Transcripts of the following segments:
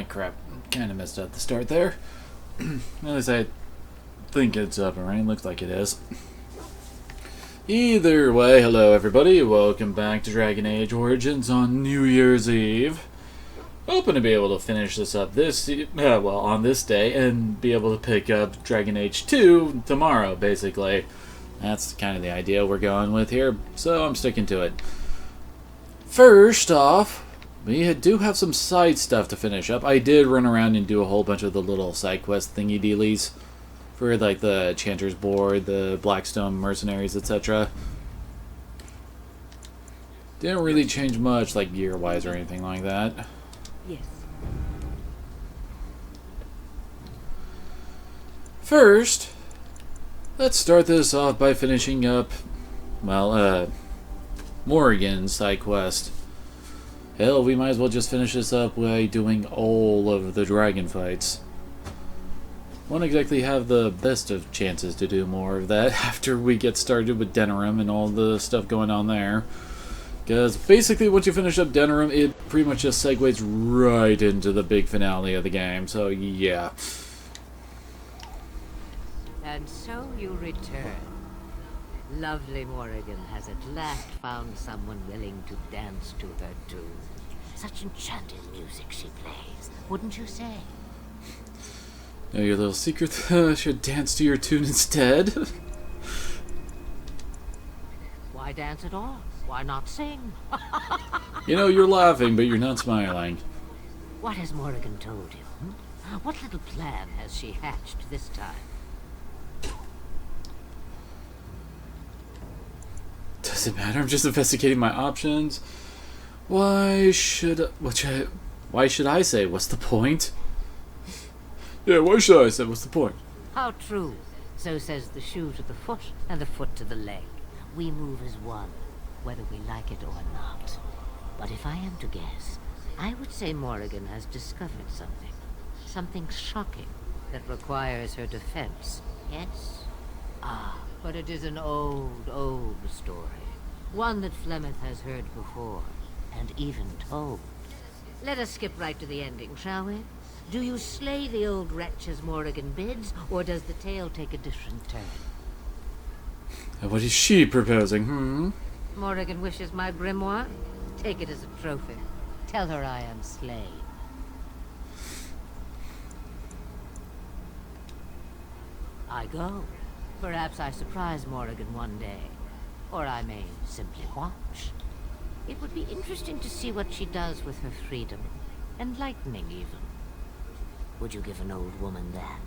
crap. Kind of messed up the start there. At least I think it's up and running. Looks like it is. Either way, hello everybody. Welcome back to Dragon Age Origins on New Year's Eve. Hoping to be able to finish this up on this day and be able to pick up Dragon Age 2 tomorrow, basically. That's kind of the idea we're going with here, so I'm sticking to it. First off, we do have some side stuff to finish up. I did run around and do a whole bunch of the little side quest thingy dealies for like the Chanter's Board, the Blackstone Mercenaries, etc. Didn't really change much, like gear-wise or anything like that. Yes. First, let's start this off by finishing up, well, Morrigan's side quest. Hell, we might as well just finish this up by doing all of the dragon fights. Won't exactly have the best of chances to do more of that after we get started with Denerim and all the stuff going on there. Because basically once you finish up Denerim, it pretty much just segues right into the big finale of the game, so yeah. And so you return. Lovely Morrigan has at last found someone willing to dance to her tune. Such enchanting music she plays, wouldn't you say? Know your little secret should dance to your tune instead. Why dance at all? Why not sing? You know, you're laughing, but you're not smiling. What has Morrigan told you? What little plan has she hatched this time? Does it matter? I'm just investigating my options. Why should I say? What's the point? Yeah, why should I say? What's the point? How true. So says the shoe to the foot and the foot to the leg. We move as one, whether we like it or not. But if I am to guess, I would say Morrigan has discovered something. Something shocking that requires her defense. Yes? Ah, but it is an old, old story. One that Flemeth has heard before, and even told. Let us skip right to the ending, shall we? Do you slay the old wretch as Morrigan bids, or does the tale take a different turn? And what is she proposing, Morrigan wishes my grimoire? Take it as a trophy. Tell her I am slain. I go. Perhaps I surprise Morrigan one day. Or I may simply watch. It would be interesting to see what she does with her freedom. Enlightening, even. Would you give an old woman that?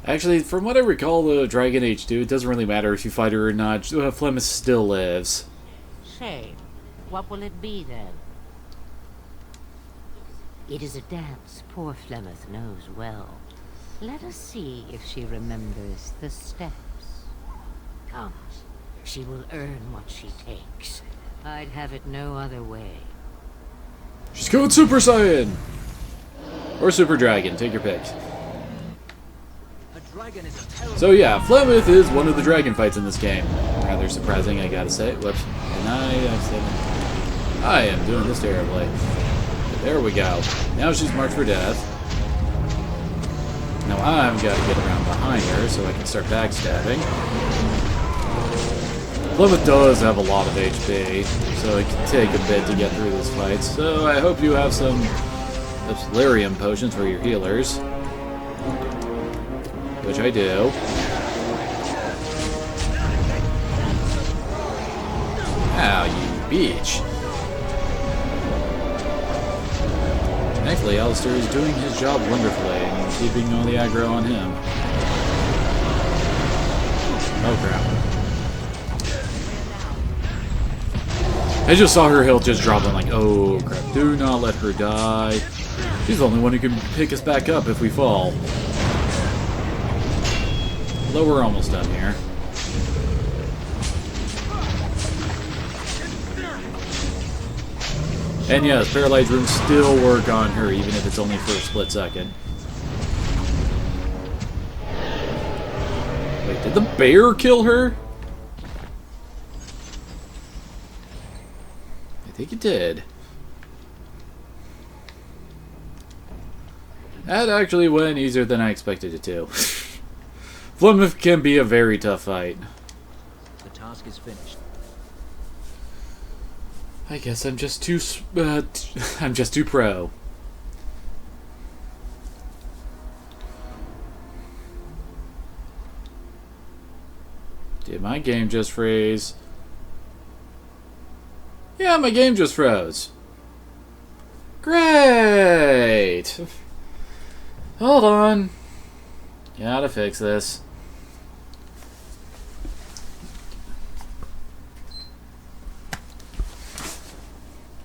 Actually, from what I recall, the Dragon Age 2, it doesn't really matter if you fight her or not. Flemeth still lives. Shame. What will it be, then? It is a dance poor Flemeth knows well. Let us see if she remembers the steps. Come. She will earn what she takes. I'd have it no other way. She's going Super Saiyan! Or Super Dragon, take your pick. So yeah, Flemeth is one of the dragon fights in this game. Rather surprising, I gotta say. Whoops. And I am doing this terribly. But there we go. Now she's marked for death. Now I've got to get around behind her so I can start backstabbing. Flemeth does have a lot of HP, so it can take a bit to get through this fight. So I hope you have some Delirium potions for your healers. Which I do. Ow, you bitch. Thankfully, Alistair is doing his job wonderfully and keeping all the aggro on him. Oh crap. I just saw her health just drop. I'm like, oh crap, do not let her die. She's the only one who can pick us back up if we fall. Although we're almost done here. And yes, Paralyzed Runes still work on her, even if it's only for a split second. Wait, did the bear kill her? I think it did. That actually went easier than I expected it to. Plymouth can be a very tough fight. The task is finished. I guess I'm just too I'm just too pro. Did my game just freeze? Yeah, my game just froze. Great! Hold on. Gotta fix this.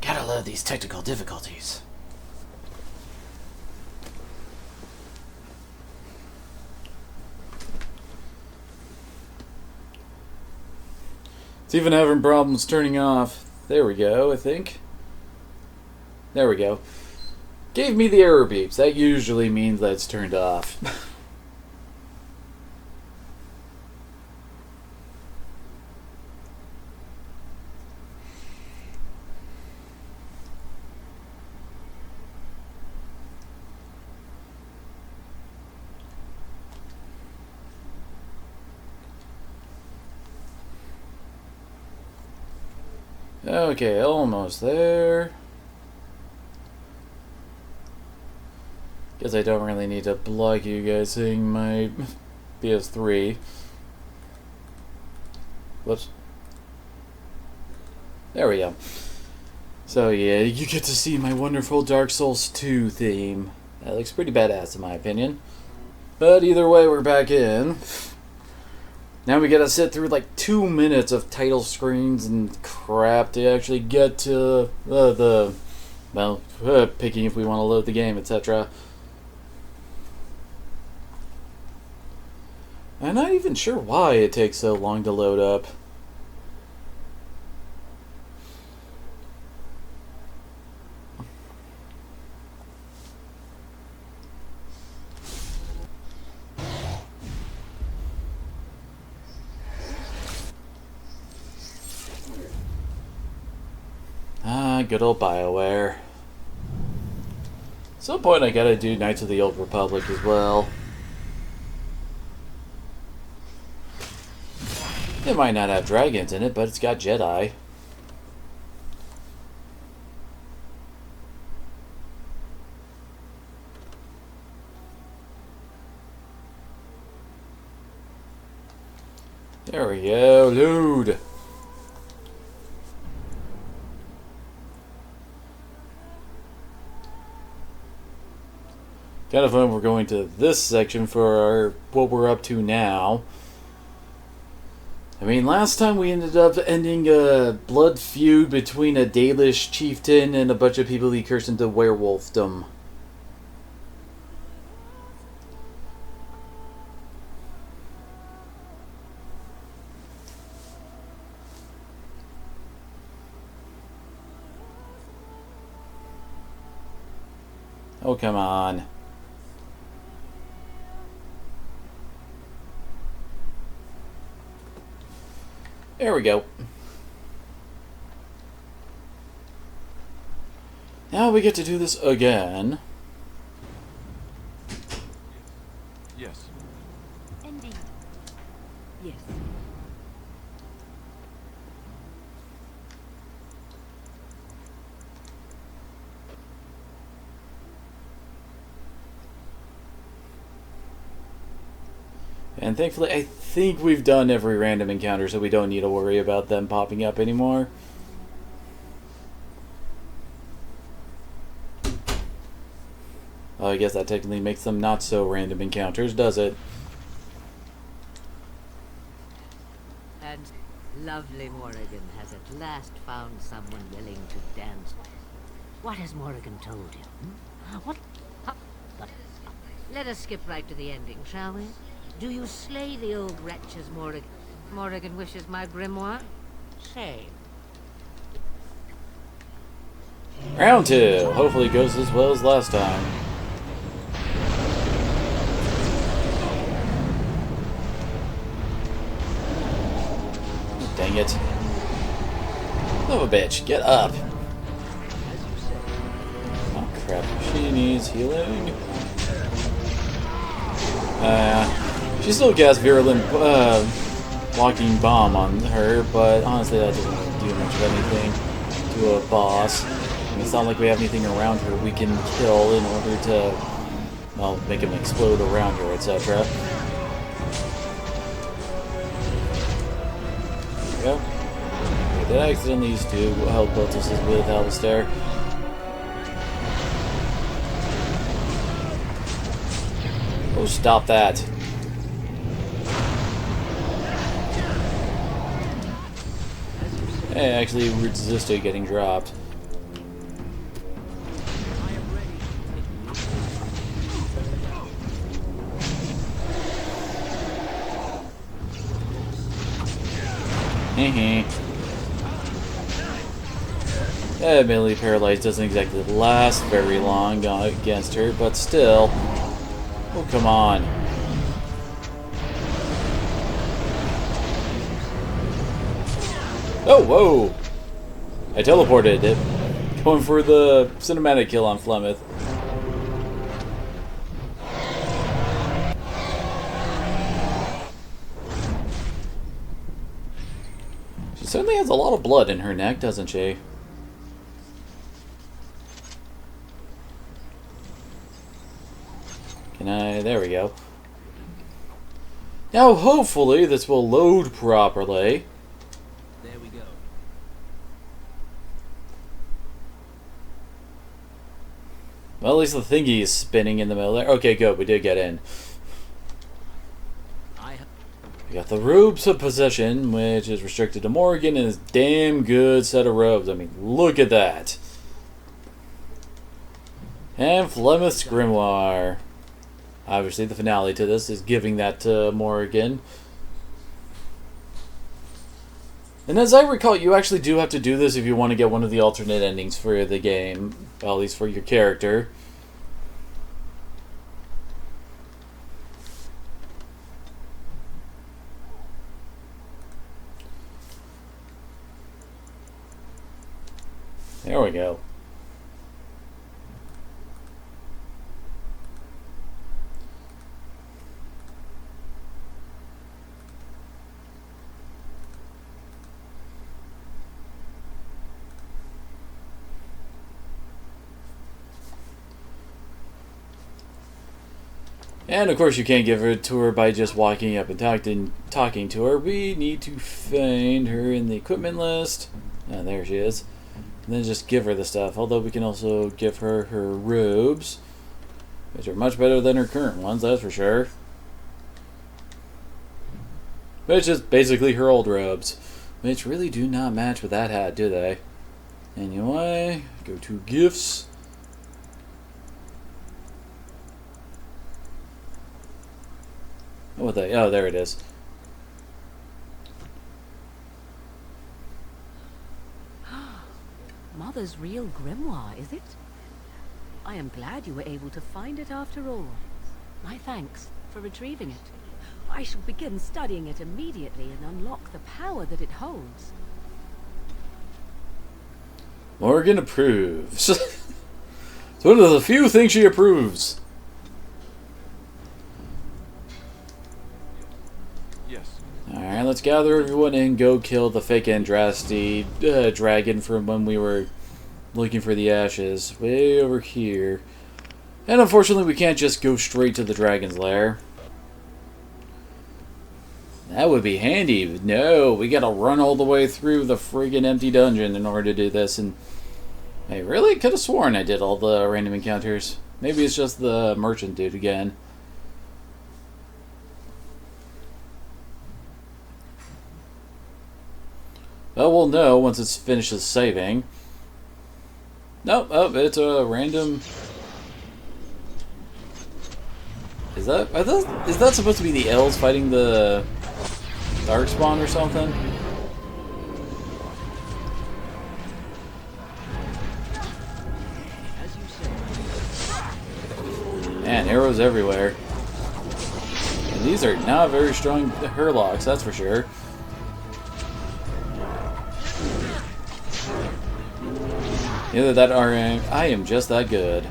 Gotta love these technical difficulties. It's even having problems turning off. There we go, I think. There we go. Gave me the error beeps. That usually means that it's turned off. Okay, almost there. Guess I don't really need to block you guys seeing my PS3. Whoops. There we go. So yeah, you get to see my wonderful Dark Souls 2 theme. That looks pretty badass in my opinion. But either way, we're back in. Now we gotta sit through like 2 minutes of title screens and crap to actually get to picking if we want to load the game, etc. I'm not even sure why it takes so long to load up. Good old BioWare. At some point I gotta do Knights of the Old Republic as well. It might not have dragons in it, but it's got Jedi. There we go, load. Kind of fun we're going to this section for what we're up to now. I mean, last time we ended up ending a blood feud between a Dalish chieftain and a bunch of people he cursed into werewolfdom. Oh, come on. There we go. Now we get to do this again. Yes. Indeed. Yes. And thankfully, I think we've done every random encounter, so we don't need to worry about them popping up anymore. I guess that technically makes them not so random encounters, does it? And lovely Morrigan has at last found someone willing to dance. What has Morrigan told you? What? But let us skip right to the ending, shall we? Do you slay the old wretch as Morrigan wishes my grimoire? Shame. Round 2. Hopefully it goes as well as last time. Dang it. Son of a bitch, get up. As you say. Oh, crap. She needs healing. She still casts Virulent Walking Bomb on her, but honestly that doesn't really do much of anything to a boss. I mean, it's not like we have anything around her we can kill in order to, well, make him explode around her, etc. There we go. Okay, did I accidentally used to help Lotus with Alistair? Oh, stop that. Hey, actually resisted getting dropped. Hehe. Admittedly, Paralyze doesn't exactly last very long against her, but still. Oh, come on. Oh, whoa! I teleported it. Going for the cinematic kill on Flemeth. She certainly has a lot of blood in her neck, doesn't she? Can I? There we go. Now, hopefully, this will load properly. There we go. Well, at least the thingy is spinning in the middle there. Okay, good. We did get in. We got the Robes of Possession, which is restricted to Morrigan, and is a damn good set of robes. I mean, look at that. And Flemeth's Grimoire. Obviously, the finale to this is giving that to Morrigan. And as I recall, you actually do have to do this if you want to get one of the alternate endings for the game. Well, at least for your character. There we go. And of course you can't give her a tour by just walking up and talking to her. We need to find her in the equipment list. Ah, there she is. And then just give her the stuff. Although we can also give her her robes, which are much better than her current ones, that's for sure. But it's just basically her old robes, which really do not match with that hat, do they? Anyway, go to gifts. What the? Oh, there it is. Mother's real grimoire, is it? I am glad you were able to find it after all. My thanks for retrieving it. I shall begin studying it immediately and unlock the power that it holds. Morrigan approves. It's one of the few things she approves. Alright, let's gather everyone and go kill the fake Andraste dragon from when we were looking for the ashes. Way over here. And unfortunately we can't just go straight to the dragon's lair. That would be handy. No, we gotta run all the way through the friggin' empty dungeon in order to do this. And I really could have sworn I did all the random encounters. Maybe it's just the merchant dude again. Well, we'll know once it finishes saving. Nope, oh, it's a random... Is that supposed to be the elves fighting the Darkspawn or something? Man, arrows everywhere. And these are not very strong Hurlocks, that's for sure. Either that or I am just that good.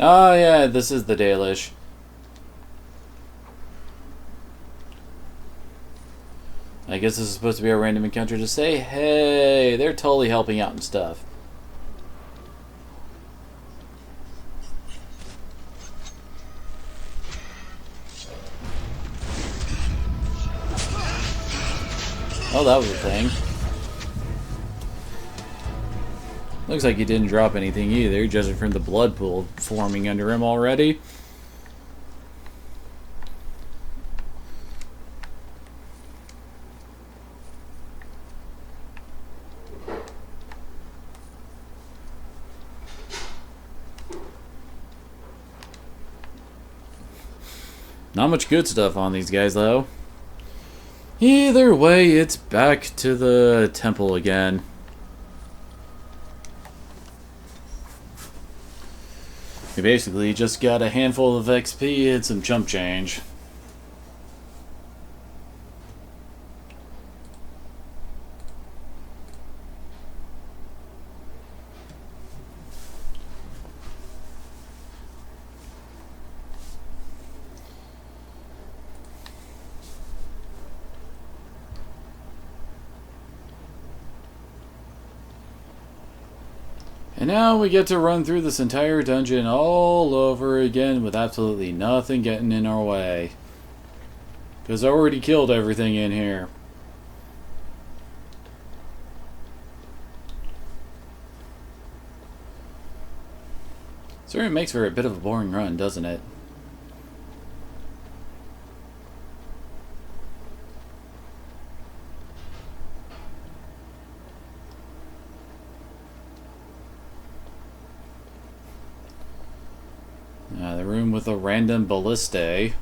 Oh yeah, this is the Dalish. I guess this is supposed to be a random encounter to say, hey, they're totally helping out and stuff. Oh, that was a thing. Looks like he didn't drop anything either, judging from the blood pool forming under him already. Not much good stuff on these guys, though. Either way, it's back to the temple again. We basically just got a handful of XP and some chump change. And now we get to run through this entire dungeon all over again with absolutely nothing getting in our way. Because I already killed everything in here. Certainly makes for a bit of a boring run, doesn't it? The room with a random ballistae.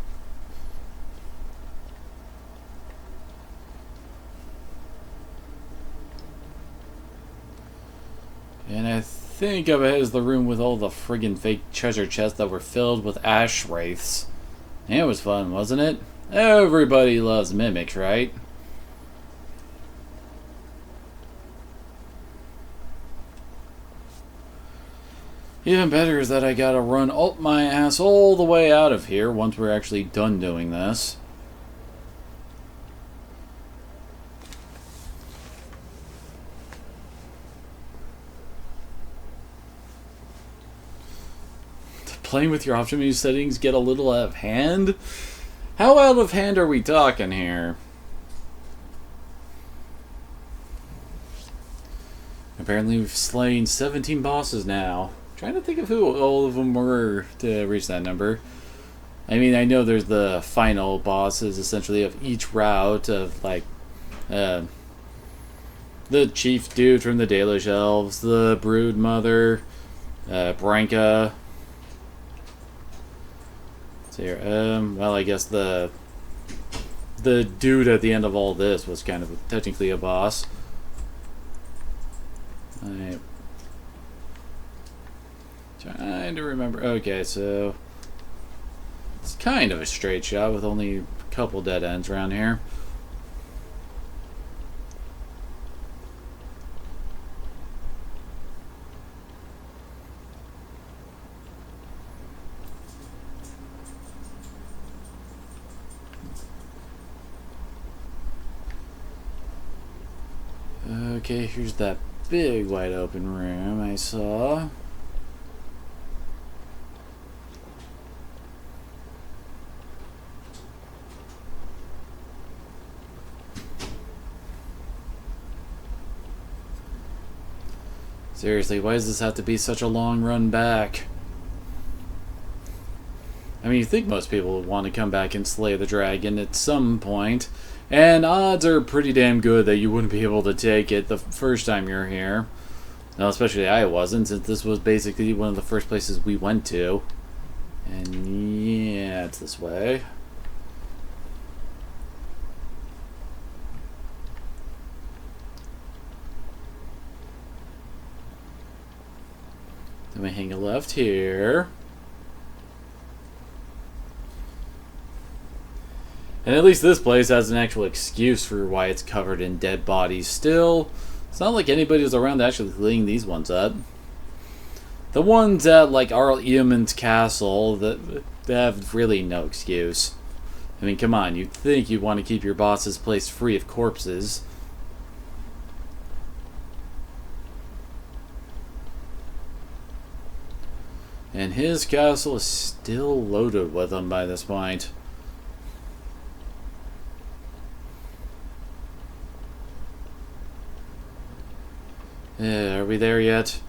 And I think up ahead is the room with all the friggin' fake treasure chests that were filled with ash wraiths. It was fun, wasn't it? Everybody loves mimics, right? Even better is that I gotta run my ass all the way out of here once we're actually done doing this. Playing with your option menu settings get a little out of hand? How out of hand are we talking here? Apparently we've slain 17 bosses now. Trying to think of who all of them were to reach that number. I mean, I know there's the final bosses essentially of each route of like the chief dude from the Dalish Elves, the Brood Mother, Branka. So here, well, I guess the dude at the end of all this was kind of technically a boss. Alright. Trying to remember. Okay, so it's kind of a straight shot with only a couple dead ends around here. Okay, here's that big wide open room I saw. Seriously, why does this have to be such a long run back? I mean, you think most people would want to come back and slay the dragon at some point, and odds are pretty damn good that you wouldn't be able to take it the first time you're here. Now, especially I wasn't, since this was basically one of the first places we went to. And yeah, it's this way. Then we hang a left here. And at least this place has an actual excuse for why it's covered in dead bodies still. It's not like anybody was around to actually clean these ones up. The ones at, like, Arl Eamon's castle, that they have really no excuse. I mean, come on, you'd think you'd want to keep your boss's place free of corpses. And his castle is still loaded with them by this point. Are we there yet?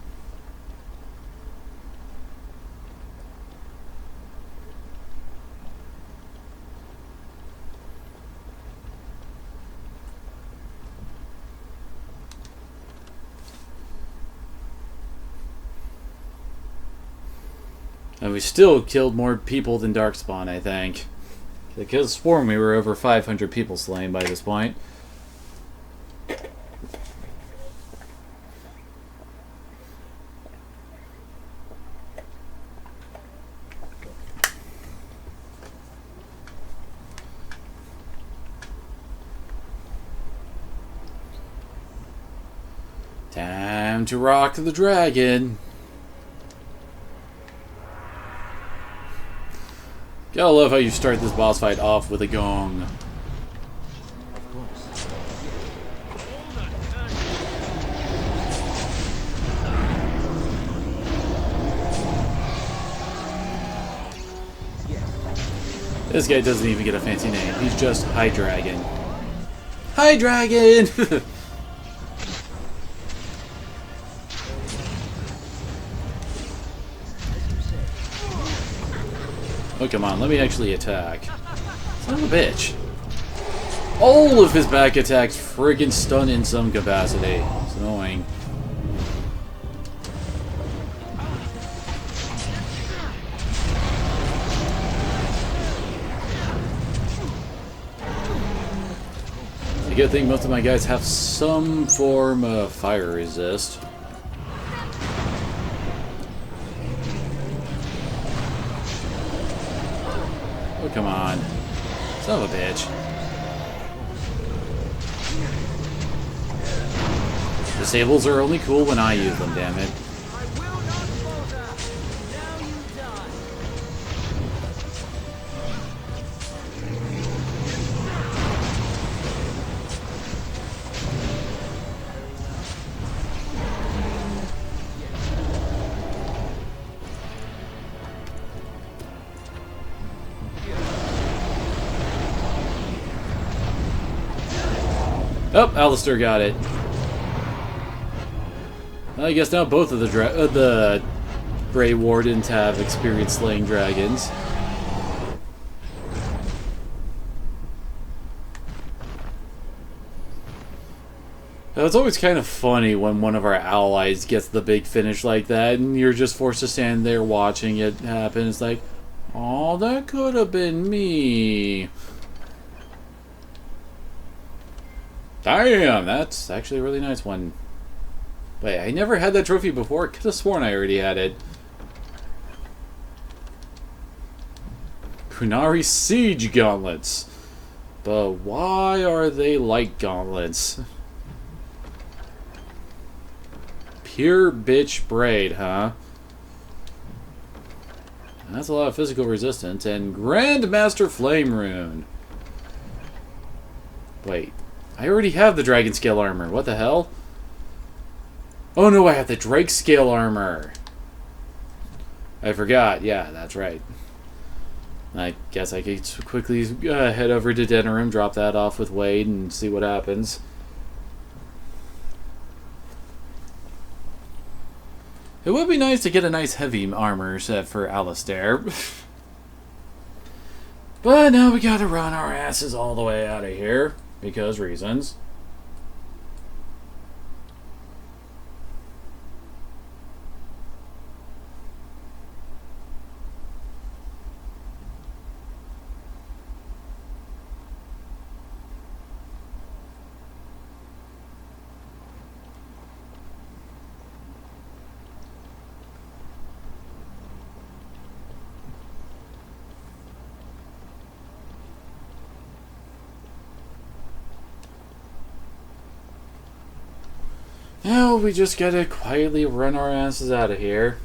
And we still killed more people than Darkspawn, I think. I could have sworn we were over 500 people slain by this point. Time to rock the dragon. Gotta love how you start this boss fight off with a gong. Of course. This guy doesn't even get a fancy name. He's just High Dragon. High Dragon! Oh, come on, let me actually attack. Son of a bitch. All of his back attacks friggin' stun in some capacity. It's annoying. It's a good thing most of my guys have some form of fire resist. Oh, come on. Son of a bitch. Disables are only cool when I use them, damn it. I will not falter. Now you die. Oh, Alistair got it. I guess now both of the Grey Wardens have experience slaying dragons. Now, it's always kind of funny when one of our allies gets the big finish like that, and you're just forced to stand there watching it happen. It's like, oh, that could have been me. Damn, that's actually a really nice one. Wait, I never had that trophy before. Could have sworn I already had it. Qunari Siege Gauntlets. But why are they like gauntlets? Pure bitch braid, huh? That's a lot of physical resistance. And Grandmaster Flame Rune. Wait. I already have the Dragon Scale Armor. What the hell? Oh no, I have the Drake Scale Armor. I forgot. Yeah, that's right. I guess I could quickly head over to Denerim, drop that off with Wade, and see what happens. It would be nice to get a nice heavy armor set for Alistair. But now we gotta run our asses all the way out of here. Because reasons. Now we just gotta quietly run our asses out of here.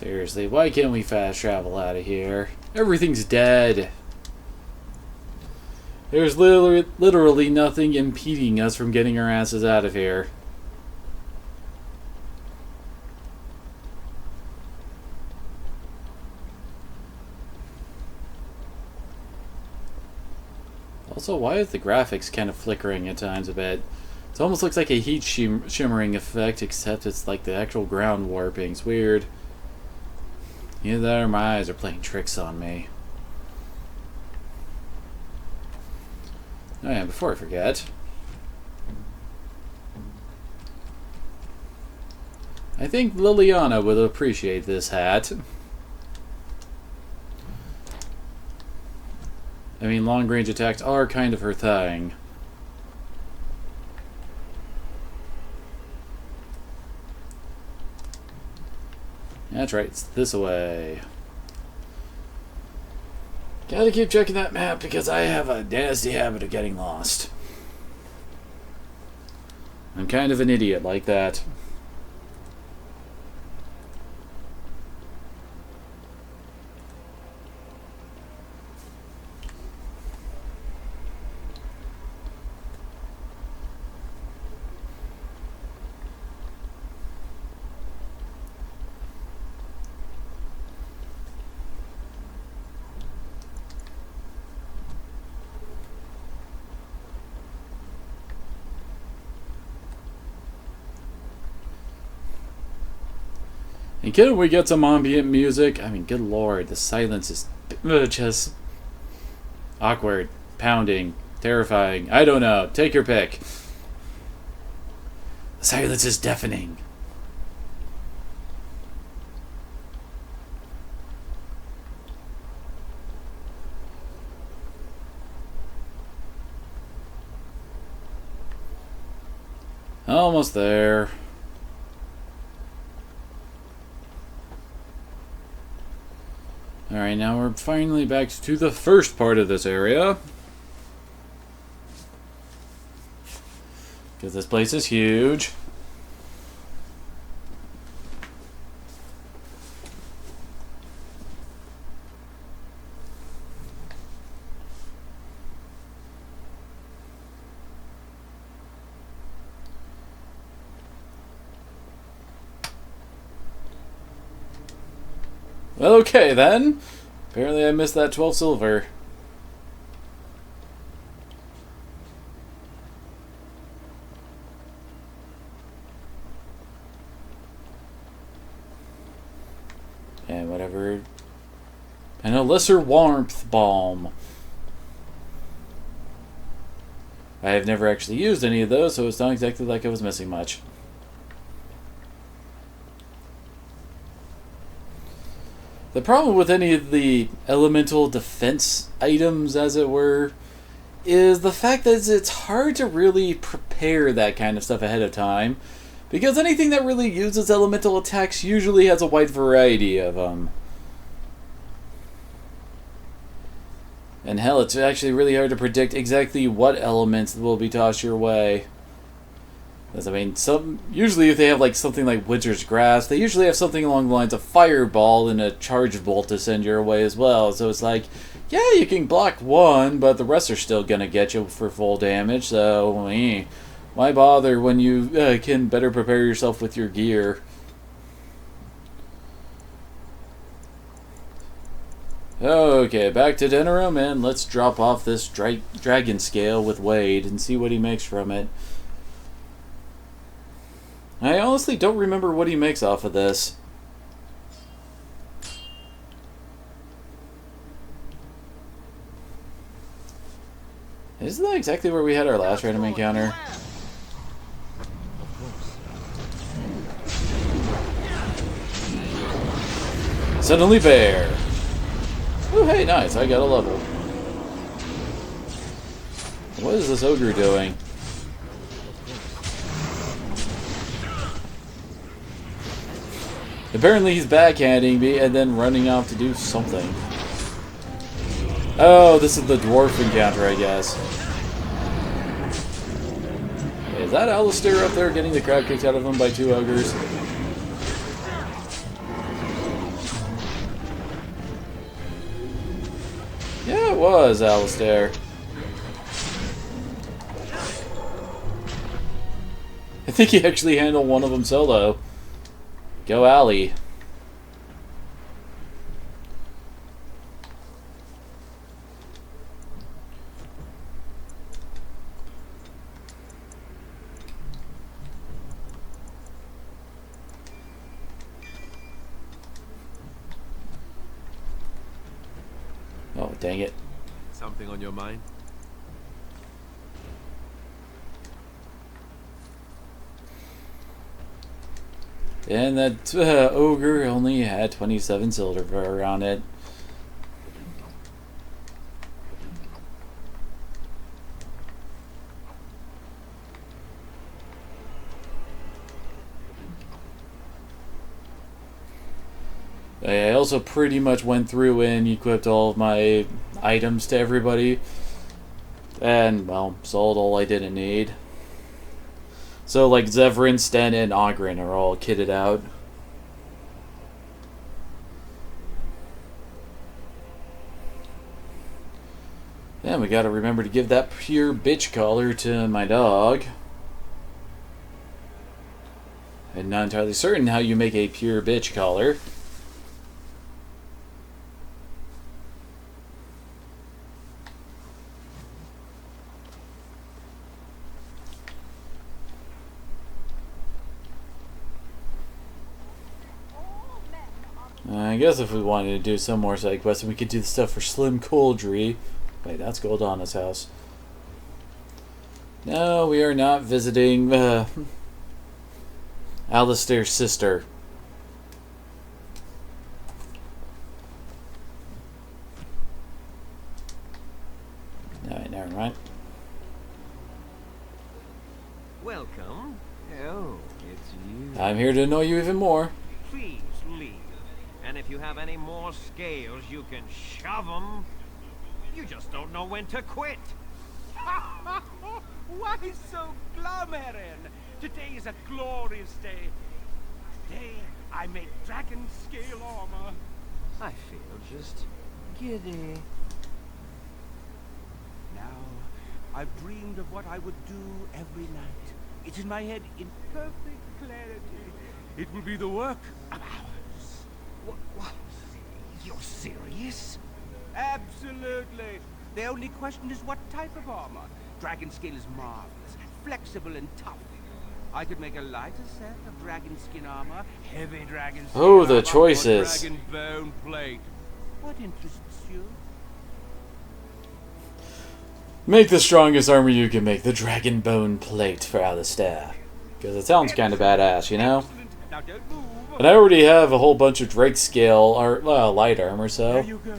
Seriously, why can't we fast travel out of here? Everything's dead. There's literally nothing impeding us from getting our asses out of here. Also, why is the graphics kind of flickering at times a bit? It almost looks like a heat shimmering effect, except it's like the actual ground warping. It's weird. Either that or my eyes are playing tricks on me. Oh yeah, before I forget. I think Liliana would appreciate this hat. I mean, long-range attacks are kind of her thing. That's right, it's this way. Gotta keep checking that map because I have a nasty habit of getting lost. I'm kind of an idiot like that. And can we get some ambient music? I mean, good lord, the silence is just awkward, pounding, terrifying. I don't know. Take your pick. The silence is deafening. Almost there. Alright, now we're finally back to the first part of this area. Because this place is huge. Okay then. Apparently I missed that 12 silver. And whatever. And a lesser warmth balm. I have never actually used any of those, so it's not exactly like I was missing much. The problem with any of the elemental defense items, as it were, is the fact that it's hard to really prepare that kind of stuff ahead of time, because anything that really uses elemental attacks usually has a wide variety of them. And hell, it's actually really hard to predict exactly what elements will be tossed your way. I mean, usually if they have like something like Wizard's Grasp, they usually have something along the lines of Fireball and a Charge Bolt to send your way as well. So it's like, yeah, you can block one, but the rest are still gonna get you for full damage. So, why bother when you can better prepare yourself with your gear? Okay, back to Denerim, and let's drop off this dragon scale with Wade and see what he makes from it. I honestly don't remember what he makes off of this. Isn't that exactly where we had our last random encounter? Suddenly Bear! Oh hey, nice, I got a level. What is this ogre doing? Apparently he's backhanding me and then running off to do something. Oh, this is the dwarf encounter, I guess. Is that Alistair up there getting the crap kicked out of him by two ogres? Yeah, it was, Alistair. I think he actually handled one of them solo. Go, Ali. Oh, dang it. Something on your mind? And that ogre only had 27 silver on it. I also pretty much went through and equipped all of my items to everybody. And, well, sold all I didn't need. So, like, Zevran, Sten, and Oghren are all kitted out. And we gotta remember to give that pure bitch collar to my dog. I'm not entirely certain how you make a pure bitch collar. I guess if we wanted to do some more side quests, we could do the stuff for Slim Coldry. Wait, that's Goldana's house. No, we are not visiting Alistair's sister. Alright, never mind. Welcome. Oh, it's you. I'm here to annoy you even more. Please leave. And if you have any more scales, you can shove them. You just don't know when to quit. Why so glum, Eren? Today is a glorious day. Today I make dragon scale armor. I feel just giddy. Now, I've dreamed of what I would do every night. It's in my head in perfect clarity. It will be the work of hours. What? You're serious? Absolutely. The only question is what type of armor. Dragon scale is marvelous, flexible and tough. I could make a lighter set of dragon skin armor, heavy dragon skin Oh, the armor, choices. or dragon bone plate. What interests you? Make the strongest armor you can make, the dragon bone plate for Alistair. Because it sounds kind of badass, you know? Excellent. Now don't move. And I already have a whole bunch of Drake scale or light armor, There so you go.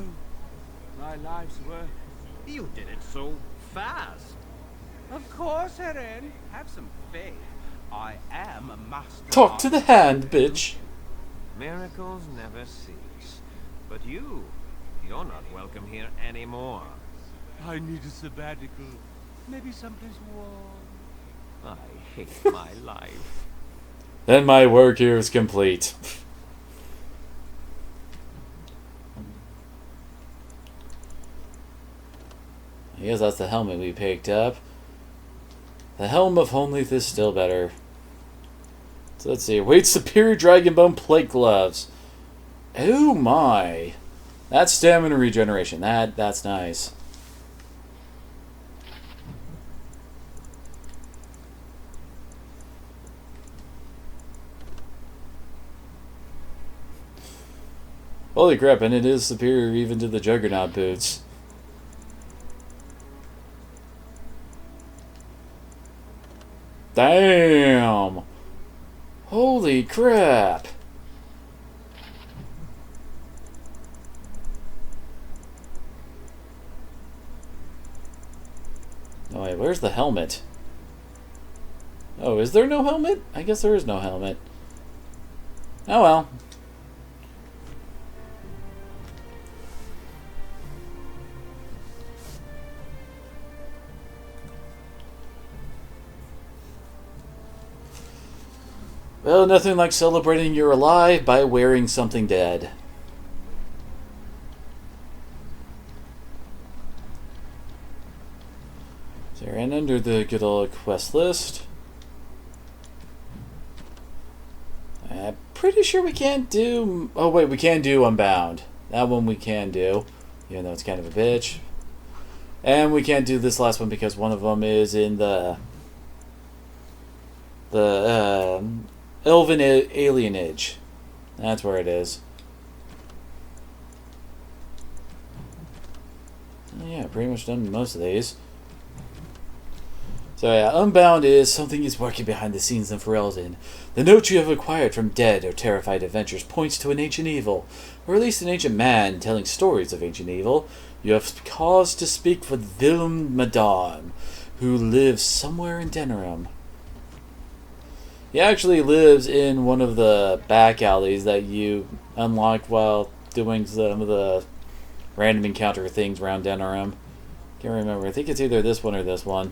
My life's work. You did it so fast. Of course, Eren. Have some faith. I am a master. talk to the hand, bitch. Miracles never cease. But you're not welcome here anymore. I need a sabbatical. Maybe someplace warm. I hate my life. Then my work here is complete. I guess that's the helmet we picked up. The Helm of Homelith is still better. So let's see. Wait, Superior Dragon Bone Plate Gloves. Oh my. That's stamina regeneration. That's nice. Holy crap, and it is superior even to the Juggernaut boots. Damn! Holy crap! Oh wait, where's the helmet? Oh, is there no helmet? I guess there is no helmet. Oh well. Well, nothing like celebrating you're alive by wearing something dead. So and under the good old quest list. I'm pretty sure we can't do... Oh wait, we can do Unbound. That one we can do, even though it's kind of a bitch. And we can't do this last one because one of them is in the Elven Alienage. That's where it is. Yeah, pretty much done most of these. So yeah, Unbound is something is working behind the scenes in Ferelden. The note you have acquired from dead or terrified adventurers points to an ancient evil, or at least an ancient man telling stories of ancient evil. You have cause to speak with Willem Madam, who lives somewhere in Denerim. He actually lives in one of the back alleys that you unlock while doing some of the random encounter things around Denerim. Can't remember. I think it's either this one or this one.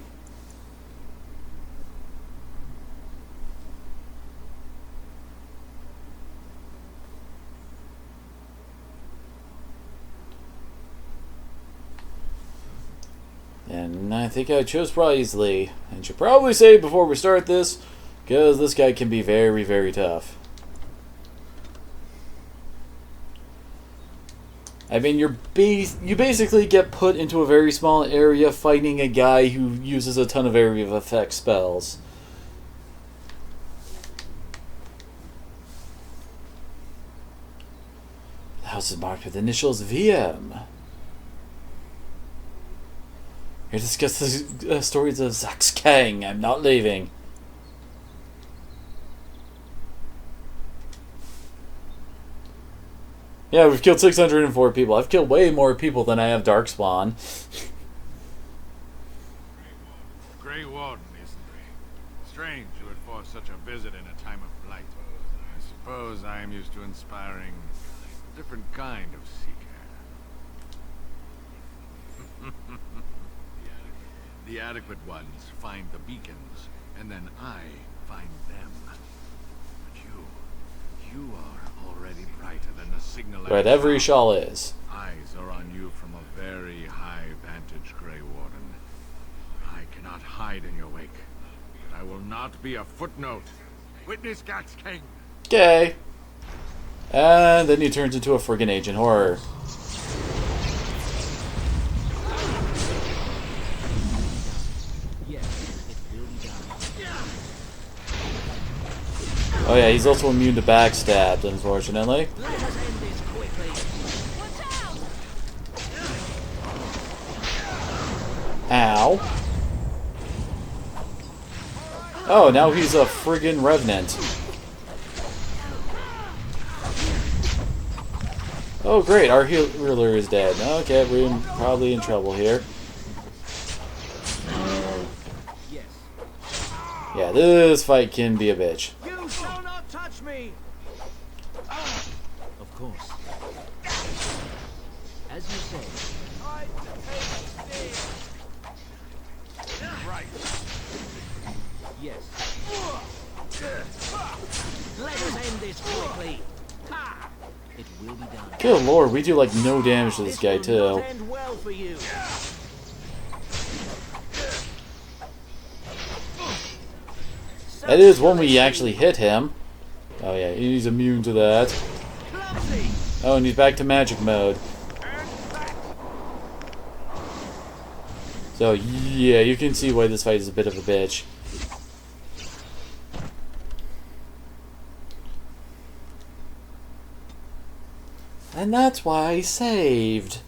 And I think I chose wisely. And should probably say before we start this, because this guy can be very, very tough. I mean, you basically get put into a very small area fighting a guy who uses a ton of area of effect spells. The house is marked with initials VM. Here to discuss the stories of Zax Kang. I'm not leaving. Yeah, we've killed 604 people. I've killed way more people than I have Darkspawn. Grey Warden, isn't he? Strange you would force such a visit in a time of blight. I suppose I am used to inspiring a different kind of seeker. The adequate ones find the beacons, and then I find them. But you are already brighter than the signal. Whatever Ishal is. Eyes are on you from a very high vantage, Grey Warden. I cannot hide in your wake, but I will not be a footnote. Witness Zax Kang. Okay. And then he turns into a friggin' Agent Horror. Oh yeah, he's also immune to backstabs, unfortunately. Ow. Oh, now he's a friggin' Revenant. Oh great, our healer is dead. Okay, we're probably in trouble here. Yeah, this fight can be a bitch. You shall not touch me! Of course. As you say. Right. Yes. Let us end this quickly. It will be done. Good lord, we do like no damage to this guy This will too. not end well for you. That is when we actually hit him. Oh yeah, he's immune to that. Oh, and he's back to magic mode. So yeah, you can see why this fight is a bit of a bitch. And that's why I saved.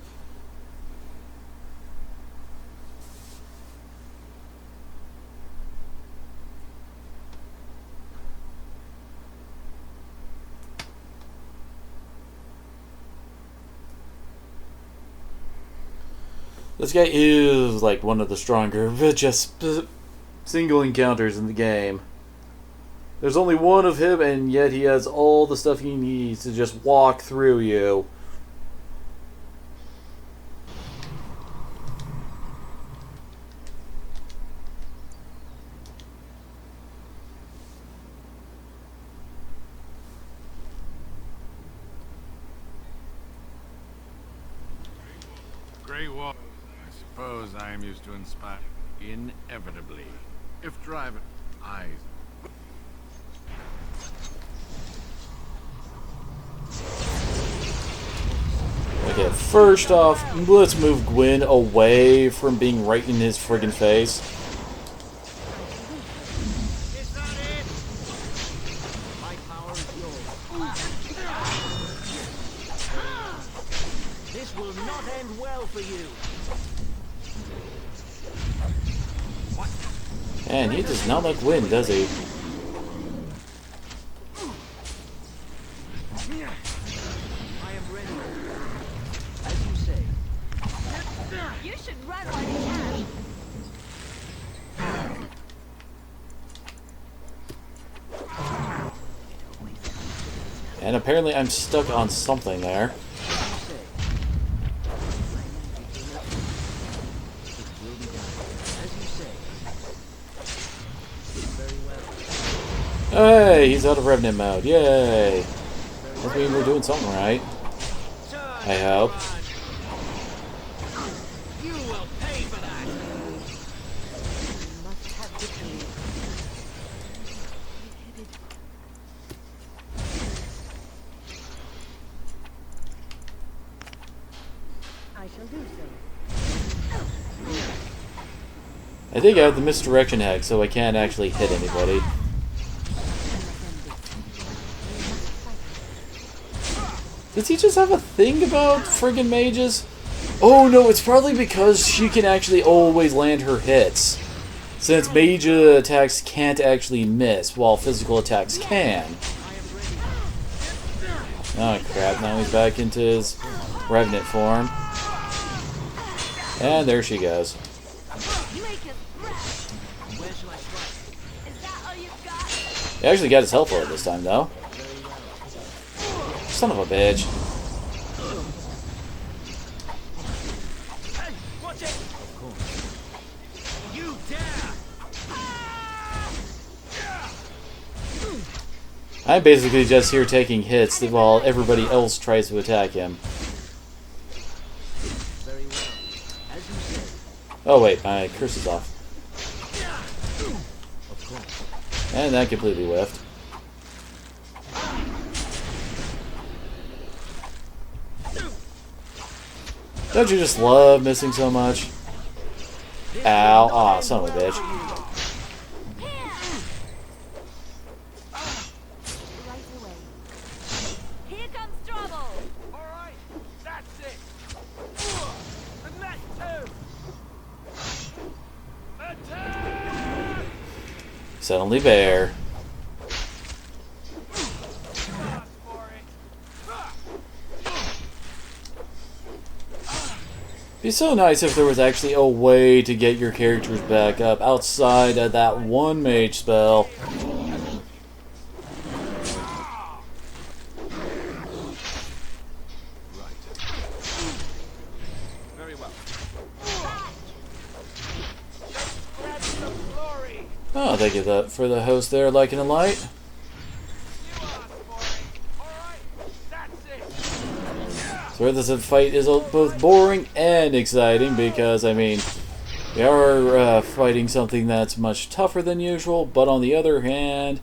This guy is like one of the stronger, but just single encounters in the game. There's only one of him, and yet he has all the stuff he needs to just walk through you. Grey Warden. I suppose I am used to inspire. inevitably. If driver eyes. Okay, first off, let's move Gwyn away from being right in his friggin' face. Is that it? My power is yours. This will not end well for you. Man, he does not like Gwyn, does he? I am ready. As you say. You should run while you can. And apparently I'm stuck on something there. Hey, he's out of Revenant mode. Yay! That means we're doing something right. I hope. You will pay for that. Must have victory. I shall do so. I think I have the misdirection hack, so I can't actually hit anybody. Does he just have a thing about friggin' mages? Oh no, it's probably because she can actually always land her hits. Since mage attacks can't actually miss, while physical attacks can. Oh crap, now he's back into his Revenant form. And there she goes. Where shall I strike? Is that all you've got? He actually got his health load this time, though. Son of a bitch. Hey, watch it! You dare! I'm basically just here taking hits while everybody else tries to attack him. Very well. As you say. Oh wait, my curse is off. Of course. And that completely whiffed. Don't you just love missing so much? Ow. Aw, son of a bitch. Right away. Here comes trouble. Alright, that's it. And that too. Attack! Suddenly bear. It'd be so nice if there was actually a way to get your characters back up outside of that one mage spell. Very well. Grab some glory. Oh, thank you for the host there, liking a light. You asked for it. Alright, that's it. So this fight is both boring and exciting because, I mean, we are fighting something that's much tougher than usual, but on the other hand,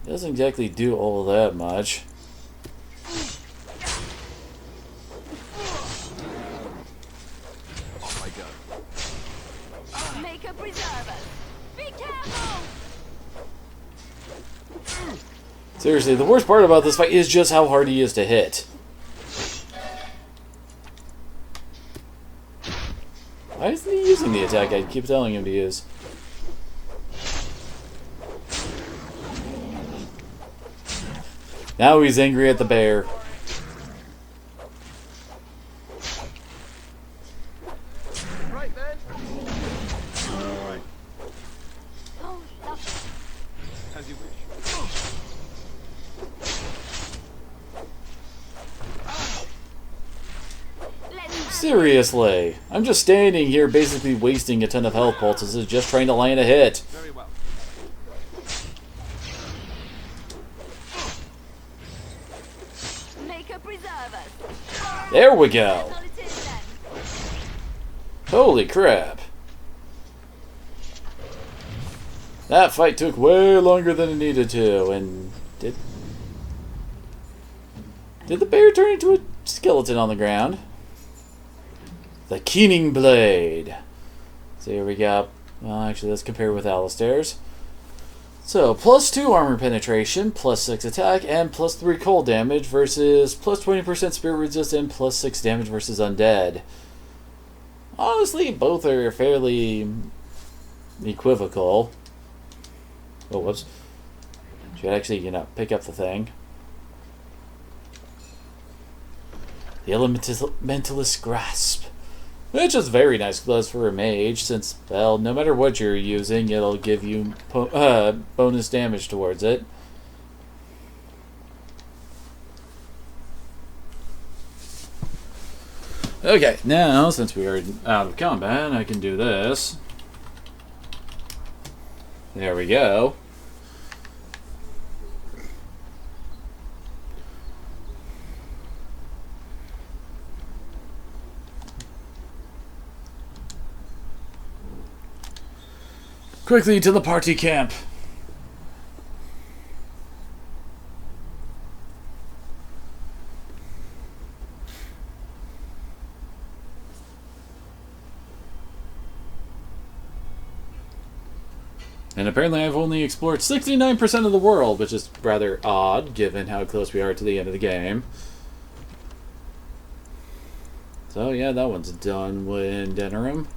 it doesn't exactly do all that much. Make a preserver. Be careful. Seriously, the worst part about this fight is just how hard he is to hit. Why isn't he using the attack I keep telling him to use? Now he's angry at the bear. Right then. Oh, lovely. As you wish. Seriously, I'm just standing here basically wasting a ton of health pulses just trying to land a hit. Very well. Make a preserver. There we go. That's all it is then. Holy crap. That fight took way longer than it needed to, and did the bear turn into a skeleton on the ground? The Keening Blade. So here we go. Well, actually, let's compare with Alistair's. So, plus 2 armor penetration, plus 6 attack, and plus 3 cold damage versus plus 20% spirit resist and plus 6 damage versus undead. Honestly, both are fairly equivocal. Oh, whoops. Should actually, pick up the thing. The Elementalist Grasp. Which is very nice gloves for a mage, since, well, no matter what you're using, it'll give you bonus damage towards it. Okay, now, since we are out of combat, I can do this. There we go. Quickly to the party camp. And apparently I've only explored 69% of the world, which is rather odd, given how close we are to the end of the game. So yeah, that one's done in Denerim.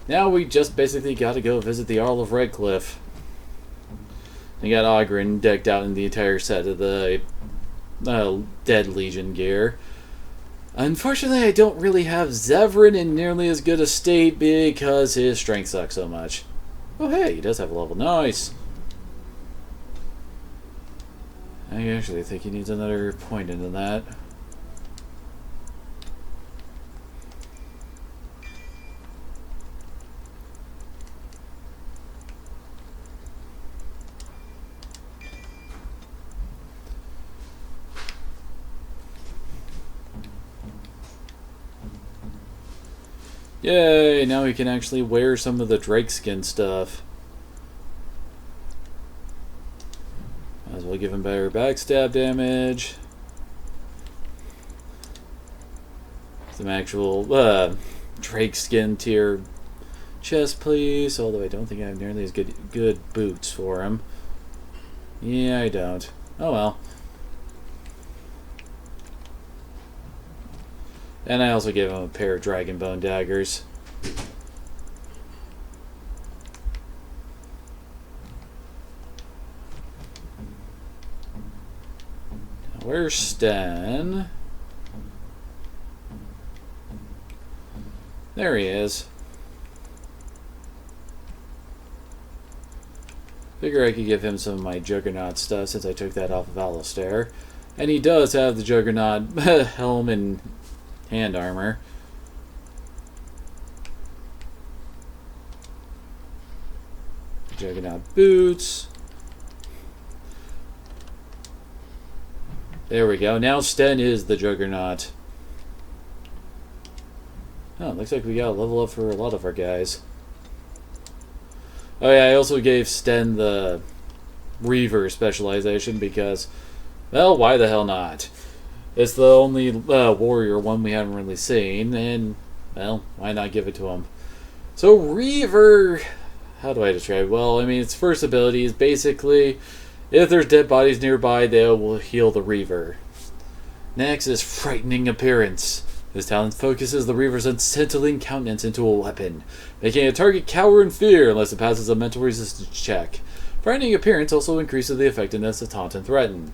Now we just basically got to go visit the Arl of Redcliffe. We got Oghren decked out in the entire set of the Dead Legion gear. Unfortunately, I don't really have Zevran in nearly as good a state because his strength sucks so much. Oh hey, he does have a level. Nice! I actually think he needs another point into that. Yay, now we can actually wear some of the Drakeskin stuff. Might as well give him better backstab damage. Some actual Drakeskin tier chest piece, although I don't think I have nearly as good boots for him. Yeah, I don't. Oh well. And I also gave him a pair of Dragonbone daggers. Now, where's Sten? There he is. Figure I could give him some of my Juggernaut stuff since I took that off of Alistair. And he does have the Juggernaut helm and hand armor. Juggernaut boots. There we go. Now Sten is the Juggernaut. Oh, looks like we got a level up for a lot of our guys. Oh yeah, I also gave Sten the Reaver specialization because, well, why the hell not? It's the only warrior one we haven't really seen, and, well, why not give it to him? So, Reaver, how do I describe it? Well, I mean, its first ability is basically, if there's dead bodies nearby, they will heal the Reaver. Next is Frightening Appearance. This talent focuses the Reaver's unsettling countenance into a weapon, making a target cower in fear unless it passes a mental resistance check. Frightening Appearance also increases the effectiveness of Taunt and Threaten.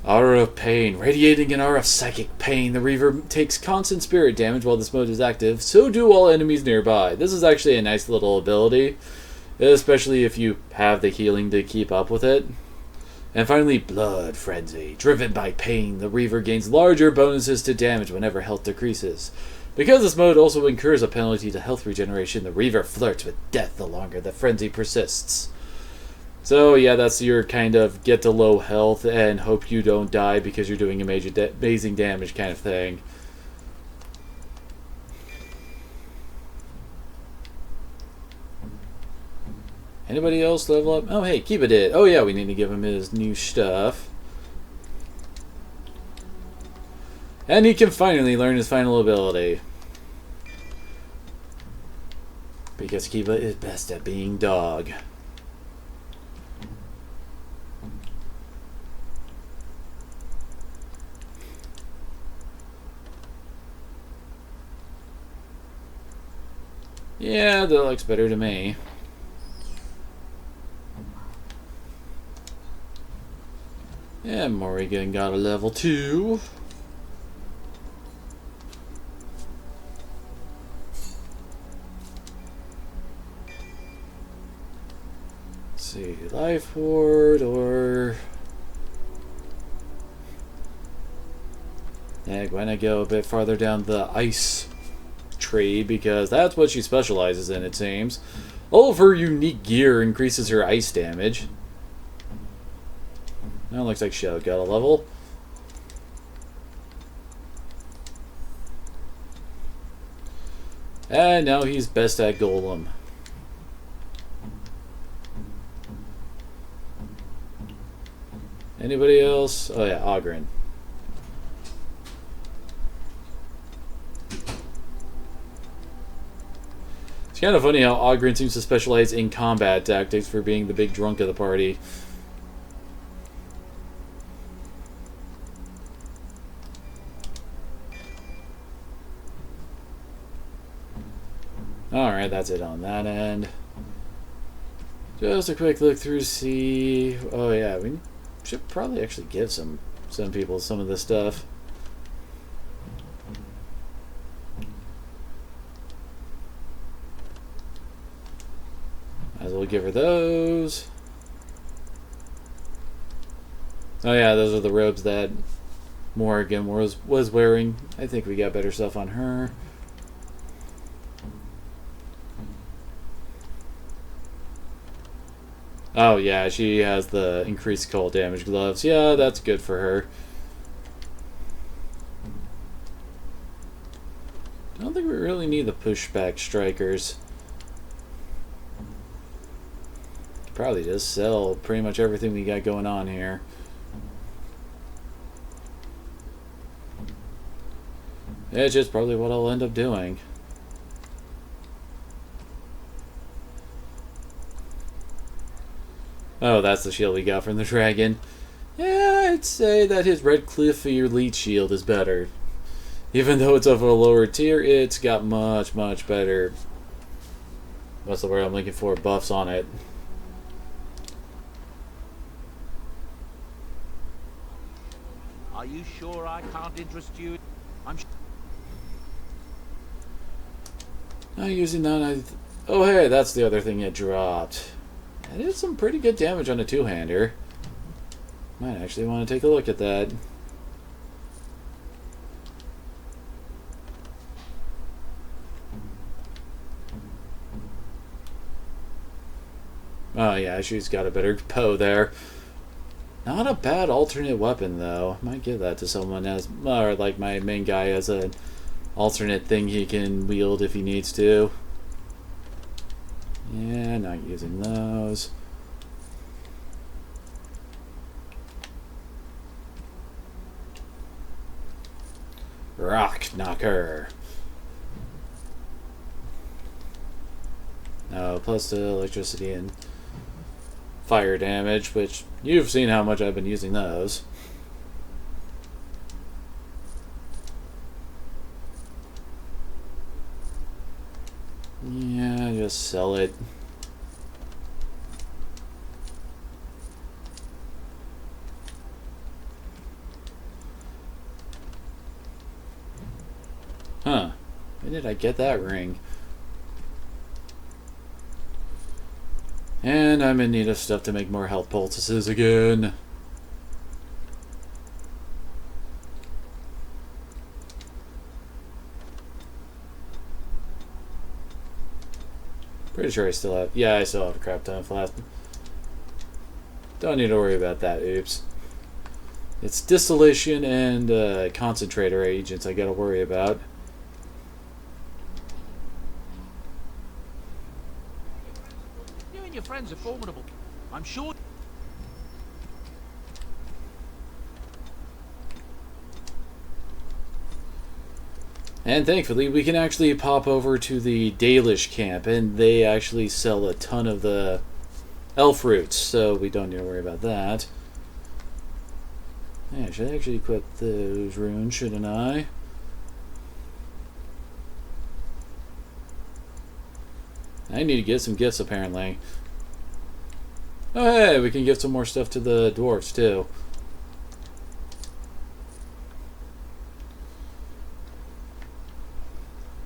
Aura of Pain. Radiating an aura of psychic pain, the Reaver takes constant spirit damage while this mode is active, so do all enemies nearby. This is actually a nice little ability, especially if you have the healing to keep up with it. And finally, Blood Frenzy. Driven by pain, the Reaver gains larger bonuses to damage whenever health decreases. Because this mode also incurs a penalty to health regeneration, the Reaver flirts with death the longer the frenzy persists. So yeah, that's your kind of get to low health and hope you don't die because you're doing amazing damage kind of thing. Anybody else level up? Oh, hey, Kiba did. Oh, yeah, we need to give him his new stuff. And he can finally learn his final ability. Because Kiba is best at being dog. Yeah, that looks better to me. And Morrigan got a level 2. Let's see, Life Ward or... Yeah, Gwenna go a bit farther down the ice tree because that's what she specializes in, it seems. All of her unique gear increases her ice damage. Now it looks like Shell got a level. And now he's best at Golem. Anybody else? Oh yeah, Oghren. It's kind of funny how Oghren seems to specialize in combat tactics for being the big drunk of the party. Alright, that's it on that end. Just a quick look through to see... Oh yeah, we should probably actually give some people some of this stuff. Might as well give her those. Oh yeah, those are the robes that Morrigan was wearing. I think we got better stuff on her. Oh yeah, she has the increased cold damage gloves. Yeah, that's good for her. I don't think we really need the pushback strikers. Probably just sell pretty much everything we got going on here. It's just probably what I'll end up doing. Oh, that's the shield we got from the dragon. Yeah, I'd say that his Redcliffe Elite shield is better. Even though it's of a lower tier, it's got much, much better... What's the word I'm looking for? Buffs on it. Are you sure I can't interest you? I'm Not using that. Oh, hey, that's the other thing it dropped. That is some pretty good damage on a two-hander. Might actually want to take a look at that. Oh yeah, she's got a better bow there. Not a bad alternate weapon though. Might give that to someone as, or like my main guy as an alternate thing he can wield if he needs to. Yeah, not using those. Rock Knocker. No, plus the electricity and fire damage, which you've seen how much I've been using those. Yeah, just sell it. Huh. When did I get that ring? And I'm in need of stuff to make more health poultices again. Pretty sure I still have... Yeah, I still have a crap ton of flask. Don't need to worry about that, oops. It's distillation and concentrator agents I gotta worry about. and your friends are formidable. I'm sure. And thankfully, we can actually pop over to the Dalish camp, and they actually sell a ton of the elf roots, so we don't need to worry about that. Yeah, should I actually equip those runes, shouldn't I? I need to get some gifts, apparently. Oh, hey, we can give some more stuff to the dwarves, too.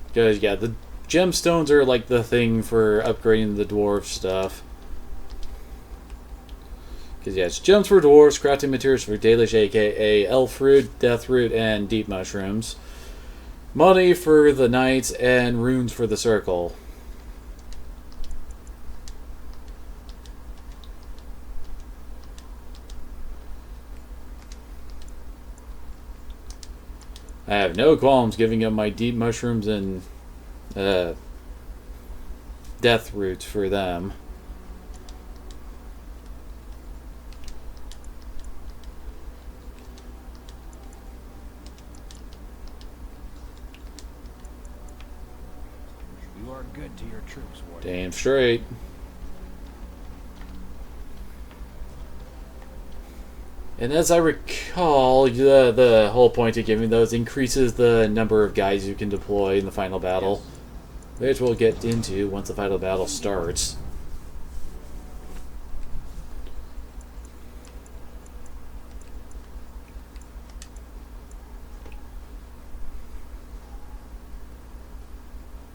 Because, yeah, the gemstones are like the thing for upgrading the dwarf stuff. Because, yeah, it's gems for dwarves, crafting materials for Dalish, aka elf root, death root, and deep mushrooms. Money for the knights, and runes for the circle. I have no qualms giving up my deep mushrooms and death roots for them. You are good to your troops, Warden. Damn straight. And as I recall, the whole point of giving those increases the number of guys you can deploy in the final battle, which we'll get into once the final battle starts.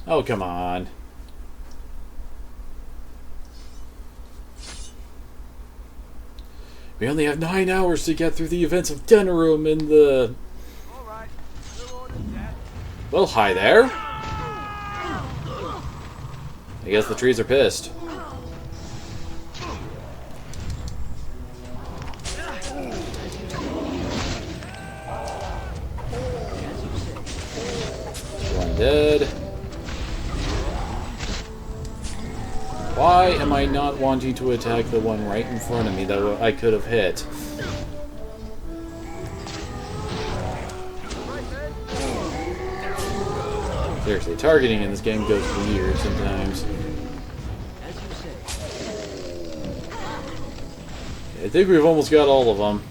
Oh, come on. We only have 9 hours to get through the events of Denerim and the... Alright, new order, Dad. Well, hi there. I guess the trees are pissed. One dead. Why am I not wanting to attack the one right in front of me that I could have hit? Seriously, targeting in this game goes weird sometimes. I think we've almost got all of them.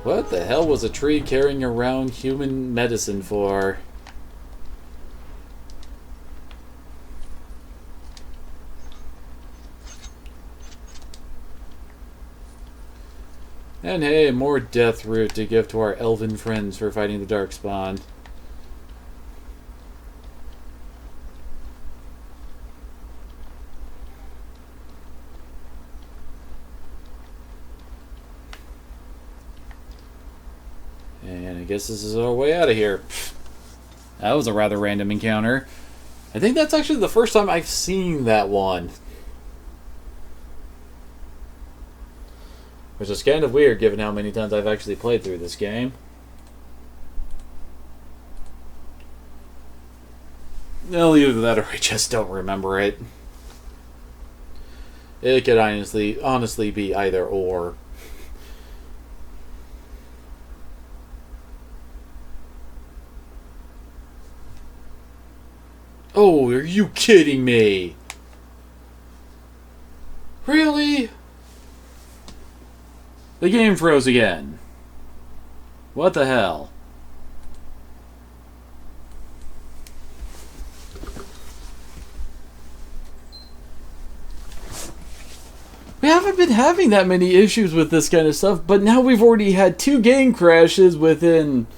What the hell was a tree carrying around human medicine for? And hey, more death root to give to our elven friends for fighting the Darkspawn. And I guess this is our way out of here. That was a rather random encounter. I think that's actually the first time I've seen that one. Which is kind of weird given how many times I've actually played through this game. Well, either that or I just don't remember it. It could honestly be either or. Oh, are you kidding me? Really? The game froze again. What the hell? We haven't been having that many issues with this kind of stuff, but now we've already had 2 game crashes within...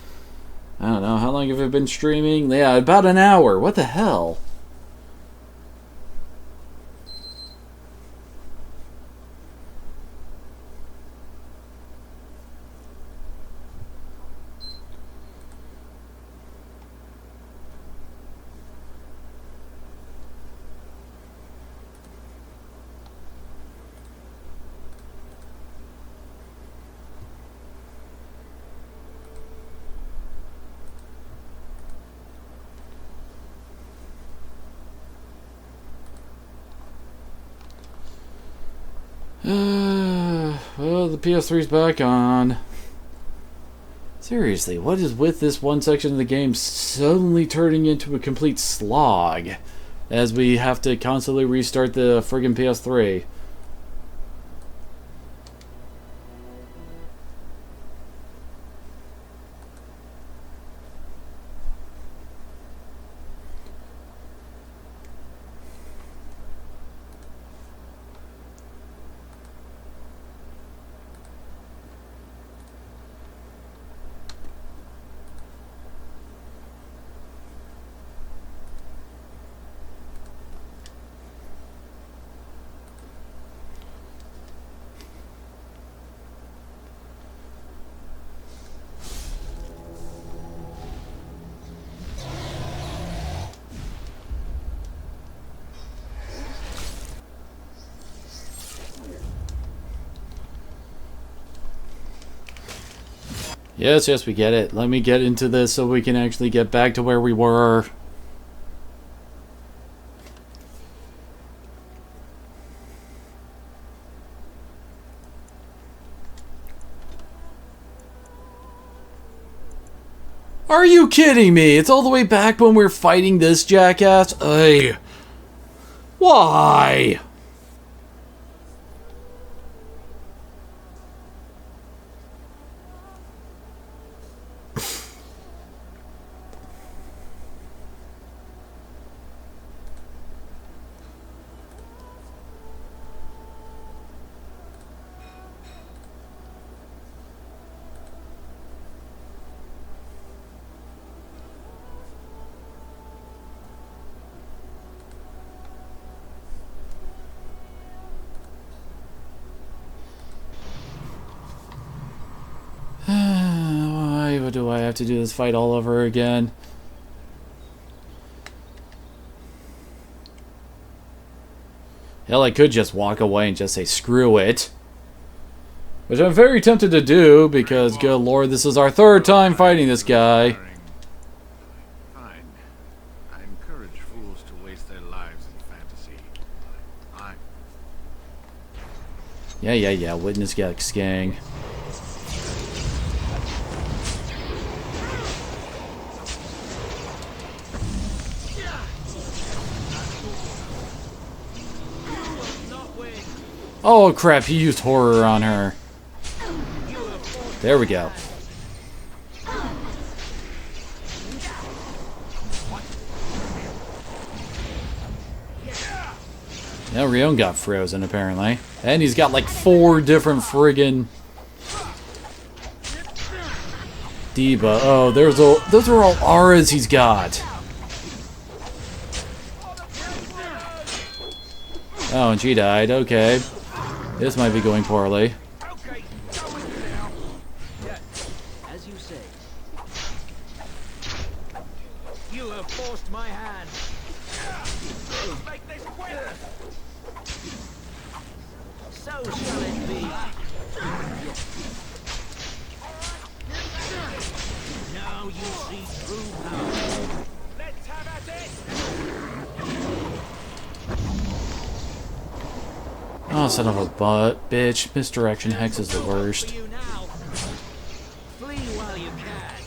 I don't know, how long have I been streaming? Yeah, about an hour. What the hell? Well, the PS3's back on. Seriously, what is with this one section of the game suddenly turning into a complete slog as we have to constantly restart the friggin' PS3? Yes, yes, we get it. Let me get into this so we can actually get back to where we were. Are you kidding me? It's all the way back when we were fighting this jackass? Ugh. Why? Why do I have to do this fight all over again? Hell, I could just walk away and just say screw it. Which I'm very tempted to do because, good lord, this is our third time fighting this guy. Fine. I encourage fools to waste their lives in fantasy. Yeah, witness Gex gang. Oh crap, he used horror on her. There we go. Yeah, Rion got frozen apparently. And he's got like 4 different friggin' Diva. Oh, those are all auras he's got. Oh, and she died. Okay. This might be going poorly. Okay, go in now. As you say. You have forced my hand. Let's make this quick. So shall it be. Now you see true power. Let's have at it. Oh, son of a bitch. Misdirection Hex is the worst. For you now. Flee while you can.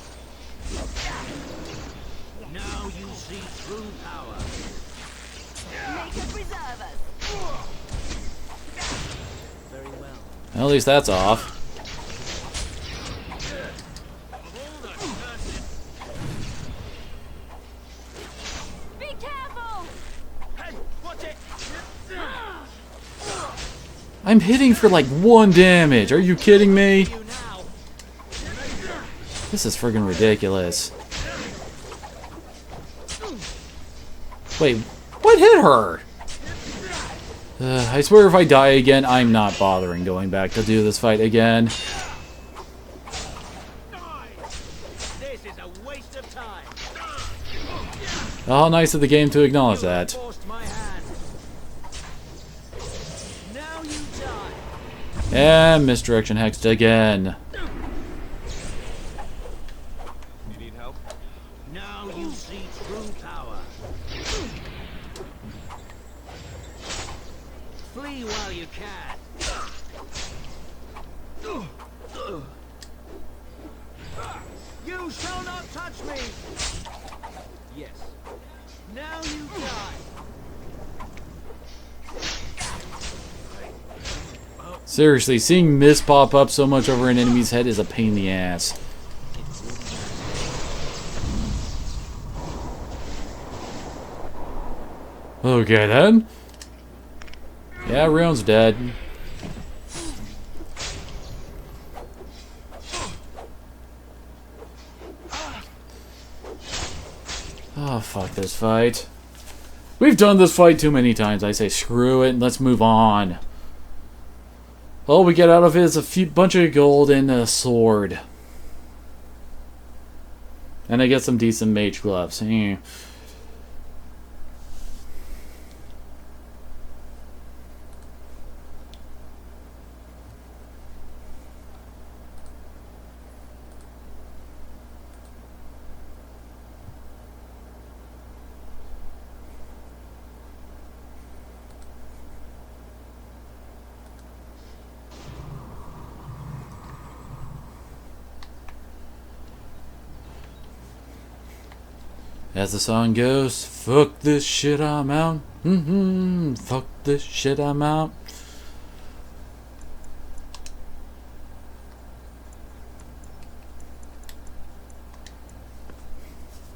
Now you see true power. Make it preserve us. Very well. Well, at least that's off. Be careful! Hey, watch it. I'm hitting for like 1 damage. Are you kidding me? You now. This is friggin' ridiculous. Wait, what hit her? I swear if I die again, I'm not bothering going back to do this fight again. This is a waste of time. How nice of the game to acknowledge that. Forced my hand. Now you die. And misdirection hexed again. You need help? Now you see true power. Flee while you can. Seriously, seeing mist pop up so much over an enemy's head is a pain in the ass. Okay then. Yeah, Rion's dead. Oh, fuck this fight. We've done this fight too many times. I say screw it and let's move on. All we get out of it is a bunch of gold and a sword. And I get some decent mage gloves. As the song goes, fuck this shit, I'm out. Fuck this shit, I'm out.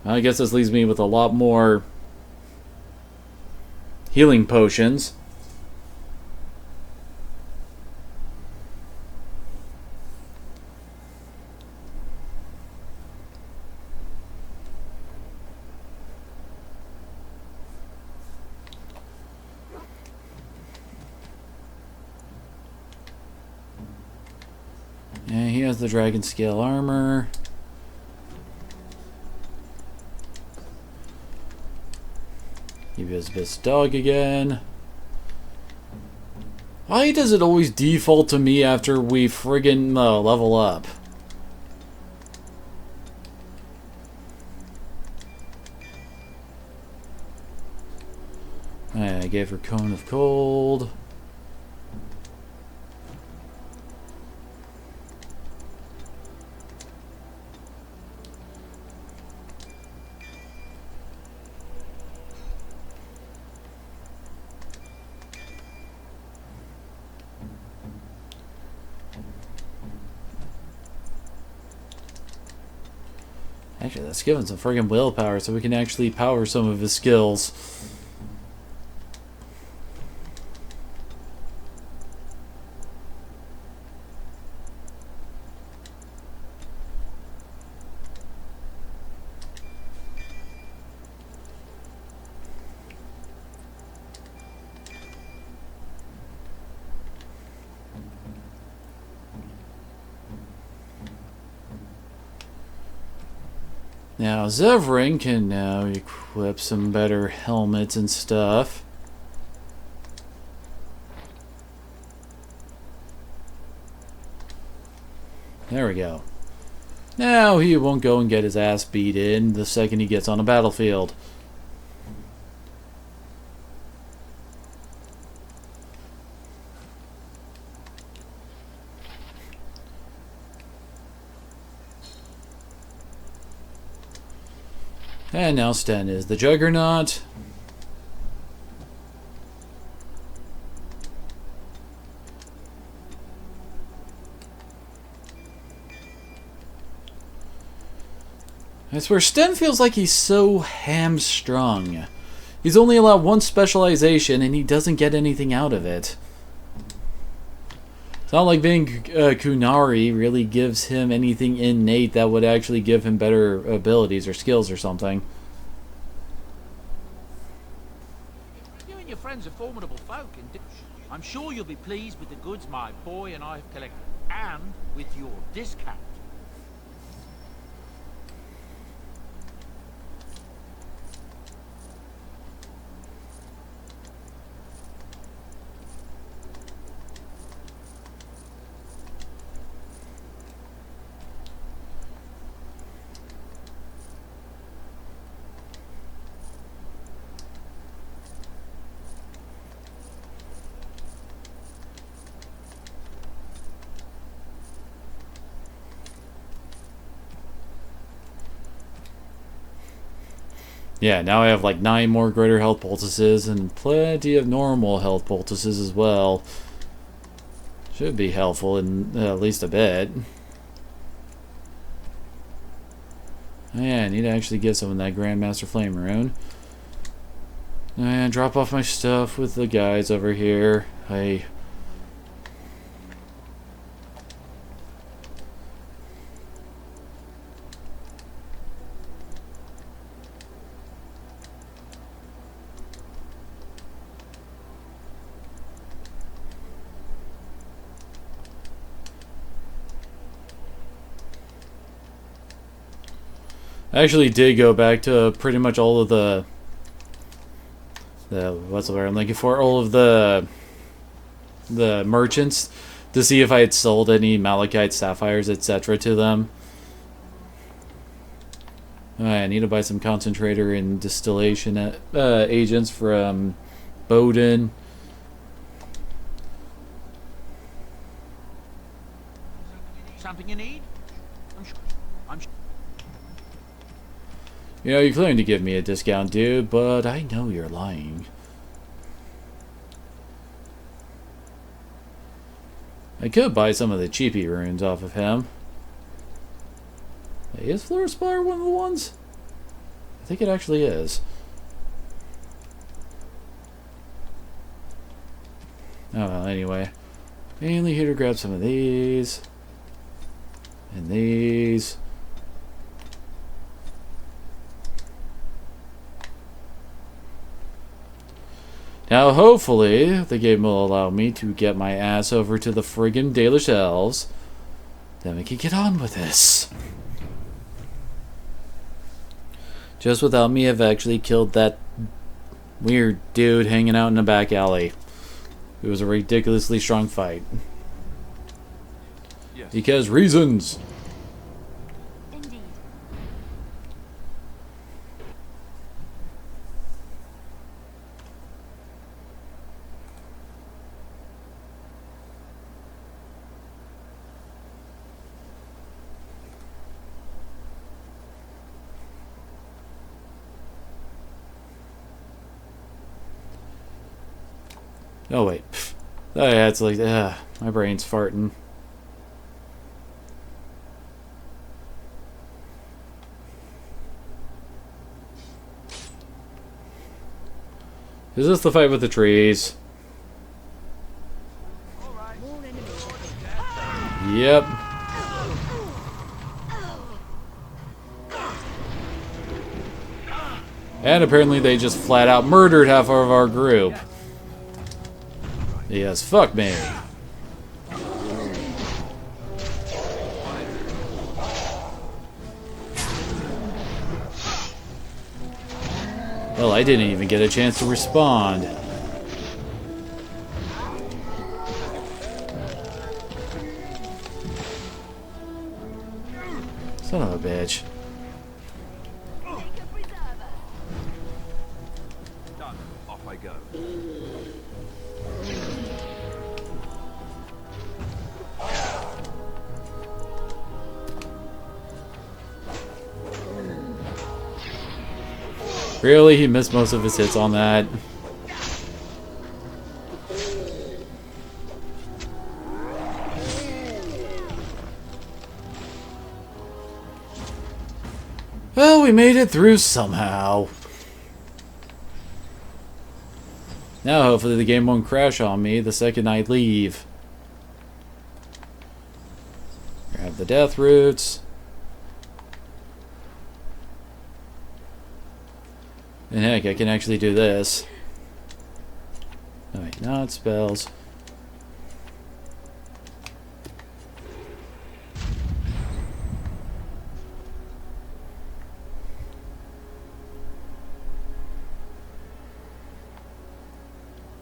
I guess this leaves me with a lot more healing potions. And he has the dragon scale armor. He has this dog again. Why does it always default to me after we friggin' level up? I gave her Cone of Cold. Actually, let's give him some friggin' willpower so we can actually power some of his skills. Now, Zevran can now equip some better helmets and stuff. There we go. Now he won't go and get his ass beat in the second he gets on a battlefield. And now Sten is the Juggernaut. I swear, Sten feels like he's so hamstrung. He's only allowed one specialization and he doesn't get anything out of it. It's not like being Kunari really gives him anything innate that would actually give him better abilities or skills or something. You and your friends are formidable folk, and I'm sure you'll be pleased with the goods my boy and I have collected, and with your discount. Yeah, now I have like 9 more greater health poultices and plenty of normal health poultices as well. Should be helpful in at least a bit. Oh yeah, I need to actually get some of that Grandmaster Flame Rune. And drop off my stuff with the guys over here. I actually did go back to pretty much all of the what's the word I'm looking for? All of the merchants to see if I had sold any malachite sapphires, etc. to them. I need to buy some concentrator and distillation agents from Bowden. Something you need? I'm sure. You know, you're claiming to give me a discount, dude, but I know you're lying. I could buy some of the cheapy runes off of him. Hey, is Fluorspar one of the ones? I think it actually is. Oh well, anyway. Mainly here to grab some of these. And these. Now, hopefully, the game will allow me to get my ass over to the friggin' Dalish Elves. Then we can get on with this. Just without me, I've actually killed that weird dude hanging out in the back alley. It was a ridiculously strong fight. Yes. Because reasons. Indeed. Oh wait. Oh yeah, it's like, my brain's farting. Is this the fight with the trees? Yep. And apparently they just flat out murdered half of our group. Yes, fuck me. Well, I didn't even get a chance to respond. Son of a bitch. Done. Off I go. Really? He missed most of his hits on that. Well, we made it through somehow. Now hopefully the game won't crash on me the second I leave. Grab the death roots. And heck, I can actually do this. Oh wait, not spells.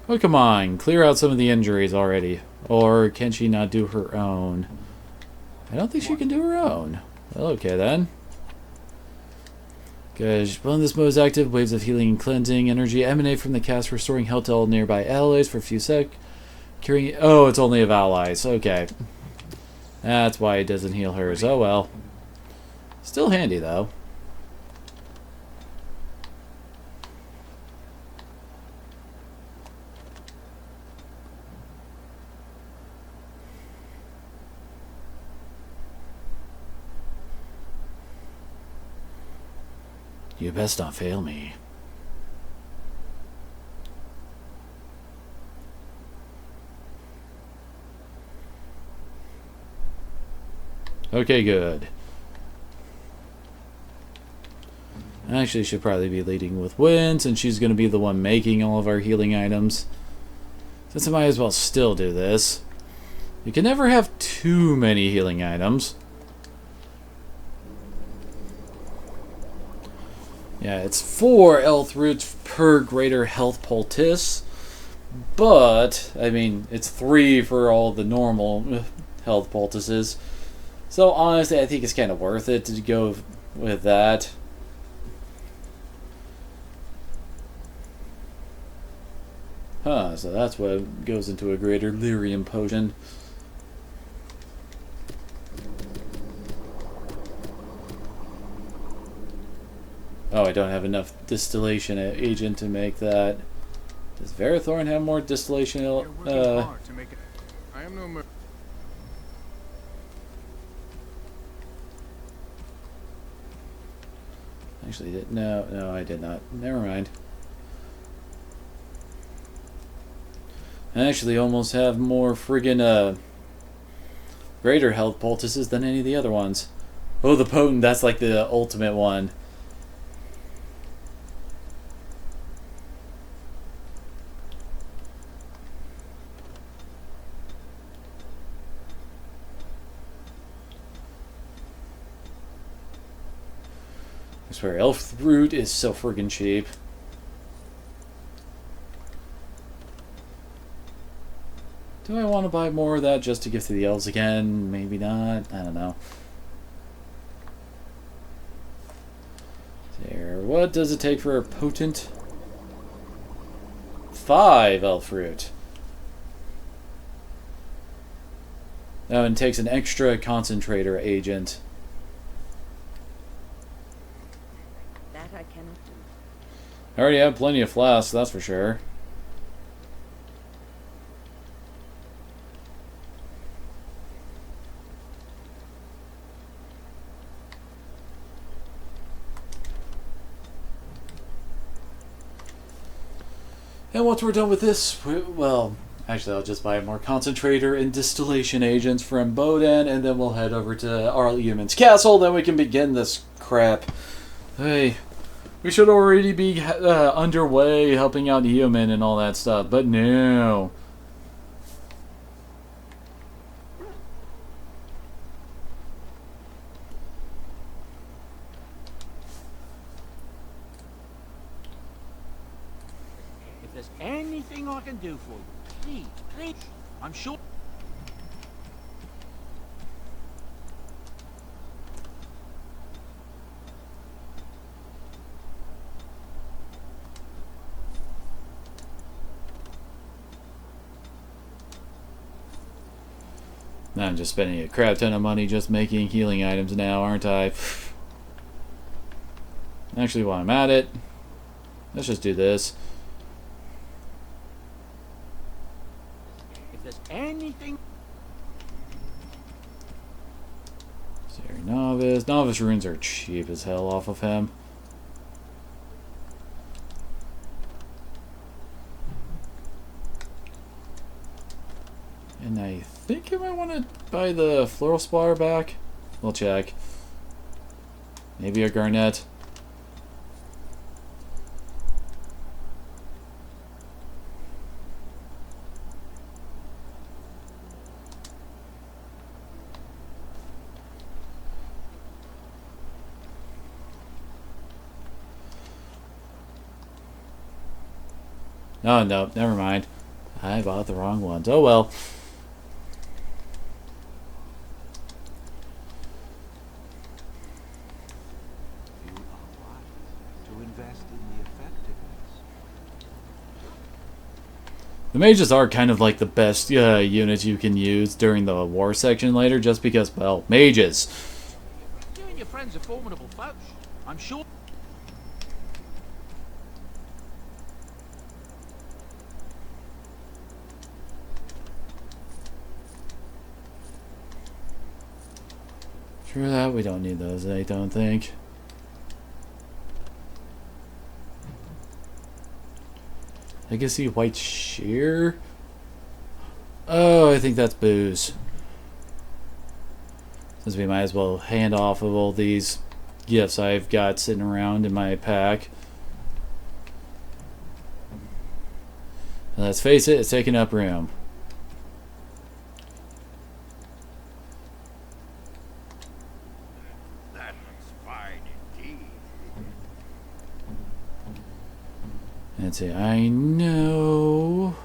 Oh, come on. Clear out some of the injuries already. Or can she not do her own? I don't think she can do her own. Well, okay then. Because when this mode is active, waves of healing and cleansing energy emanate from the cast, restoring health to all nearby allies for a few sec. Curing. Oh, it's only of allies. Okay. That's why it doesn't heal hers. Oh well. Still handy though. You best not fail me. Okay, good. Actually, should probably be leading with Win, since she's going to be the one making all of our healing items. Since I might as well still do this. You can never have too many healing items. Yeah, it's 4 health roots per greater health poultice. But, I mean, it's 3 for all the normal health poultices. So, honestly, I think it's kind of worth it to go with that. Huh, so that's what goes into a greater lyrium potion. Oh, I don't have enough distillation agent to make that. Does Verathorn have more distillation? I am no Actually, no, I did not. Never mind. I actually almost have more friggin' greater health poultices than any of the other ones. Oh, the potent, that's like the ultimate one. I swear, elf root is so friggin' cheap. Do I want to buy more of that just to give to the elves again? Maybe not. I don't know. There. What does it take for a potent? 5 elf root. Oh, and it takes an extra concentrator agent. That I cannot do. I already have plenty of flasks, that's for sure. And once we're done with this, well, actually I'll just buy more concentrator and distillation agents from Boden, and then we'll head over to Arleumann's castle, then we can begin this crap. Hey, we should already be underway helping out Eoman and all that stuff, but no. If there's anything I can do for you, please, please. I'm sure. I'm just spending a crap ton of money just making healing items now, aren't I? Actually, while I'm at it, let's just do this. If there's anything. Zeri Novice. Novice runes are cheap as hell off of him. And I think I might want to buy the Floral Spire back. We'll check. Maybe a Garnet. Oh, no, never mind. I bought the wrong ones. Oh, well. You are wise to invest in the effectiveness. The mages are kind of like the best units you can use during the war section later, just because, well, mages. You and your friends are formidable folks. I'm sure. True that, we don't need those, I don't think. Legacy White Shear? Oh, I think that's booze. Since we might as well hand off of all these gifts I've got sitting around in my pack. And let's face it, it's taking up room. That looks fine indeed. Let's see, I know.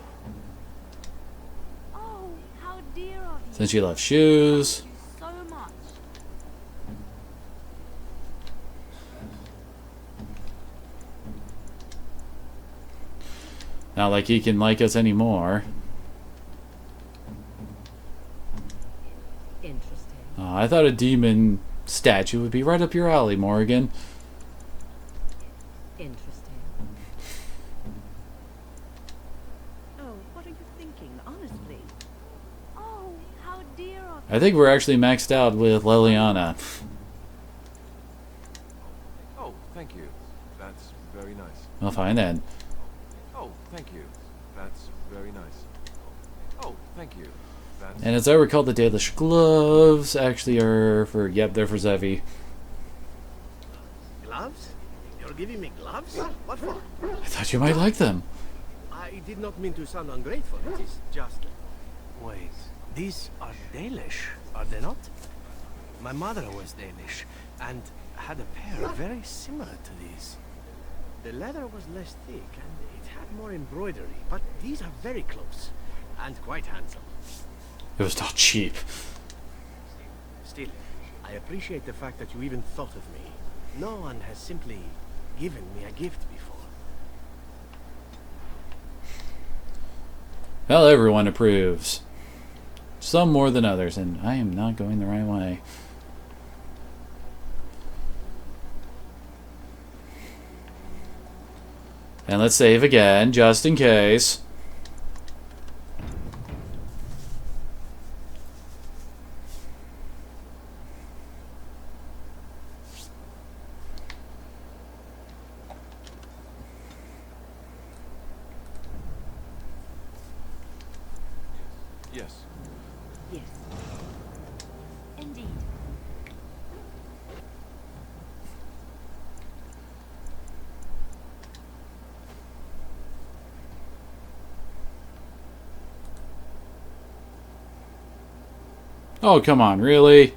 Oh, how dear of you. Since you love shoes. So much. Not like he can like us anymore. Interesting. I thought a demon statue would be right up your alley, Morrigan. Interesting. Oh, what are you thinking, honestly? Oh, how dear of you. I think we're actually maxed out with Liliana. Oh, thank you. That's very nice. Well, fine then. Oh, thank you. That's very nice. Oh, thank you. That's... And as I recall, the Dalish gloves actually are for... Yep, they're for Zevi. Gloves? You're giving me gloves? What for? I thought you might like them. I did not mean to sound ungrateful. It is just... Wait, these are Dalish, are they not? My mother was Danish and had a pair very similar to these. The leather was less thick and it had more embroidery, but these are very close and quite handsome. It was not cheap. Still, I appreciate the fact that you even thought of me. No one has simply given me a gift before. Well, everyone approves. Some more than others, and I am not going the right way. And let's save again, just in case. Yes. Yes. Indeed. Oh, come on, really?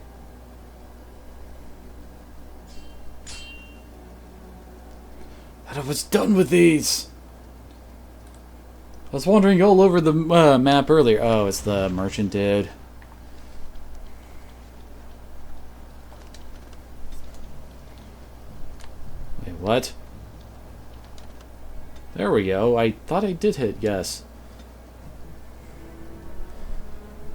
I was done with these. I was wandering all over the map earlier. Oh, it's the merchant dude. Wait, what? There we go. I thought I did hit yes.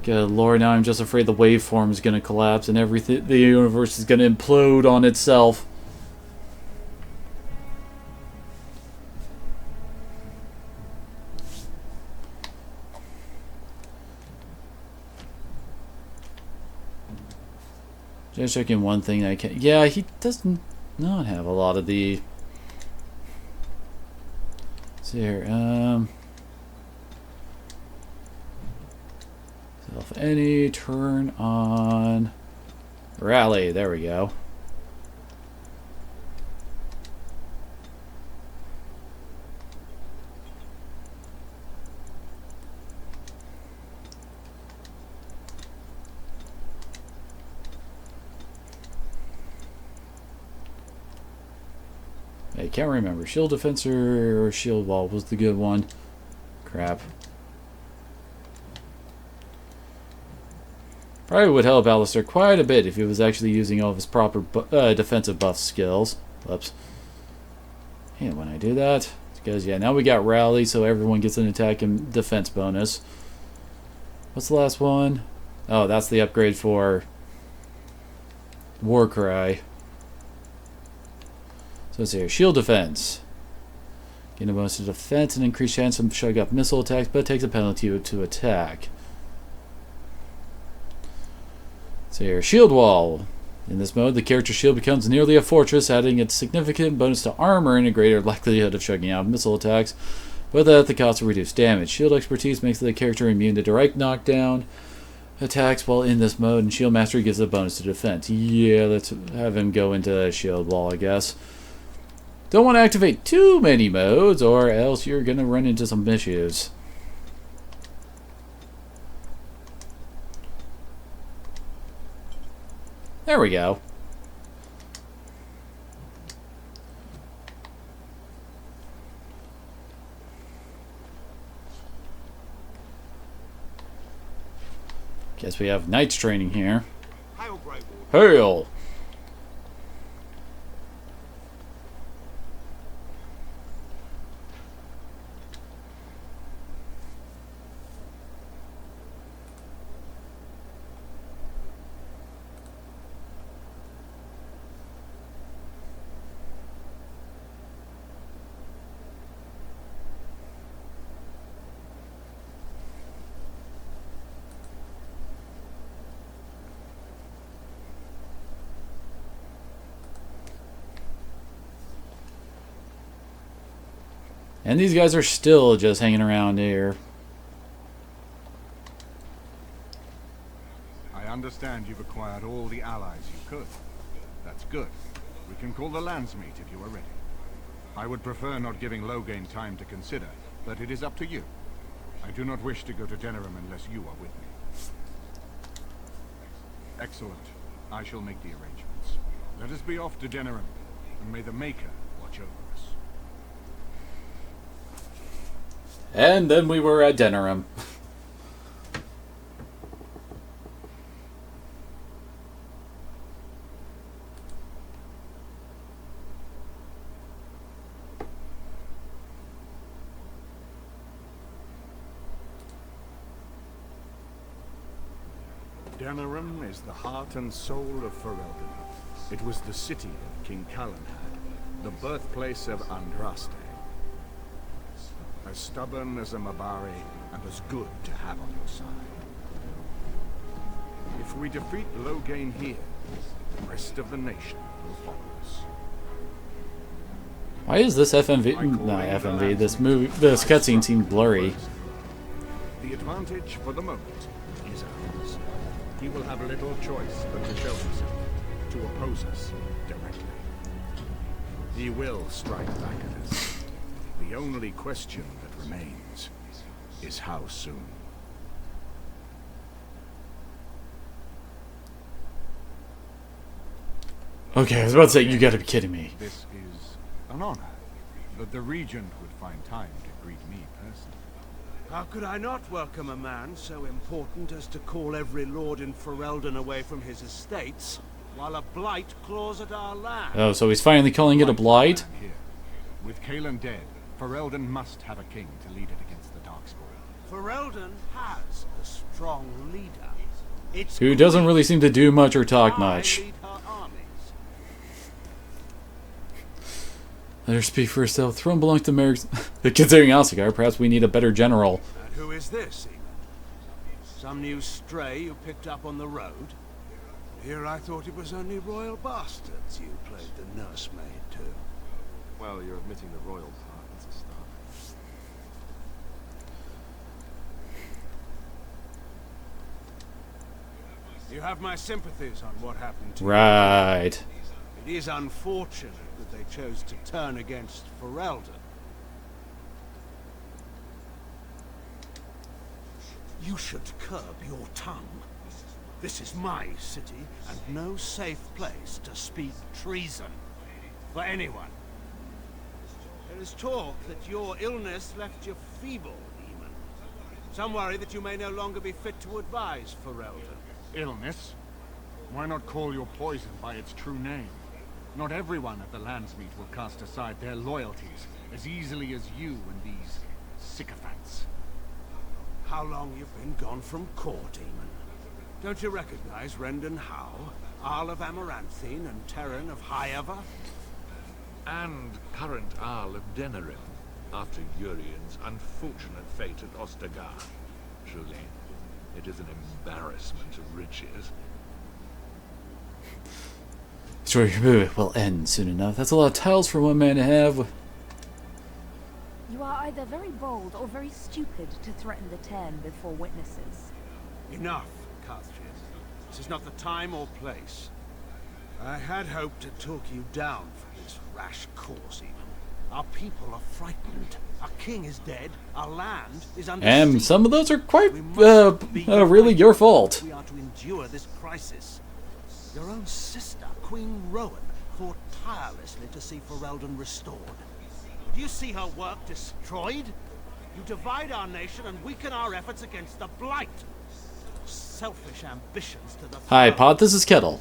Good lord, now I'm just afraid the waveform is going to collapse and everything, the universe is going to implode on itself. Just checking one thing I can. Yeah, he does not have a lot of the. Let's see here. Self any turn on rally. There we go. I can't remember. Shield Defensor or Shield Wall was the good one. Crap. Probably would help Alistair quite a bit if he was actually using all of his proper defensive buff skills. Whoops. And when I do that, it's because, yeah, now we got Rally, so everyone gets an attack and defense bonus. What's the last one? Oh, that's the upgrade for Warcry. So let's see here. Shield Defense. Gain a bonus to defense and increased chance of showing up missile attacks, but it takes a penalty to attack. So here, Shield Wall. In this mode, the character's shield becomes nearly a fortress, adding a significant bonus to armor and a greater likelihood of shutting out missile attacks. but at the cost of reduced damage. Shield expertise makes the character immune to direct knockdown attacks while in this mode, and shield mastery gives a bonus to defense. Yeah, let's have him go into the shield wall, I guess. Don't want to activate too many modes, or else you're going to run into some issues. There we go. Guess we have Knight's training here. Hail! And these guys are still just hanging around here. I understand you've acquired all the allies you could. That's good. We can call the Landsmeet if you are ready. I would prefer not giving Loghain time to consider, but it is up to you. I do not wish to go to Denerim unless you are with me. Excellent. I shall make the arrangements. Let us be off to Denerim, and may the Maker watch over us. And then we were at Denerim. Denerim is the heart and soul of Ferelden. It was the city of King Calenhad, the birthplace of Andraste. As stubborn as a Mabari, and as good to have on your side. If we defeat Loghain here, the rest of the nation will follow us. Why is this FMV? Not FMV. This cutscene seemed blurry. The advantage for the moment is ours. He will have little choice but to show himself, to oppose us directly. He will strike back at us. The only question that remains is how soon. Okay, I was about to say, you gotta be kidding me. This is an honor, but the Regent would find time to greet me personally. How could I not welcome a man so important as to call every lord in Ferelden away from his estates, while a blight claws at our land? Oh, so he's finally calling it a blight? With Cailan dead, Ferelden must have a king to lead it against the Darkspawn. Ferelden has a strong leader. It's who doesn't really seem to do much or talk much. Let her speak for herself. The throne belongs to Merrick's. Considering Alcigar, perhaps we need a better general. And who is this, Eamon? Some new stray you picked up on the road? Here I thought it was only royal bastards you played the nursemaid to. Well, you're admitting the royal part. That's a start. You have my sympathies on what happened to Right. you. It is unfortunate that they chose to turn against Ferelden. You should curb your tongue. This is my city, and no safe place to speak treason for anyone. There is talk that your illness left you feeble, Eamon. Some worry that you may no longer be fit to advise Ferelden. Illness? Why not call your poison by its true name? Not everyone at the Landsmeet will cast aside their loyalties as easily as you and these sycophants. How long you've been gone from court, Eamon? Don't you recognize Rendon Howe, Arl of Amaranthine, and Terran of Highever? And current Arl of Denerim, after Urien's unfortunate fate at Ostagar. Truly, it is an embarrassment of riches. Sure, your movie will end soon enough. That's a lot of tiles for one man to have. You are either very bold or very stupid to threaten the Ten before witnesses. Enough, Carthage. This is not the time or place. I had hoped to talk you down from this rash course, even. Our people are frightened. Our king is dead. Our land is under And siege. some of those are quite, We must be really your fault. We are to endure this crisis. Your own sister, Queen Rowan, fought tirelessly to see Ferelden restored. Do you see her work destroyed? You divide our nation and weaken our efforts against the Blight. Selfish ambitions to the Hi, throne. Pot, this is Kettle.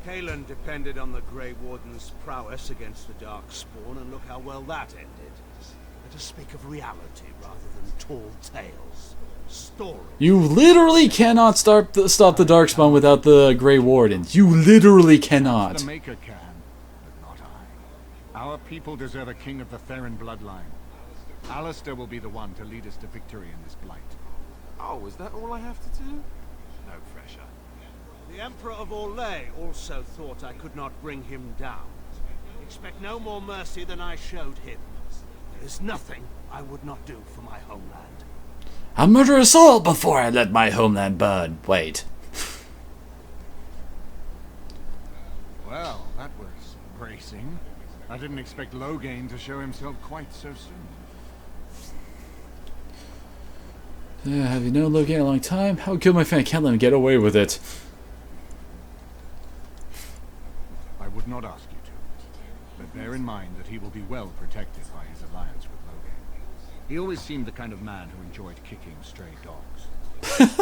Kaelan depended on the Grey Warden's prowess against the Darkspawn, and look how well that ended. Let us speak of reality rather than tall tales. Story. You literally cannot stop the Darkspawn without the Grey Wardens. You literally cannot. The Maker can, but not I. Our people deserve a king of the Theron bloodline. Alistair will be the one to lead us to victory in this blight. Oh, is that all I have to do? No pressure. The Emperor of Orlais also thought I could not bring him down. Expect no more mercy than I showed him. There is nothing I would not do for my homeland. I'll murder us all before I let my homeland burn. Wait. Well, that was bracing. I didn't expect Loghain to show himself quite so soon. Have you known Logan a long time? How killed my fan? I can't let him get away with it. I would not ask you to, but bear in mind that he will be well protected by his alliance with Loghain. He always seemed the kind of man who enjoyed kicking stray dogs.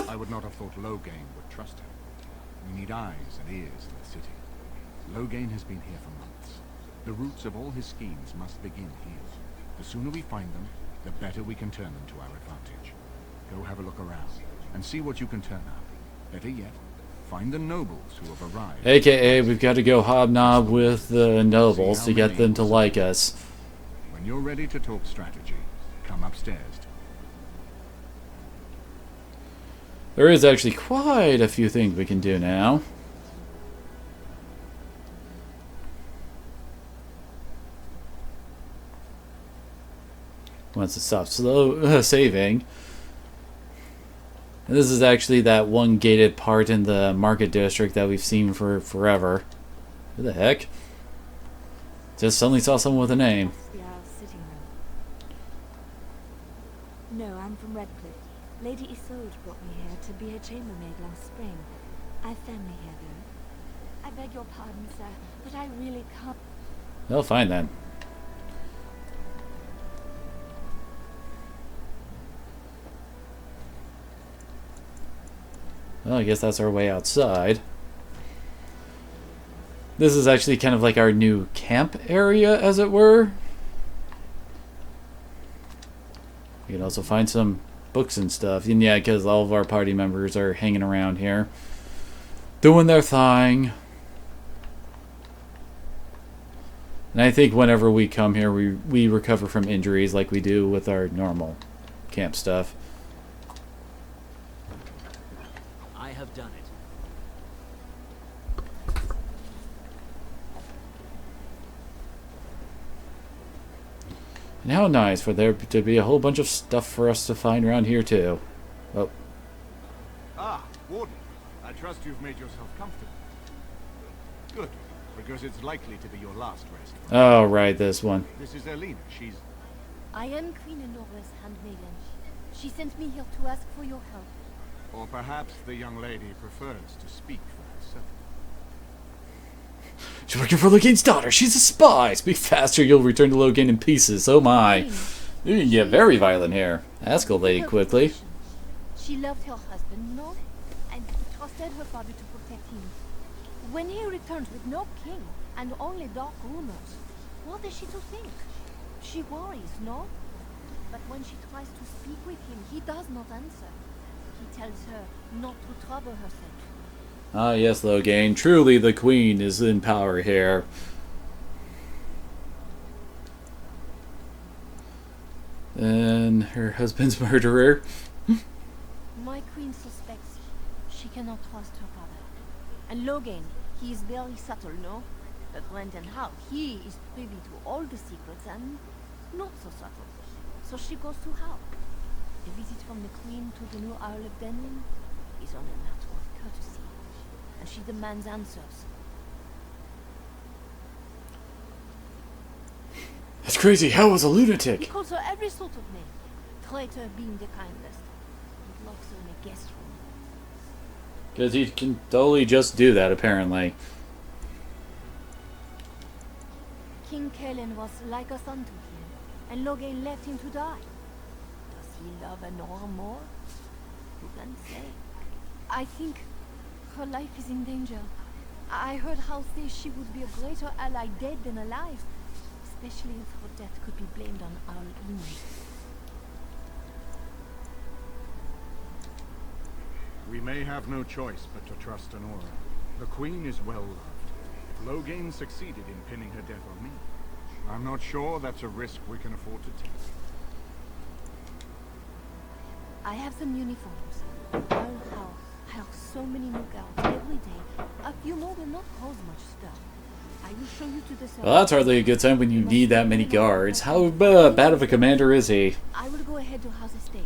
I would not have thought Loghain would trust him. We need eyes and ears in the city. Loghain has been here for months. The roots of all his schemes must begin here. The sooner we find them, the better we can turn them to our advantage. Go have a look around, and see what you can turn up. Better yet, find the nobles who have arrived. AKA, we've got to go hobnob with the nobles to get them to like us. When you're ready to talk strategy, come upstairs. There is actually quite a few things we can do now. Once it stops saving. And this is actually that one gated part in the market district that we've seen for forever. Who the heck? Just suddenly saw someone with a name. The Isle sitting room. No, I'm from Redcliffe. Lady Isolde brought me here to be her chambermaid last spring. I've family here, though. I beg your pardon, sir, but I really can't. Well, fine then. Well, I guess that's our way outside. This is actually kind of like our new camp area, as it were. You can also find some books and stuff. And yeah, because all of our party members are hanging around here, doing their thing. And I think whenever we come here, we recover from injuries like we do with our normal camp stuff. I have done it. And how nice for there to be a whole bunch of stuff for us to find around here too. Oh. Ah, Warden. I trust you've made yourself comfortable. Good, because it's likely to be your last rest. Oh, right, this one. This is Erlina. She's... I am Queen Honora's handmaiden. She sent me here to ask for your help. Or perhaps the young lady prefers to speak for herself. She's working for Loghain's daughter. She's a spy. Speak faster, you'll return to Loghain in pieces. Oh my. You get very violent here. Ask a lady quickly. She loved her husband, no? And trusted her father to protect him. When he returns with no king and only dark rumors, what is she to think? She worries, no? But when she tries to speak with him, he does not answer. He tells her not to trouble herself. Ah, yes, Loghain. Truly, the queen is in power here. And her husband's murderer. My queen suspects she cannot trust her father. And Loghain, he is very subtle, no? But Brenton Howe, he is privy to all the secrets and not so subtle. So she goes to Howe. A visit from the Queen to the new Earl of Denling is only a matter of courtesy, and she demands answers. That's crazy. How was a He lunatic? calls her every sort of name, traitor being the kindest. He locks her in a guest room. Because he can totally just do that, apparently. King Kellen was like a son to him, and Logain left him to die. Does he love Nora more? Who can say? I think her life is in danger. I heard Howe say she would be a greater ally dead than alive, especially if her death could be blamed on Earl Enid. We may have no choice but to trust Honora. The Queen is well loved. If Logain succeeded in pinning her death on me, I'm not sure that's a risk we can afford to take. I have some uniforms. Earl Howe hires so many new guards every day. A few more will not cause much stir. I will show you to the cell. Well, that's hardly a good time when you need that many guards. How bad of a commander is he? I will go ahead to House Estate.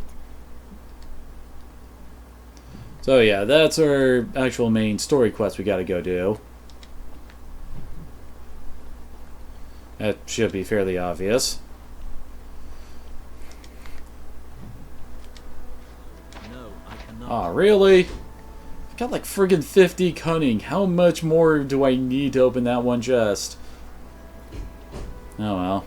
So yeah, that's our actual main story quest we gotta go do. That should be fairly obvious. No, I cannot. Aw, really? I've got like friggin' 50 cunning. How much more do I need to open that one chest? Oh well.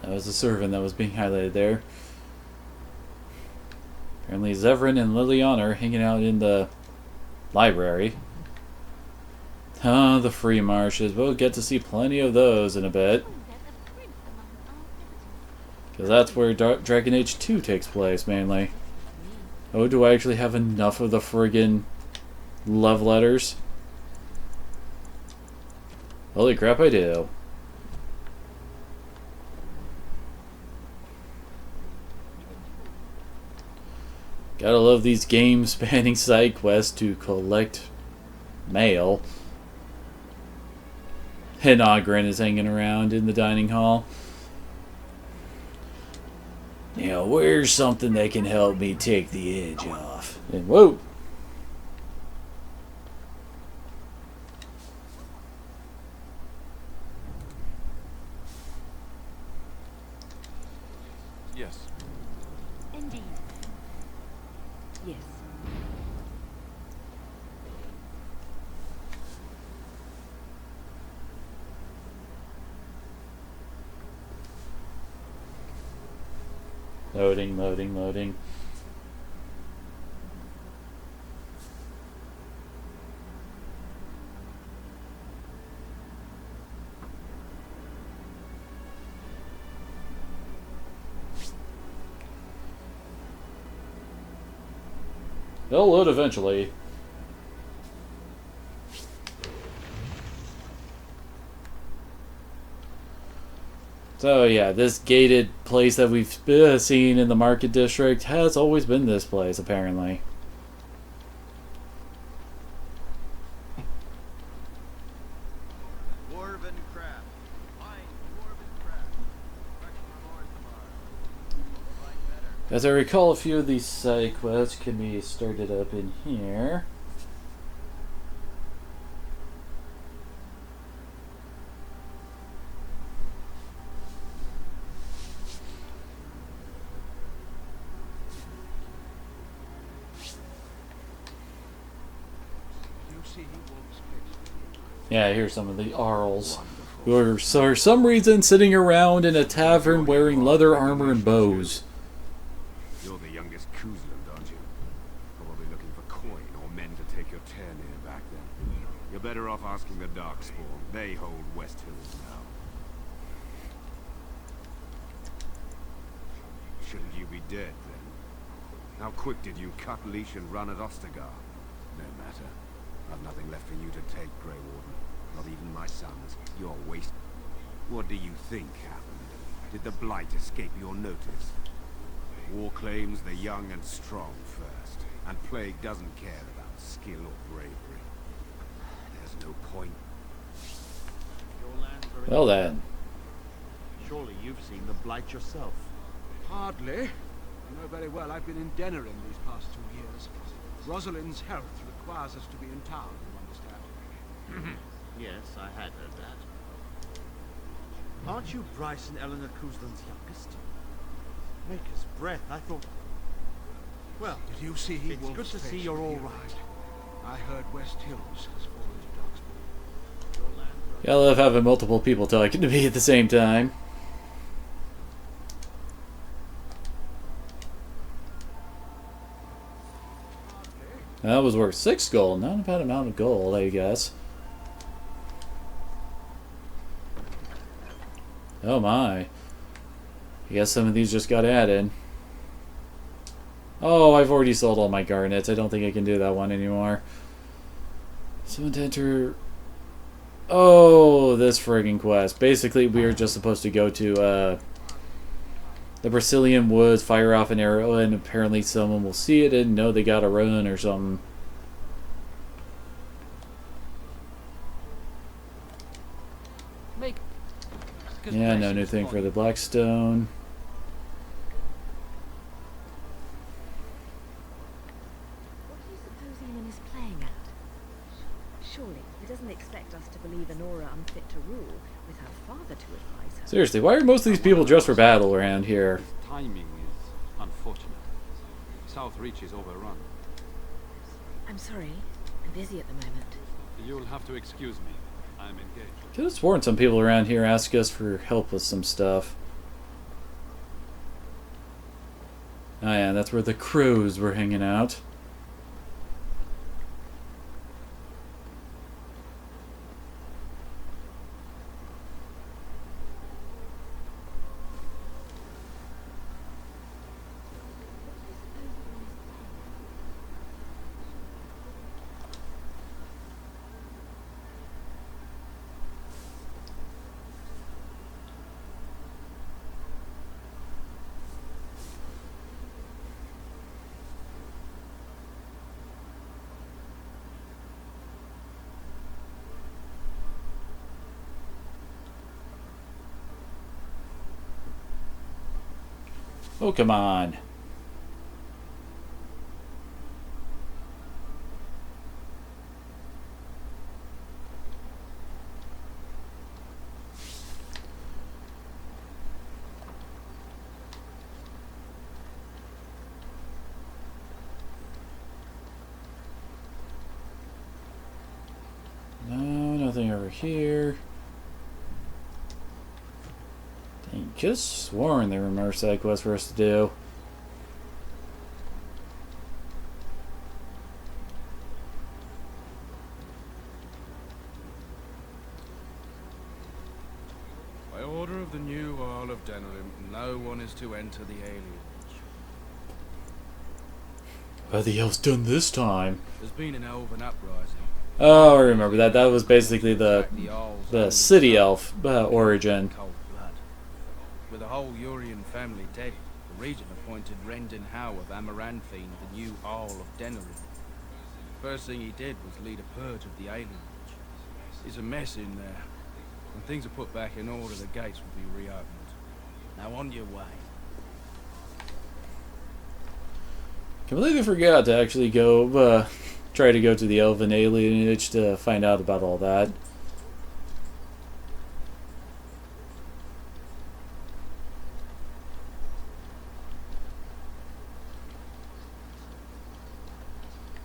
That was a servant that was being highlighted there. Apparently Zevran and Liliana are hanging out in the library. The free marshes. We'll get to see plenty of those in a bit. Because that's where Dragon Age 2 takes place, mainly. Oh, do I actually have enough of the friggin' love letters? Holy crap, I do. Gotta love these game-spanning side quests to collect mail. And Ogren is hanging around in the dining hall. Now, where's something that can help me take the edge off? And whoa! Yes. Indeed. Yes. Loading, loading, loading. They'll load eventually. So yeah, this gated place that we've seen in the market district has always been this place, apparently. Dwarven craft. Fine dwarven craft. Fresh from Orthamar. Find better. As I recall, a few of these side quests can be started up in here. Yeah, here's some of the Arls, who are for some reason sitting around in a tavern wearing leather armor and bows. You're the youngest Kuzlund, aren't you? Probably looking for coin or men to take your Ternir back then. You're better off asking the Darkspawn. They hold West Hills now. Shouldn't you be dead, then? How quick did you cut leash and run at Ostagar? No matter. I've nothing left for you to take, Grey Warden. Not even my sons. You're waste. What do you think happened? Did the Blight escape your notice? War claims the young and strong first, and Plague doesn't care about skill or bravery. There's no point. Your lands are in Well then. Surely you've seen the Blight yourself. Hardly. I know very well I've been in Denerim these past 2 years. Rosalind's health requires us to be in town, you understand? Yes, I had heard that. Aren't you Bryce and Eleanor Cousland's youngest? Maker's breath, I thought... Well, did you see it's good to see you're all right. I heard West Hills has fallen to Darkspawn. Yeah, I love having multiple people talking to me at the same time. That was worth 6 gold. Not a bad amount of gold, I guess. Oh my. I guess some of these just got added. Oh, I've already sold all my garnets. I don't think I can do that one anymore. Someone to enter... Oh, this friggin' quest. Basically, we are just supposed to go to the Brazilian woods, fire off an arrow, and apparently someone will see it and know they gotta run or something. Yeah, no new thing for the Blackstone. What do you suppose Eamon is playing at? Surely he doesn't expect us to believe Anora unfit to rule, with her father to advise her. Seriously, why are most of these people dressed for battle around here? Timing is unfortunate. South Reach is overrun. I'm sorry, I'm busy at the moment. You'll have to excuse me. I'm engaged. Could have sworn some people around here ask us for help with some stuff. Oh yeah, that's where the crows were hanging out. Oh, come on. No, nothing over here. Dang, just sworn there were more side quests for us to do. By order of the new Earl of Denerim, no one is to enter the Alienage. What have the elves done this time? There's been an elven uprising. Oh, I remember that. That was basically the city elf origin. Cold blood. With the whole Urian family dead, the regent appointed Rendon Howe of Amaranthine the new Earl of Denerim. First thing he did was lead a purge of the Alienage. It's a mess in there. When things are put back in order, the gates will be reopened. Now on your way. Completely forgot to actually go try to go to the Elven Alienage to find out about all that.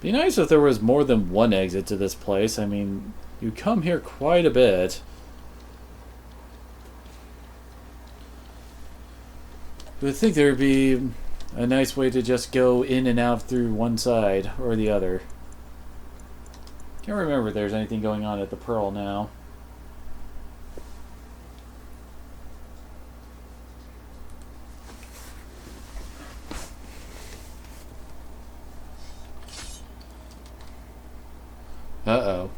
Be nice if there was more than one exit to this place. I mean, you come here quite a bit. I would think there would be a nice way to just go in and out through one side or the other. Can't remember if there's anything going on at the Pearl now. Uh-oh.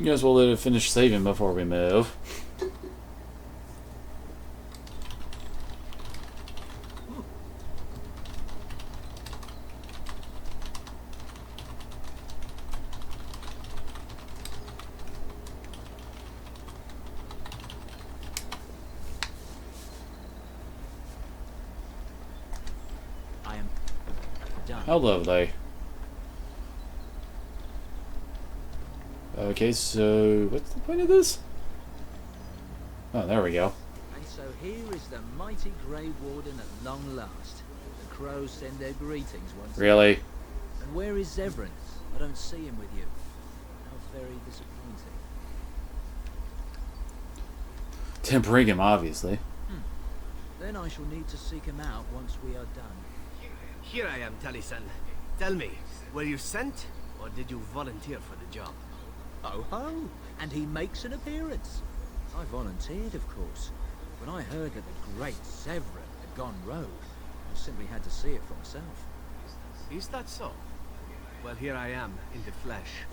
Guess we'll let it finish saving before we move. I am done. How lovely. Okay, so what's the point of this? Oh, there we go. And so here is the mighty Grey Warden at long last. The crows send their greetings once. Really? And where is Zevran? I don't see him with you. How very disappointing. Didn't bring him, obviously. Then I shall need to seek him out once we are done. Here I am, Taliesin. Tell me, were you sent, or did you volunteer for the job? Oh ho! And he makes an appearance. I volunteered, of course. When I heard that the great Zevran had gone rogue, I simply had to see it for myself. Is that so? Well, here I am, in the flesh.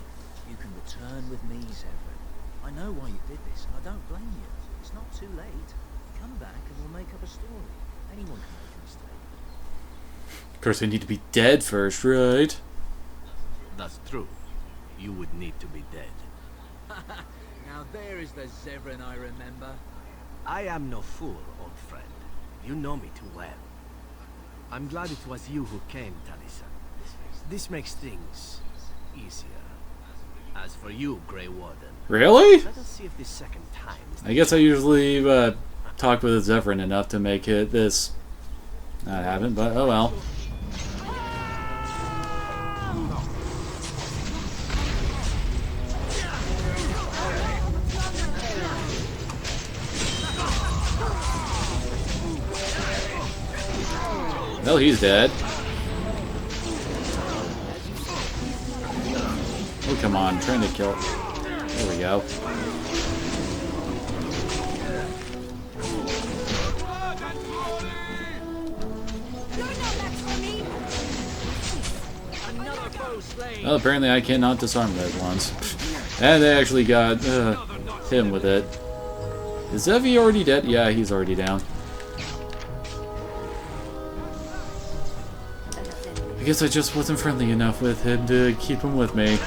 You can return with me, Zevran. I know why you did this, and I don't blame you. It's not too late. Come back and we'll make up a story. Anyone can make a mistake. Of course, I need to be dead first, right? That's true. You would need to be dead. Now there is the Zevran I remember. I am no fool, old friend. You know me too well. I'm glad it was you who came, Taliesin. This makes things easier. As for you, Grey Warden... Really? Let us see if this second time is I guess I usually talk with Zevran enough to make it this not happen, but oh well. Well, he's dead. Oh, come on. I'm trying to kill. There we go. Well, apparently I cannot disarm those ones. And they actually got him with it. Is Zevi already dead? Yeah, he's already down. I guess I just wasn't friendly enough with him to keep him with me.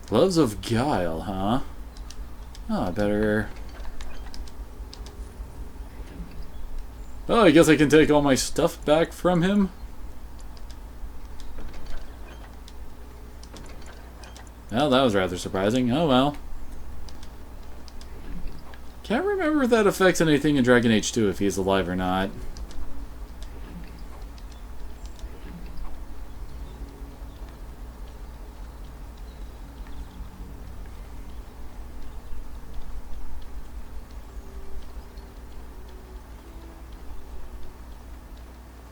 Gloves of Guile, huh? Oh, I better... Oh, I guess I can take all my stuff back from him? Well, that was rather surprising. Oh, well. Can't remember if that affects anything in Dragon Age 2, if he's alive or not.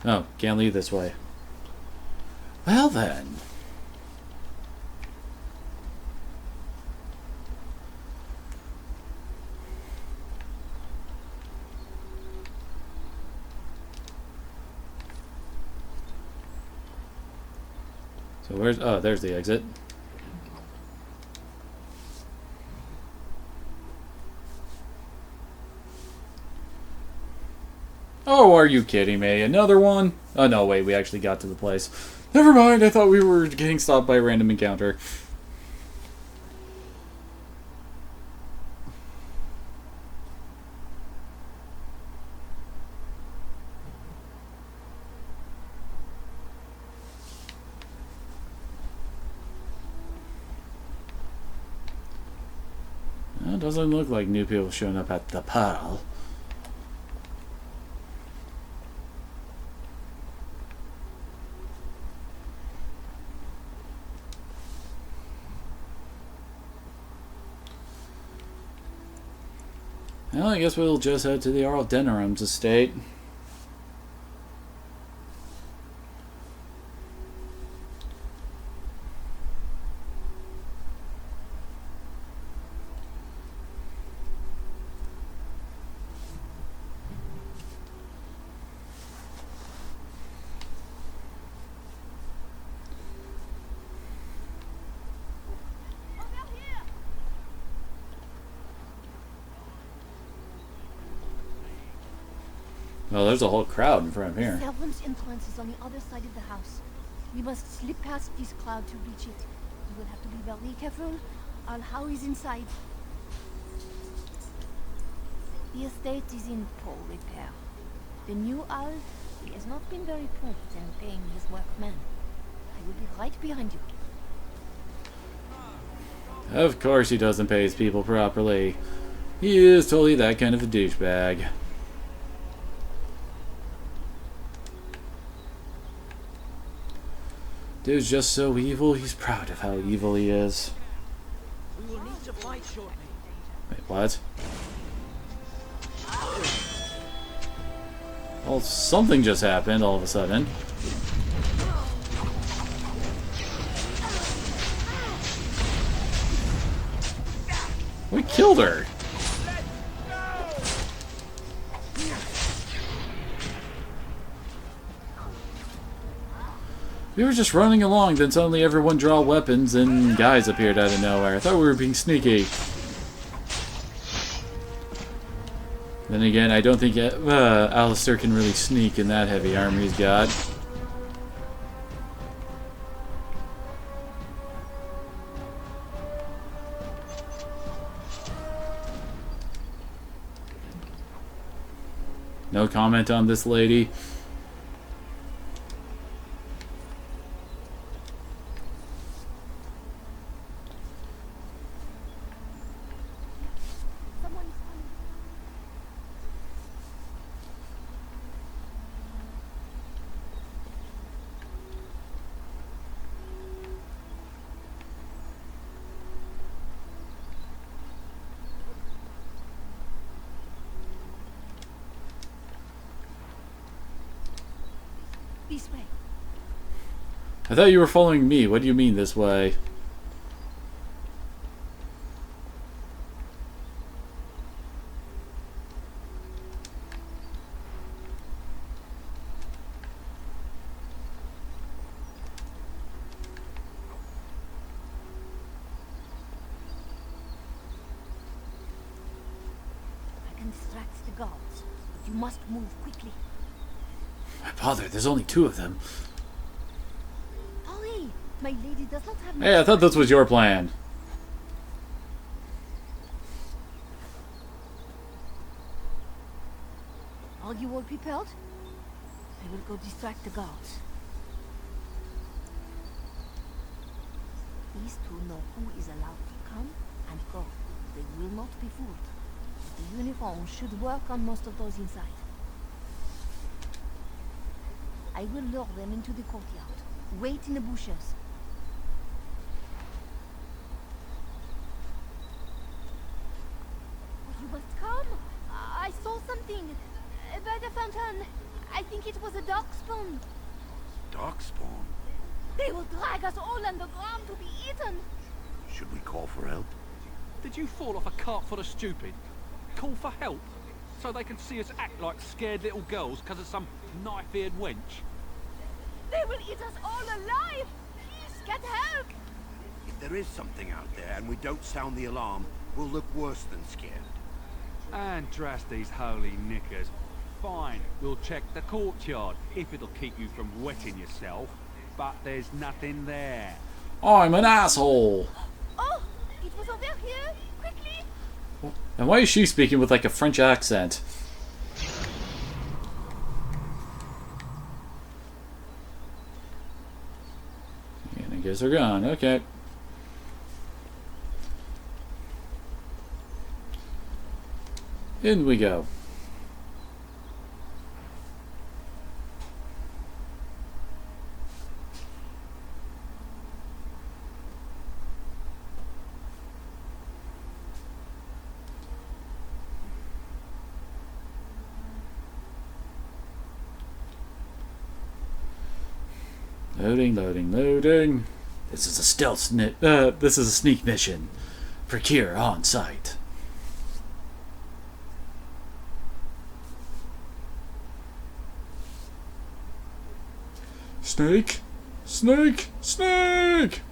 Oh, can't leave this way. Well then. So where's... Oh, there's the exit. Oh, are you kidding me? Another one? Oh, no, wait, we actually got to the place. Never mind, I thought we were getting stopped by a random encounter. Well, it doesn't look like new people showing up at the Pearl. Well, I guess we'll just head to the Earl Denerim's estate. Well, there's a whole crowd in front of here. The servants' entrance is on the other side of the house. We must slip past this crowd to reach it. You will have to be very careful. Our How is inside. The estate is in poor repair. The new Owl, he has not been very prompt in paying his workmen. I will be right behind you. Of course he doesn't pay his people properly. He is totally that kind of a douchebag. Dude's just so evil, he's proud of how evil he is. We will need to fight shortly. Wait, what? Well, something just happened all of a sudden. We killed her! We were just running along, then suddenly everyone drew weapons and guys appeared out of nowhere. I thought we were being sneaky. Then again, I don't think Alistair can really sneak in that heavy armor he's got. No comment on this lady. This way. I thought you were following me. What do you mean this way? I can distract the guards, but you must move quickly. My bother, there's only two of them. Hurry! My lady does not have Hey, I thought this was your plan. Are you all prepared? I will go distract the guards. These two know who is allowed to come and go. They will not be fooled. The uniform should work on most of those inside. I will lure them into the courtyard. Wait in the bushes. You must come. I saw something. By the fountain. I think it was a darkspawn. Darkspawn? They will drag us all underground to be eaten. Should we call for help? Did you fall off a cart full of stupid? Call for help? So they can see us act like scared little girls because of some knife-eared wench? They will eat us all alive! Please, get help! If there is something out there and we don't sound the alarm, we'll look worse than scared. And trust these holy knickers. Fine, we'll check the courtyard, if it'll keep you from wetting yourself. But there's nothing there. I'm an asshole! Oh! It was over here! Quickly! And why is she speaking with like a French accent? And I guess they're gone. Okay. In we go. Loading, loading, loading. This is a this is a sneak mission. For Kier on site. Snake! Snake! Snake!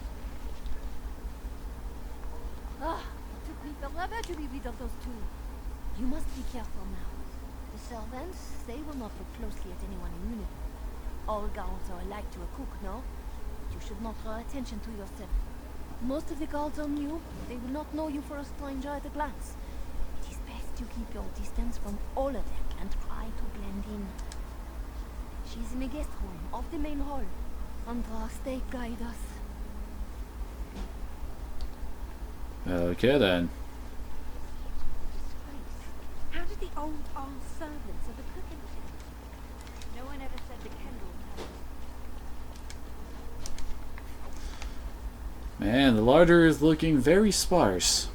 Ah, it took me forever to be rid of those two. You must be careful now. The servants, they will not look closely at anyone in uniform. All guards are alike to a cook, no? But you should not draw attention to yourself. Most of the guards are new. They will not know you for a stranger at a glance. It is best you keep your distance from all of them and try to blend in. She's in the guest room of the main hall. Andra, stay guide us. Okay then. How did the old servants of the cooking thing? No one ever said the Kendall had. Man, the larder is looking very sparse.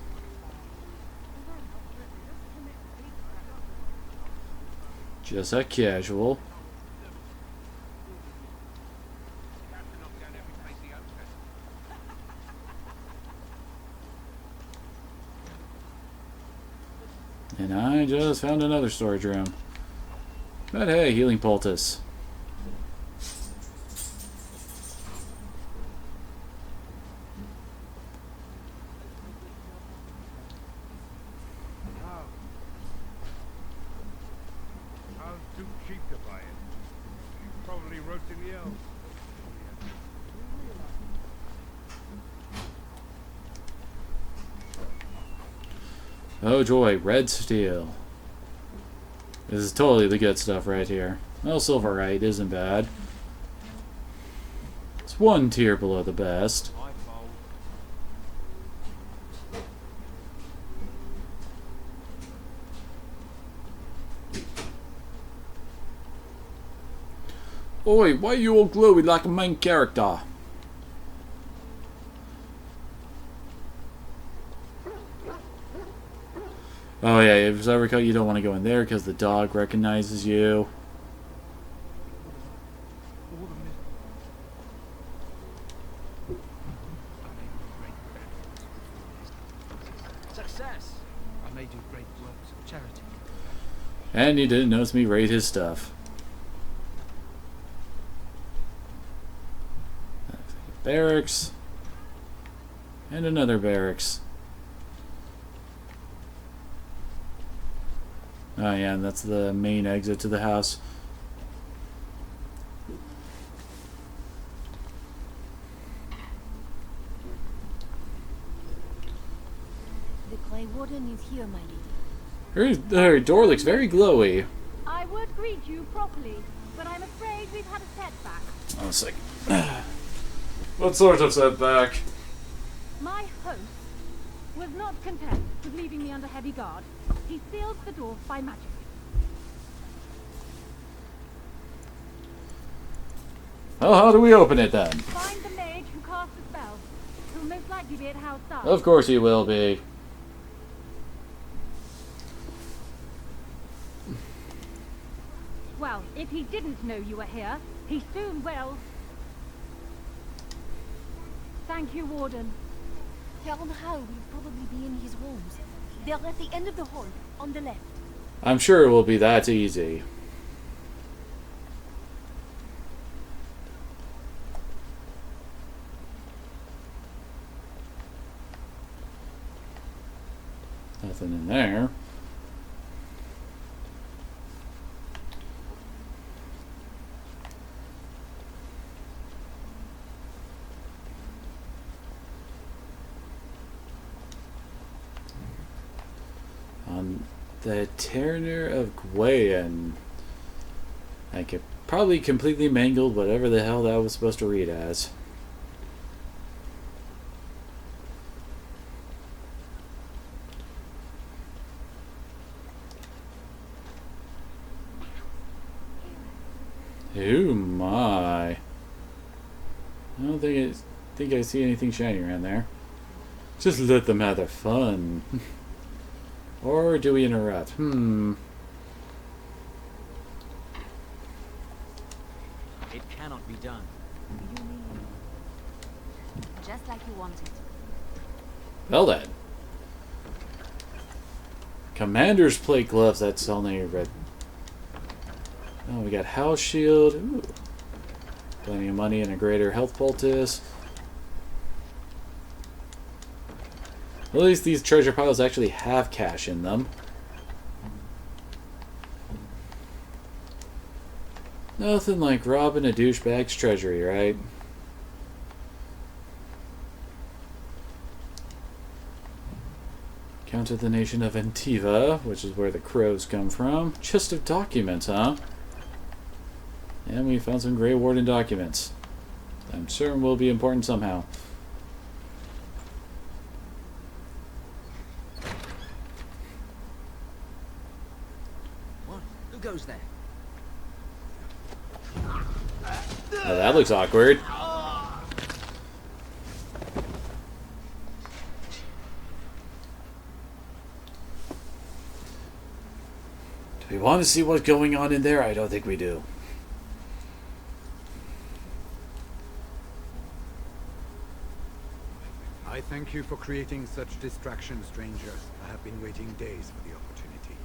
Just a casual. And I just found another storage room. But hey, healing poultice. How's Duke Chica by it? Probably roasting the elves. Oh joy, red steel. This is totally the good stuff right here. Well, silverite isn't bad. It's one tier below the best. Oi, why you all glowy like a main character? Oh yeah, if I recall, you don't want to go in there because the dog recognizes you. Success! I may do great works of charity. And you didn't notice me raid his stuff. Barracks. And another barracks. Oh yeah, and that's the main exit to the house. The Grey Warden is here, my lady. Her door looks very glowy. I would greet you properly, but I'm afraid we've had a setback. Oh, a second. What sort of setback? My host was not content with leaving me under heavy guard. He sealed the door by magic. Well, how do we open it then? Find the mage who cast the spell. He'll most likely be at Hal's side. Of course he will be. Well, if he didn't know you were here, he soon will. Thank you, Warden. Herr and Hal will probably be in his rooms. They're at the end of the hall, on the left. I'm sure it will be that easy. Nothing in there. The Terner of Gwayan. I could probably completely mangled whatever the hell that was supposed to read as. Oh my. I don't think I see anything shiny around there. Just let them have their fun. Or do we interrupt? It cannot be done. Just like you wanted. Well then. Commander's plate gloves, that's only red. Oh, we got house shield. Ooh. Plenty of money and a greater health poultice. At least these treasure piles actually have cash in them. Nothing like robbing a douchebag's treasury, right? Count of the nation of Antiva, which is where the crows come from. Chest of documents, huh? And we found some Grey Warden documents. I'm certain will be important somehow. What? Who goes there? Oh, that looks awkward. Do we want to see what's going on in there? I don't think we do. I thank you for creating such distraction, stranger. I have been waiting days for the opportunity.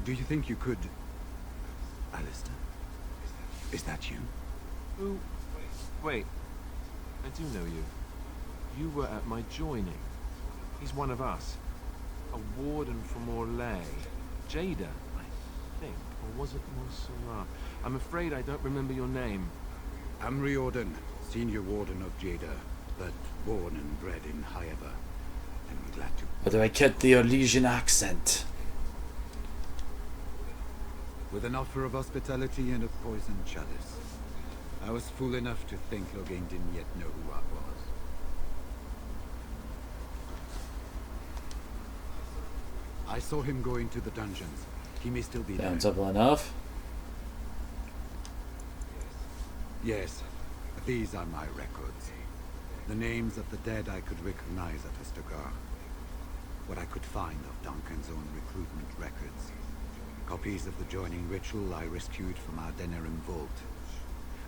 Do you think you could... Alistair? Is that you? Who? Wait. I do know you. You were at my joining. He's one of us. A warden from Orlais. Jada, I think. Or was it Montserrat? I'm afraid I don't remember your name. I'm Riordan, senior warden of Jada, but born and bred in Highever. And I'm glad to... How do I get the Orlesian accent? With an offer of hospitality and a poisoned chalice. I was fool enough to think Loghain didn't yet know who I was. I saw him go into the dungeons. He may still be there. Sounds simple enough. Yes, these are my records. The names of the dead I could recognize at Ostagar. What I could find of Duncan's own recruitment records. Copies of the joining ritual I rescued from our Denerim vault.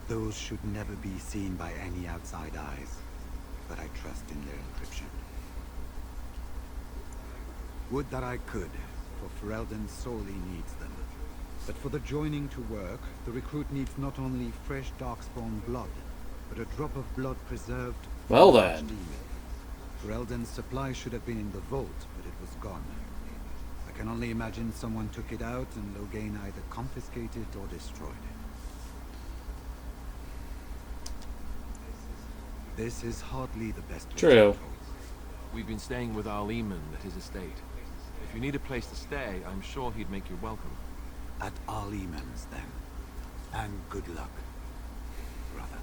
Those should never be seen by any outside eyes, but I trust in their encryption. Would that I could, for Ferelden sorely needs them. But for the joining to work, the recruit needs not only fresh darkspawn blood, but a drop of blood preserved. Well then. Ferelden's supply should have been in the vault, but it was gone. I can only imagine someone took it out and Loghain either confiscated or destroyed it. This is hardly the best way. True. We've been staying with Arl Eamon at his estate. If you need a place to stay, I'm sure he'd make you welcome. At Arl Eamon's, then. And good luck, brother.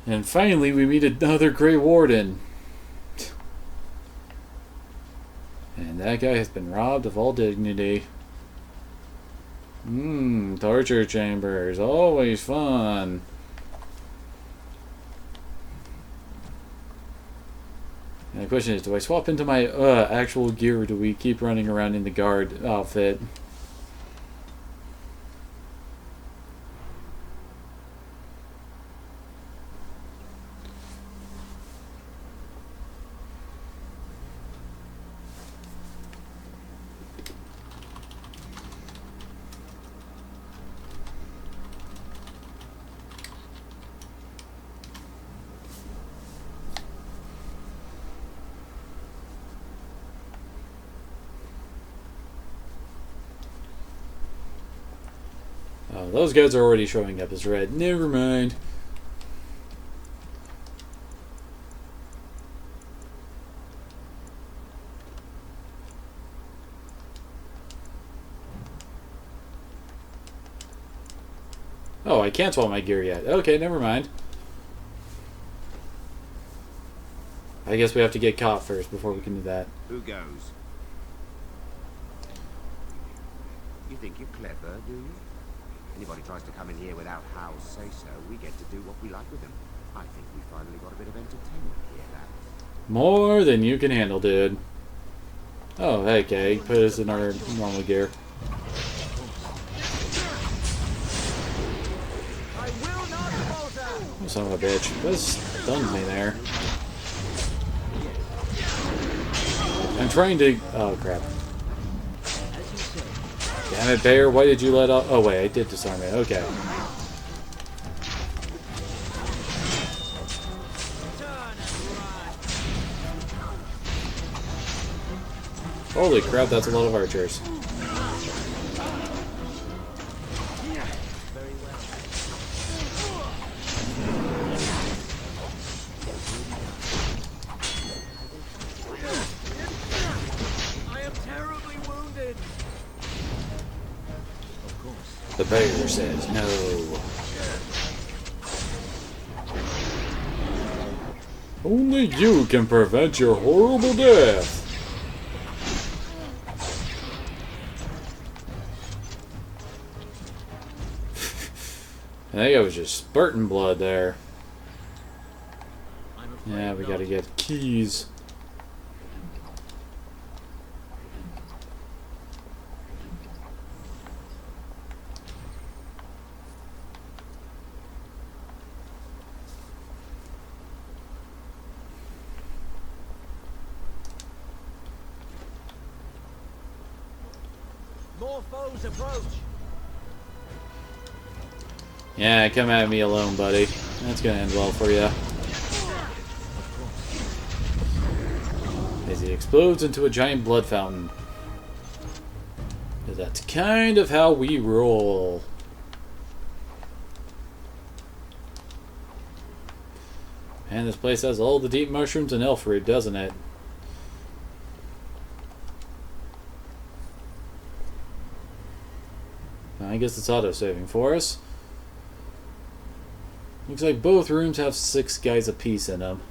And finally, we meet another Grey Warden. And that guy has been robbed of all dignity. Torture chambers. Always fun. And the question is, do I swap into my actual gear, or do we keep running around in the guard outfit? Oh, those guys are already showing up as red. Never mind. Oh, I can't swap my gear yet. Okay, never mind. I guess we have to get caught first before we can do that. Who goes? You think you're clever, do you? Anybody tries to come in here without Hal's say-so, we get to do what we like with them. I think we finally got a bit of entertainment here, lad. More than you can handle, dude. Oh, hey, okay. Put us in our normal gear. son of a bitch. This stunned me there. I'm trying to... Oh, crap. Damn it, Bear. Why did you let up... Oh, wait. I did disarm it. Okay. Holy crap, that's a lot of archers. I am terribly wounded. Of course. The bear says no. Only you can prevent your horrible death. I think I was just spurting blood there. Yeah, we gotta get keys. More foes approach. Yeah, come at me alone, buddy. That's gonna end well for you. As he explodes into a giant blood fountain. That's kind of how we roll. And this place has all the deep mushrooms and elf root, doesn't it? I guess it's auto-saving for us. Looks like both rooms have 6 guys apiece in them.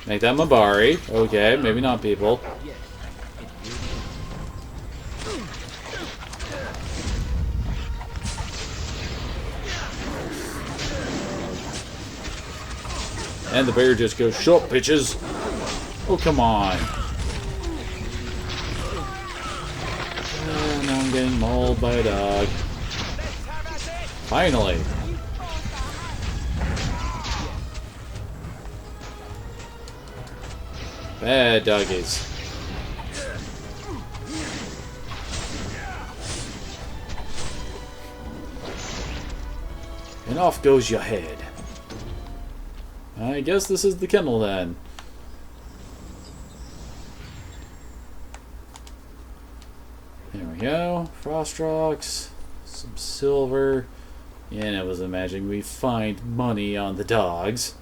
Make that Mabari. Okay, maybe not people. And the bear just goes, "Shut up, bitches!" Oh, come on. And now I'm getting mauled by a dog. Finally. Bad doggies. And off goes your head. I guess this is the kennel then. There we go. Frost rocks, some silver, and I was imagining we find money on the dogs.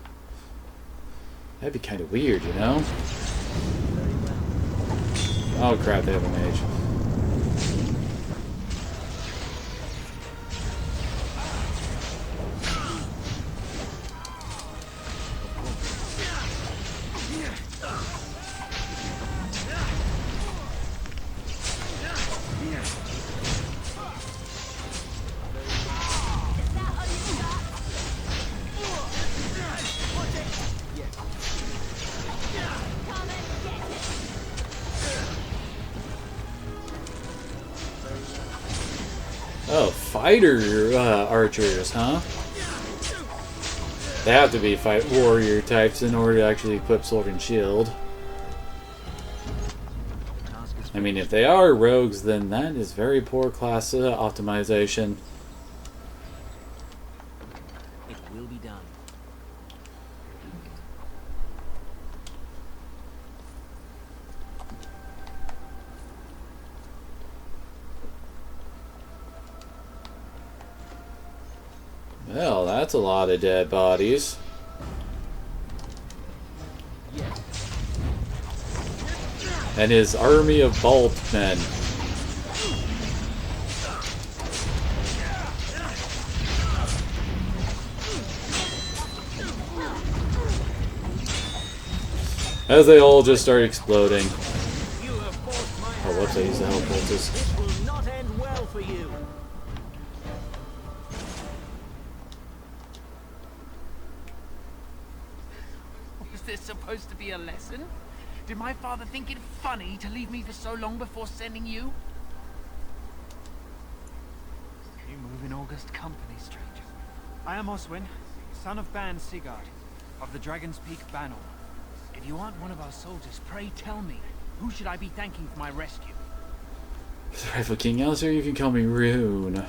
That'd be kind of weird, you know? Oh crap, they have a mage. Oh, fighter archers, huh? They have to be warrior types in order to actually equip sword and shield. I mean, if they are rogues, then that is very poor class optimization. It will be done. Well, that's a lot of dead bodies. And his army of Balt men. As they all just start exploding. Oh, whoops, I used the hell poultice. This will not end well for you. Was this supposed to be a lesson? Did my father think it funny to leave me for so long before sending you? august company, stranger. I am Oswin, son of Ban Sigurd, of the Dragon's Peak Banner. If you aren't one of our soldiers, pray tell me, who should I be thanking for my rescue? The Rifle King Alistair, you can call me Rune.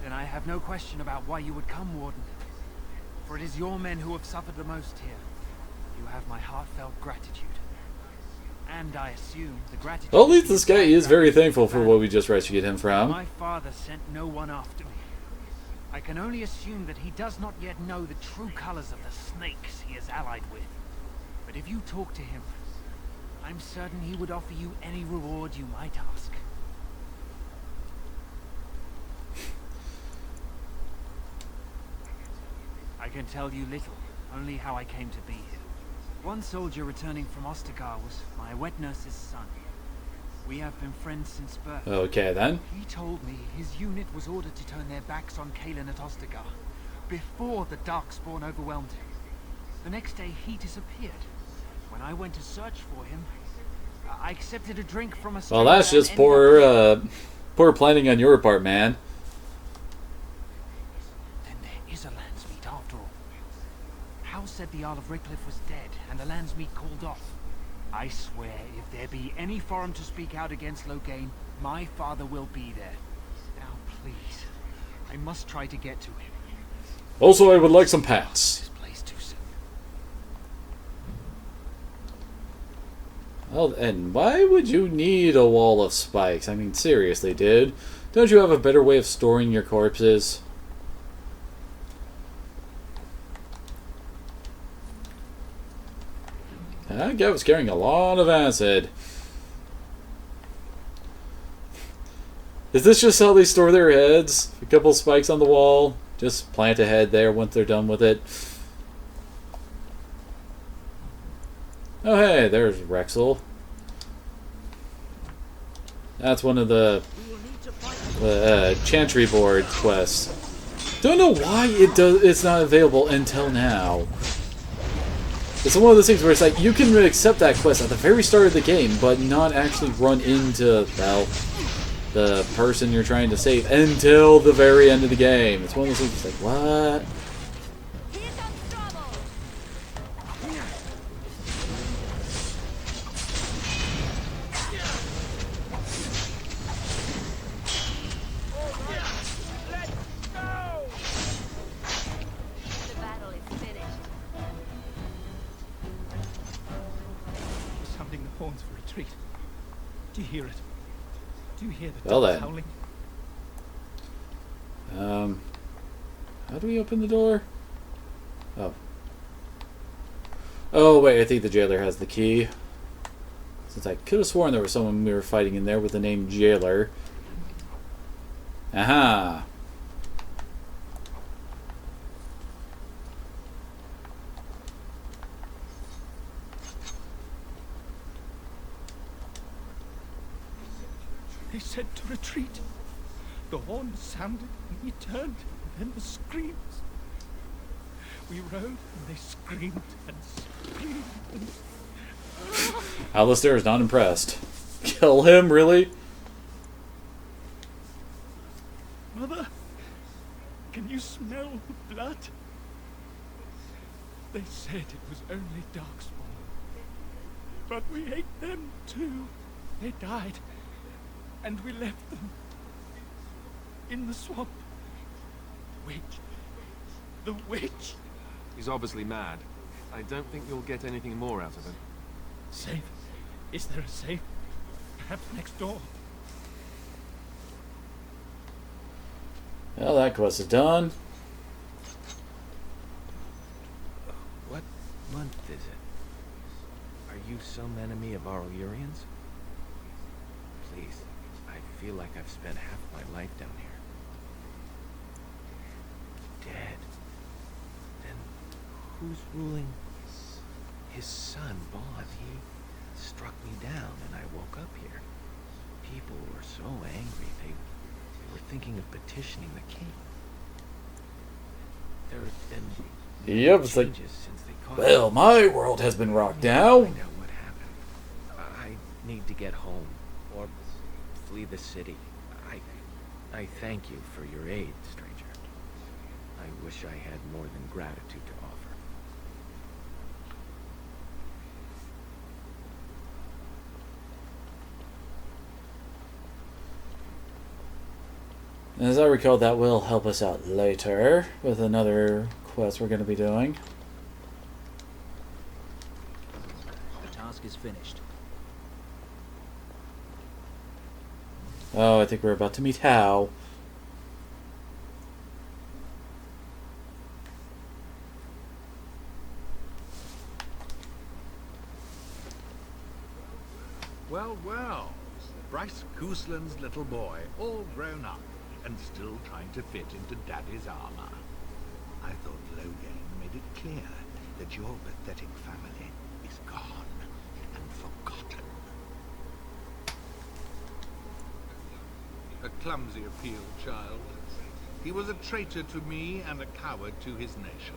Then I have no question about why you would come, Warden. For it is your men who have suffered the most here. You have my heartfelt gratitude. And I assume the gratitude... Well, at least this guy is very thankful for what we just rescued him from. My father sent no one after me. I can only assume that he does not yet know the true colors of the snakes he is allied with. But if you talk to him, I'm certain he would offer you any reward you might ask. I can tell you little, only how I came to be here. One soldier returning from Ostagar was my wet nurse's son. We have been friends since birth. Okay, then. He told me his unit was ordered to turn their backs on Kalen at Ostagar before the Darkspawn overwhelmed him. The next day, he disappeared. When I went to search for him, I accepted a drink from a stranger. Well, that's just poor planning on your part, man. Then there is a Landsmeet after all. Howe said the Jarl of Rickliff was dead and the Landsmeet called off. I swear, if there be any forum to speak out against Loghain, my father will be there. Now, please, I must try to get to him. Also, I would like some pats. This place too soon. Well, and why would you need a wall of spikes? I mean, seriously, dude. Don't you have a better way of storing your corpses? That guy was carrying a lot of acid. Is this just how they store their heads? A couple spikes on the wall, just plant a head there once they're done with it. Oh hey, there's Rexel. That's one of the Chantry Board quests. Don't know why it's not available until now. It's one of those things where it's like, you can accept that quest at the very start of the game, but not actually run into, well, the person you're trying to save until the very end of the game. It's one of those things that's like, what? Do you hear it? Do you hear the Well dogs then. howling? How do we open the door? Oh. Oh wait, I think the jailer has the key. Since I could have sworn there was someone we were fighting in there with the name Jailer. Aha! They said to retreat. The horn sounded and we turned, and then the screams. We rode and they screamed and screamed and... Alistair is not impressed. Kill him, really? Mother, can you smell the blood? They said it was only Darkspawn. But we ate them too. They died. And we left them in the swamp. The witch. The witch. He's obviously mad. I don't think you'll get anything more out of him. Safe? Is there a safe? Perhaps next door. Well, that quest is done. What month is it? Are you some enemy of our Urians? Please. I feel like I've spent half my life down here. Dead. Then who's ruling? His son, Bond. He struck me down and I woke up here. People were so angry they were thinking of petitioning the king. There have been Yep, it's like, changes since they caught well, me. my world has been rocked now. Find out what happened. I need to get home or flee the city. I thank you for your aid, stranger. I wish I had more than gratitude to offer. As I recall, that will help us out later with another quest we're going to be doing. The task is finished. Oh, I think we're about to meet Hal. Well, well. Bryce Gooseland's little boy, all grown up, and still trying to fit into Daddy's armor. I thought Loghain made it clear that your pathetic family is gone and forgotten. A clumsy appeal, child. He was a traitor to me and a coward to his nation.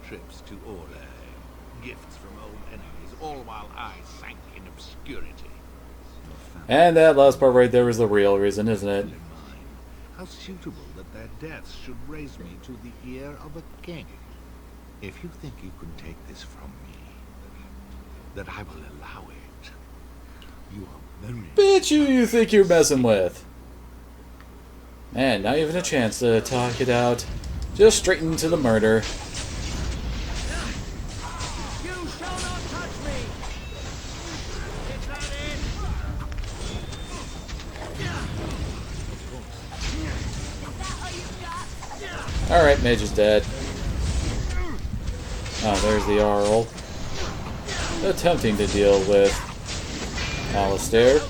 Trips to Orlais, gifts from old enemies, all while I sank in obscurity. And that last part right there was the real reason, isn't it? How suitable that their deaths should raise me to the ear of a king. If you think you can take this from me, that I will allow it, you are very... Bitch, you think you're messing with? Man, not even a chance to talk it out. Just straight into the murder. You shall not touch me! Is that it? Alright, Mage is dead. Oh, there's the Arl. Attempting to deal with Alistair.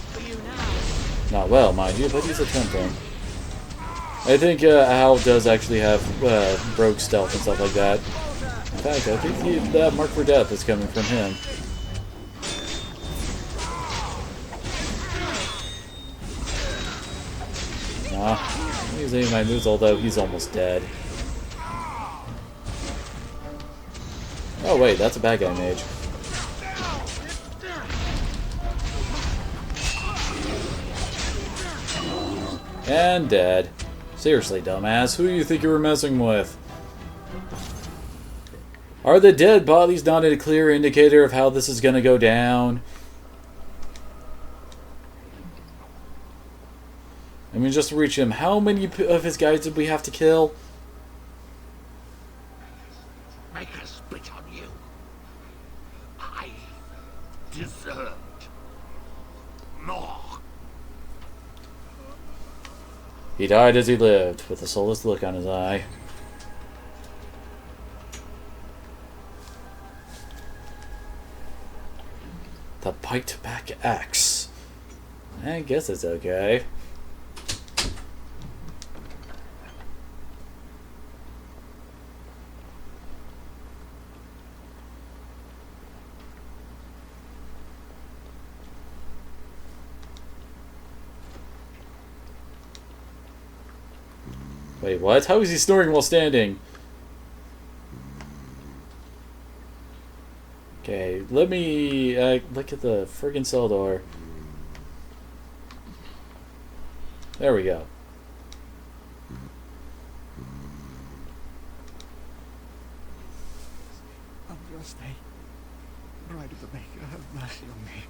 Not well, mind you, but he's attempting. I think Hal does actually have rogue stealth and stuff like that. In fact, I think that mark for death is coming from him. Nah, he's aiming my moves, although he's almost dead. Oh wait, that's a bad guy mage. And dead. Seriously, dumbass, who do you think you were messing with? Are the dead bodies not a clear indicator of how this is gonna go down? I mean, just to reach him, how many of his guys did we have to kill? Make her spit on you. I deserved more. He died as he lived, with a soulless look on his eye. The bite back axe. I guess it's okay. Wait, what? How is he snoring while standing? Okay, let me look at the friggin' cell door. There we go. Andraste, Bride of the Maker, have mercy on me.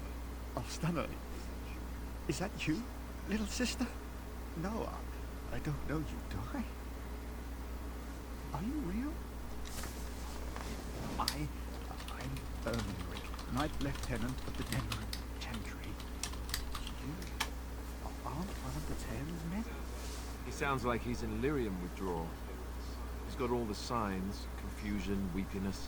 Alstana, is that you, little sister? No, I don't know you, do I? Are you real? I'm Ermenric, Knight Lieutenant of the Denmark Gentry. You aren't one of the tailor's men? He sounds like he's in lyrium withdrawal. He's got all the signs, confusion, weakness.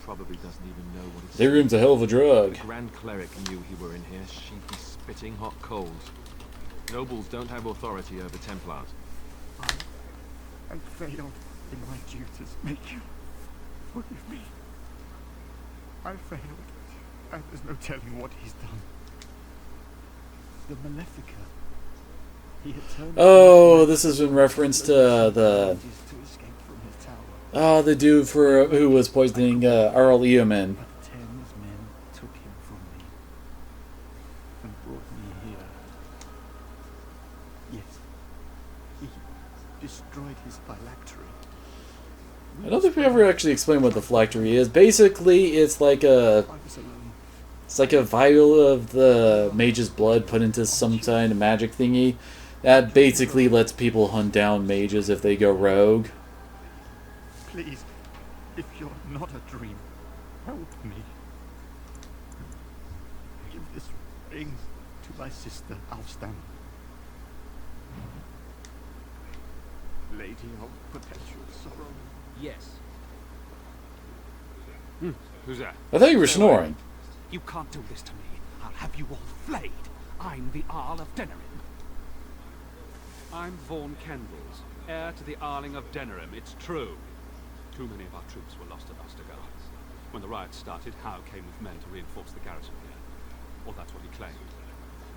Probably doesn't even know what he's Lyrium's a hell of a drug. The Grand Cleric knew he were in here. She'd be spitting hot coals. Nobles don't have authority over Templars. I failed in my duties. Make you forgive me. I failed, and there's no telling what he's done. The Malefica. He had turned. Oh, this is in reference to the. Oh, the dude who was poisoning Arl Eoman. Ten's men took him from me and brought me here. Yes, don't think we ever actually explained what the phylactery is. Basically, it's like a vial of the mage's blood put into some kind of magic thingy that basically lets people hunt down mages if they go rogue. Please, if you're not a dream, help me. Give this ring to my sister, Alstam. Lady of perpetual sorrow. Yes. Who's that? I thought you were snoring. You can't do this to me. I'll have you all flayed. I'm the Arl of Denerim. I'm Vaughan Kendalls, heir to the Arling of Denerim. It's true. Too many of our troops were lost at Ostagar. When the riots started, Howe came with men to reinforce the garrison here. Or that's what he claimed.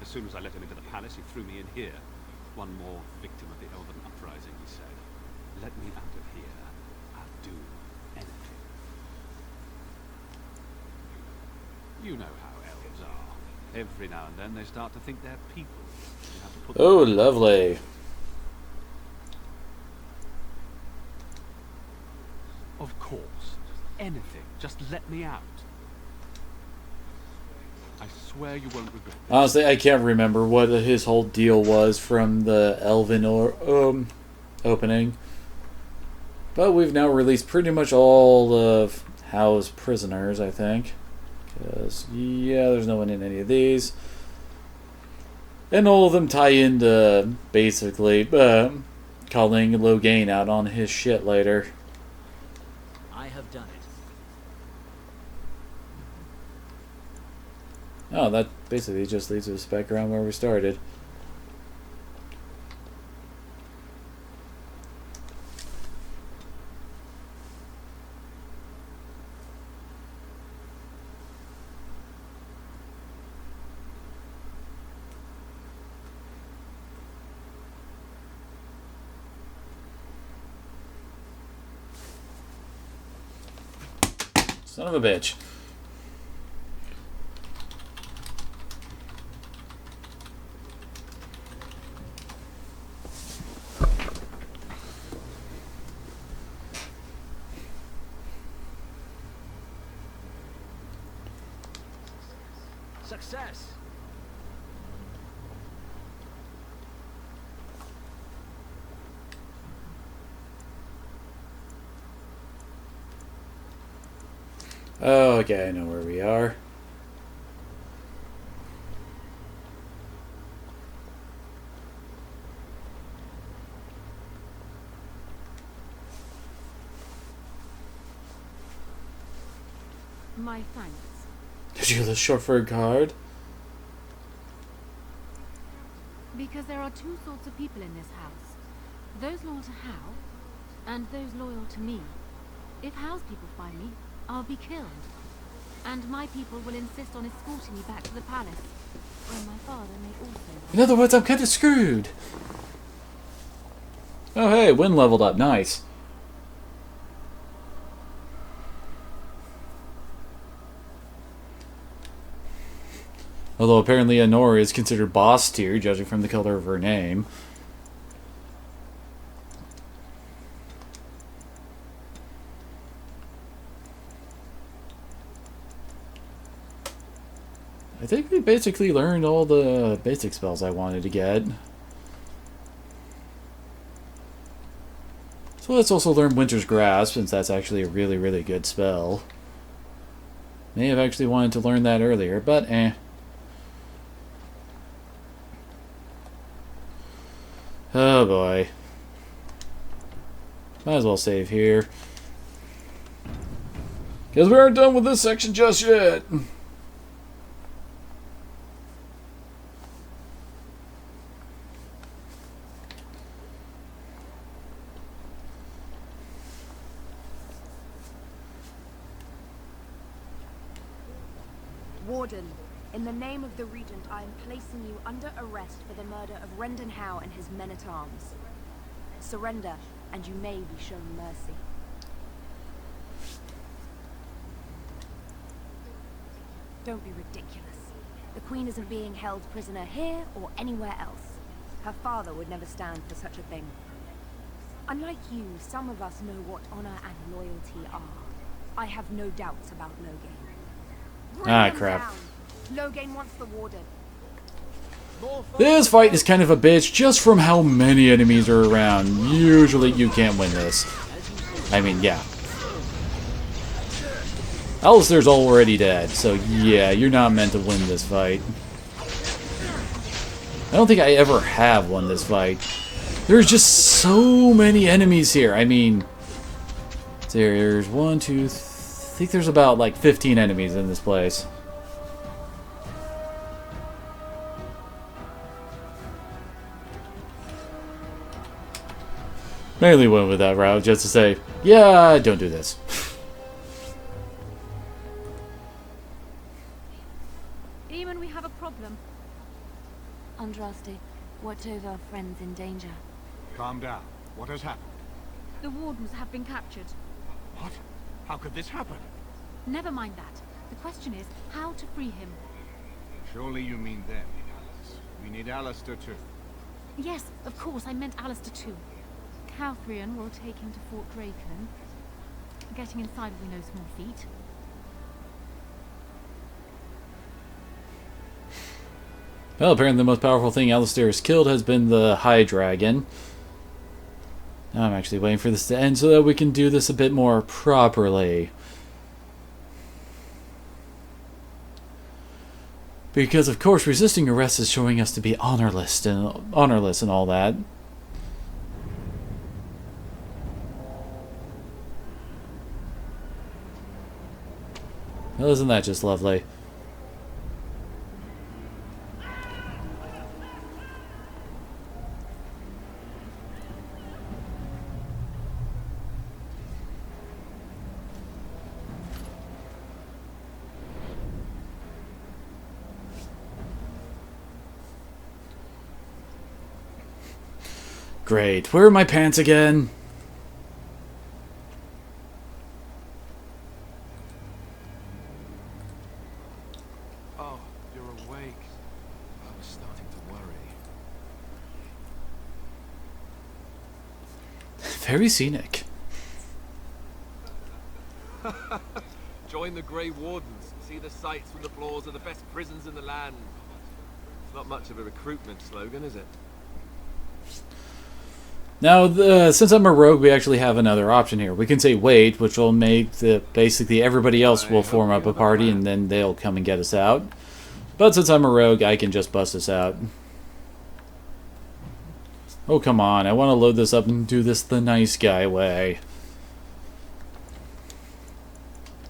As soon as I let him into the palace, he threw me in here. One more victim of the Elven uprising, he said. Let me out of here. I'll do anything. You know how elves are. Every now and then they start to think they're people. You have to put Oh, lovely. Of course. Anything. Just let me out. I swear you won't regret this. Honestly, I can't remember what his whole deal was from the Elven opening. But we've now released pretty much all of Howe's prisoners, I think. Because, yeah, there's no one in any of these. And all of them tie into, basically, calling Loghain out on his shit later. I have done it. Oh, that basically just leads us back around where we started. Son of a bitch. Success! Oh, okay, I know where we are. My thanks. Did you look short for a guard? Because there are two sorts of people in this house. Those loyal to Howe, and those loyal to me. If Howe's people find me, I'll be killed. And my people will insist on escorting me back to the palace, where my father may also... In other words, I'm kind of screwed. Oh hey, Wynn leveled up, nice. Although apparently Honora is considered boss tier, judging from the color of her name. I think we basically learned all the basic spells I wanted to get. So let's also learn Winter's Grasp, since that's actually a really, really good spell. May have actually wanted to learn that earlier, but eh. Oh boy. Might as well save here. Because we aren't done with this section just yet. Warden, in the name of the Regent, I am placing you under arrest for the murder of Rendon Howe and his men-at-arms. Surrender, and you may be shown mercy. Don't be ridiculous. The Queen isn't being held prisoner here or anywhere else. Her father would never stand for such a thing. Unlike you, some of us know what honor and loyalty are. I have no doubts about Loghain. Bring Ah, them crap. down. Loghain wants the warden. This fight is kind of a bitch just from how many enemies are around. Usually you can't win this. I mean, yeah. Alistair's already dead, so yeah, you're not meant to win this fight. I don't think I ever have won this fight. There's just so many enemies here. I mean, there's one, two, I think there's about like 15 enemies in this place. Mainly went with that route just to say, yeah, don't do this. Eamon, we have a problem. Andraste, watch over our friends in danger. Calm down. What has happened? The wardens have been captured. What? How could this happen? Never mind that. The question is how to free him. Surely you mean them, Alice. We need Alistair too. Yes, of course, I meant Alistair too. Calthrion will take him to Fort Draken. Getting inside will be no small feat. Well, apparently the most powerful thing Alistair has killed has been the High Dragon. Now I'm actually waiting for this to end so that we can do this a bit more properly. Because, of course, resisting arrest is showing us to be honorless and all that. Well, isn't that just lovely? Great. Where are my pants again? Oh, you're awake. I was starting to worry. Very scenic. Join the Grey Wardens. See the sights from the floors of the best prisons in the land. It's not much of a recruitment slogan, is it? Now, since I'm a rogue, we actually have another option here. We can say wait, which will make basically everybody else will form up a party and then they'll come and get us out. But since I'm a rogue, I can just bust us out. Oh, come on. I want to load this up and do this the nice guy way.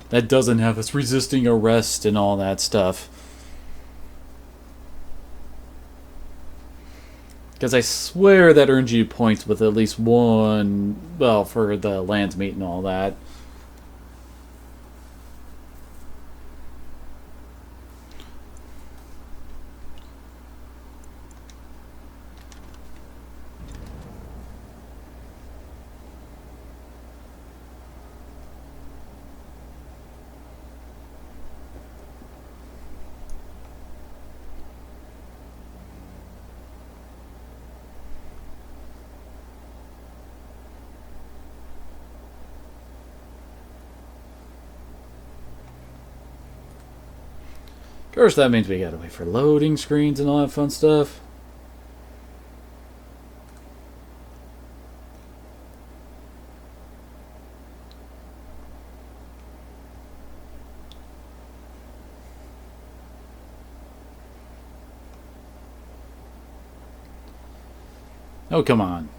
That doesn't have us resisting arrest and all that stuff. Because I swear that earns you points with at least one, well, for the lands meet and all that. Of course, that means we gotta wait for loading screens and all that fun stuff. Oh, come on.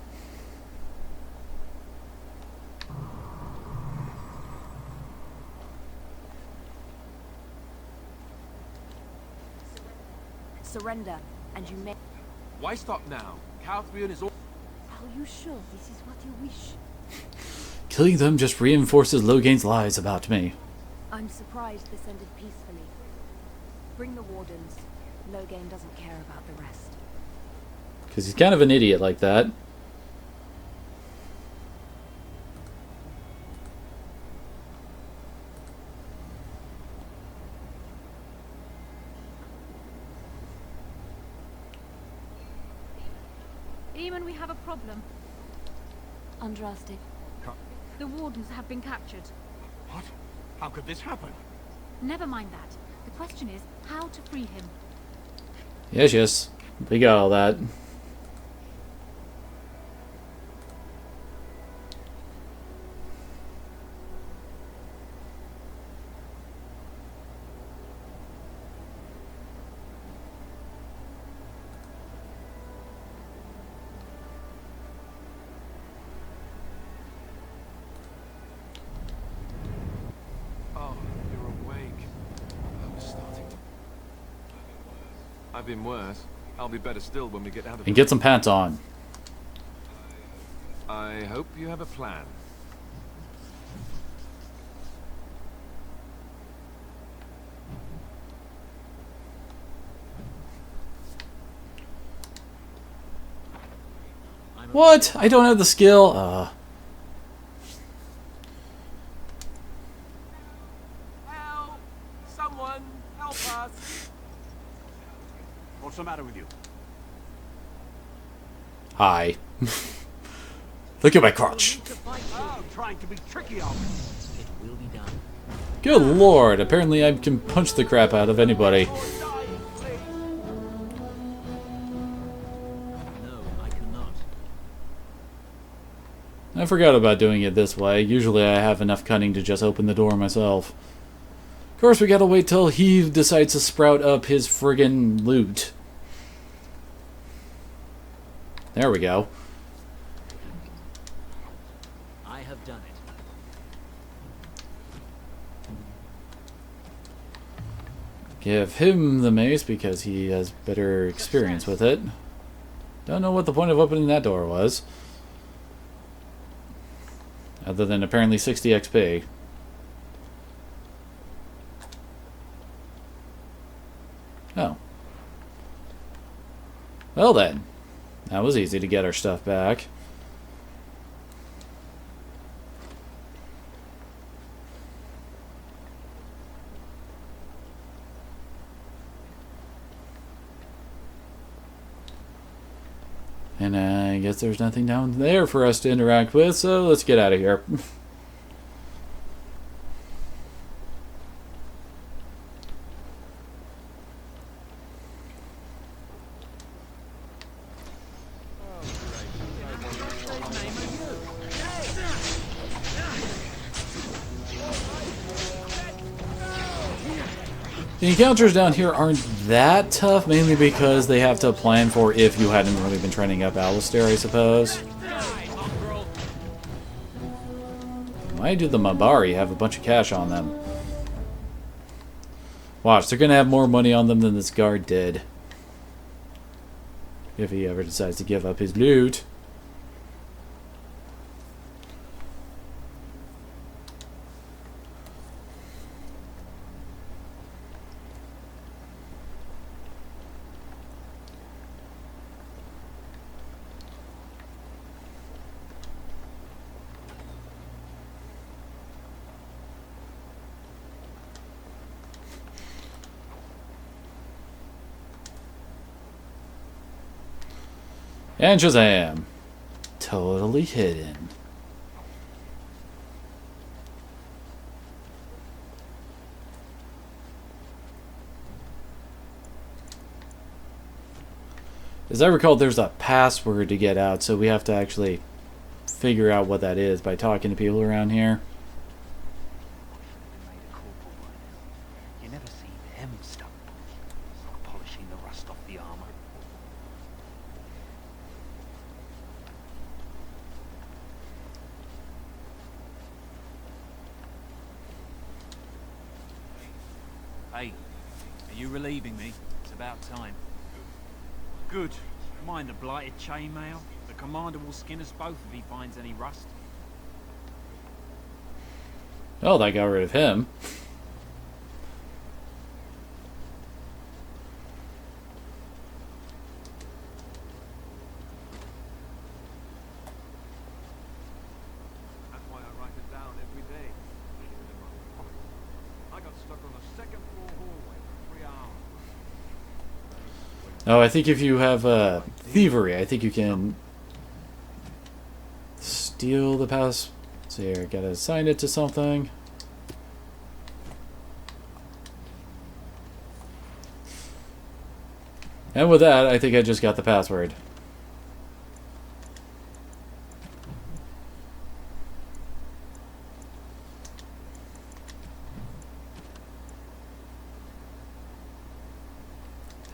Surrender, and you may... Why stop now? Calthrion is all... Are you sure this is what you wish? Killing them just reinforces Loghain's lies about me. I'm surprised this ended peacefully. Bring the wardens. Loghain doesn't care about the rest. Because he's kind of an idiot like that. Eamon, we have a problem. Andraste. The wardens have been captured. What? How could this happen? Never mind that. The question is how to free him. Yes, yes. We got all that. I've been worse. I'll be better still when we get out of And get some pants on. I hope you have a plan. What? I don't have the skill. Help! Someone help us! What's the matter with you? Hi. Look at my crotch. Oh, trying to be tricky on me. It will be done. Good lord. Apparently I can punch the crap out of anybody. No, I cannot. I forgot about doing it this way. Usually I have enough cunning to just open the door myself. Of course, we gotta wait till he decides to sprout up his friggin' loot. There we go. I have done it. Give him the mace because he has better experience with it. Don't know what the point of opening that door was. Other than apparently 60 XP. Oh. Well then. That was easy to get our stuff back. And I guess there's nothing down there for us to interact with, so let's get out of here. The encounters down here aren't that tough, mainly because they have to plan for if you hadn't really been training up Alistair, I suppose. Why do the Mabari have a bunch of cash on them? Watch, they're gonna have more money on them than this guard did. If he ever decides to give up his loot. And Shazam! Totally hidden. As I recall, there's a password to get out, so we have to actually figure out what that is by talking to people around here. You never see them stuck polishing the rust off the armor. Hey, are you relieving me? It's about time. Good. Mind the blighted chainmail? The commander will skin us both if he finds any rust. Oh, that got rid of him. That's why I write it down every day. I got stuck on the second floor hallway for 3 hours. Oh, I think if you have thievery, I think you can steal the pass. So here, gotta assign it to something. And with that, I think I just got the password.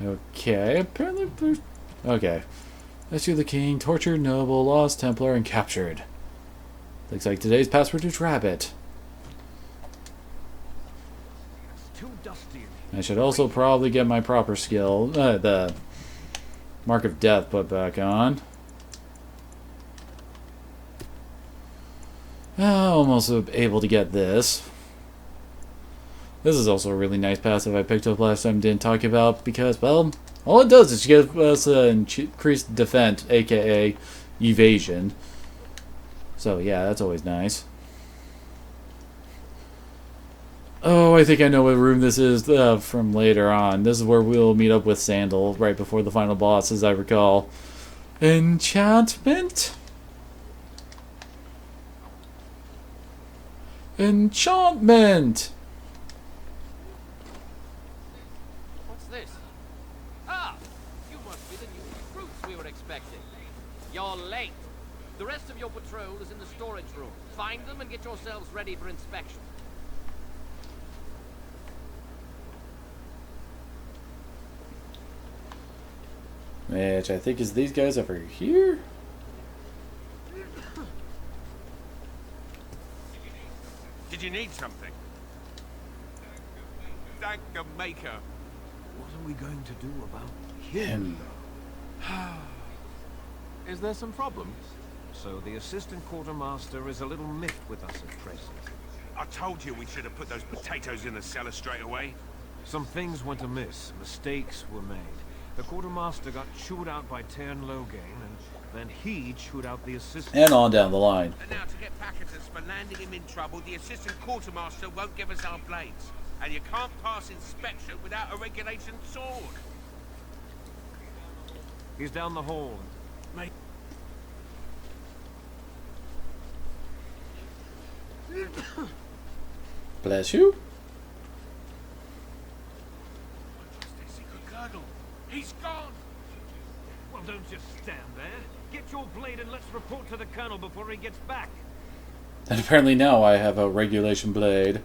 Okay, apparently there's... Okay. Rescue the king, tortured noble, lost Templar, and captured. Looks like today's password is rabbit. I should also probably get my proper skill, the Mark of Death put back on. Almost able to get this. This is also a really nice passive I picked up last time, didn't talk about, because, well, all it does is give us an increased defense, aka evasion. So yeah, that's always nice. Oh, I think I know what room this is from later on. This is where we'll meet up with Sandal right before the final boss, as I recall. Enchantment? Enchantment! What's this? Ah! You must be the new recruits we were expecting. You're late. The rest of your patrol is in the storage room. Find them and get yourselves ready for inspection. Which I think is these guys over here? Did you need something? Thank the Maker. What are we going to do about him? Is there some problem? So the assistant quartermaster is a little miffed with us at present. I told you we should have put those potatoes in the cellar straight away. Some things went amiss. Mistakes were made. The quartermaster got chewed out by Tern Logain, and then he chewed out the assistant. And on down the line. And now to get back at us for landing him in trouble, the assistant quartermaster won't give us our blades. And you can't pass inspection without a regulation sword. He's down the hall. Mate. Bless you. He's gone! Well, don't just stand there. Get your blade and let's report to the colonel before he gets back. And apparently now I have a regulation blade.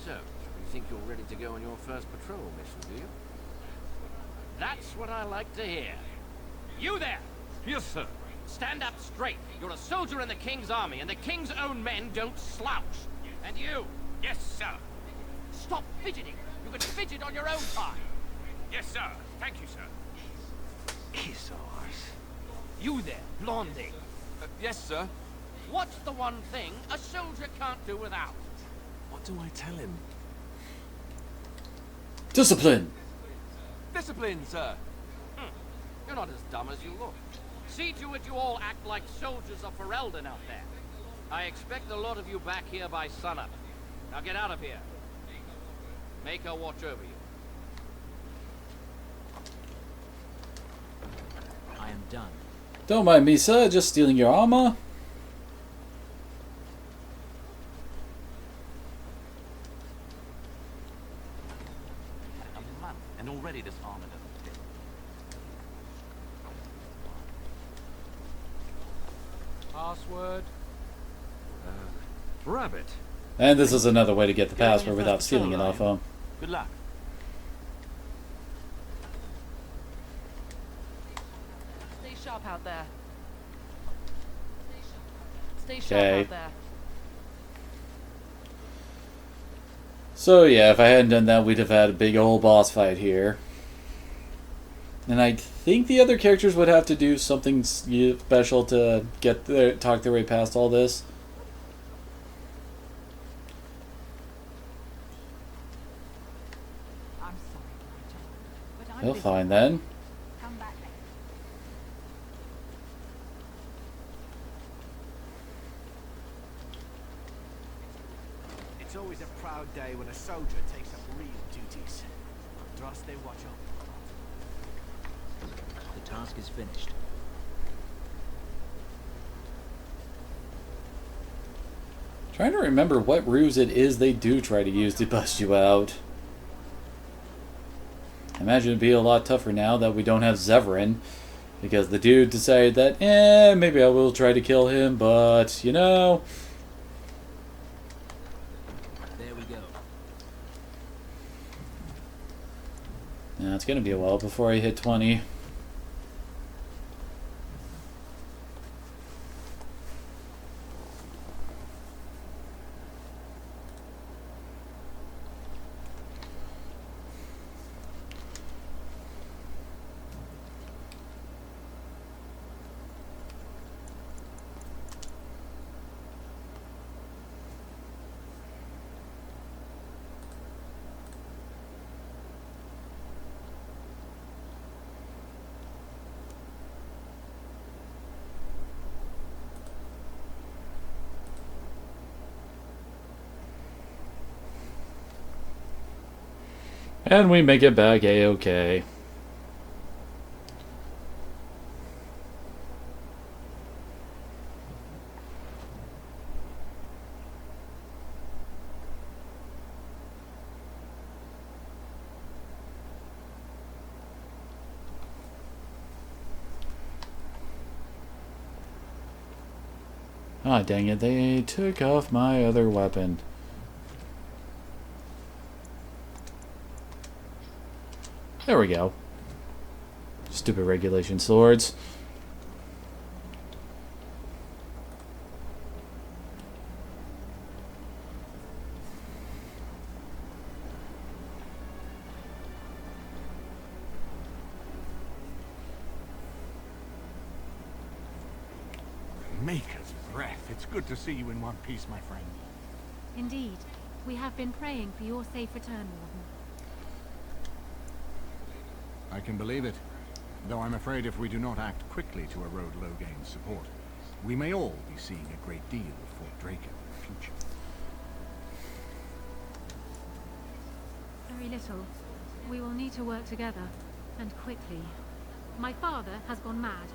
So, you think you're ready to go on your first patrol mission, do you? That's what I like to hear. You there! Yes, sir. Stand up straight. You're a soldier in the King's army, and the King's own men don't slouch. And you! Yes, sir. Stop fidgeting. You can fidget on your own time. Yes, sir. Thank you, sir. Kiss ours. You there, Blondie. Yes, sir. What's the one thing a soldier can't do without? What do I tell him? Discipline! Discipline, sir. You're not as dumb as you look. See to it you all act like soldiers of Ferelden out there. I expect a lot of you back here by sunup. Now get out of here. Make her watch over you. I am done. Don't mind me, sir. Just stealing your armor. A month, and already this armor doesn't fit. Password. Rabbit. And this is another way to get the Get on password your without first stealing it patrol, off him. Good luck. Stay sharp out there. Stay sharp Okay. out there. So yeah, if I hadn't done that, we'd have had a big old boss fight here. And I think the other characters would have to do something special to talk their way past all this. I'm sorry, Blanchard, but I'm Well, busy. fine then. Come back later. It's day when a soldier takes up real duties. Trust they watch up. The task is finished. Trying to remember what ruse it is they do try to use to bust you out. I imagine it'd be a lot tougher now that we don't have Severin, because the dude decided that, maybe I will try to kill him, but, you know... There we go. Yeah, it's gonna be a while before I hit 20. And we make it back A-okay. Ah, dang it, they took off my other weapon. There we go. Stupid regulation swords. Maker's breath. It's good to see you in one piece, my friend. Indeed. We have been praying for your safe return, Warden. I can believe it. Though I'm afraid if we do not act quickly to erode Logain's support, we may all be seeing a great deal of Fort Draken in the future. Very little. We will need to work together, and quickly. My father has gone mad.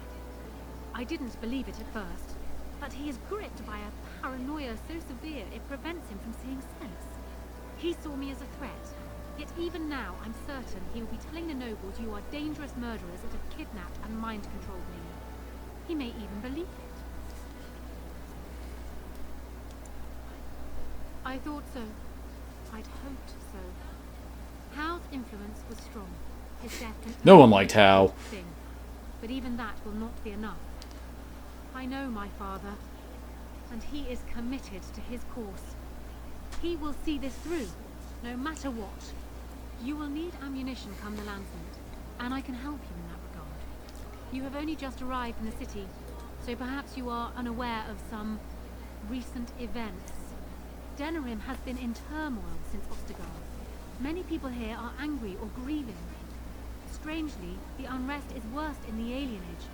I didn't believe it at first, but he is gripped by a paranoia so severe it prevents him from seeing sense. He saw me as a threat. Yet even now, I'm certain he will be telling the nobles you are dangerous murderers that have kidnapped and mind-controlled me. He may even believe it. I thought so. I'd hoped so. Hal's influence was strong. His death can No one liked Hal. thing. But even that will not be enough. I know my father, and he is committed to his course. He will see this through, no matter what. You will need ammunition come the Landsmeet, and I can help you in that regard. You have only just arrived in the city, so perhaps you are unaware of some recent events. Denerim has been in turmoil since Ostergard. Many people here are angry or grieving. Strangely, the unrest is worst in the alienage.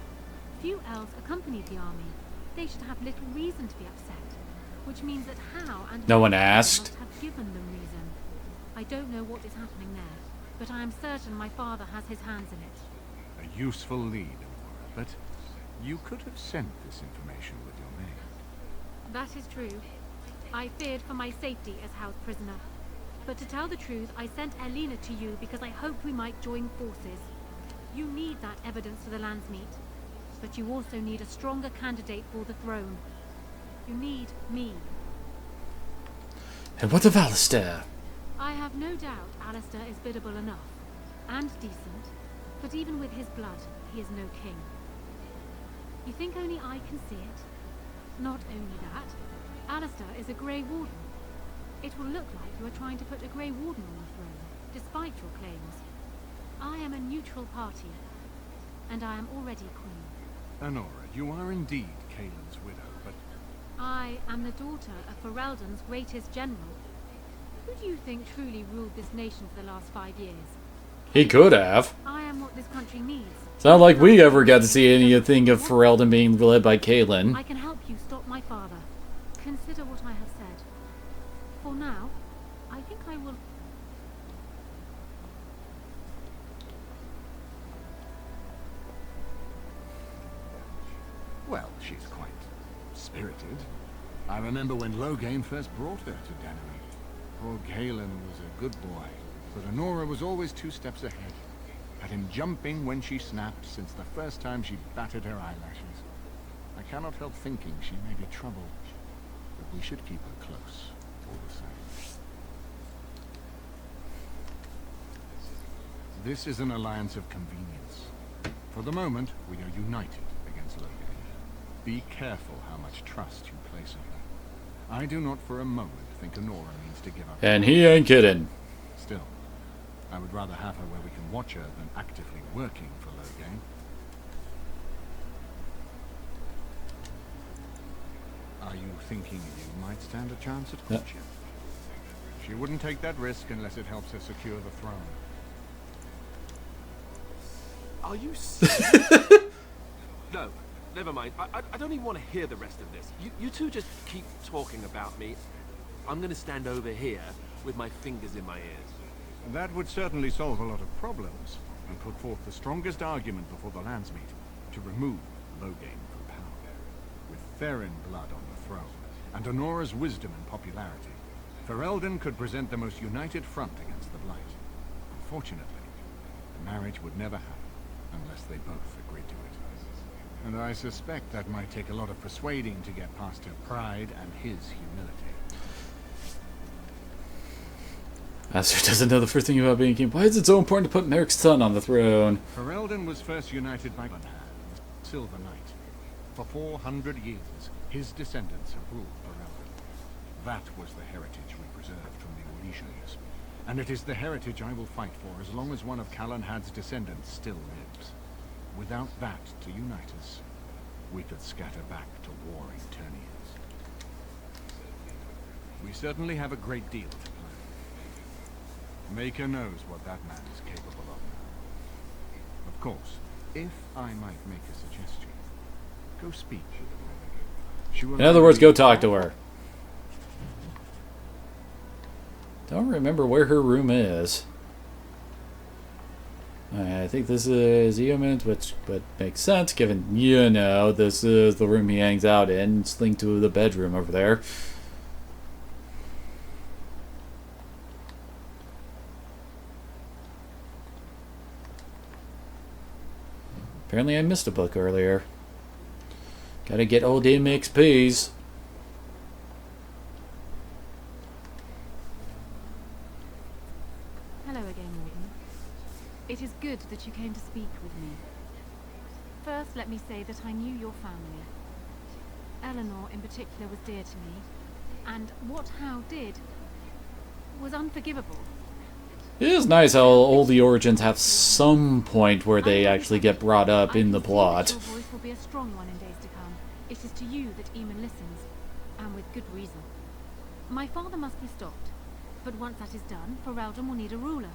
Few elves accompanied the army. They should have little reason to be upset, which means that Hal and No one Hal asked. must have given them reason. I don't know what is happening there, but I am certain my father has his hands in it. A useful lead, but you could have sent this information with your name. That is true. I feared for my safety as Hal's prisoner. But to tell the truth, I sent Elena to you because I hoped we might join forces. You need that evidence for the Landsmeet, but you also need a stronger candidate for the throne. You need me. And what of Alistair? I have no doubt Alistair is biddable enough, and decent, but even with his blood, he is no king. You think only I can see it? Not only that, Alistair is a Grey Warden. It will look like you are trying to put a Grey Warden on the throne, despite your claims. I am a neutral party, and I am already queen. Anora, you are indeed Kaelin's widow, but I am the daughter of Ferelden's greatest general. Who do you think truly ruled this nation for the last 5 years? He could have. I am what this country needs. It's not like we ever got to see anything of Ferelden being led by Kaelin. I can help you stop my father. Consider what I have said. For now, I think She's quite spirited. I remember when Loghain first brought her to Denerim. Poor Galen was a good boy, but Honora was always 2 steps ahead. Had him jumping when she snapped since the first time she batted her eyelashes. I cannot help thinking she may be trouble, but we should keep her close, all the same. This is an alliance of convenience. For the moment, we are united against Loghain. Be careful how much trust you place in her. I do not for a moment think Honora means to give up. And he ain't kidding. Still, I would rather have her where we can watch her than actively working for Loghain. Are you thinking you might stand a chance at courtship? She wouldn't take that risk unless it helps her secure the throne. Are you serious? No, never mind. I don't even want to hear the rest of this. You two just keep talking about me. I'm going to stand over here with my fingers in my ears. That would certainly solve a lot of problems, and put forth the strongest argument before the Landsmeet to remove Loghain from power. With Therin blood on the throne, and Honora's wisdom and popularity, Ferelden could present the most united front against the Blight. Unfortunately, the marriage would never happen unless they both agreed to it. And I suspect that might take a lot of persuading to get past her pride and his humility. Alistair doesn't know the first thing about being king. Why is it so important to put Merrick's son on the throne? Ferelden was first united by Gunhad, the Silver Knight. For 400 years, his descendants have ruled Ferelden. That was the heritage we preserved from the Orlesians. And it is the heritage I will fight for as long as one of Calenhad's descendants still lives. Without that to unite us, we could scatter back to warring Ternians. We certainly have a great deal to plan. Maker knows what that man is capable of now. Of course, if I might make a suggestion, go speak with her. In other words, go talk to her. Don't remember where her room is. I think this is Eamon, which would make sense given, you know, this is the room he hangs out in. It's linked to the bedroom over there. Apparently I missed a book earlier. Gotta get old MXPs. Hello again, Warden. It is good that you came to speak with me. First, let me say that I knew your family. Eleanor, in particular, was dear to me, and what Hal did was unforgivable. It is nice how all the origins have some point where they actually get brought up in the plot. Your voice will be a strong one in days to come. It is to you that Eamon listens, and with good reason. My father must be stopped, but once that is done, Ferelden will need a ruler.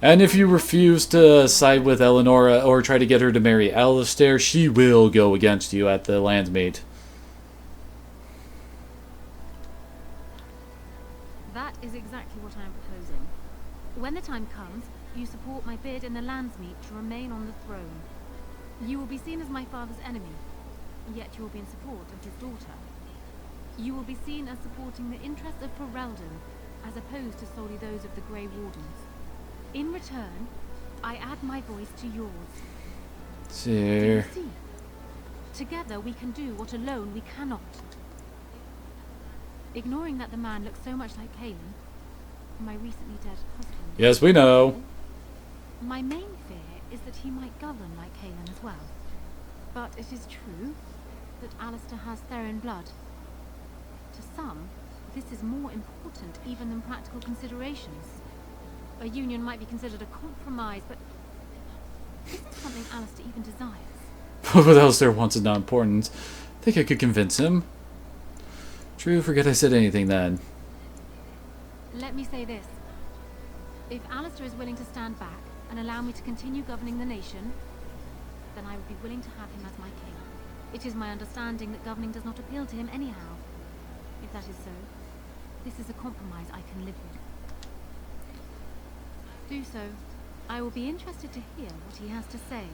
And if you refuse to side with Eleanor or try to get her to marry Alistair, she will go against you at the Landsmeet. That is exactly what I am proposing. When the time comes, you support my bid in the Landsmeet to remain on the throne. You will be seen as my father's enemy, yet you will be in support of his daughter. You will be seen as supporting the interests of Ferelden, as opposed to solely those of the Grey Wardens. In return, I add my voice to yours. Do you see? Together we can do what alone we cannot. Ignoring that the man looks so much like Cailan, my recently dead husband. Yes, we know. My main fear is that he might govern like Cailan as well. But it is true that Alistair has Therin blood. To some, this is more important even than practical considerations. A union might be considered a compromise, but isn't something Alistair even desires? What Alistair wants is not important. Think I could convince him. True, forget I said anything then. Let me say this. If Alistair is willing to stand back and allow me to continue governing the nation, then I would be willing to have him as my king. It is my understanding that governing does not appeal to him anyhow. If that is so, this is a compromise I can live with. Do so. I will be interested to hear what he has to say.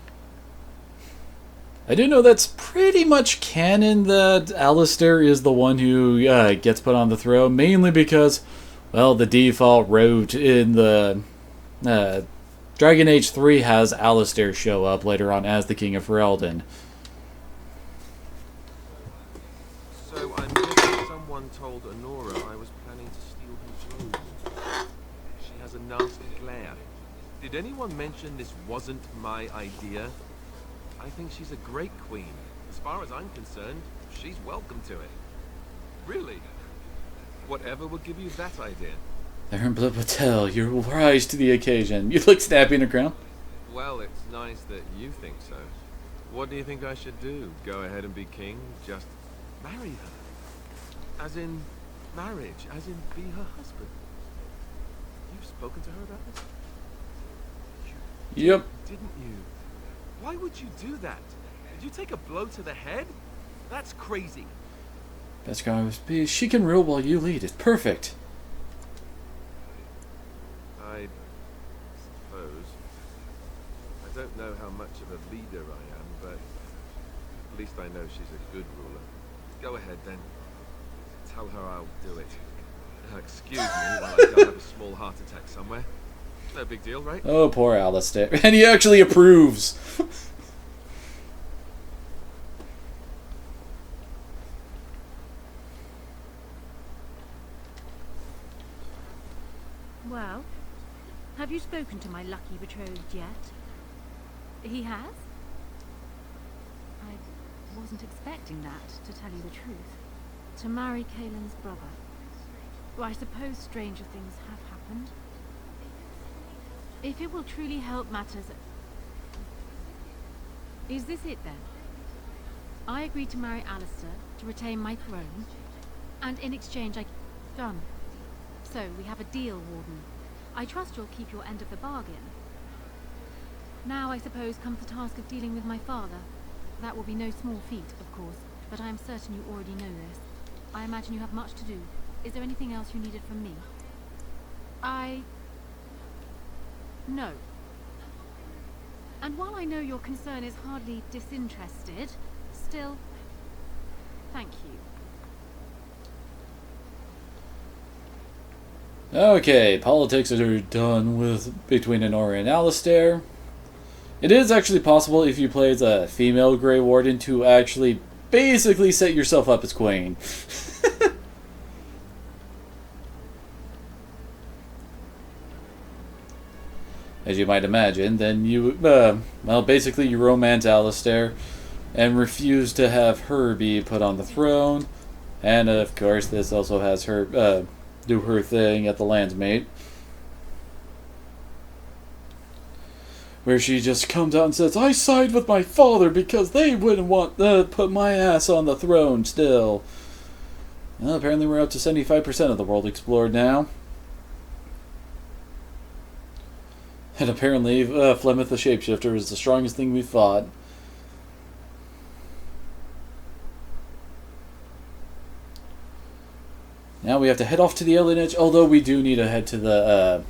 I do know that's pretty much canon that Alistair is the one who gets put on the throne, mainly because, well, the default route in the Dragon Age 3 has Alistair show up later on as the King of Ferelden. So I'm guessing someone told Honora I was planning to steal her throne. She has a nasty glare. Did anyone mention this wasn't my idea? I think she's a great queen. As far as I'm concerned, she's welcome to it. Really? Whatever would give you that idea? Aaron Blood Patel, you rise to the occasion. You look snappy in a crown. Well, it's nice that you think so. What do you think I should do? Go ahead and be king? Just marry her? As in marriage? As in be her husband? You've spoken to her about this? Yep. Didn't you? Why would you do that? Did you take a blow to the head? That's crazy. Best guy be she can rule while you lead. It's perfect. I suppose. I don't know how much of a leader I am, but at least I know she's a good ruler. Go ahead then. Tell her I'll do it. Excuse me while I go have a small heart attack somewhere. No big deal, right? Oh, poor Alistair. And he actually approves. Well, have you spoken to my lucky betrothed yet? He has? I wasn't expecting that, to tell you the truth. To marry Kaelin's brother. Well, I suppose stranger things have happened. If it will truly help matters... Is this it then? I agreed to marry Alistair to retain my throne, and in exchange I... Done. So, we have a deal, Warden. I trust you'll keep your end of the bargain. Now, I suppose, comes the task of dealing with my father. That will be no small feat, of course, but I am certain you already know this. I imagine you have much to do. Is there anything else you needed from me? No. And while I know your concern is hardly disinterested, still, thank you. Okay, politics are done with between Honora and Alistair. It is actually possible if you play as a female Grey Warden to actually basically set yourself up as queen. As you might imagine, then you, well, basically you romance Alistair and refuse to have her be put on the throne. And of course, this also has her do her thing at the Landsmate, where she just comes out and says, I side with my father because they wouldn't want to put my ass on the throne still. Well, apparently we're up to 75% of the world explored now. And apparently Flemeth the Shapeshifter is the strongest thing we've fought. Now we have to head off to the Alien Edge, although we do need to head to the,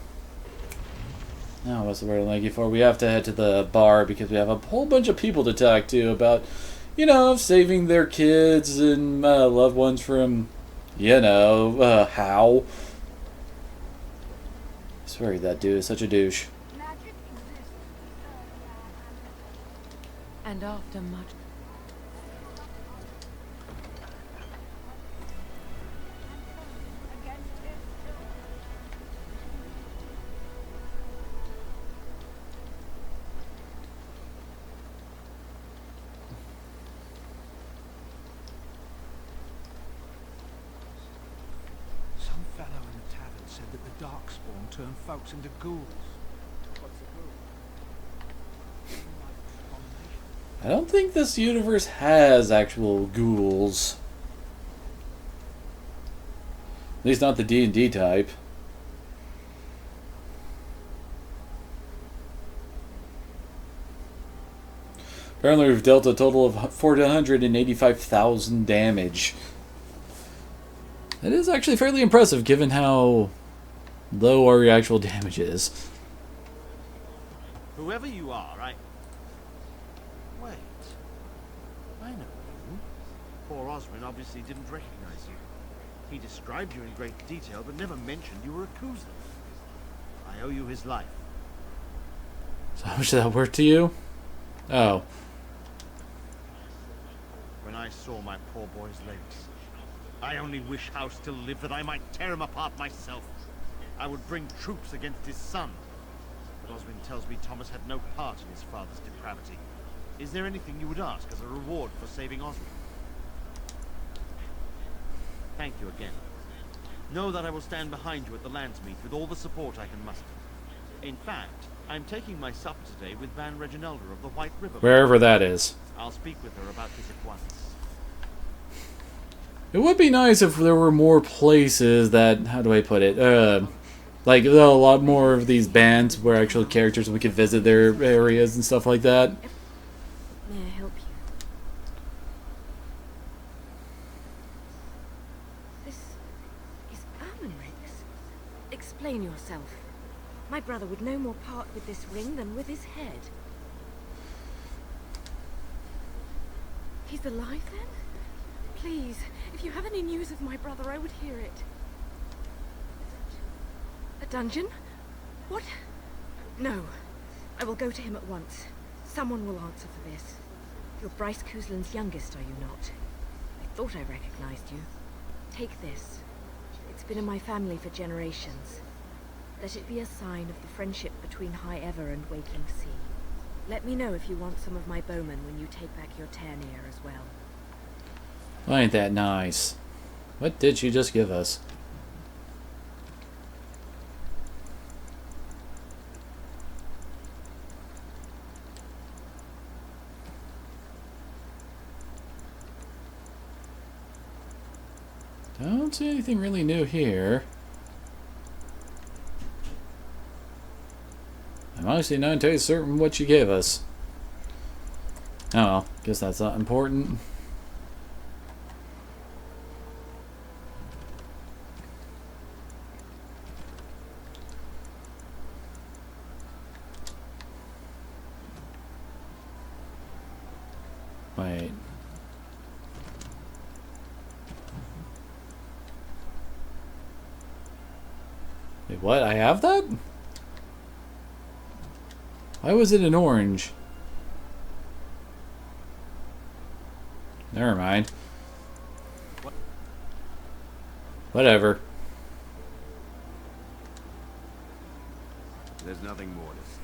what's the word I'm looking for? We have to head to the bar because we have a whole bunch of people to talk to about, you know, saving their kids and loved ones from, you know, how. I swear that dude is such a douche. And after much... Some fellow in the tavern said that the Darkspawn turned folks into ghouls. What's a ghoul? I don't think this universe has actual ghouls. At least not the D&D type. Apparently we've dealt a total of 485,000 damage. That is actually fairly impressive given how low our actual damage is. Whoever you are, Wait. I know you. Poor Osrin obviously didn't recognize you. He described you in great detail, but never mentioned you were a Kuzlan. I owe you his life. So how much is that worth to you? Oh. When I saw my poor boy's legs, I only wish House still lived that I might tear him apart myself. I would bring troops against his son. But Oswin tells me Thomas had no part in his father's depravity. Is there anything you would ask as a reward for saving Oswin? Thank you again. Know that I will stand behind you at the Landsmeet with all the support I can muster. In fact, I'm taking my supper today with Van Reginalda of the White River. Wherever that is. I'll speak with her about this at once. It would be nice if there were more places that, how do I put it, like a lot more of these bands where actual characters, we could visit their areas and stuff like that. May I help you? This is Ermenric's. Explain yourself. My brother would no more part with this ring than with his head. He's alive then? Please, if you have any news of my brother, I would hear it. A dungeon? What? No. I will go to him at once. Someone will answer for this. You're Bryce Kuzlan's youngest, are you not? I thought I recognized you. Take this. It's been in my family for generations. Let it be a sign of the friendship between High Ever and Waking Sea. Let me know if you want some of my bowmen when you take back your Tairnir as well. Well, ain't that nice? What did she just give us? Don't see anything really new here. I'm honestly not entirely certain what she gave us. Oh well, guess that's not important. Wait. Wait, what? I have that? Why was it in orange? Never mind. Whatever. There's nothing more to say.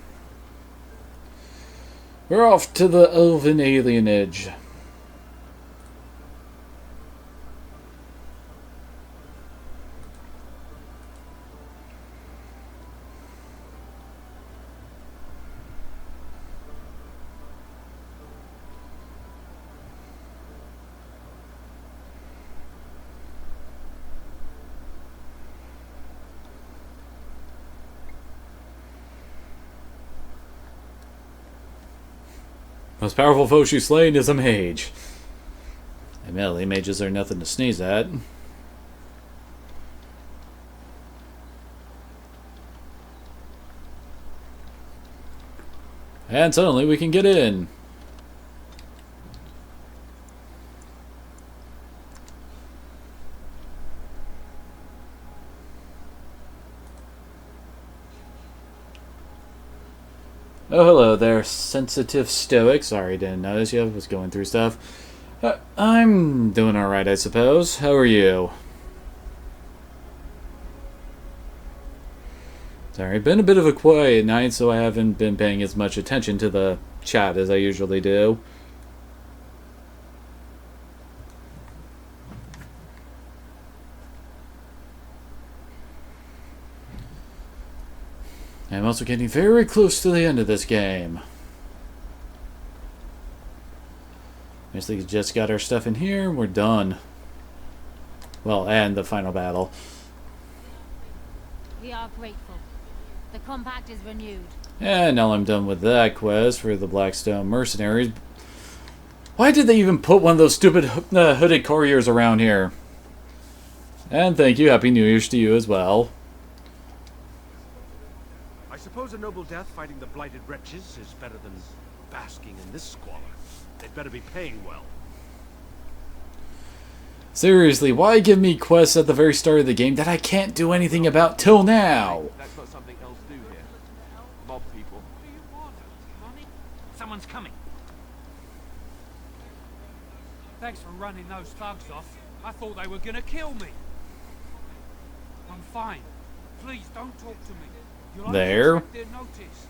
We're off to the Elven Alienage. Most powerful foe she's slain is a mage. Admittedly, mages are nothing to sneeze at. And suddenly we can get in. Oh, hello there, sensitive stoic. Sorry, didn't notice you. I was going through stuff. I'm doing alright, I suppose. How are you? Sorry, been a bit of a quiet night, so I haven't been paying as much attention to the chat as I usually do. I'm also getting very close to the end of this game. Basically, just got our stuff in here, we're done. Well, and the final battle. We are grateful. The compact is renewed. And now I'm done with that quest for the Blackstone Mercenaries. Why did they even put one of those stupid hooded couriers around here? And thank you, Happy New Year's to you as well. I suppose a noble death fighting the blighted wretches is better than basking in this squalor. They'd better be paying well. Seriously, why give me quests at the very start of the game that I can't do anything about till now? That's not something elves do here. Mob people. Someone's coming. Thanks for running those thugs off. I thought they were gonna kill me. I'm fine. Please don't talk to me. You'll only There. attract their notice.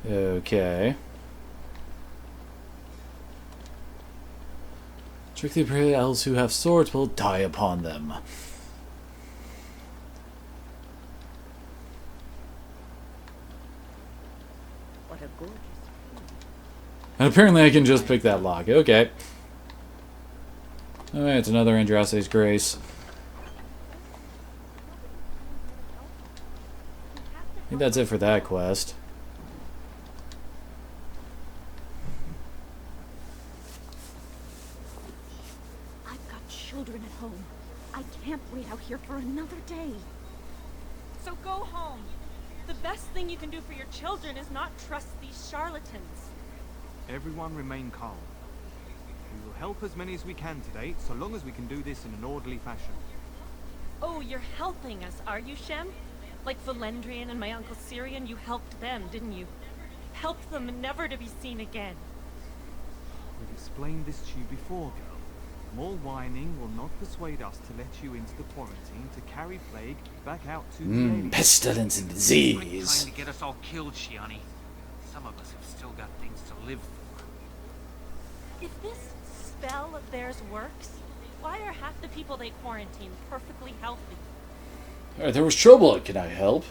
Okay. Strictly prohibited elves who have swords will die upon them. What a gorgeous. And apparently I can just pick that lock. Okay. Alright, it's another Andraste's Grace. I think that's it for that quest. I've got children at home. I can't wait out here for another day. So go home. The best thing you can do for your children is not trust these charlatans. Everyone remain calm. We will help as many as we can today, so long as we can do this in an orderly fashion. Oh, you're helping us, are you, Shem? Like Valendrian and my Uncle Syrian, you helped them, didn't you? Helped them never to be seen again. We've explained this to you before, girl. More whining will not persuade us to let you into the quarantine to carry plague back out to the aliens. Pestilence and Trying disease. to get us all killed, Shiani. Some of us have still got things to live for. If this spell of theirs works, why are half the people they quarantine perfectly healthy? Alright, there was trouble. Can I help?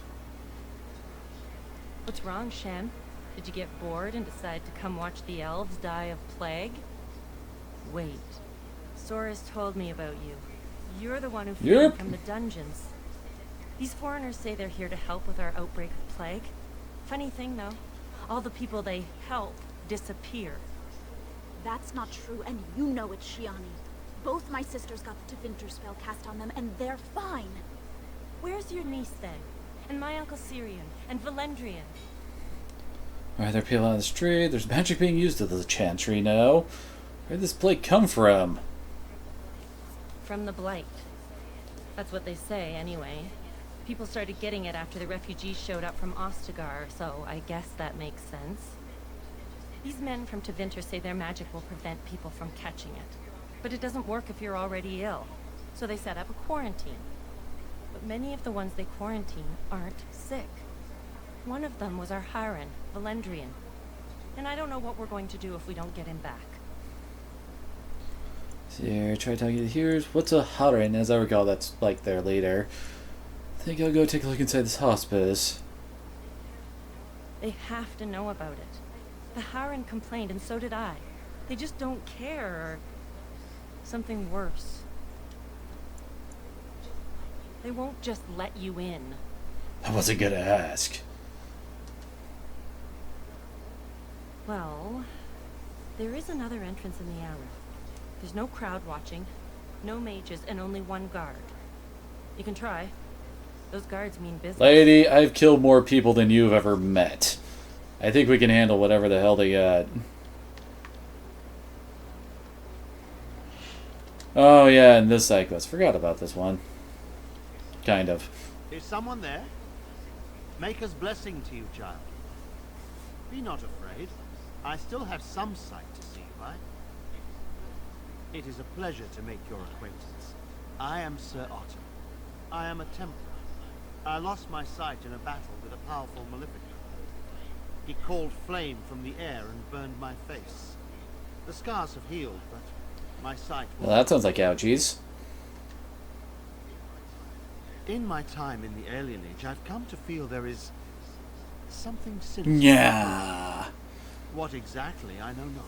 What's wrong, Shem? Did you get bored and decide to come watch the elves die of plague? Wait. Sora's told me about you. You're the one who freed Yep. from the dungeons. These foreigners say they're here to help with our outbreak of plague. Funny thing, though. All the people they help disappear. That's not true, and you know it, Shiani. Both my sisters got the Tevinter spell cast on them, and they're fine. Where's your niece, then? And my Uncle Syrian? And Valendrian? Alright, there are people on the street. There's magic being used at the chantry now. Where did this plague come from? From the Blight. That's what they say, anyway. People started getting it after the refugees showed up from Ostagar, so I guess that makes sense. These men from Tevinter say their magic will prevent people from catching it. But it doesn't work if you're already ill. So they set up a quarantine. But many of the ones they quarantine aren't sick. One of them was our Hiren, Valendrian. And I don't know what we're going to do if we don't get him back. So here, try talking to the hearers. What's a Harin? As I recall, that's like their leader. I think I'll go take a look inside this hospice. They have to know about it. The Hiren complained, and so did I. They just don't care, or something worse. They won't just let you in. I wasn't gonna ask. Well, there is another entrance in the alley. There's no crowd watching, no mages, and only one guard. You can try. Those guards mean business. Lady, I've killed more people than you've ever met. I think we can handle whatever the hell they got. Oh yeah, and this side quest. Forgot about this one. Kind of. Is someone there? Maker's blessing to you, child. Be not afraid. I still have some sight to see by. It is a pleasure to make your acquaintance. I am Sir Otto. I am a Templar. I lost my sight in a battle with a powerful Maleficant. He called flame from the air and burned my face. The scars have healed, but my sight will... Well, that sounds like ouchies. In my time in the Alien Age, I've come to feel there is something sinister. Yeah. What exactly, I know not.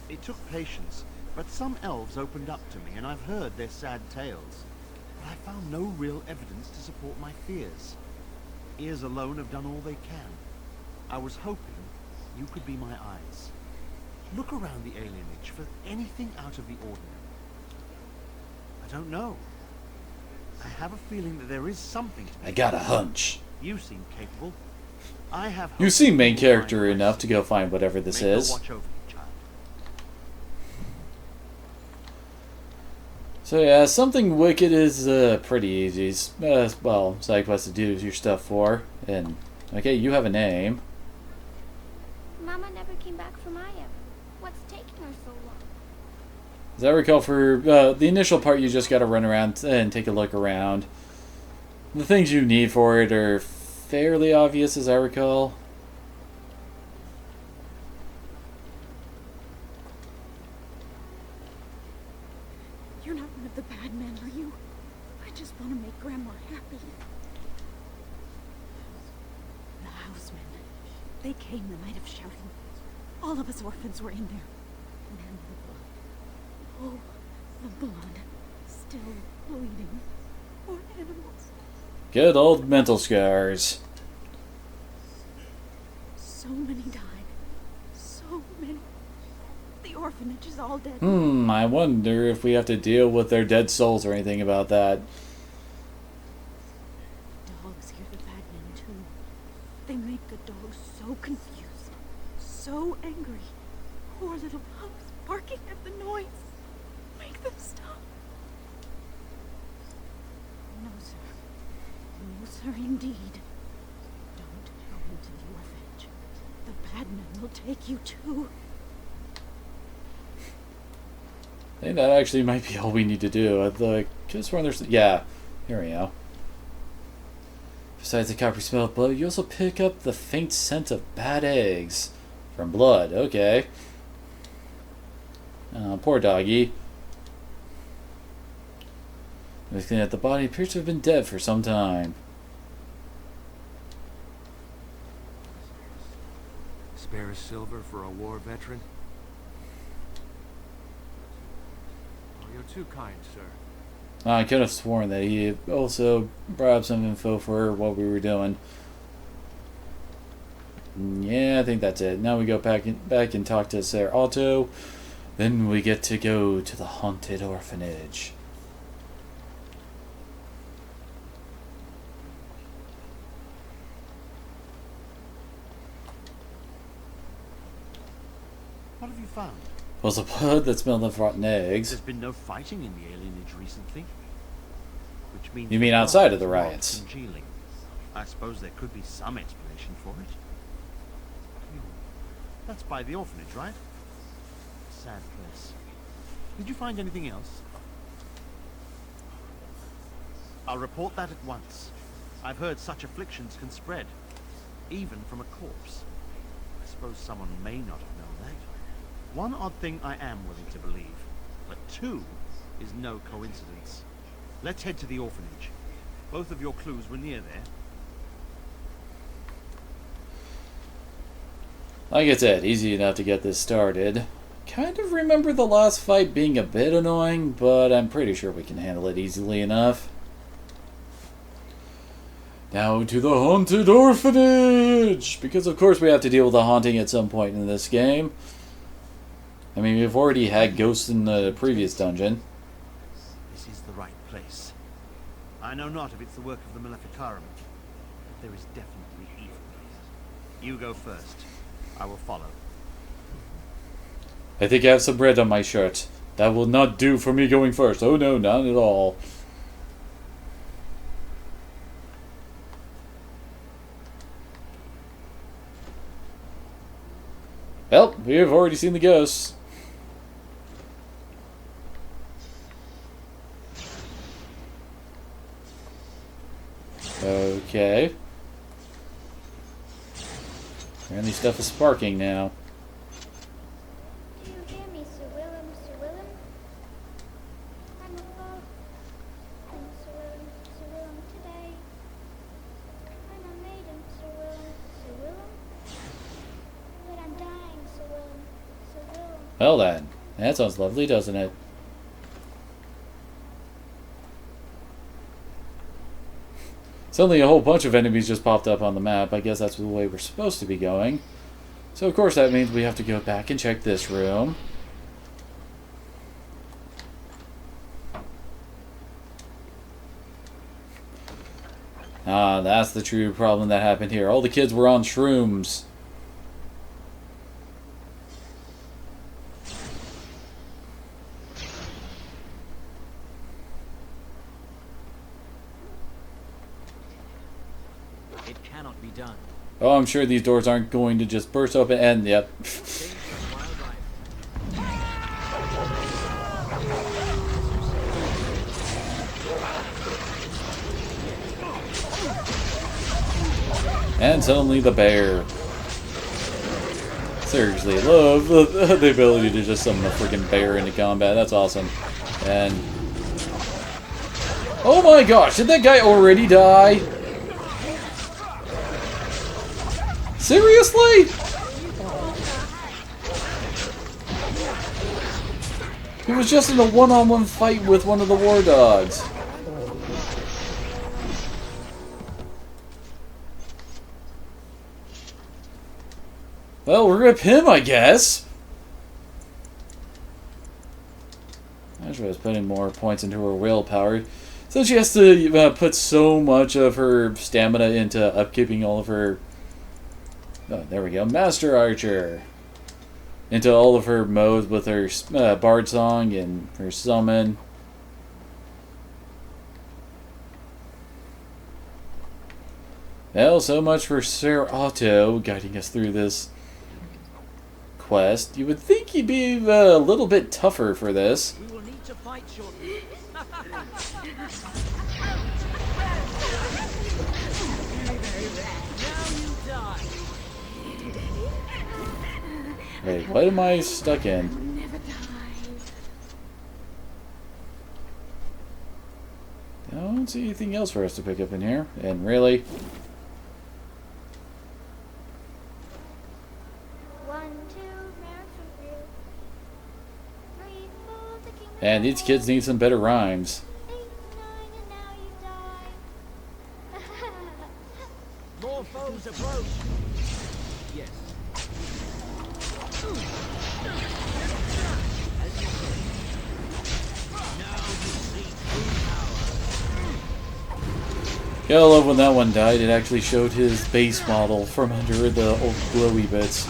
It took patience, but some elves opened up to me, and I've heard their sad tales. But I found no real evidence to support my fears. Ears alone have done all they can. I was hoping you could be my eyes. Look around the alienage for anything out of the ordinary. I don't know. I have a feeling that there is something to be I got a hunch. You seem capable. I have You hope seem you main will character find enough to go find whatever this May God is. watch over you, child. So yeah, something wicked is pretty easy. Well, side quest to do your stuff for. And okay, you have a name. Mama never came back from Aya. What's taking her so long? As I recall, for the initial part, you just got to run around and take a look around. The things you need for it are fairly obvious, as I recall. You're not one of the bad men, are you? I just want to make Grandma happy. The housemen. They came the night of shouting. All of us orphans were in there. And then the blood. Oh, the blood. Still bleeding. Poor animals. Good old mental scars. So many died. So many. The orphanage is all dead. I wonder if we have to deal with their dead souls or anything about that. Dogs hear the bad men too. They make the dogs so confused. So angry. Poor little pups barking at the noise. Make them stop. No, sir. No, sir, indeed. Don't go into the orphanage. The bad men will take you too. I think that actually might be all we need to do. Just run there's yeah, here we go. Besides the coppery smell of blood, you also pick up the faint scent of bad eggs from blood. Okay. Poor doggy. Looking at the body, appears to have been dead for some time. Spare a silver for a war veteran? Oh, you're too kind, sir. I could have sworn that he also brought up some info for what we were doing. Yeah, I think that's it. Now we go back and talk to Ser Otto. Then we get to go to the haunted orphanage. What have you found? Was the blood that smelled of rotten eggs. There's been no fighting in the alienage recently. Which means You mean outside of the riots? congealing. I suppose there could be some explanation for it. That's by the orphanage, right? Sad place. Did you find anything else? I'll report that at once. I've heard such afflictions can spread, even from a corpse. I suppose someone may not have known that. One odd thing I am willing to believe, but two is no coincidence. Let's head to the orphanage. Both of your clues were near there. Like I said, easy enough to get this started. Kind of remember the last fight being a bit annoying, but I'm pretty sure we can handle it easily enough. Now to the haunted orphanage! Because of course we have to deal with the haunting at some point in this game. I mean, we've already had ghosts in the previous dungeon. This is the right place. I know not if it's the work of the Maleficarum, but there is definitely evil. You go first. I will follow. I think I have some bread on my shirt. That will not do for me going first. Oh no, not at all. Well, we have already seen the ghosts. Okay. Apparently stuff is sparking now. Do you hear me, Sir Willem, Sir Willem? I'm a frog. I'm Sir Willem today. I'm a maiden, Sir Willem, but I'm dying, Sir Willem. Well then, that sounds lovely, doesn't it? Suddenly a whole bunch of enemies just popped up on the map. I guess that's the way we're supposed to be going. So of course that means we have to go back and check this room. Ah, that's the true problem that happened here. All the kids were on shrooms. It cannot be done. Oh, I'm sure these doors aren't going to just burst open and yep. And suddenly the bear. Seriously, love the ability to just summon a freaking bear into combat. That's awesome. And oh my gosh, did that guy already die? Seriously? He was just in a one-on-one fight with one of the war dogs. Well, rip him, I guess. I should have putting more points into her willpower. So she has to put so much of her stamina into upkeeping all of her... Oh, there we go. Master Archer. Into all of her modes with her Bard Song and her Summon. Well, so much for Sir Otto guiding us through this quest. You would think he'd be a little bit tougher for this. We will need to fight shortly. Wait, what am I stuck in? I don't see anything else for us to pick up in here. And really... And these kids need some better rhymes. More foes approach. Yes. Yeah, I love when that one died. It actually showed his base model from under the old glowy bits.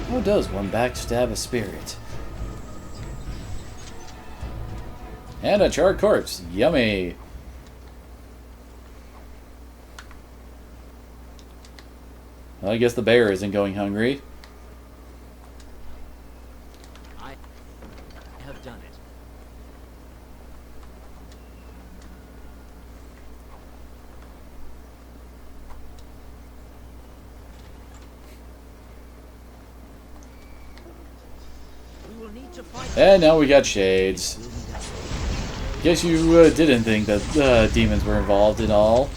How does one backstab a spirit? And a charred corpse. Yummy! Well, I guess the bear isn't going hungry. I have done it. We will need to fight. And now we got shades. Guess you didn't think that demons were involved at all.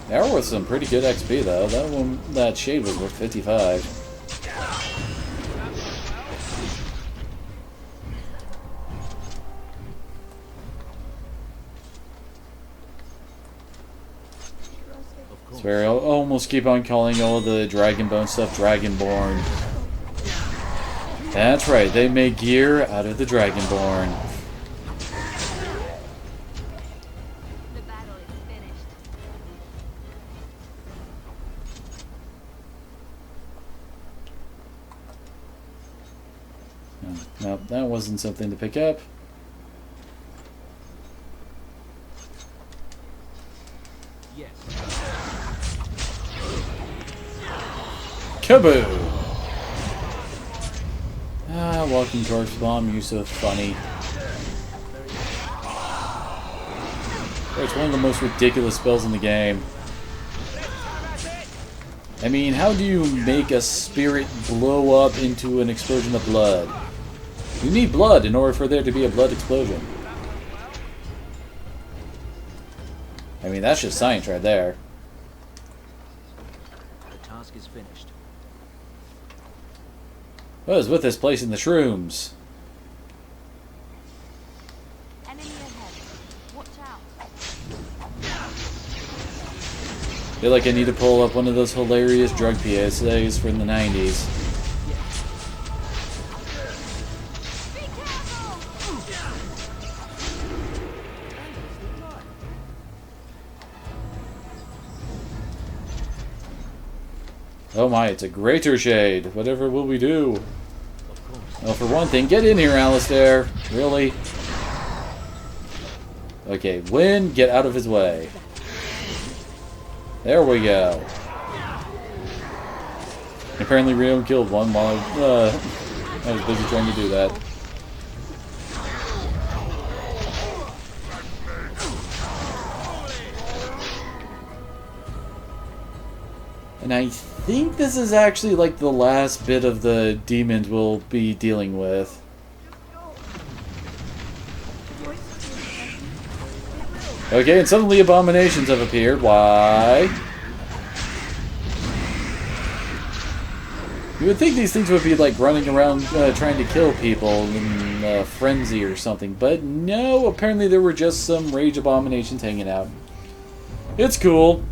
They are worth some pretty good XP though. That shade was worth 55. Swear, I'll almost keep on calling all the Dragonbone stuff Dragonborn. That's right, they make gear out of the Dragonborn. The battle is finished. Nope, that wasn't something to pick up. Yes. Kaboom! Ah, walking corpse bomb, you're so funny. It's one of the most ridiculous spells in the game. I mean, how do you make a spirit blow up into an explosion of blood? You need blood in order for there to be a blood explosion. I mean, that's just science right there. The task is finished. What is with this place in the shrooms? Enemy ahead. Watch out. I feel like I need to pull up one of those hilarious drug PSAs from the 90s. Oh my, it's a greater shade. Whatever will we do? Well, for one thing, get in here, Alistair. Really? Okay, Wynn, get out of his way. There we go. Apparently Rio killed one while I was busy trying to do that. And I think this is actually like the last bit of the demons we'll be dealing with. Okay, and suddenly abominations have appeared. Why? You would think these things would be like running around trying to kill people in a frenzy or something, but no, apparently there were just some rage abominations hanging out. It's cool.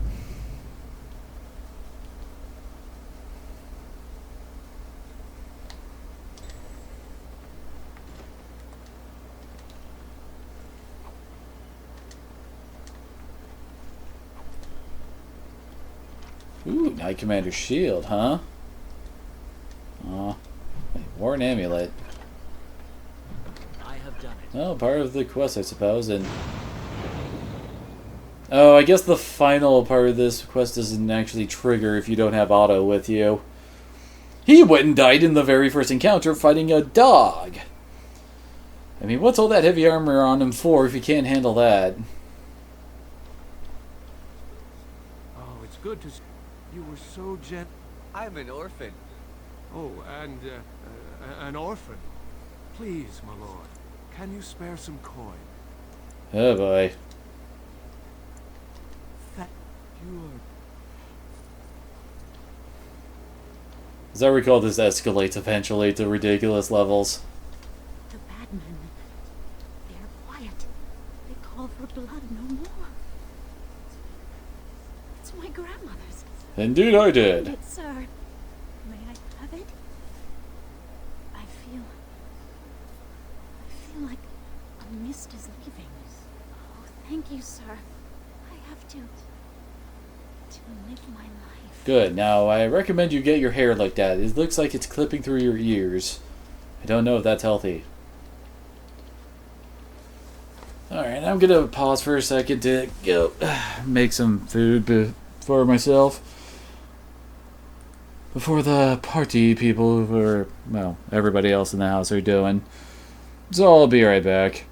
Ooh, Knight Commander's shield, huh? Aw. War an amulet. I have done it. Oh, part of the quest, I suppose, and... Oh, I guess the final part of this quest doesn't actually trigger if you don't have Otto with you. He went and died in the very first encounter fighting a dog! I mean, what's all that heavy armor on him for if he can't handle that? Oh, it's good to see you were so gentle. I'm an orphan. Oh, and an orphan. Please, my lord, can you spare some coin? Oh boy. You As I recall, this escalates eventually to ridiculous levels. The bad men. They are quiet. They call for blood no more. It's my grandmother's. Indeed I did. It, sir. May I have it? I feel like a mist is leaving. Oh, thank you, sir. I have to live my life. Good. Now, I recommend you get your hair looked at. It looks like it's clipping through your ears. I don't know if that's healthy. Alright, I'm gonna pause for a second to go make some food for myself. Before the party people who are, well, everybody else in the house are doing. So I'll be right back.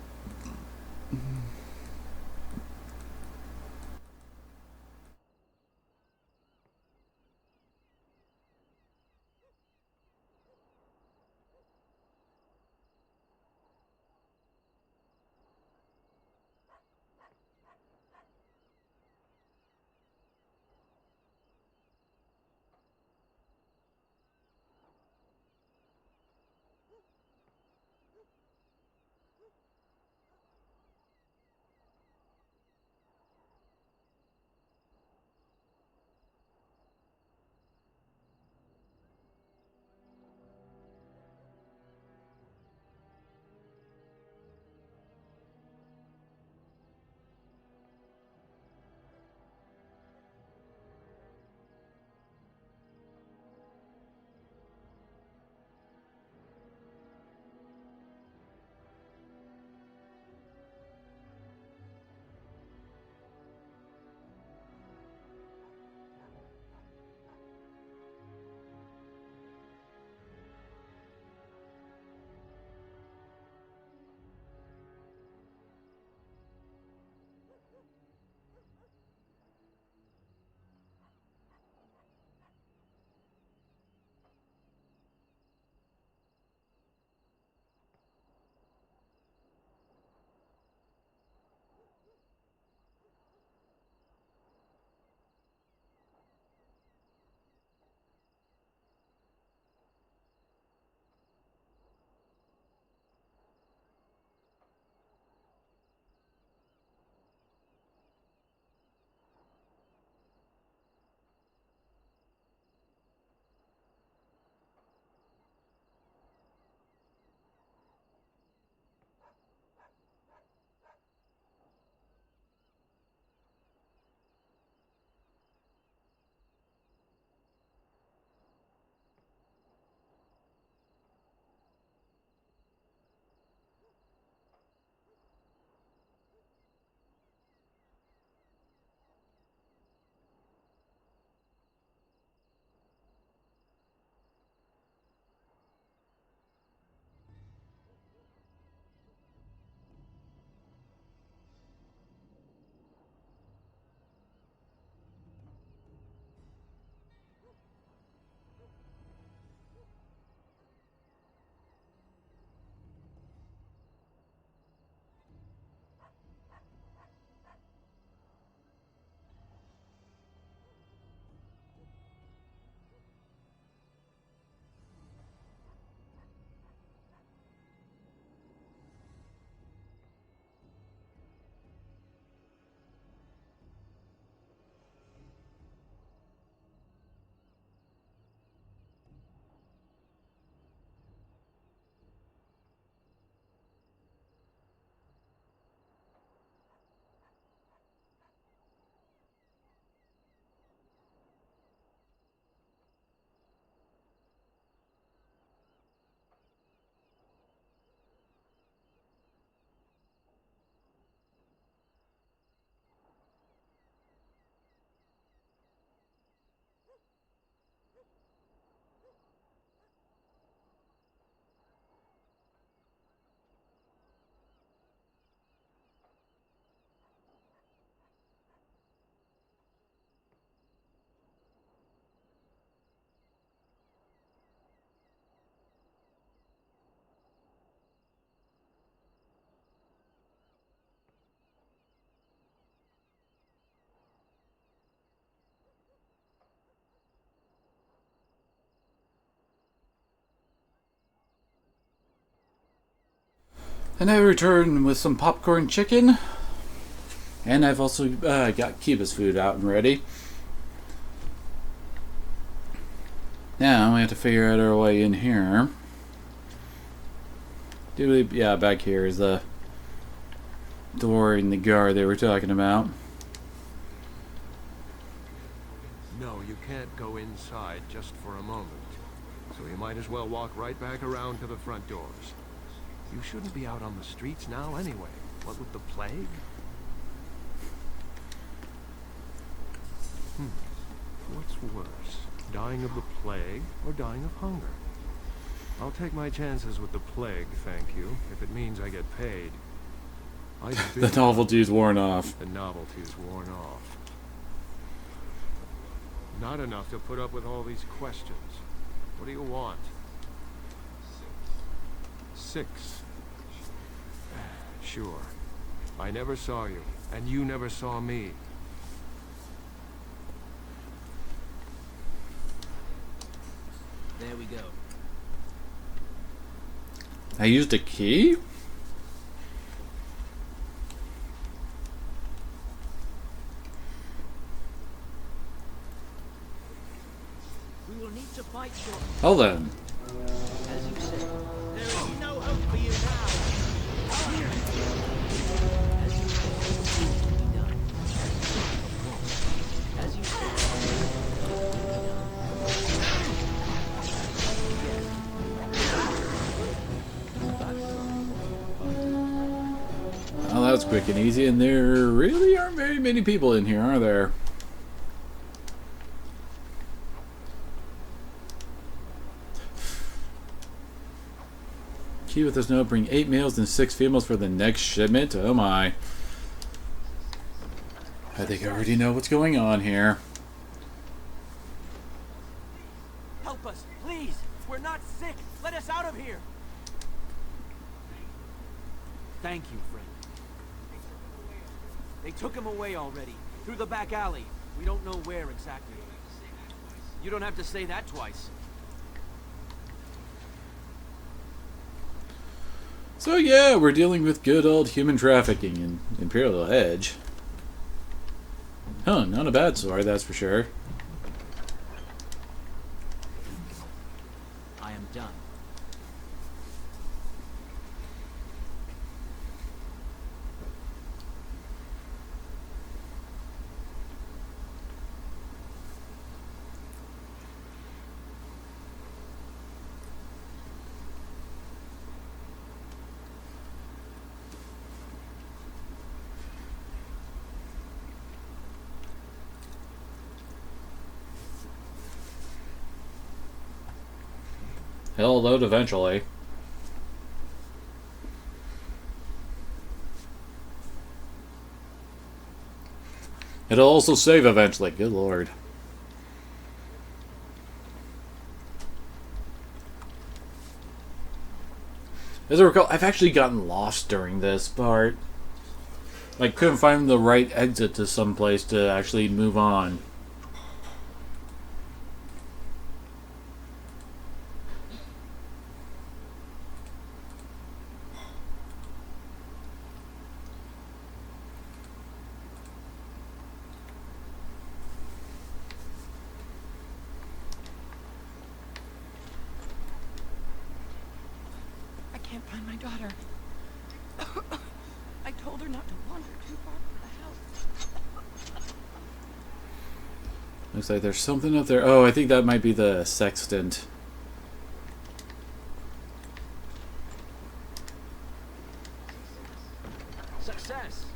And I return with some popcorn chicken. And I've also got Kiba's food out and ready. Now we have to figure out our way in here. Yeah, back here is the door and the guard they were talking about. No, you can't go inside just for a moment. So you might as well walk right back around to the front doors. You shouldn't be out on the streets now anyway. What with the plague? What's worse? Dying of the plague or dying of hunger? I'll take my chances with the plague, thank you, if it means I get paid. The novelty's worn off. The novelty's worn off. Not enough to put up with all these questions. What do you want? 6. Sure. I never saw you, and you never saw me. There we go. I used a key? We will need to fight short. Well then. As you said, there is no hope for you now. As you said, it will be done. As you said, Well, that was quick and easy, and there really aren't very many people in here, are there? Key with this note: bring 8 males and 6 females for the next shipment. Oh my. I think I already know what's going on here. Help us, please! We're not sick! Let us out of here! Thank you, friend. They took him away already, through the back alley. We don't know where exactly. You don't have to say that twice. So yeah, we're dealing with good old human trafficking in Imperial Edge. Huh, not a bad sword, that's for sure. I am done. He'll load eventually. It'll also save eventually. Good lord. As I recall, I've actually gotten lost during this part. Like, couldn't find the right exit to some place to actually move on. I can't find my daughter. I told her not to wander too far from the house. Looks like there's something up there. Oh, I think that might be the sextant. Success!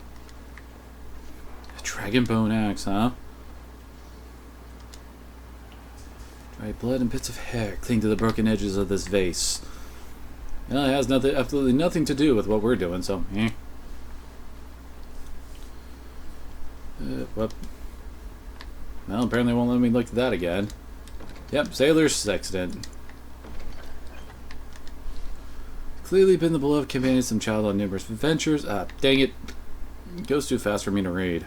A dragon bone axe, huh? Dry blood and bits of hair cling to the broken edges of this vase. Well, it has absolutely nothing to do with what we're doing, so Well, apparently won't let me look at that again. Yep, Sailor's Sextant. Clearly been the beloved companion of some child on numerous adventures. Ah, dang it. It goes too fast for me to read.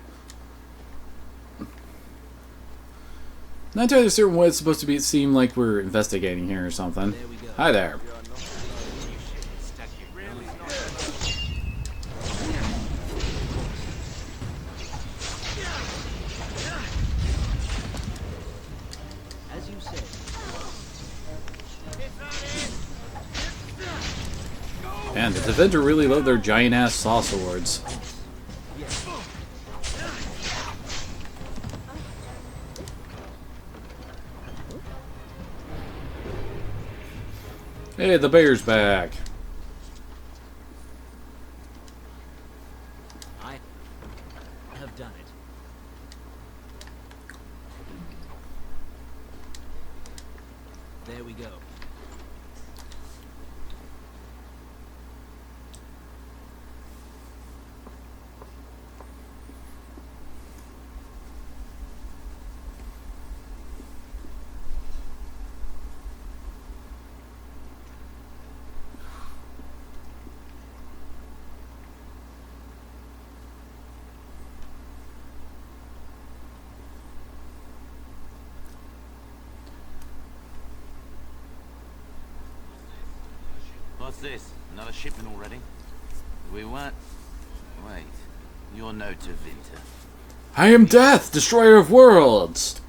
Not entirely certain what it's supposed to be. It seemed like we're investigating here or something. Hi there. Man, the Defender really love their giant-ass saw swords. Hey, the bear's back. I have done it. There we go. What's this? Another shipment already? We weren't... Wait. You're no Tevinter. I am Death, Destroyer of Worlds!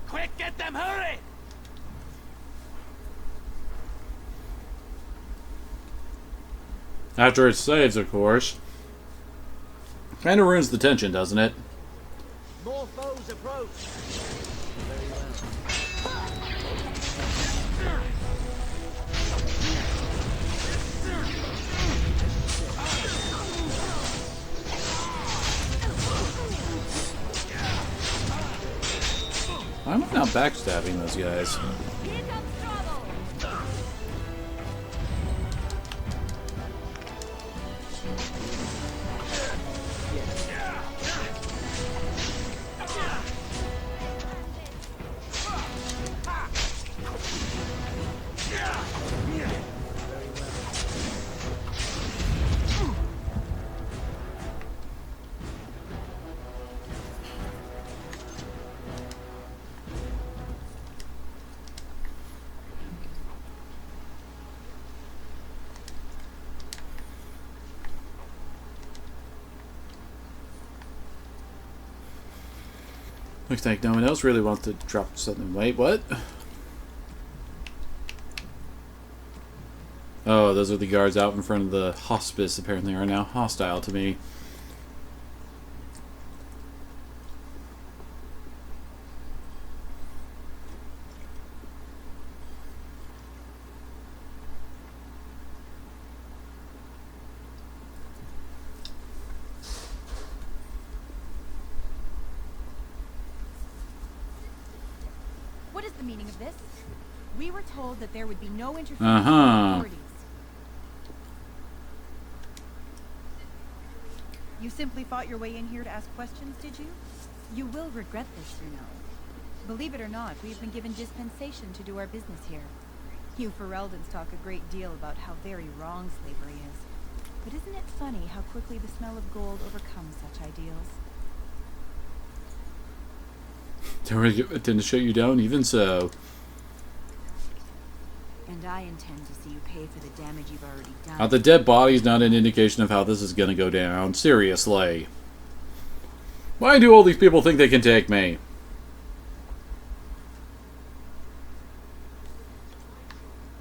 Quick, get them, hurry! After it saves, of course. Kinda ruins the tension, doesn't it? More foes approach. Very well. Why am I not backstabbing those guys? Looks like no one else really wants to drop something. Wait, what? Oh, those are the guards out in front of the hospice, apparently are now hostile to me. What is the meaning of this? We were told that there would be no interference Uh-huh. from authorities. You simply fought your way in here to ask questions, did you? You will regret this, you know. Believe it or not, we have been given dispensation to do our business here. You Fereldans talk a great deal about how very wrong slavery is. But isn't it funny how quickly the smell of gold overcomes such ideals? I tend to shut you down, even so. And I intend to see you pay for the damage you've already done. Now, the dead body's not an indication of how this is gonna go down. Seriously. Why do all these people think they can take me?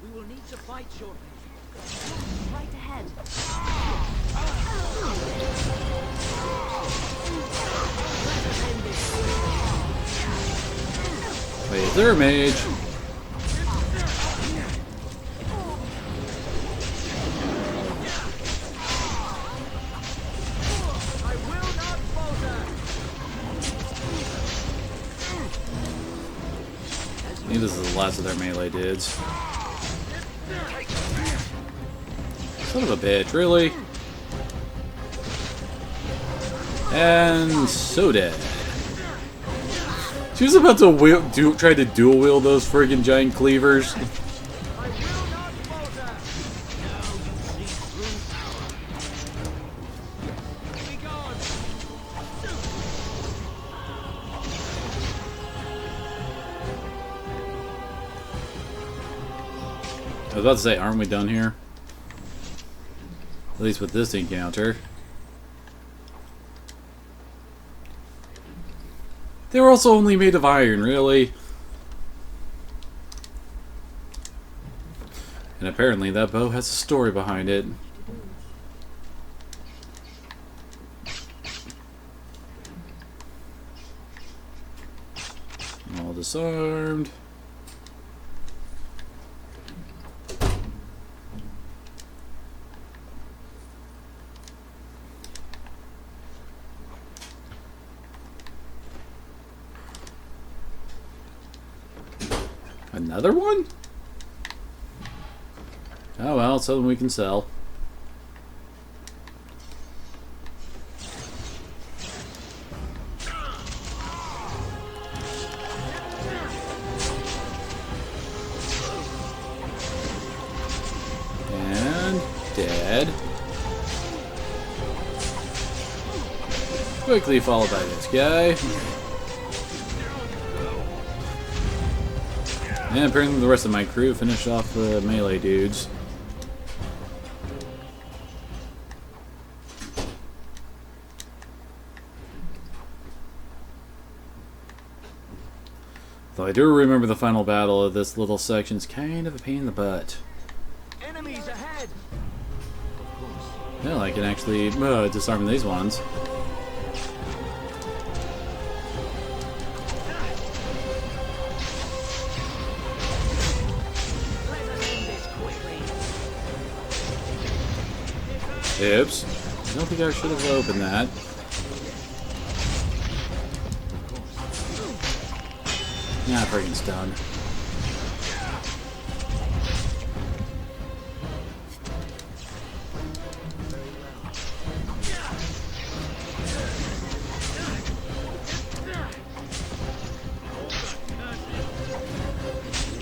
We will need to fight shortly. Right ahead. Wait, is there a mage? I think this is the last of their melee dudes. Son of a bitch, really? And so dead. She was about to try to dual wield those friggin' giant cleavers. I was about to say, aren't we done here? At least with this encounter. They were also only made of iron, really. And apparently that bow has a story behind it. All disarmed. Another one? Oh well, it's something we can sell. And dead. Quickly followed by this guy. And apparently the rest of my crew finished off the melee dudes. Though I do remember the final battle of this little section's kind of a pain in the butt. Enemies ahead! Well, I can actually disarm these ones. Oops. I don't think I should have opened that. Nah, friggin' stun.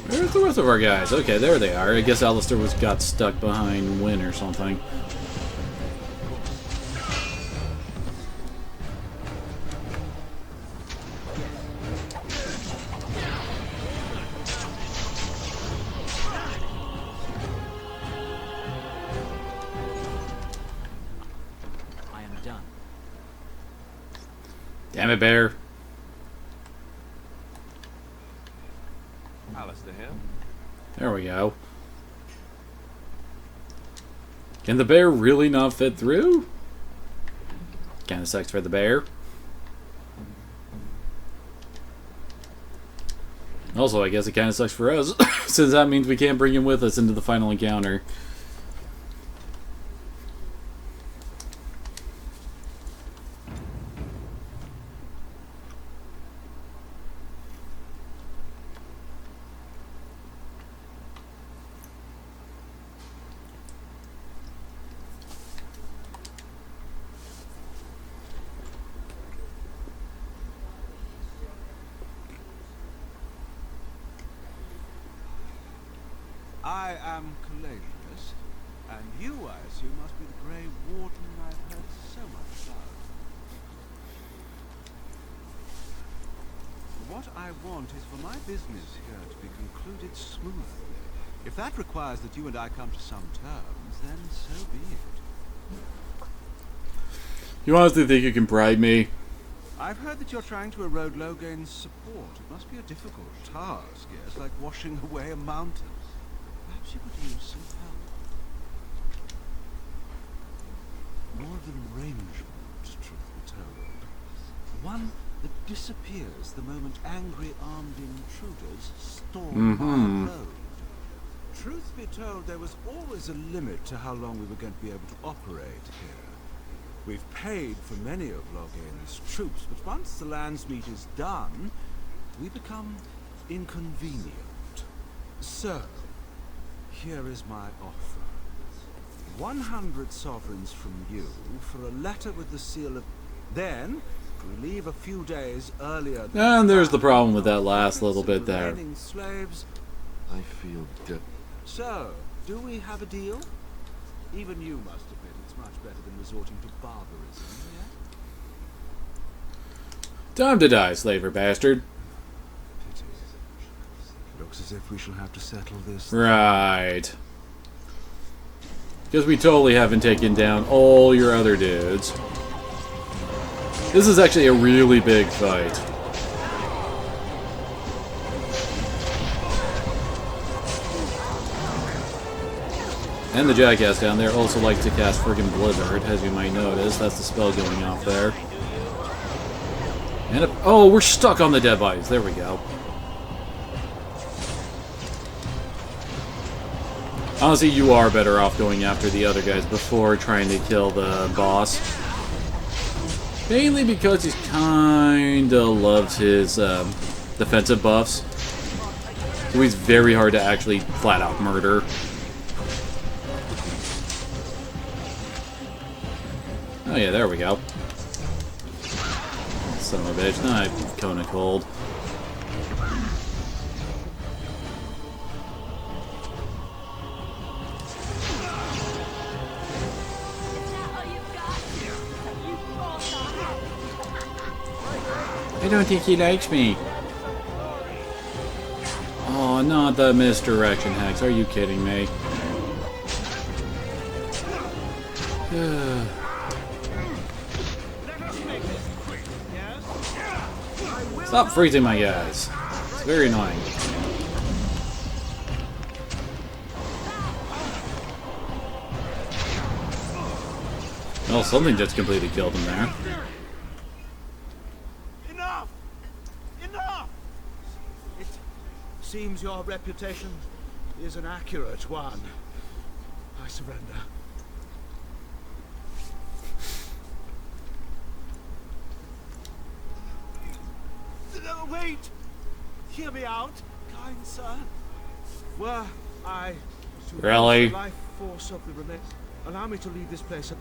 Where's the rest of our guys? Okay, there they are. I guess Alistair got stuck behind Wynn or something. Damn it, Bear. Alistair here. There we go. Can the bear really not fit through? Kinda sucks for the bear. Also, I guess it kinda sucks for us, since that means we can't bring him with us into the final encounter. I am Caladius, and you, I assume, must be the Grey Warden I've heard so much about. What I want is for my business here to be concluded smoothly. If that requires that you and I come to some terms, then so be it. You honestly think you can bribe me? I've heard that you're trying to erode Logain's support. It must be a difficult task, yes, like washing away a mountain. Perhaps you could use some help. More of an arrangement, truth be told. One that disappears the moment angry armed intruders storm our road. Truth be told, there was always a limit to how long we were going to be able to operate here. We've paid for many of Logain's troops, but once the Landsmeet is done, we become inconvenient. So, here is my offer. 100 sovereigns from you for a letter with the seal of... Then, we leave a few days earlier than... And there's the problem with that last little bit there. Slaves. I feel So, do we have a deal? Even you must admit it's much better than resorting to barbarism, yeah? Time to die, slaver bastard. Pity. Looks as if we shall have to settle this. Right. Because we totally haven't taken down all your other dudes. This is actually a really big fight. And the jackass down there also likes to cast friggin' Blizzard, as you might notice. That's the spell going off there. And oh, we're stuck on the dead bodies. There we go. Honestly, you are better off going after the other guys before trying to kill the boss. Mainly because he kinda loves his defensive buffs. So he's very hard to actually flat out murder. Oh yeah, there we go. Son of a bitch. Nah, I'm kinda cold. I don't think he likes me. Oh, not the misdirection hacks. Are you kidding me? Stop freezing my guys. It's very annoying. Well, something just completely killed him there. Enough! Enough! It seems your reputation is an accurate one. I surrender. No, wait! Hear me out, kind sir. Were I to Really? the life force of the remains, allow me to leave this place.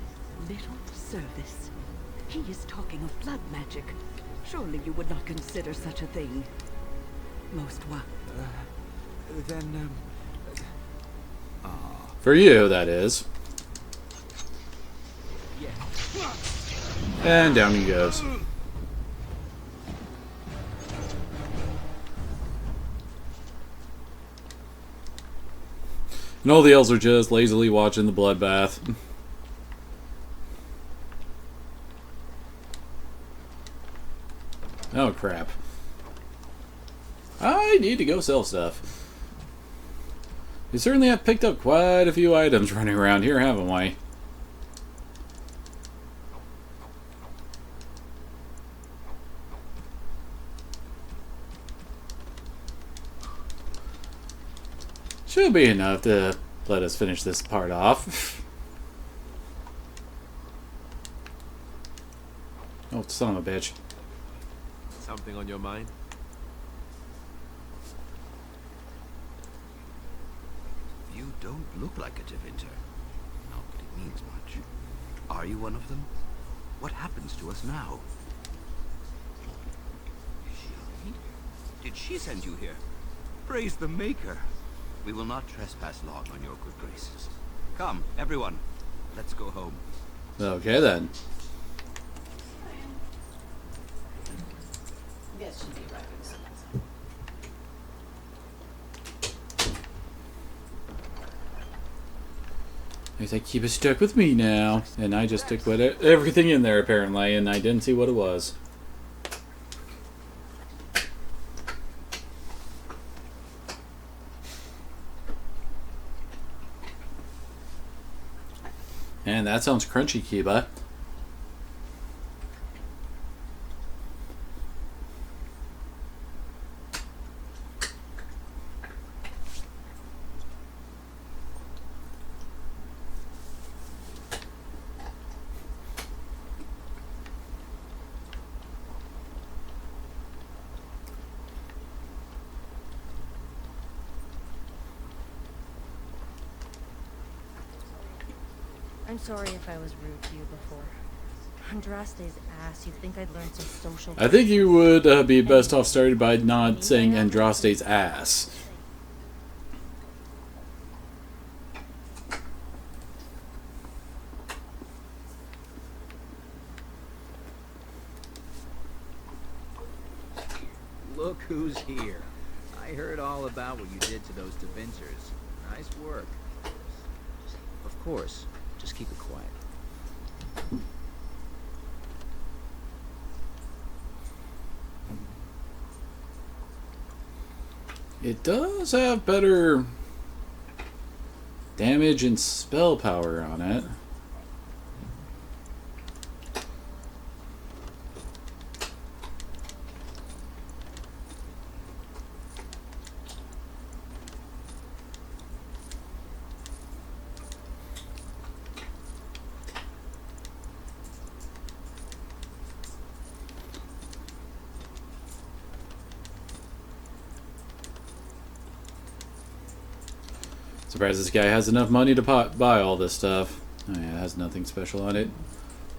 Little service. He is talking of blood magic. Surely you would not consider such a thing. Most what? Then, For you, that is. And down he goes. And all the elves are just lazily watching the bloodbath. Oh crap. I need to go sell stuff. We certainly have picked up quite a few items running around here, haven't we? Should be enough to let us finish this part off. Oh, son of a bitch. Something on your mind? You don't look like a Tevinter. Not that it means much. Are you one of them? What happens to us now? Did she send you here? Praise the Maker. We will not trespass long on your good graces. Come, everyone. Let's go home. Okay then. They keep it stuck with me now, and I just took everything in there apparently, and I didn't see what it was. And that sounds crunchy, Kiba. I'm sorry if I was rude to you before. Andraste's ass, you'd think I'd learned some social... I think you would be best off started by not saying Andraste's ass. Look who's here. I heard all about what you did to those Devinters. Nice work. Of course, just keep it quiet. It does have better damage and spell power on it. Surprised this guy has enough money to buy all this stuff. Oh yeah, it has nothing special on it.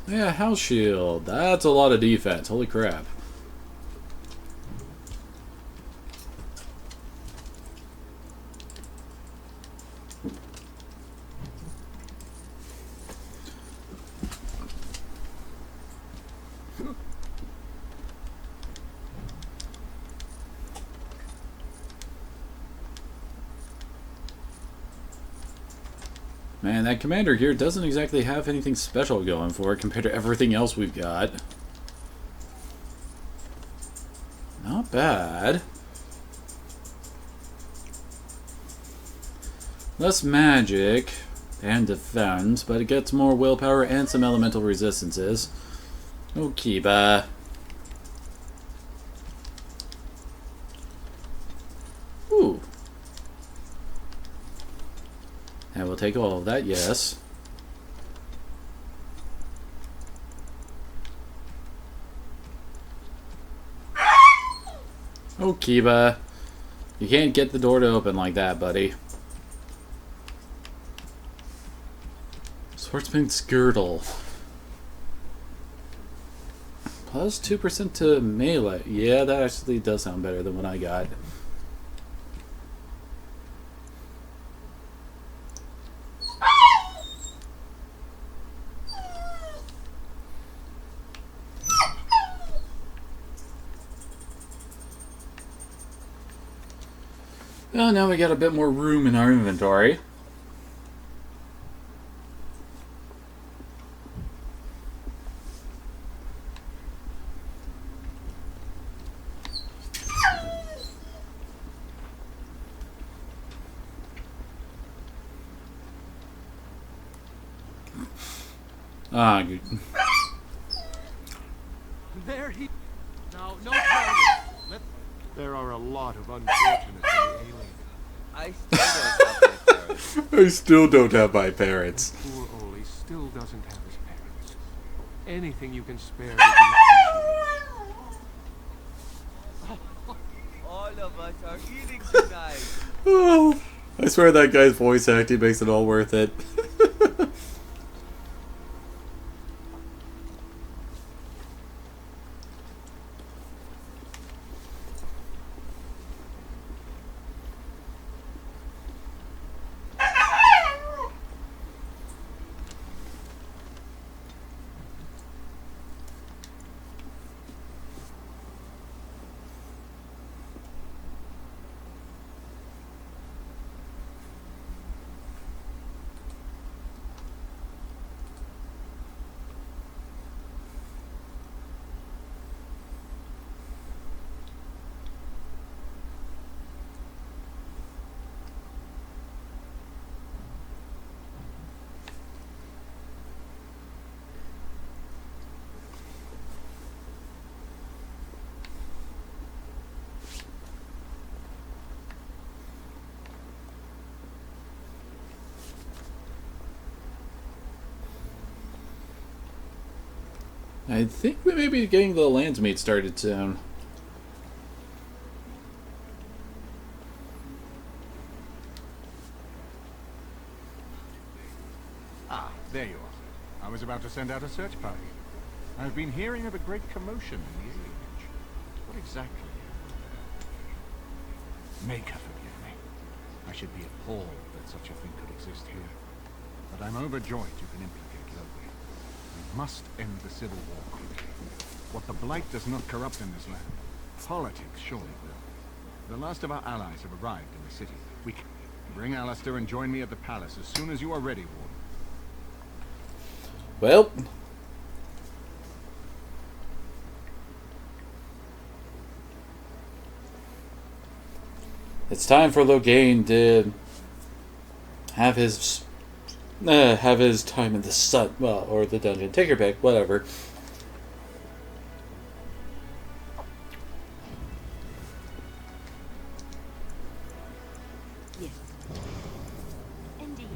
Oh yeah, house shield. That's a lot of defense. Holy crap. Man, that commander here doesn't exactly have anything special going for it compared to everything else we've got. Not bad. Less magic and defense, but it gets more willpower and some elemental resistances. Okay, bye. Ooh. And we'll take all of that, yes. Oh, Kiba. You can't get the door to open like that, buddy. Swordsman's Girdle. Plus 2% to melee. Yeah, that actually does sound better than what I got. Well, now we got a bit more room in our inventory. Ah, good. There he... No, no problem. There are a lot of unfortunates in the alien. I still don't have my parents. Poor Oli still doesn't have his parents. Anything you can spare would be appreciated. All of us are eating tonight. Oh, I swear that guy's voice acting makes it all worth it. I think we may be getting the Landsmeet started soon. Ah, there you are. I was about to send out a search party. I've been hearing of a great commotion in the age. What exactly? Maker, forgive me. I should be appalled that such a thing could exist here. But I'm overjoyed you can implicate Loki. We must end the civil war quickly. What the Blight does not corrupt in this land, politics surely will. The last of our allies have arrived in the city. We can bring Alistair and join me at the palace as soon as you are ready, Warden. Well, it's time for Loghain to have his time in the sun, well, or the dungeon. Take your pick, whatever. Yes. Indeed.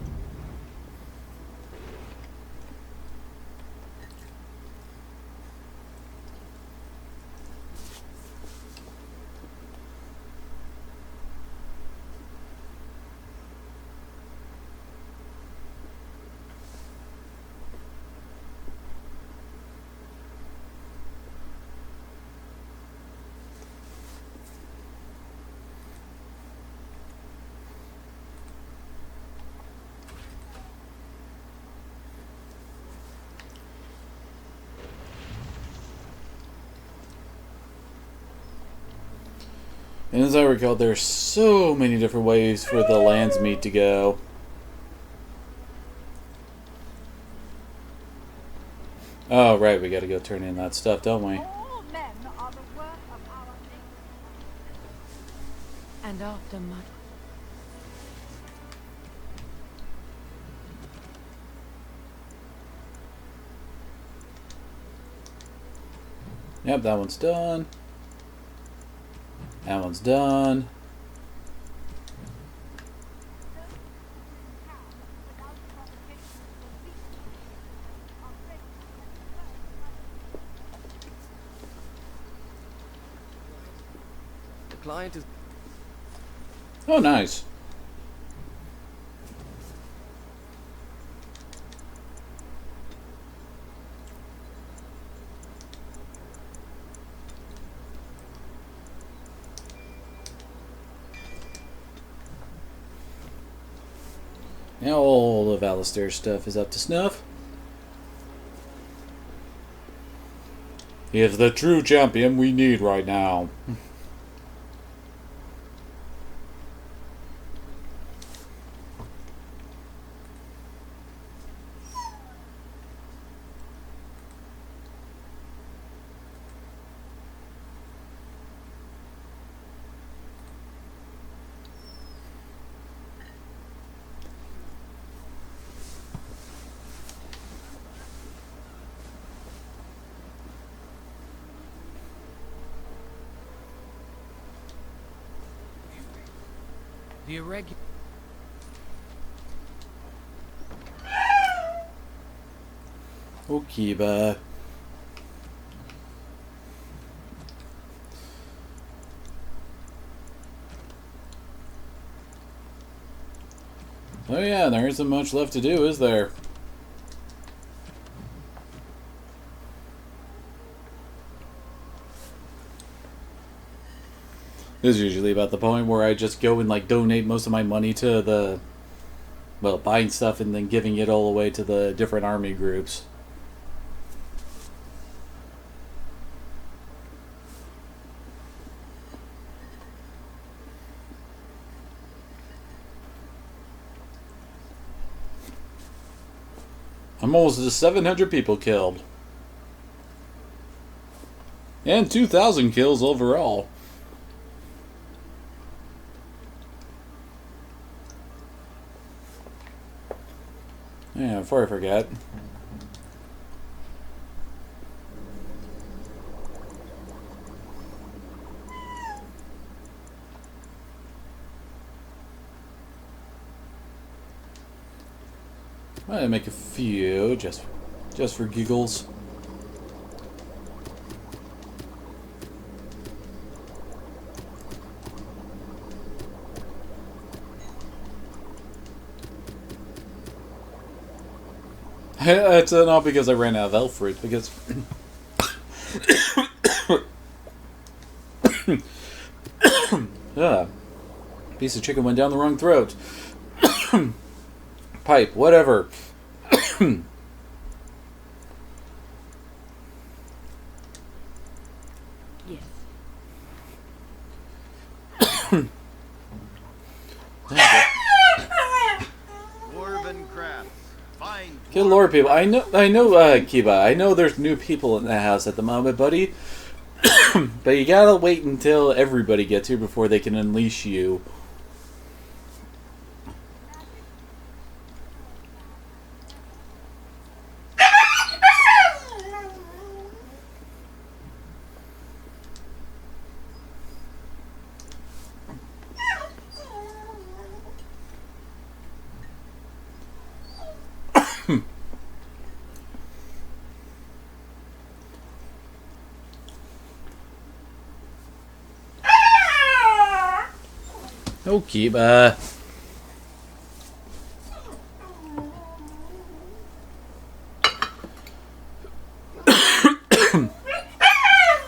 And as I recall, there's so many different ways for the Landsmeet to go. Oh, right, we gotta go turn in that stuff, don't we? And after much... Yep, that one's done. That one's done. The client is... Oh, nice. Now all of Alistair's stuff is up to snuff. He is the true champion we need right now. The irregular... Okay, bye. Oh yeah, there isn't much left to do, is there? This is usually about the point where I just go and like donate most of my money to the, well, buying stuff and then giving it all away to the different army groups. I'm almost to 700 people killed. And 2,000 kills overall. Yeah, before I forget. Might make a few just for giggles. It's not because I ran out of elf fruit, because piece of chicken went down the wrong throat. Pipe, whatever. Yes. Dwarven crafts. Fine. Good lord, people. I know, Kiba. I know there's new people in the house at the moment, buddy. But you gotta wait until everybody gets here before they can unleash you. No, Kiba.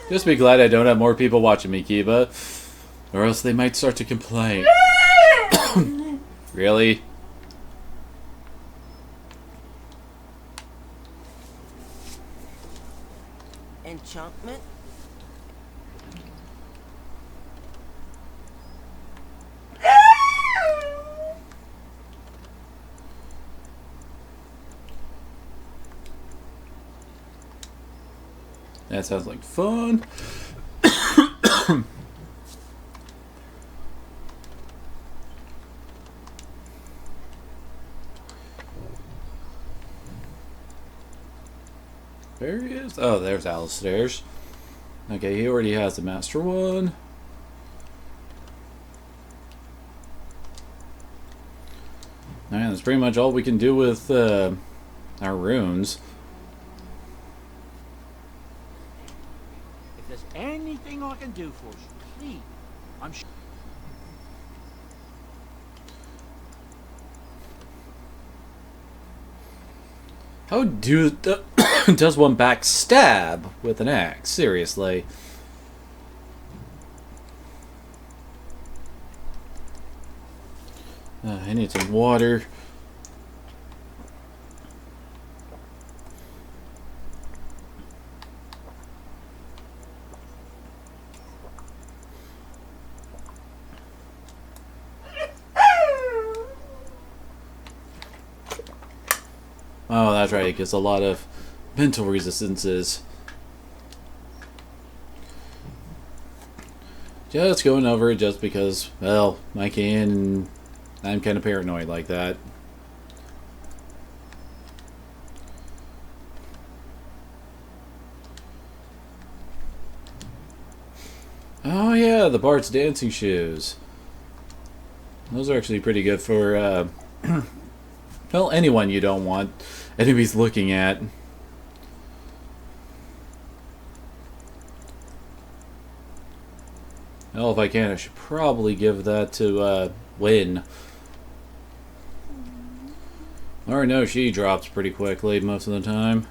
Just be glad I don't have more people watching me, Kiba. Or else they might start to complain. Really? Enchantment? That sounds like fun. There he is. Oh, there's Alistair's. Okay, he already has the Master one. And that's pretty much all we can do with our runes. If there's anything I can do for you, please, I'm sure. How does one backstab with an axe? Seriously. I need some water. Oh, that's right, it gets a lot of mental resistances. Just going over it just because, well, I can, and I'm kind of paranoid like that. Oh yeah, the Bart's dancing shoes. Those are actually pretty good for, well, anyone you don't want enemies looking at. Well, if I can, I should probably give that to Wynn. Or no, she drops pretty quickly most of the time.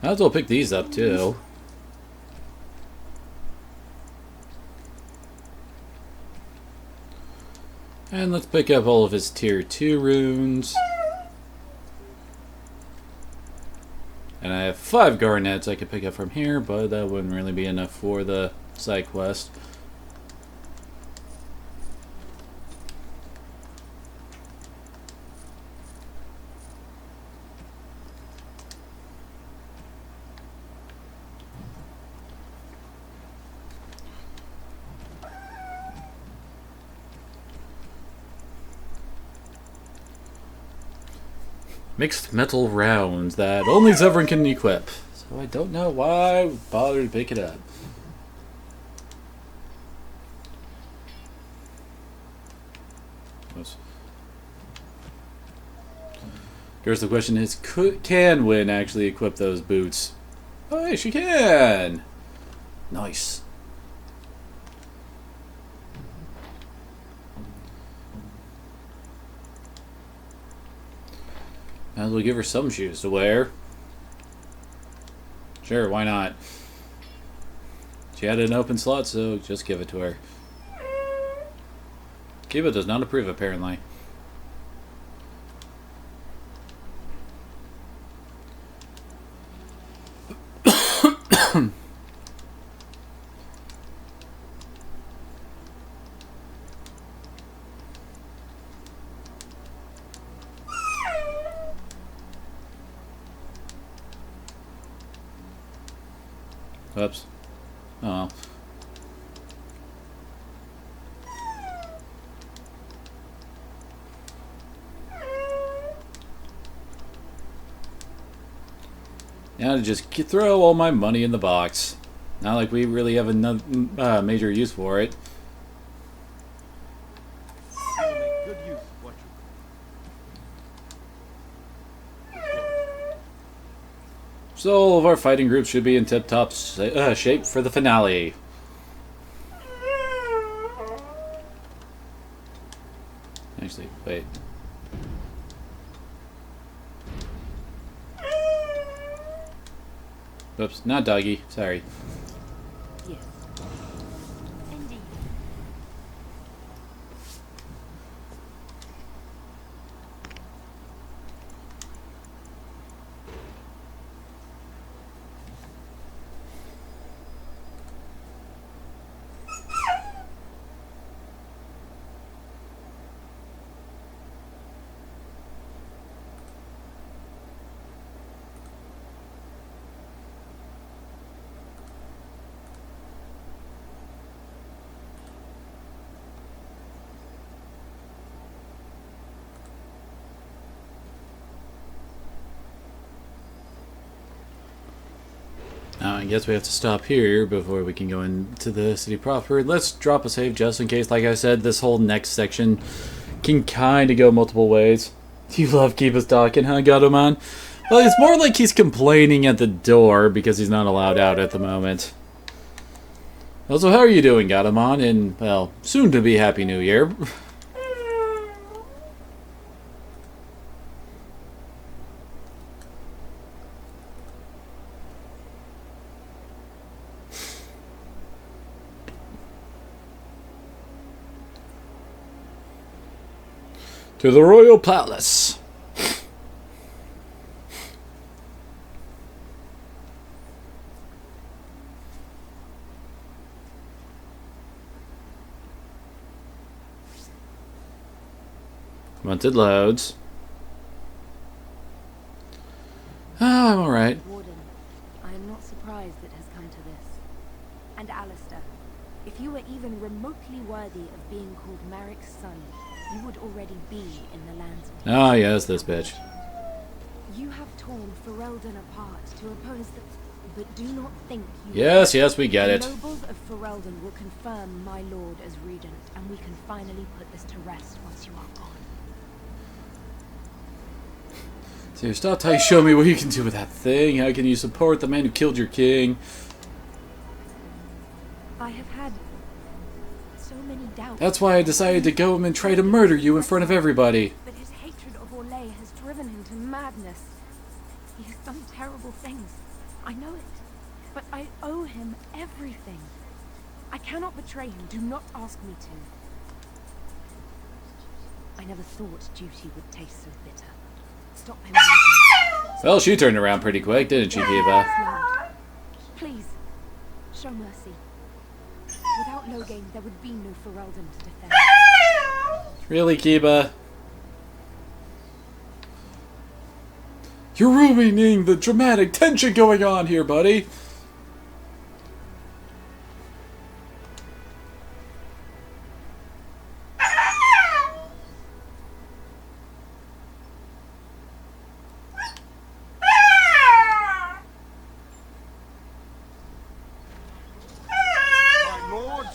Might as well pick these up too. And let's pick up all of his tier 2 runes. And I have 5 garnets I could pick up from here, but that wouldn't really be enough for the side quest. Mixed metal rounds that only Zevran can equip. So I don't know why I bothered to pick it up. Here's the question is, can Wynn actually equip those boots? Oh, hey, she can! Nice. Might as well give her some shoes to wear. Sure, why not? She had an open slot, so just give it to her. Kiba does not approve, apparently. Oops. Oh well. Now to just throw all my money in the box. Not like we really have another major use for it. You will make good use of what you So all of our fighting groups should be in tip-top shape for the finale. Actually, wait. Oops, not doggy. Sorry. Yes. Indeed. I guess we have to stop here before we can go into the city proper. Let's drop a save just in case. Like I said, this whole next section can kind of go multiple ways. You love Kiba's talking, huh, Gatomon? Well, it's more like he's complaining at the door because he's not allowed out at the moment. Also, how are you doing, Gatomon? And, well, soon to be Happy New Year. To the Royal Palace. Once it loads. Oh, I'm alright. Warden, I am not surprised it has come to this. And Alistair, if you were even remotely worthy of being called Marik's son, you would already be in the lands. Ah, yes, this bitch. You have torn Ferelden apart to oppose the... But do not think you... Yes, yes, we get it. The nobles of Ferelden will confirm my lord as regent, and we can finally put this to rest once you are gone. So stop trying to show me what you can do with that thing. How can you support the man who killed your king? I have had so many doubts. That's why I decided to go and try to murder you in front of everybody. But his hatred of Orlais has driven him to madness. He has done terrible things. I know it. But I owe him everything. I cannot betray him. Do not ask me to. I never thought duty would taste so bitter. Stop him. Well, she turned around pretty quick, didn't she, Kiba? Please, show mercy. Without Loghain, there would be no Ferelden to defend. Really, Kiba? You're ruining the dramatic tension going on here, buddy.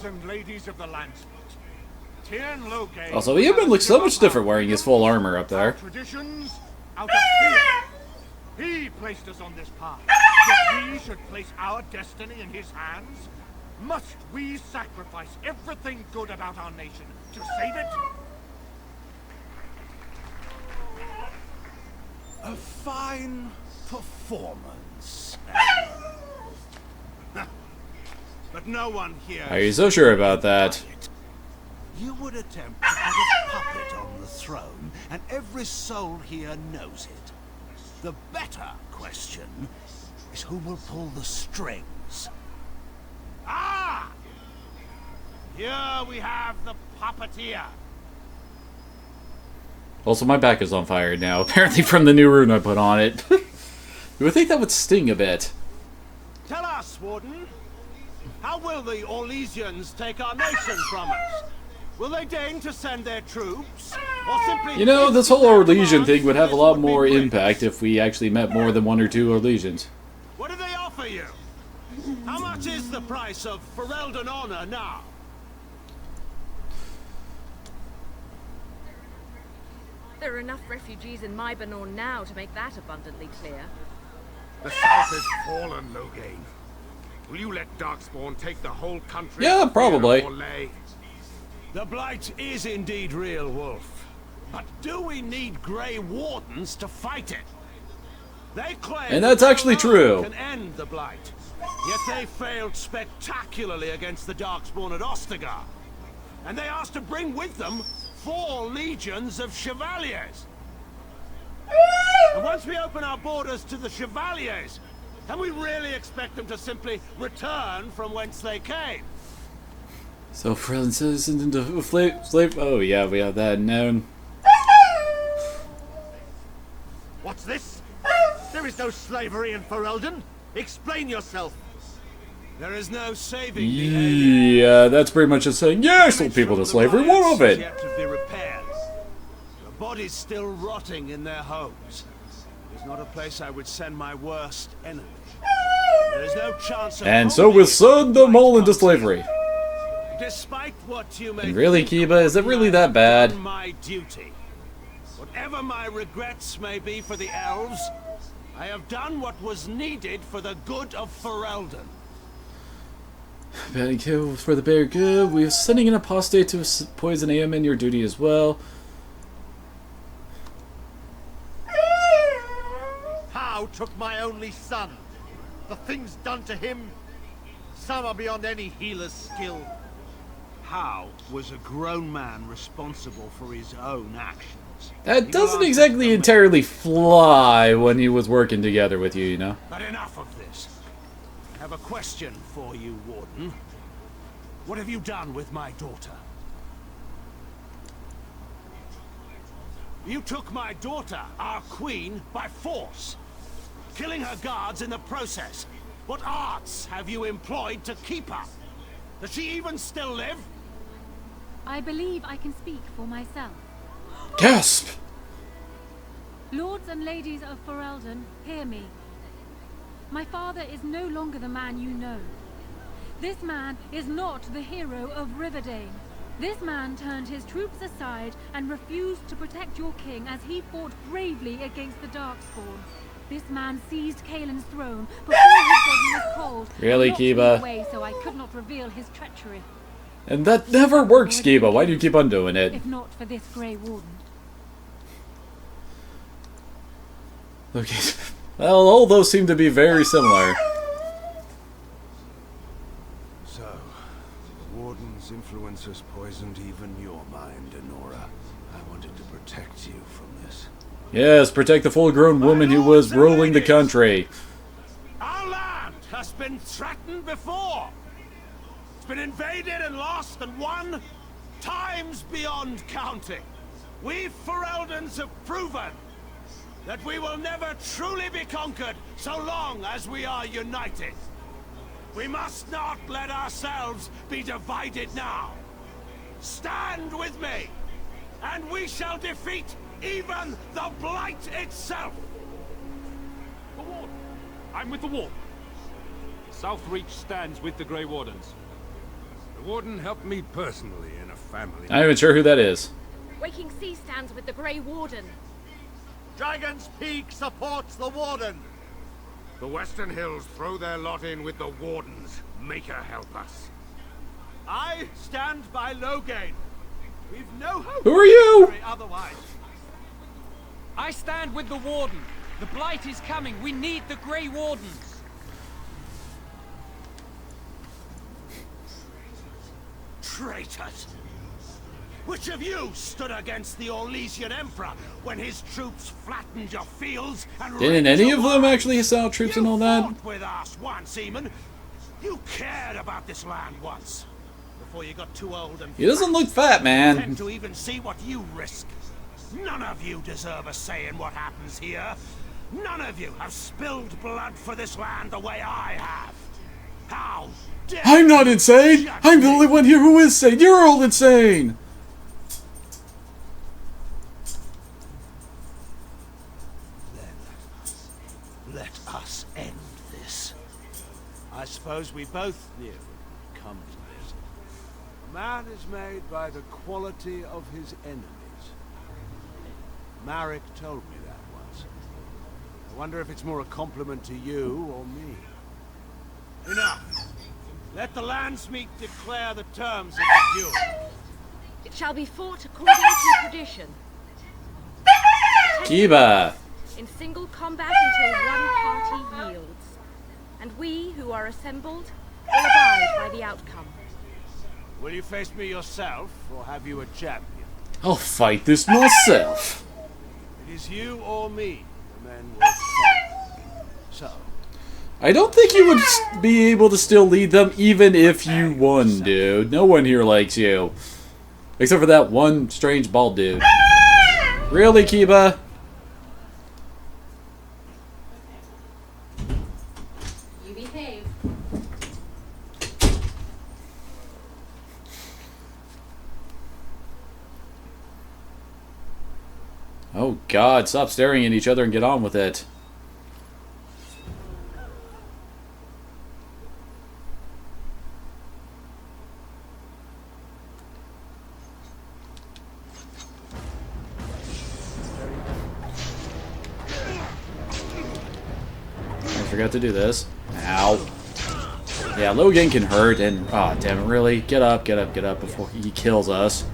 And ladies of the Landsmeet, Tiernan Loghain Also, Eamon looks so much different wearing his full armor up there. Traditions out of fear. He placed us on this path. That we should place our destiny in his hands. Must we sacrifice everything good about our nation to save it? A fine performance. But no one here... Are you so sure about that? You would attempt to put a puppet on the throne, and every soul here knows it. The better question is who will pull the strings. Ah! Here we have the puppeteer. Also, my back is on fire now, apparently from the new rune I put on it. You would think that would sting a bit. Tell us, Warden. How will the Orlesians take our nation from us? Will they deign to send their troops? Or simply... You know, this whole Orlesian thing would have a lot more impact if we actually met more than 1 or 2 Orlesians. What do they offer you? How much is the price of Ferelden honor now? There are enough refugees in Mybanor now to make that abundantly clear. The South has fallen, Loghain. Will you let Darkspawn take the whole country? Yeah, probably. The Blight is indeed real, Wolf. But do we need Grey Wardens to fight it? They claim And that's actually true. can end the Blight. Yet they failed spectacularly against the Darkspawn at Ostagar. And they asked to bring with them 4 legions of Chevaliers. And once we open our borders to the Chevaliers, can we really expect them to simply return from whence they came? So Ferelden citizens into slave. Oh yeah, we have that known. What's this? There is no slavery in Ferelden. Explain yourself. There is no saving Yeah, that's pretty much just saying, yeah, I sold people to slavery. What of it? yet to be repaired. The bodies still rotting in their homes. It's not a place I would send my worst enemy. There is no chance of And so we sold them all into slavery. Despite what you may And really, think, Kiba, is it really that bad? done my duty. Whatever my regrets may be for the elves, I have done what was needed for the good of Ferelden. Bad kill for the bear good. We're sending an apostate to poison Aemon, your duty as well. How took my only son? The things done to him, some are beyond any healer's skill. How was a grown man responsible for his own actions? That doesn't exactly entirely fly when he was working together with you, you know? But enough of this. I have a question for you, Warden. What have you done with my daughter? You took my daughter, our queen, by force, killing her guards in the process. What arts have you employed to keep her? Does she even still live? I believe I can speak for myself. Gasp! Lords and ladies of Ferelden, hear me. My father is no longer the man you know. This man is not the hero of Riverdale. This man turned his troops aside and refused to protect your king as he fought bravely against the Darkspawn. This man seized Kaelin's throne before his body was cold. Really, and knocked me Kiba? away so I could not reveal his treachery. And that never works, Kiba. Why do you keep on doing it? If not for this Grey Warden. Okay. Well, all those seem to be very similar. So, the Warden's influence has poisoned even your mind, Enora. I wanted to protect you from this. Yes, protect the full-grown woman who was ruling the country. Our land has been threatened before. It's been invaded and lost and won times beyond counting. We Fereldans have proven that we will never truly be conquered so long as we are united. We must not let ourselves be divided now. Stand with me, and we shall defeat even the Blight itself. The Warden. I'm with the Warden. Southreach stands with the Grey Wardens. The Warden helped me personally in a family. I'm not even sure who that is. Waking Sea stands with the Grey Warden. Dragon's Peak supports the Warden. The Western Hills throw their lot in with the Wardens. Make her help us. I stand by Loghain. We've no hope. Who are you? Otherwise. I stand with the Warden. The Blight is coming. We need the Grey Wardens. Traitors! Which of you stood against the Orlesian Emperor when his troops flattened your fields and Didn't raped any your of them wives? actually sell troops and all that? You fought with us once, Eamon. You cared about this land once. Before you got too old and He doesn't look fat, man. content to even see what you risk. None of you deserve a say in what happens here. None of you have spilled blood for this land the way I have. How dare I'm not insane! I'm the only one here who is sane! You're all insane! let us end this. I suppose we both knew it would come to this. A man is made by the quality of his enemies. Marek told me that once. Wonder if it's more a compliment to you or me. Enough! Let the Landsmeet declare the terms of the duel. It shall be fought according to tradition. Kiba! In single combat until one party yields. And we who are assembled will abide by the outcome. Will you face me yourself, or have you a champion? I'll fight this myself. It is you or me, the men will fight. So, I don't think you would be able to still lead them even if you won, dude. No one here likes you. Except for that one strange bald dude. Really, Kiba? You behave. Oh god, stop staring at each other and get on with it. I forgot to do this. Ow. Yeah, Logain can hurt and... Aw, oh, damn it, really? Get up, get up, get up before he kills us.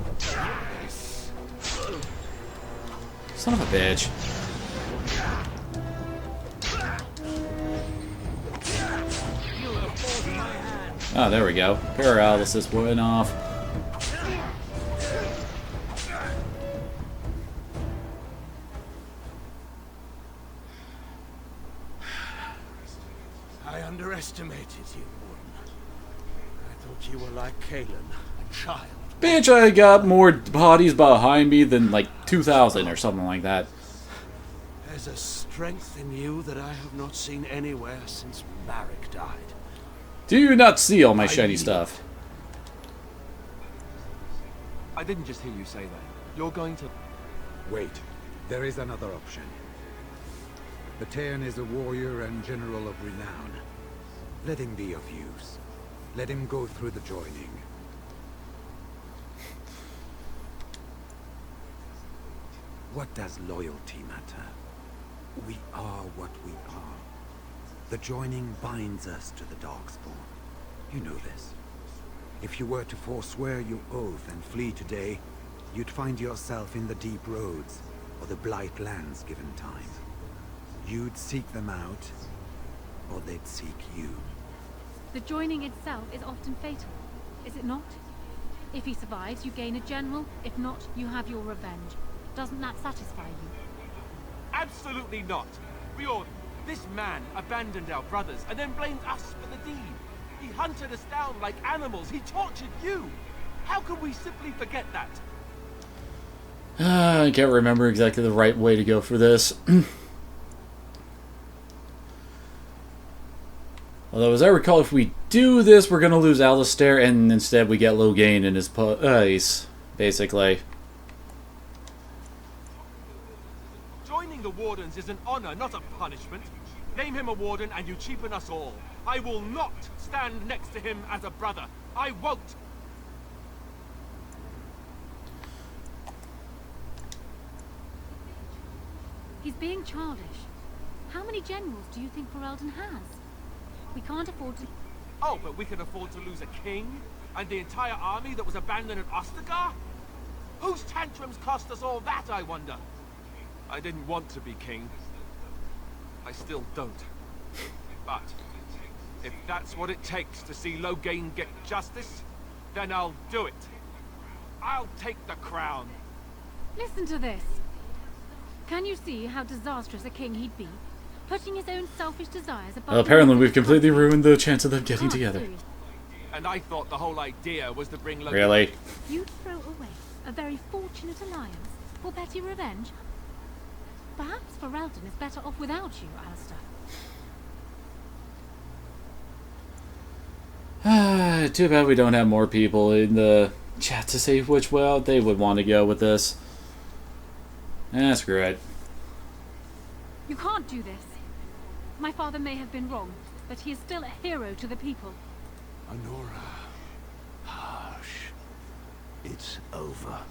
Son of a bitch. Oh, there we go. Paralysis went off. I underestimated you, Warden. I thought you were like Kalen, a child. Bitch, I got more bodies behind me than like 2,000 or something like that. There's a strength in you that I have not seen anywhere since Marek died. Do you not see all my shiny stuff? I didn't just hear you say that. You're going to... Wait. There is another option. The Terran is a warrior and general of renown. Let him be of use. Let him go through the joining. What does loyalty matter? We are what we are. The joining binds us to the Darkspawn. You know this. If you were to forswear your oath and flee today, you'd find yourself in the Deep Roads, or the Blight Lands given time. You'd seek them out, or they'd seek you. The joining itself is often fatal, is it not? If he survives, you gain a general. If not, you have your revenge. Doesn't that satisfy you? Absolutely not. Riordan, this man abandoned our brothers and then blamed us for the deed. He hunted us down like animals. He tortured you. How can we simply forget that? I can't remember exactly the right way to go for this. Although, as I recall, if we do this, we're going to lose Alistair, and instead we get Logain in his place, basically. Joining the Wardens is an honor, not a punishment. Name him a Warden and you cheapen us all. I will not stand next to him as a brother. I won't. He's being childish. How many generals do you think Ferelden has? We can't afford to... Oh, but we can afford to lose a king? And the entire army that was abandoned at Ostagar? Whose tantrums cost us all that, I wonder? I didn't want to be king. I still don't. But if that's what it takes to see Logain get justice, then I'll do it. I'll take the crown. Listen to this. Can you see how disastrous a king he'd be? Putting his own selfish desires above... Well, apparently we've completely ruined the chance of them getting together. And I thought the whole idea was to bring Logain... Really? You'd throw away a very fortunate alliance for petty revenge? Perhaps Ferelden is better off without you, Alistair. Too bad we don't have more people in the chat to say which way they would want to go with this. Screw it. You can't do this. My father may have been wrong, but he is still a hero to the people. Honora. Hush. It's over.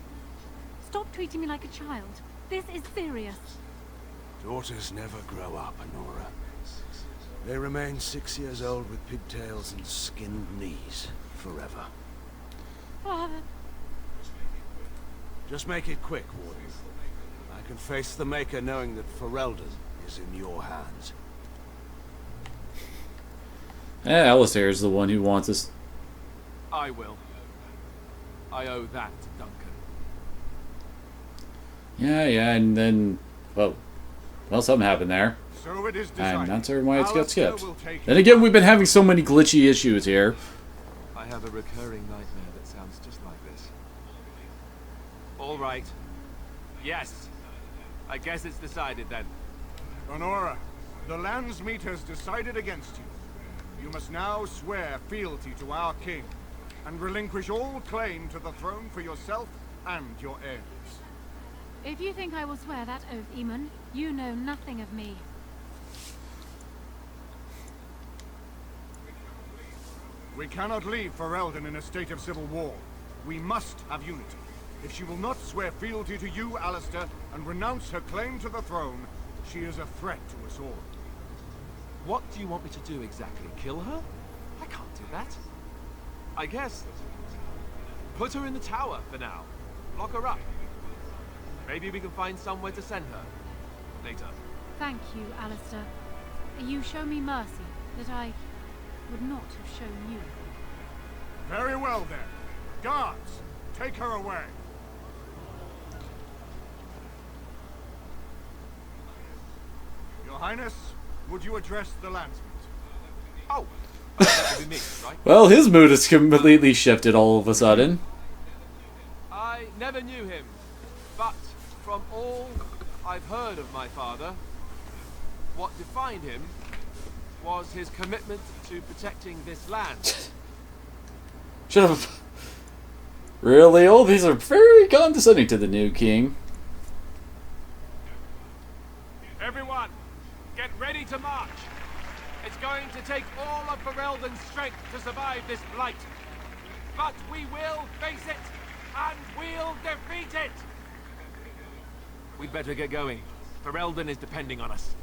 Stop treating me like a child. This is serious. Daughters never grow up, Honora. They remain 6 years old with pigtails and skinned knees forever. Father. Just make it quick, Warden. I can face the Maker knowing that Ferelden is in your hands. Alistair is the one who wants us. I will. I owe that to Duncan. Yeah, and then, well, something happened there. So it is I'm decided. not certain why it's got Alistair skipped. will take Then again, we've been having so many glitchy issues here. I have a recurring nightmare that sounds just like this. All right. Yes. I guess it's decided then. Honora, the Landsmeet has decided against you. You must now swear fealty to our king, and relinquish all claim to the throne for yourself and your heirs. If you think I will swear that oath, Eamon, you know nothing of me. We cannot leave Ferelden in a state of civil war. We must have unity. If she will not swear fealty to you, Alistair, and renounce her claim to the throne, she is a threat to us all. What do you want me to do exactly? Kill her? I can't do that. I guess... put her in the tower for now. Lock her up. Maybe we can find somewhere to send her. Later. Thank you, Alistair. You show me mercy that I would not have shown you. Very well then. Guards, take her away. Your Highness, would you address the Landsmeet? Oh, that would be me, right? Well, his mood has completely shifted all of a sudden. I never knew him, but from all I've heard of my father, what defined him was his commitment to protecting this land. Shut up. Really? All these are very condescending to the new king. Everyone, get ready to march. It's going to take all of Ferelden's strength to survive this blight. But we will face it, and we'll defeat it! We'd better get going. Ferelden is depending on us.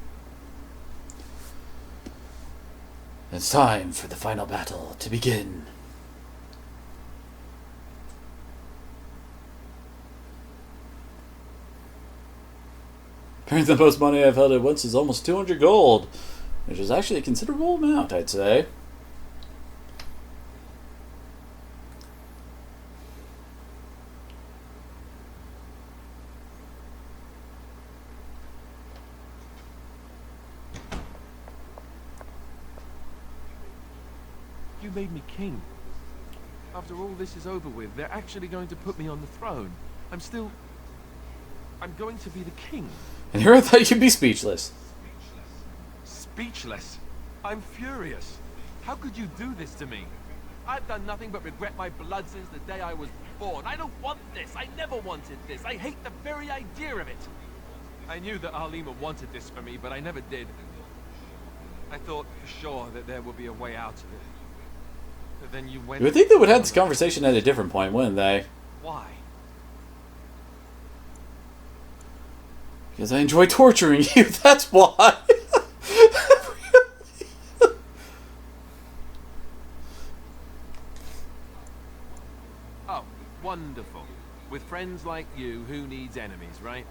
It's time for the final battle to begin. Apparently the most money I've held at once is almost 200 gold, which is actually a considerable amount, I'd say. You made me king. After all this is over with, they're actually going to put me on the throne. I'm going to be the king. And here I thought you'd be speechless. Speechless? I'm furious. How could you do this to me? I've done nothing but regret my blood since the day I was born. I don't want this. I never wanted this. I hate the very idea of it. I knew that Arlima wanted this for me, but I never did. I thought for sure that there would be a way out of it. But then you went... You would think they would have this conversation at a different point, wouldn't they? Why? Because I enjoy torturing you, that's why! Oh, wonderful. With friends like you, who needs enemies, right?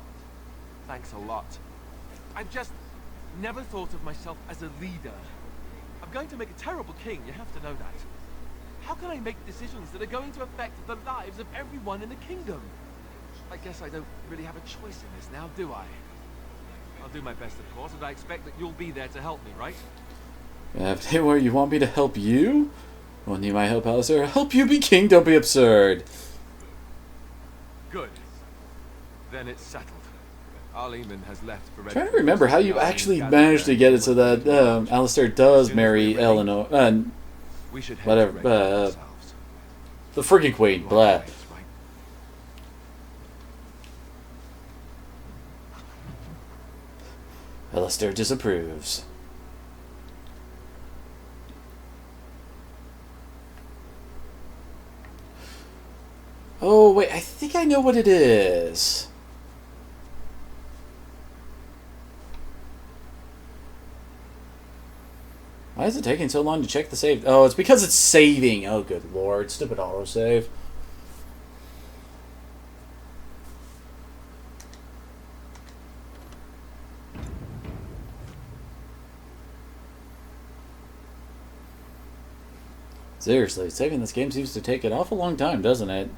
Thanks a lot. I've just never thought of myself as a leader. I'm going to make a terrible king, you have to know that. How can I make decisions that are going to affect the lives of everyone in the kingdom? I guess I don't really have a choice in this now, do I? I'll do my best, of course, and I expect that you'll be there to help me, right? Where you want me to help you? Well, need my help, Alistair? Help you be king? Don't be absurd. Good. Then it's settled. Arleman has left for... I'm trying to remember how you actually managed to get it so that Alistair does marry Eleanor. We should whatever. The freaking queen. Blah. Alistair disapproves. Oh, wait. I think I know what it is. Why is it taking so long to check the save? Oh, it's because it's saving. Oh, good lord. Stupid autosave. Seriously, saving this game seems to take an awful long time, doesn't it?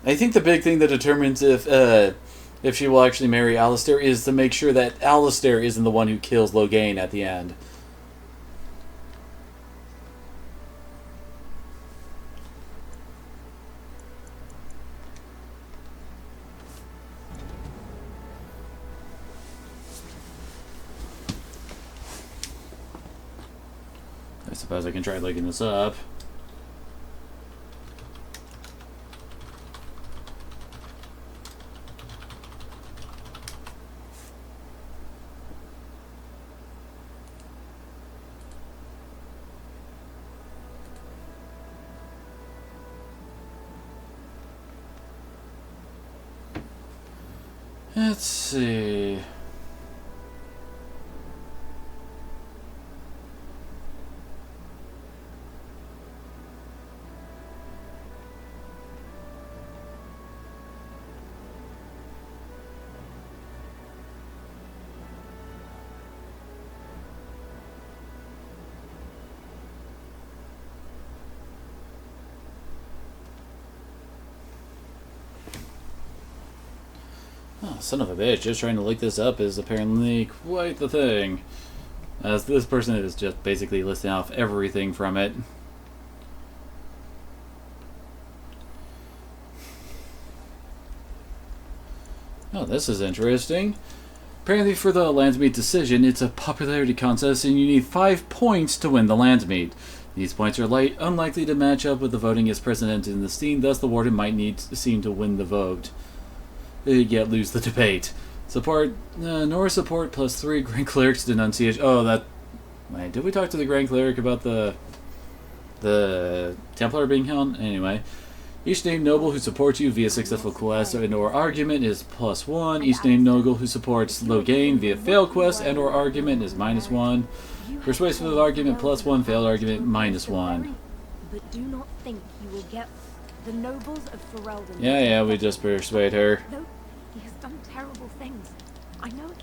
I think the big thing that determines if she will actually marry Alistair is to make sure that Alistair isn't the one who kills Loghain at the end. I suppose I can try looking this up. Let's see. Oh, son of a bitch, just trying to look this up is apparently quite the thing. As this person is just basically listing off everything from it. Oh, this is interesting. Apparently for the Landsmeet decision, it's a popularity contest and you need 5 points to win the Landsmeet. These points are unlikely to match up with the voting as president in the scene, thus the warden might need to seem to win the vote. Yet lose the debate. Support, Nora support plus 3 Grand Cleric's denunciation. Oh, that... Wait, did we talk to the Grand Cleric about the Templar being held? Anyway. Each named noble who supports you via successful quest and or argument is +1. Each named noble who supports Loghain via failed quest and or argument is -1. Persuasive argument +1, failed argument -1. But do not think you will get the nobles of Ferelden. Yeah, we just persuade her. No, he has done terrible things. I know it.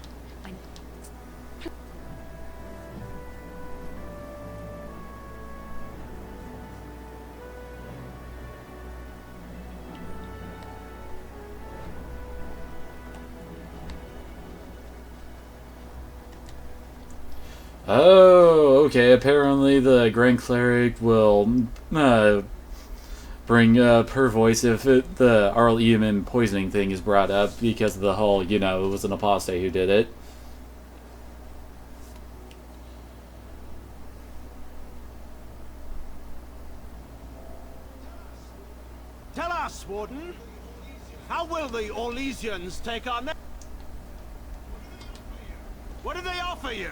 Oh, okay. Apparently the Grand Cleric will bring up her voice if the Arl Eamon poisoning thing is brought up because of the whole, it was an apostate who did it. Tell us, Warden, how will the Orlesians take our name? What do they offer you?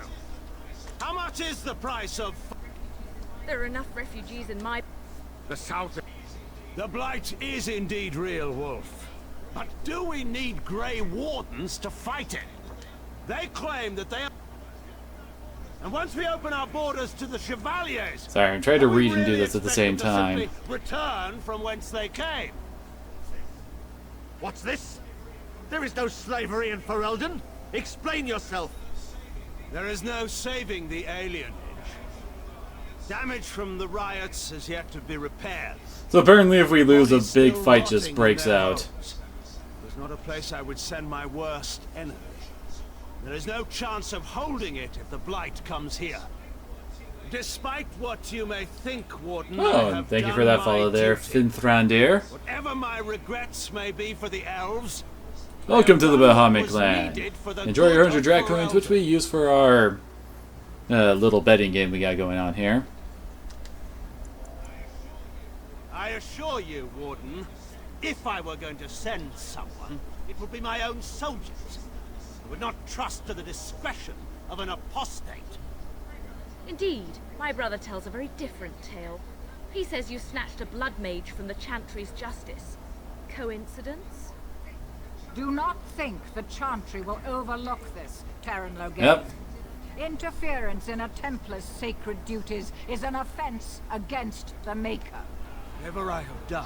How much is the price of... There are enough refugees in my... The South... The Blight is indeed real, Wolf. But do we need Grey Wardens to fight it? They claim that they are... And once we open our borders to the Chevaliers... Sorry, I'm trying to read and do this at the same time. Return from whence they came. What's this? There is no slavery in Ferelden. Explain yourself. There is no saving the alienage. Damage from the riots has yet to be repaired. So apparently if we lose, a big fight just breaks out. There's not a place I would send my worst enemy. There is no chance of holding it if the Blight comes here. Despite what you may think, Warden, Oh, thank you for that follow there, Finthrandir. Whatever my regrets may be for the elves, Welcome to the Bahamut clan. Enjoy your 100 Drak coins, which we use for our little betting game we got going on here. I assure you, Warden, if I were going to send someone, it would be my own soldiers. I would not trust to the discretion of an apostate. Indeed, my brother tells a very different tale. He says you snatched a blood mage from the Chantry's justice. Coincidence? Do not think the Chantry will overlook this, Terran Logain. Yep. Interference in a Templar's sacred duties is an offense against the Maker. Whatever I have done,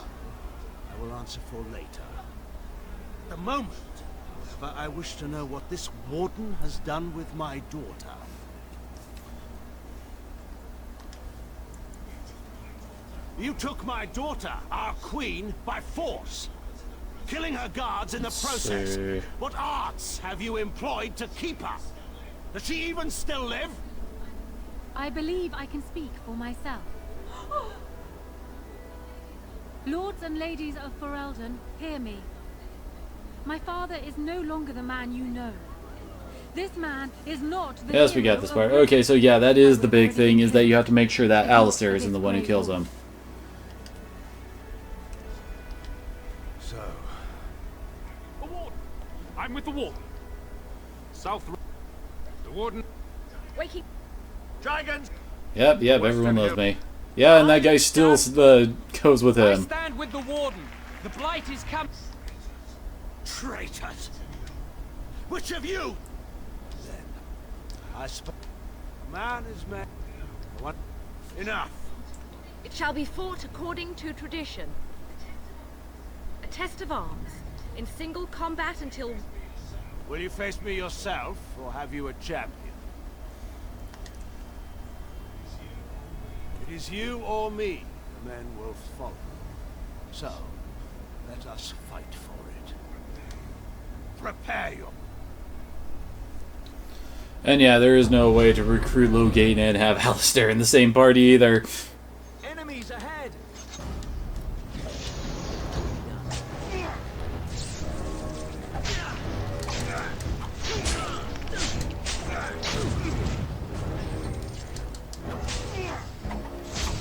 I will answer for later. At the moment, however, I wish to know what this warden has done with my daughter. You took my daughter, our queen, by force, killing her guards in the process. What arts have you employed to keep her? Does she even still live? I believe I can speak for myself. Lords and ladies of Ferelden, hear me. My father is no longer the man you know. This man is not the Yes, we got this part. Okay, so yeah, that is the big thing, is that you have to make sure that Alistair isn't the one who kills him. So... The warden! I'm with the warden. South... The warden... Wakey... Dragons! Yep, everyone loves me. Yeah, and that guy still goes with I him. stand with the warden. The blight is coming. Traitors! Which of you? Then, I suppose... Man is man. What? Enough! It shall be fought according to tradition. A test of arms, in single combat until... Will you face me yourself, or have you a champion? It is you or me the men will follow. So, let us fight for it. Prepare your... And yeah, there is no way to recruit Logain and have Alistair in the same party either. Enemies ahead!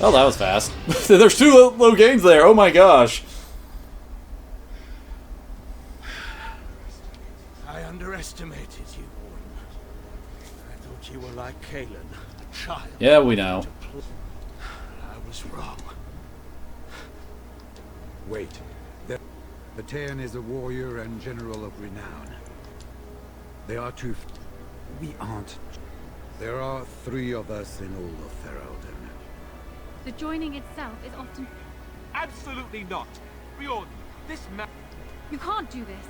Oh, that was fast. There's two Logains there. Oh my gosh. I underestimated you, Warden. I thought you were like Kalen, a child. Yeah, we know. I was wrong. Wait. Bataeon is a warrior and general of renown. There are two... We aren't... There are 3 of us in all of Ferelden. The joining itself is often... Absolutely not. Riordan, this man... You can't do this.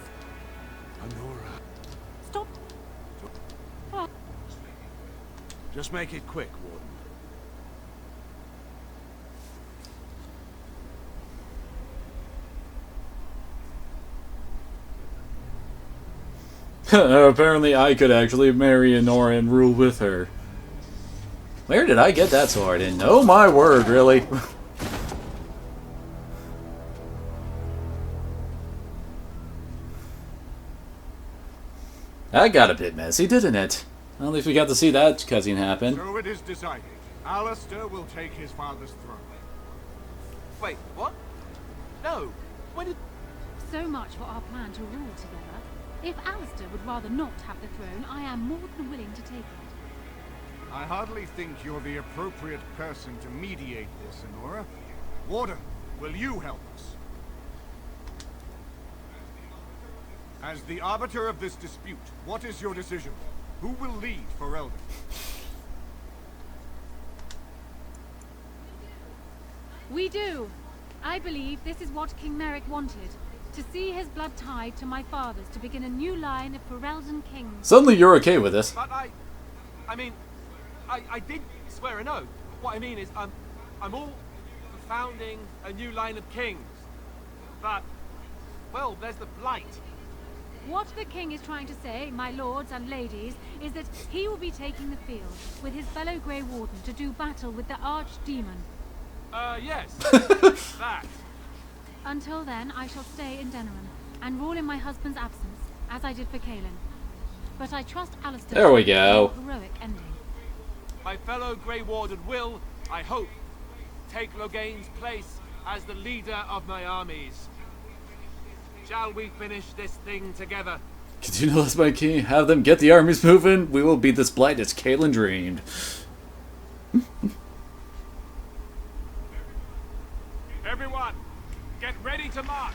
Anora. Stop. Oh. Just make it quick, Warden. Apparently I could actually marry Anora and rule with her. Where did I get that sword? And oh my word, really? That got a bit messy, didn't it? Well, at least we got to see that cutscene happen. So it is decided. Alistair will take his father's throne. Wait, what? No. When did... So much for our plan to rule together. If Alistair would rather not have the throne, I am more than willing to take it. I hardly think you're the appropriate person to mediate this, Anora. Warden, will you help us? As the arbiter of this dispute, what is your decision? Who will lead Ferelden? We do. I believe this is what King Merrick wanted. To see his blood tied to my father's to begin a new line of Ferelden kings. Suddenly you're okay with this. But I mean, I did swear an oath. What I mean is, I'm all for founding a new line of kings. But, well, there's the blight. What the king is trying to say, my lords and ladies, is that he will be taking the field with his fellow Grey Warden to do battle with the archdemon. Yes. That. Until then, I shall stay in Denerim and rule in my husband's absence, as I did for Kalen. But I trust Alistair. There we go. To a heroic ending. My fellow Grey Warden will, I hope, take Logain's place as the leader of my armies. Shall we finish this thing together? Continue, let my king have them get the armies moving. We will beat this blight as Kalen dreamed. Everyone, get ready to march.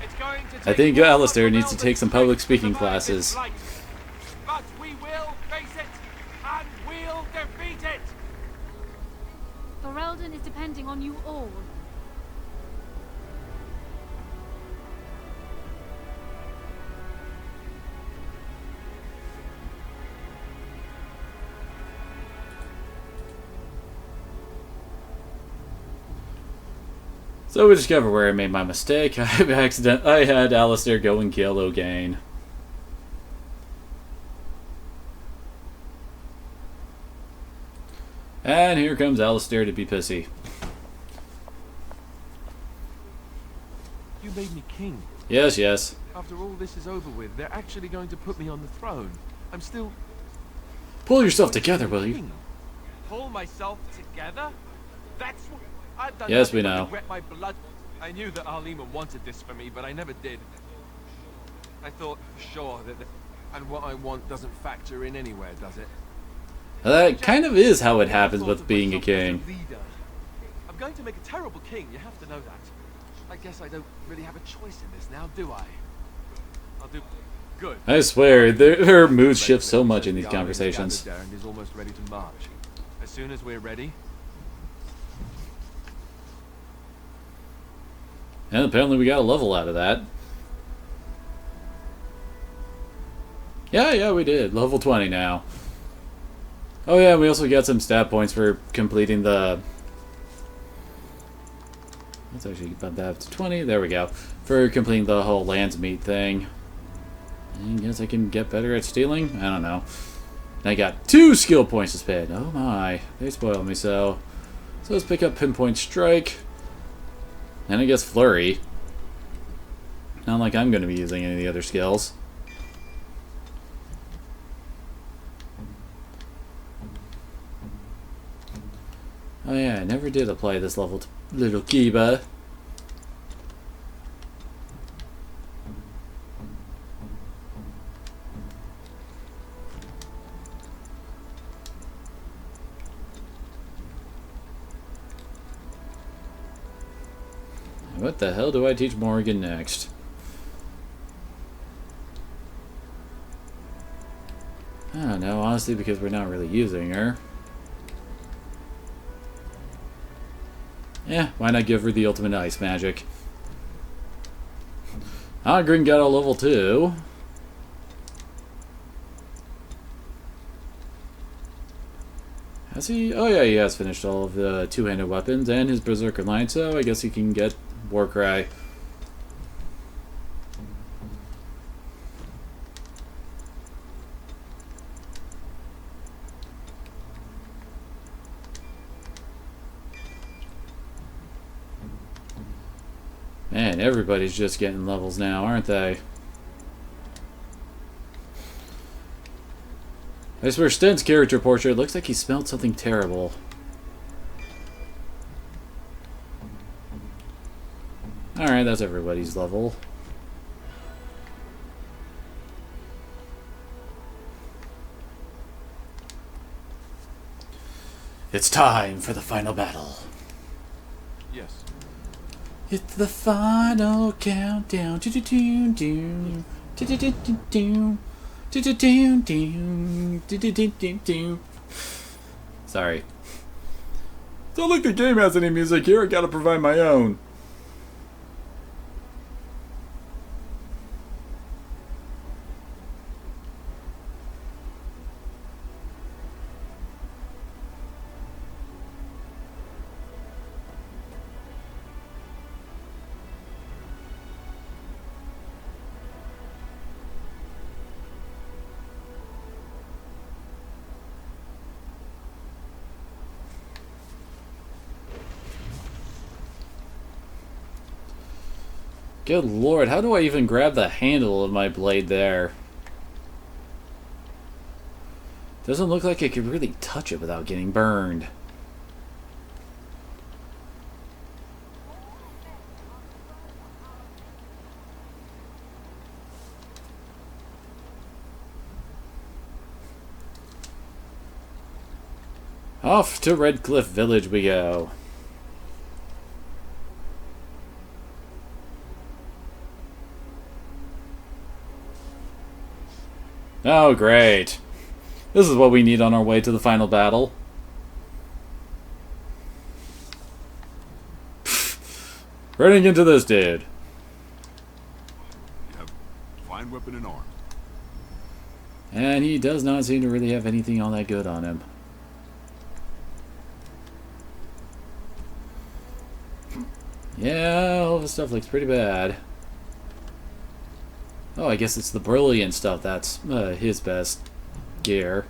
It's going to I think Alistair needs to take some public speaking classes. But we will face it, and we'll defeat it! Ferelden is depending on you all. So we discover where I made my mistake. I had Alistair go and kill Loghain. And here comes Alistair to be pissy. You made me king. Yes, yes. After all this is over with, they're actually going to put me on the throne. I'm still... Pull yourself together, will you? Pull myself together? That's what I've done. Yes, we nothing but know. wet my blood. I knew that Arlema wanted this for me, but I never did. I thought for sure that... And what I want doesn't factor in anywhere, does it? That kind of is how it happens with being a king. I'm going to make a terrible king, you have to know that. I guess I don't really have a choice in this now, do I? I'll do good. I swear, her mood shifts so much in these conversations. And is almost ready to march. As soon as we're ready. And apparently we got a level out of that. Yeah, we did. Level 20 now. Oh yeah, we also got some stat points for completing the... Let's actually bump that up to 20. There we go. For completing the whole Landsmeet thing. I guess I can get better at stealing? I don't know. And I got 2 skill points to spend. Oh my. They spoiled me so. So let's pick up Pinpoint Strike. And I guess Flurry. Not like I'm going to be using any of the other skills. Oh yeah, I never did apply this level to little Kiba. What the hell do I teach Morrigan next? I don't know, honestly, because we're not really using her. Yeah, why not give her the ultimate ice magic? Oghren got a level 2. Has he? Oh yeah, he has finished all of the two-handed weapons and his Berserker line, so I guess he can get Warcry. Man, everybody's just getting levels now, aren't they? I swear, Sten's character portrait looks like he smelled something terrible. Alright, that's everybody's level. It's time for the final battle. Yes. It's the final countdown. Sorry. Don't think the game has any music here. I gotta provide my own. Good lord, how do I even grab the handle of my blade there? Doesn't look like I could really touch it without getting burned. Off to Redcliffe Village we go. Oh, great. This is what we need on our way to the final battle. Running into this dude. You have fine weapon and arm. And he does not seem to really have anything all that good on him. Yeah, all this stuff looks pretty bad. Oh, I guess it's the brilliant stuff that's his best gear.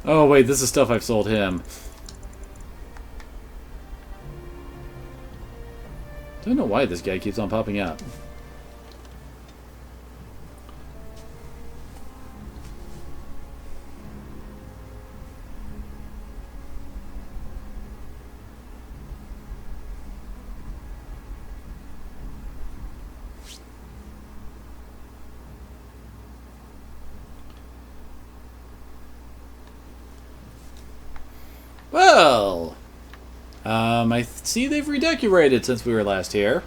Oh wait, this is stuff I've sold him. Don't know why this guy keeps on popping up. Well, I see they've redecorated since we were last here.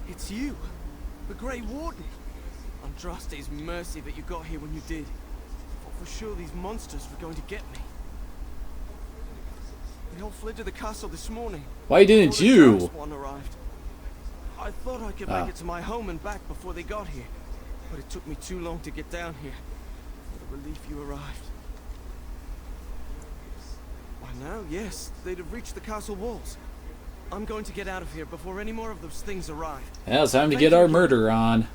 It's you, the Grey Warden. Andraste's mercy that you got here when you did. I thought for sure these monsters were going to get me. They all fled to the castle this morning. Why didn't you? One arrived. I thought I could make it to my home and back before they got here, but it took me too long to get down here. What a relief you arrived. By now, yes, they'd have reached the castle walls. I'm going to get out of here before any more of those things arrive. Yeah, it's time to get our murder on.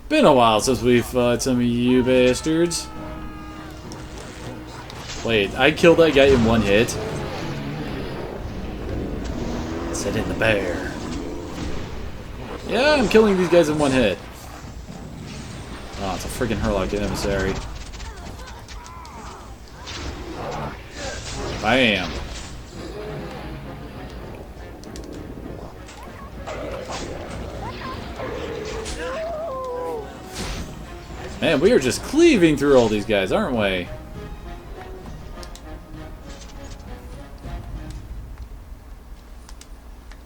Been a while since we fought some of you bastards. Wait, I killed that guy in one hit. Set in the bear. Yeah, I'm killing these guys in one hit. Oh, it's a freaking Hurlock emissary. Bam. Man, we are just cleaving through all these guys, aren't we?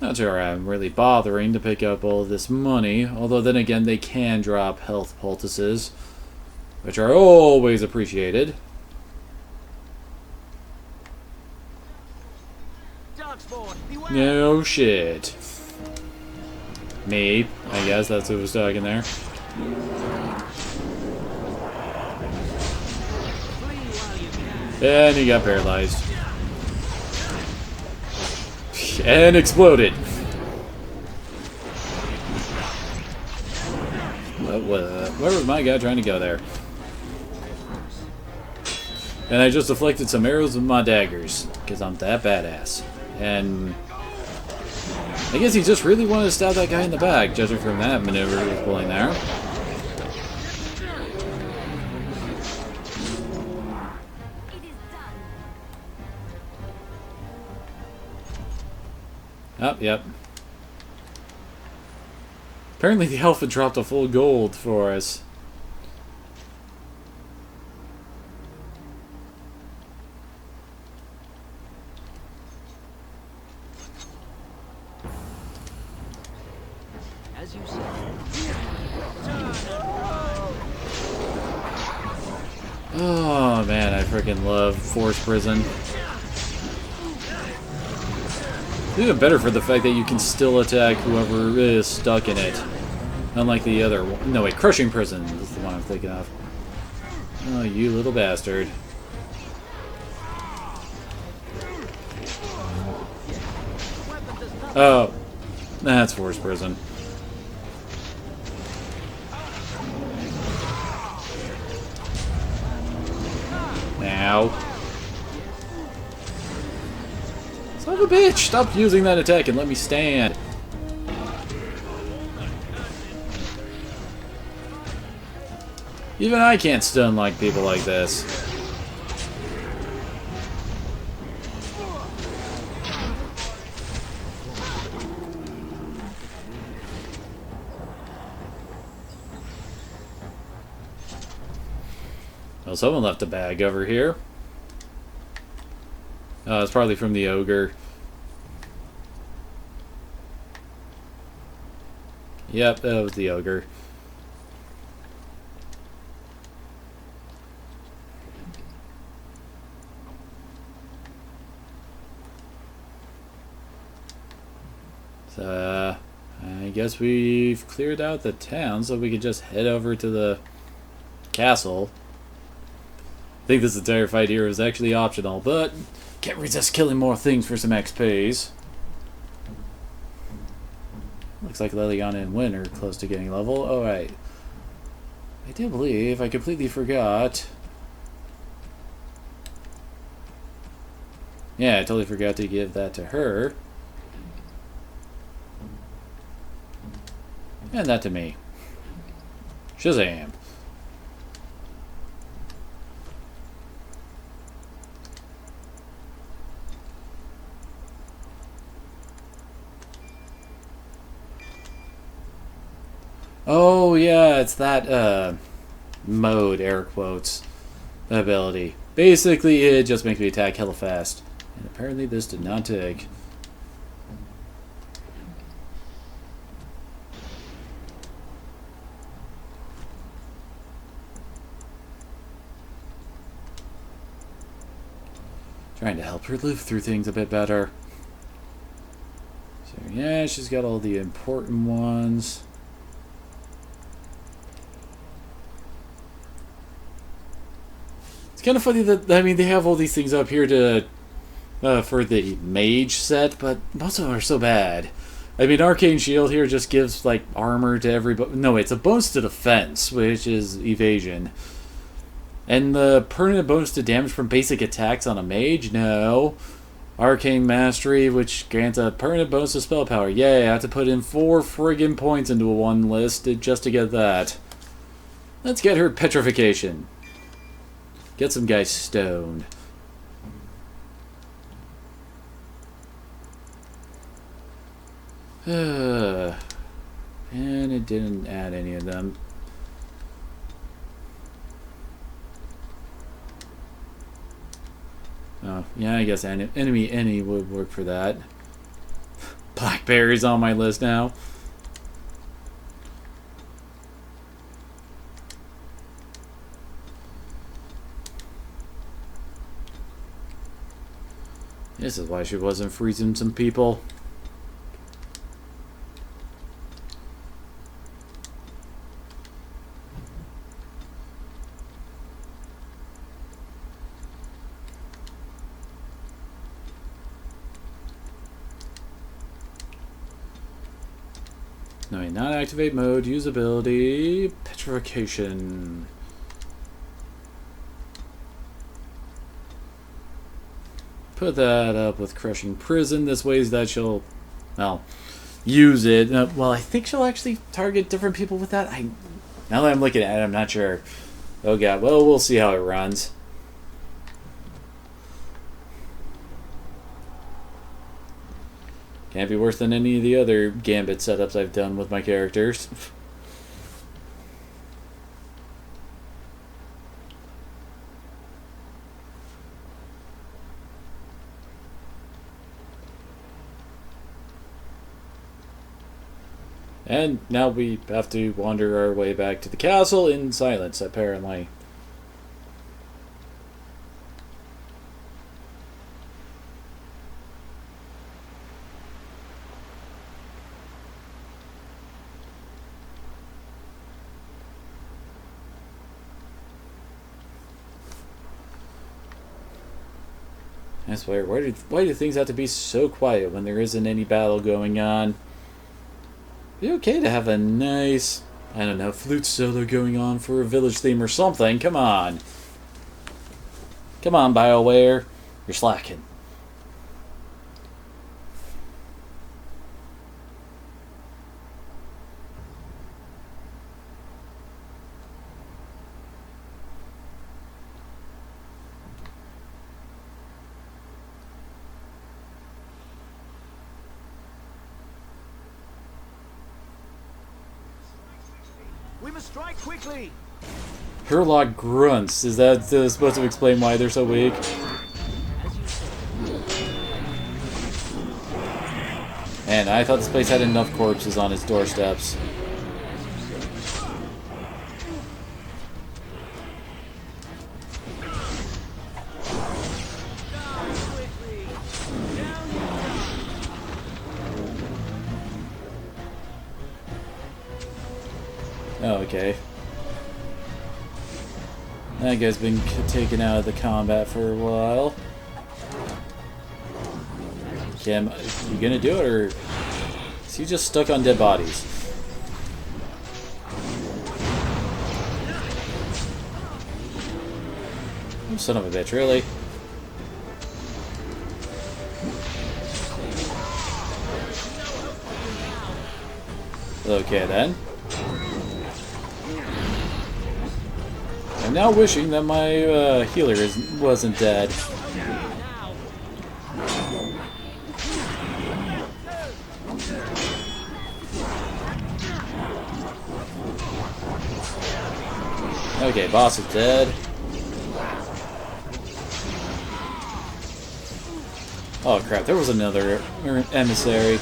Not sure I'm really bothering to pick up all of this money, although then again they can drop health poultices, which are always appreciated. No shit. Me, I guess that's who was talking there. And he got paralyzed. And exploded. Where was my guy trying to go there? And I just deflected some arrows with my daggers, because I'm that badass. And I guess he just really wanted to stab that guy in the back, judging from that maneuver he was pulling there. Oh, yep. Apparently the elf had dropped a full gold for us. As you said. Oh man, I freaking love Forest Prison. It's even better for the fact that you can still attack whoever is stuck in it. Unlike the other one. No, wait, Crushing Prison is the one I'm thinking of. Oh, you little bastard. Oh, that's Forest Prison. Now. Son of a bitch! Stop using that attack and let me stand. Even I can't stun like people like this. Oh, someone left a bag over here. It's probably from the ogre. Yep, that was the ogre. So, I guess we've cleared out the town, so we could just head over to the castle. I think this entire fight here is actually optional, but can't resist killing more things for some XPs. Looks like Leliana and Wynn are close to getting level. Alright. I do believe I completely forgot. Yeah, I totally forgot to give that to her. And that to me. Shazam. Oh yeah, it's that mode, air quotes, ability. Basically it just makes me attack hella fast. And apparently this did not take. Trying to help her live through things a bit better. So yeah, she's got all the important ones. It's kind of funny that, I mean, they have all these things up here to for the mage set, but most of them are so bad. I mean, Arcane Shield here just gives, like, armor to everybody. No, it's a bonus to defense, which is evasion. And the permanent bonus to damage from basic attacks on a mage? No. Arcane Mastery, which grants a permanent bonus to spell power. Yay, I have to put in 4 friggin' points into one list just to get that. Let's get her Petrification. Get some guys stoned. And it didn't add any of them. Oh, yeah, I guess enemy any would work for that. Blackberry's on my list now. This is why she wasn't freezing some people. No, not activate mode, use ability, Petrification. Put that up with Crushing Prison. This way that she'll, well, use it. Well, I think she'll actually target different people with that. Now that I'm looking at it, I'm not sure. Oh god, well, we'll see how it runs. Can't be worse than any of the other Gambit setups I've done with my characters. And now we have to wander our way back to the castle in silence, apparently. I swear, why do things have to be so quiet when there isn't any battle going on? It'd be okay to have a nice, I don't know, flute solo going on for a village theme or something. Come on. Come on, BioWare. You're slacking. We must strike quickly. Herlock grunts. Is that supposed to explain why they're so weak? Man, I thought this place had enough corpses on its doorsteps. Oh, okay. That guy's been taken out of the combat for a while. Kim, you gonna do it, or is he just stuck on dead bodies? Oh, son of a bitch, really? Okay, then. I'm now wishing that my healer wasn't dead. Okay, boss is dead. Oh crap, there was another emissary.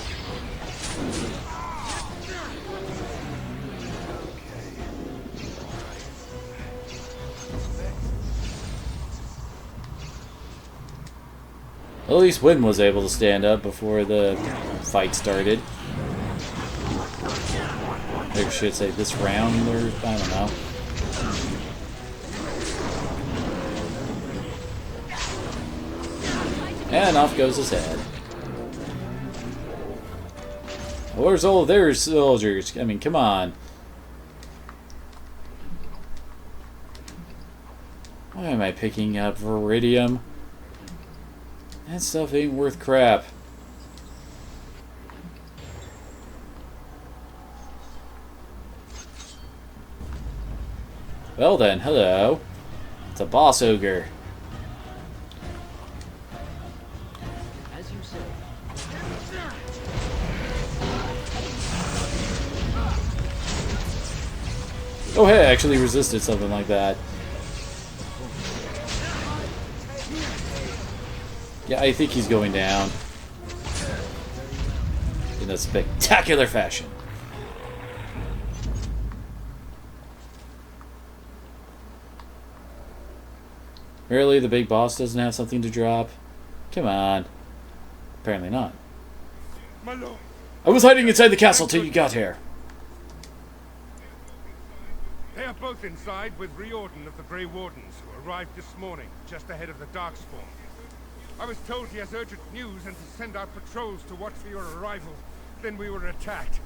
At least Wynn was able to stand up before the fight started. Maybe I should say this round, or I don't know. And off goes his head. Where's all their soldiers? I mean, come on. Why am I picking up Viridium? That stuff ain't worth crap. Well then, hello. It's a boss ogre. As you say. Oh hey, I actually resisted something like that. Yeah, I think he's going down. In a spectacular fashion. Really? The big boss doesn't have something to drop? Come on. Apparently not. My lord. I was hiding inside the castle till you got here. They are both inside with Riordan of the Grey Wardens, who arrived this morning, just ahead of the Darkspawn. I was told he has urgent news and to send out patrols to watch for your arrival. Then we were attacked.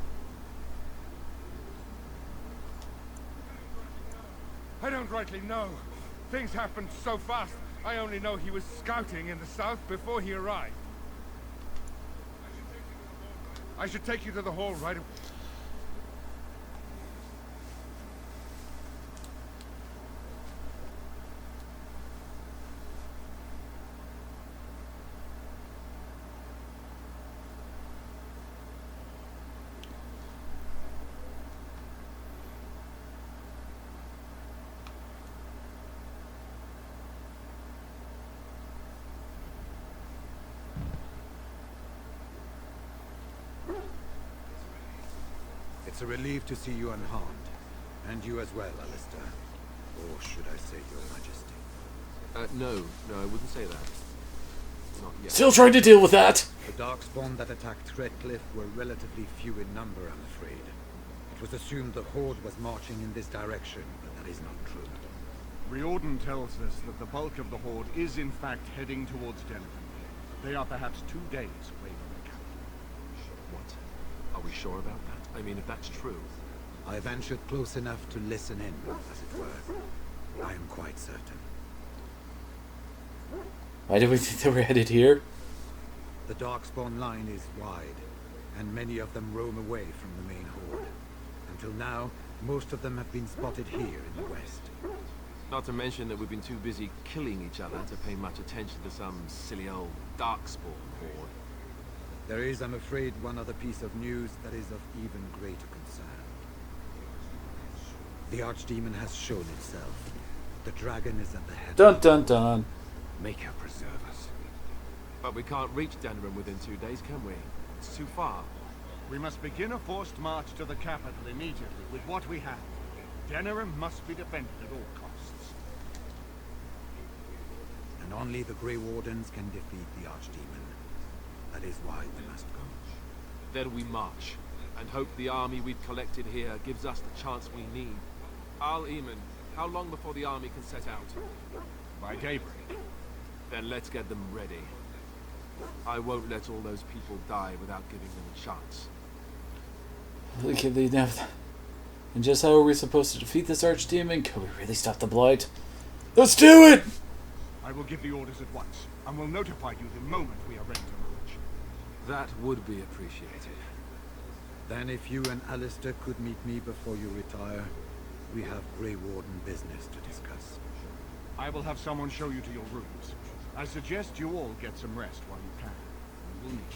I don't rightly know. Things happened so fast, I only know he was scouting in the south before he arrived. I should take you to the hall right away. It's a relief to see you unharmed. And you as well, Alistair. Or should I say, Your Majesty? No, I wouldn't say that. Not yet. Still trying to deal with that! The Darkspawn that attacked Redcliffe were relatively few in number, I'm afraid. It was assumed the Horde was marching in this direction, but that is not true. Riordan tells us that the bulk of the Horde is in fact heading towards Denethor. They are perhaps 2 days away from the capital. What? Are we sure about that? I mean, if that's true... I ventured close enough to listen in, as it were. I am quite certain. Why did we think they were headed here? The Darkspawn line is wide, and many of them roam away from the main Horde. Until now, most of them have been spotted here in the west. Not to mention that we've been too busy killing each other to pay much attention to some silly old Darkspawn horde. There is, I'm afraid, one other piece of news that is of even greater concern. The Archdemon has shown itself. The dragon is at the head. Dun dun dun. Make her preserve us. But we can't reach Denerim within 2 days, can we? It's too far. We must begin a forced march to the capital immediately with what we have. Denerim must be defended at all costs. And only the Grey Wardens can defeat the Archdemon. That is why we must go. Then we march, and hope the army we've collected here gives us the chance we need. Al-Eamon, how long before the army can set out? By daybreak. Then let's get them ready. I won't let all those people die without giving them a chance. Okay, they never. And just how are we supposed to defeat this Archdemon? Can we really stop the Blight? Let's do it! I will give the orders at once, and will notify you the moment we are ready to march. That would be appreciated. Then if you and Alistair could meet me before you retire, we have Grey Warden business to discuss. I will have someone show you to your rooms. I suggest you all get some rest while you can. We will need it.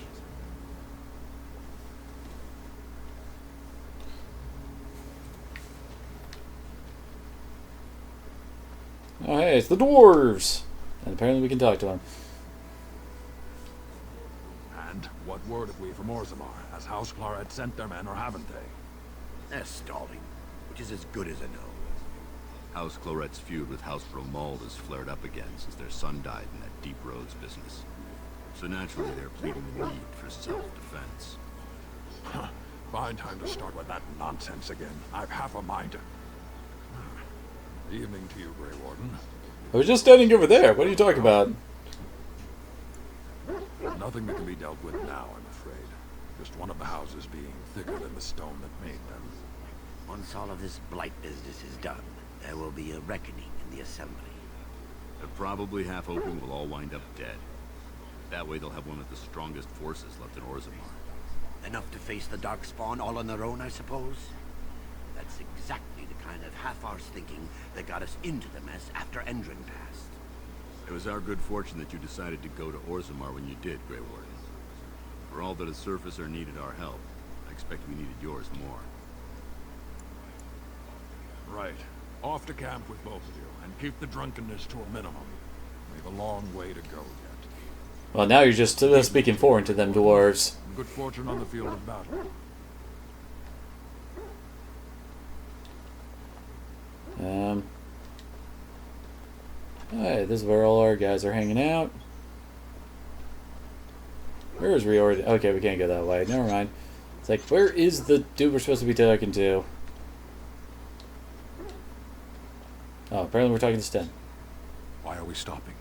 Oh hey, it's the dwarves! And apparently we can talk to them. And what word have we from Orzammar? Has House Claret sent their men, or haven't they? They're stalling, which is as good as a no. House Claret's feud with House Romald has flared up again since their son died in that Deep Roads business. So naturally they're pleading the need for self-defense. Fine time to start with that nonsense again. I've half a mind to... Evening to you, Grey Warden. I was just standing over there. What are you talking about? Nothing that can be dealt with now, I'm afraid. Just one of the houses being thicker than the stone that made them. Once all of this blight business is done, there will be a reckoning in the Assembly. They're probably half hoping we'll all wind up dead. That way they'll have one of the strongest forces left in Orzammar. Enough to face the Darkspawn all on their own, I suppose? That's exactly the kind of half-arsed thinking that got us into the mess after Endrin passed. It was our good fortune that you decided to go to Orzammar when you did, Grey Warden. For all that has surfaced or needed our help, I expect we needed yours more. Right. Off to camp with both of you, and keep the drunkenness to a minimum. We've a long way to go yet. Well, now you're just speaking foreign to them dwarves. Good fortune on the field of battle. Alright, this is where all our guys are hanging out. Where is Riordan? Okay, we can't go that way. Never mind. It's like, where is the dude we're supposed to be talking to? Oh, apparently we're talking to Sten. Why are we stopping?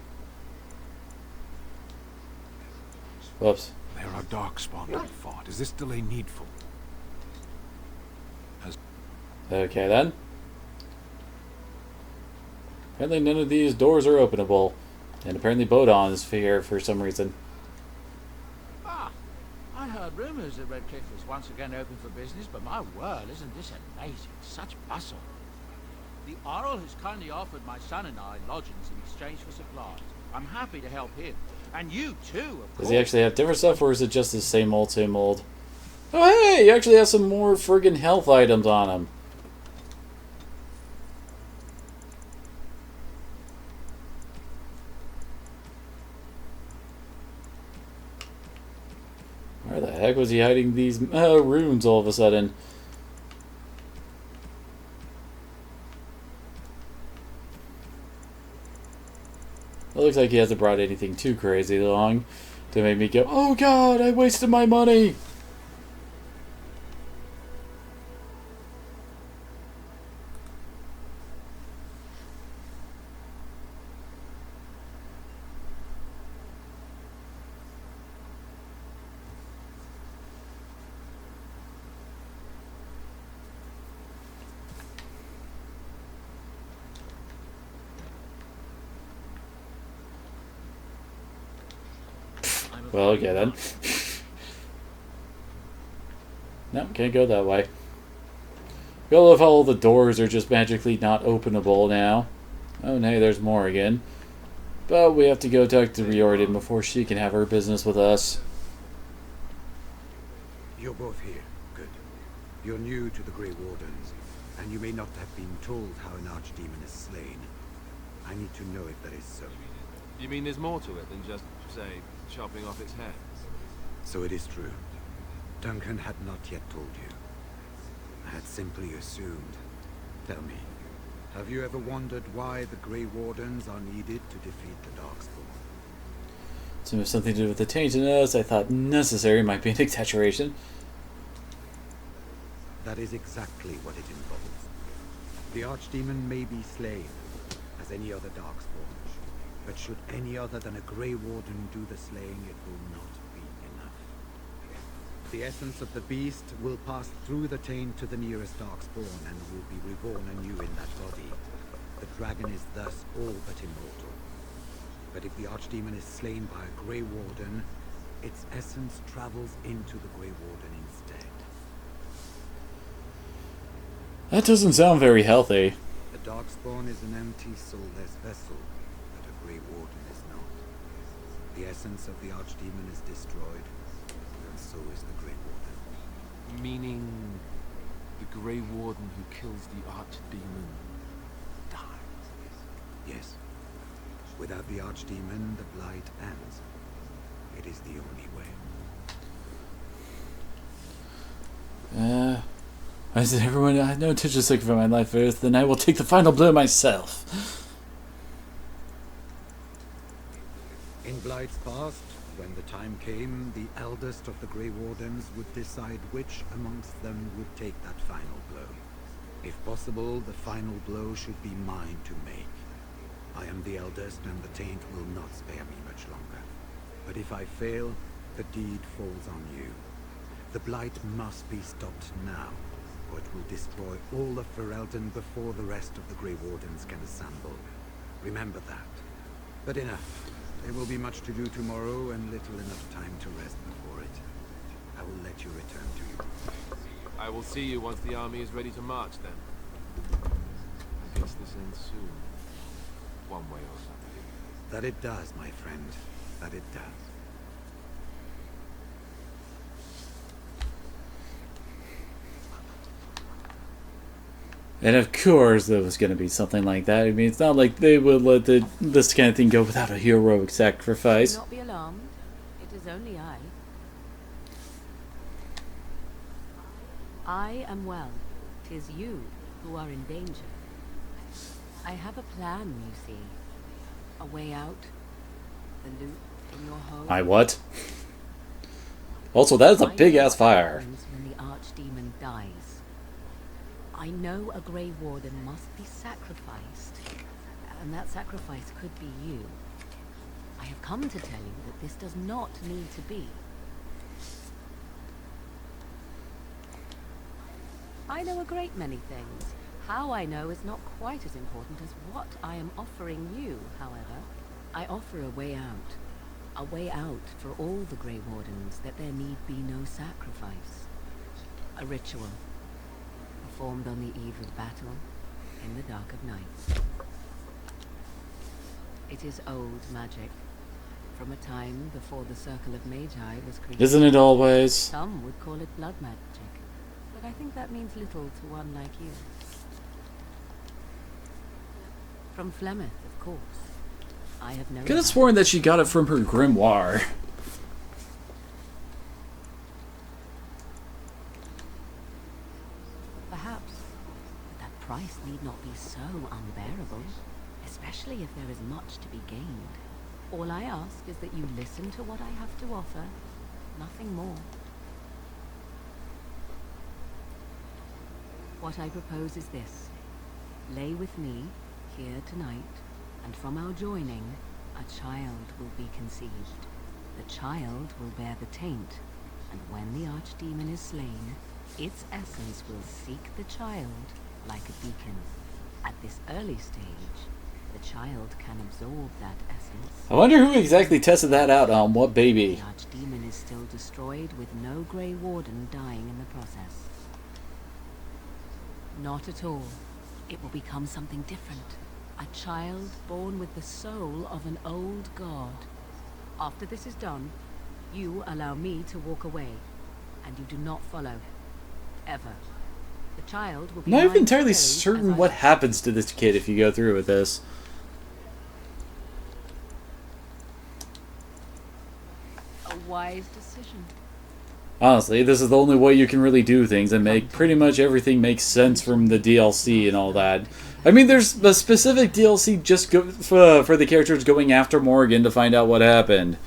Whoops. There are Darkspawn to be fought. Is this delay needful? Okay then. Apparently none of these doors are openable. And apparently Bodon is here for some reason. Ah, I heard rumours that Redcliffe was once again open for business, but my word, isn't this amazing? Such bustle. The Arl has kindly offered my son and I lodgings in exchange for supplies. I'm happy to help him. And you too, of course. Does he actually have different stuff, or is it just the same old, same old? Oh hey, he actually has some more friggin' health items on him. Where the heck was he hiding these runes all of a sudden? It looks like he hasn't brought anything too crazy along to make me go, oh god, I wasted my money! Well, okay then. No, can't go that way. I love how all the doors are just magically not openable now. Oh, and hey, there's more again. But we have to go talk to Riordan before she can have her business with us. You're both here. Good. You're new to the Grey Wardens, and you may not have been told how an archdemon is slain. I need to know if that is so. You mean there's more to it than just, say, chopping off its head? So it is true. Duncan had not yet told you. I had simply assumed. Tell me, have you ever wondered why the Grey Wardens are needed to defeat the Darkspawn? So if something to do with the taintedness, I thought necessary might be an exaggeration. That is exactly what it involves. The Archdemon may be slain, as any other Darkspawn, but should any other than a Grey Warden do the slaying, it will not be enough. The essence of the beast will pass through the taint to the nearest Darkspawn and will be reborn anew in that body. The dragon is thus all but immortal. But if the Archdemon is slain by a Grey Warden, its essence travels into the Grey Warden instead. That doesn't sound very healthy. The Darkspawn is an empty, soulless vessel, but a Grey Warden is not. The essence of the Archdemon is destroyed, and so is the Grey Warden. Meaning the Grey Warden who kills the Archdemon dies? Yes. Without the Archdemon, the Blight ends. It is the only way. I said, everyone, I have no intention of sacrificing my life first, then I will take the final blow myself. In Blight's past, when the time came, the eldest of the Grey Wardens would decide which amongst them would take that final blow. If possible, the final blow should be mine to make. I am the eldest, and the taint will not spare me much longer. But if I fail, the deed falls on you. The Blight must be stopped now, or it will destroy all of Ferelden before the rest of the Grey Wardens can assemble. Remember that. But enough. There will be much to do tomorrow, and little enough time to rest before it. I will let you return to you. I will see you once the army is ready to march, then. I guess this ends soon. One way or something. That it does, my friend. That it does. And of course there was going to be something like that. I mean, it's not like they would let this kind of thing go without a heroic sacrifice. Do not be alarmed. It is only I. I am well. 'Tis you who are in danger. I have a plan, you see. A way out. The loot in your home. My what? Also, that is a big-ass fire. When the Archdemon dies. I know a Grey Warden must be sacrificed. And that sacrifice could be you. I have come to tell you that this does not need to be. I know a great many things. How I know is not quite as important as what I am offering you, however. I offer a way out. A way out for all the Grey Wardens, that there need be no sacrifice. A ritual, performed on the eve of battle, in the dark of night. It is old magic, from a time before the Circle of Magi was created. Isn't it always? Some would call it blood magic, but I think that means little to one like you. From Flemeth, of course. I have known. Could have sworn that she got it from her grimoire. Perhaps, but that price need not be so unbearable, especially if there is much to be gained. All I ask is that you listen to what I have to offer, nothing more. What I propose is this. Lay with me, here tonight, and from our joining, a child will be conceived. The child will bear the taint, and when the Archdemon is slain, its essence will seek the child like a beacon. At this early stage, the child can absorb that essence. I wonder who exactly tested that out on what baby. The Archdemon is still destroyed with no Grey Warden dying in the process. Not at all. It will become something different. A child born with the soul of an old god. After this is done, you allow me to walk away, and you do not follow. Ever. The child will be I'm not even mine entirely today, certain as I what happens to this kid if you go through with this. A wise decision. Honestly, this is the only way you can really do things and make pretty much everything make sense from the DLC and all that. I mean, there's a specific DLC just for the characters going after Morgan to find out what happened.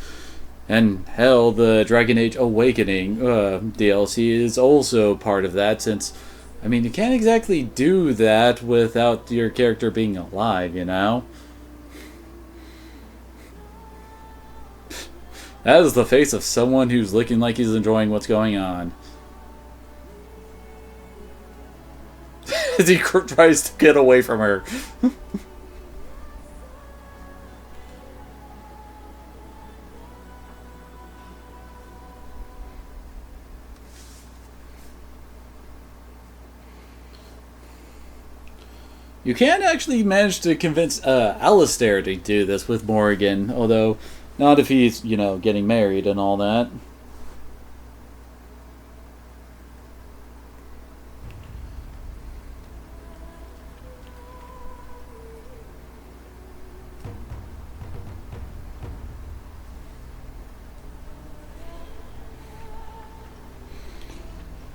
And hell, the Dragon Age Awakening DLC is also part of that, since, I mean, you can't exactly do that without your character being alive, you know? That is the face of someone who's looking like he's enjoying what's going on. As he tries to get away from her. You can actually manage to convince Alistair to do this with Morgan, although not if he's, you know, getting married and all that.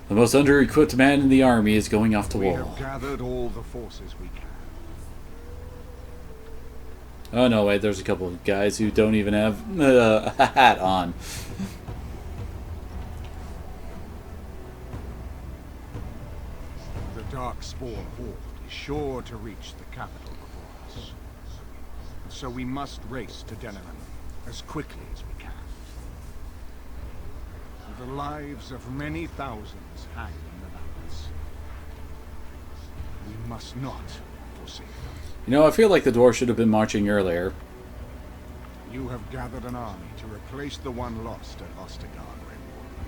The most under-equipped man in the army is going off to war. We have gathered all the forces we can. Oh no, wait, there's a couple of guys who don't even have a hat on. The Darkspawn Horde is sure to reach the capital before us. So we must race to Denerim as quickly as we can. The lives of many thousands hang in the balance. We must not forsake them. You know, I feel like the dwarf should have been marching earlier. You have gathered an army to replace the one lost at Ostergard, Grey Warden.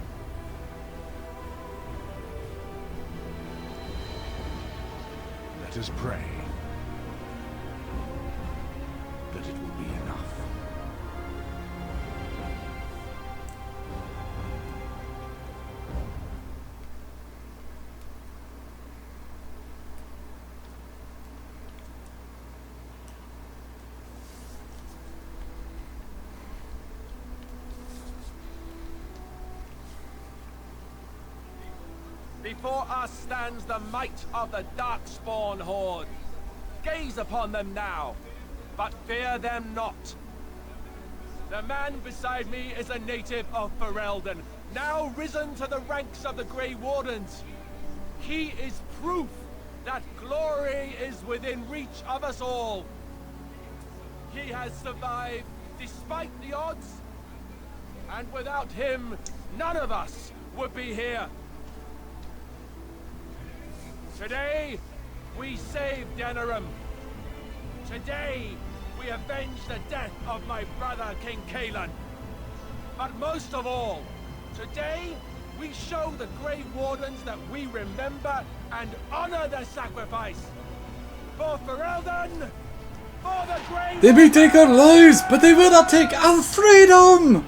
Let us pray that it will be enough. Before us stands the might of the Darkspawn Horde. Gaze upon them now, but fear them not. The man beside me is a native of Ferelden, now risen to the ranks of the Grey Wardens. He is proof that glory is within reach of us all. He has survived despite the odds, and without him, none of us would be here. Today, we saved Denerim. Today, we avenge the death of my brother, King Cailan. But most of all, today, we show the Grey Wardens that we remember and honor their sacrifice. For Ferelden, for the Grey They may take our lives, but they will not take our freedom!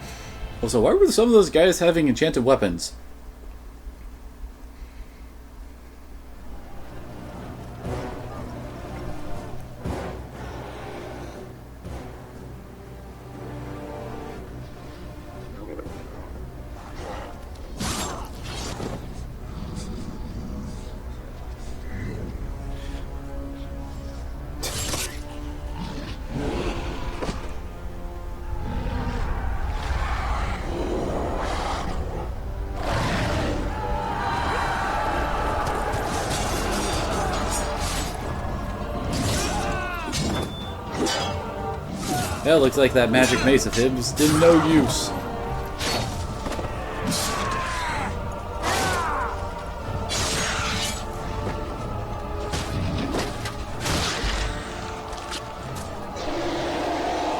Also, why were some of those guys having enchanted weapons? Yeah, looks like that magic mace of his did no use.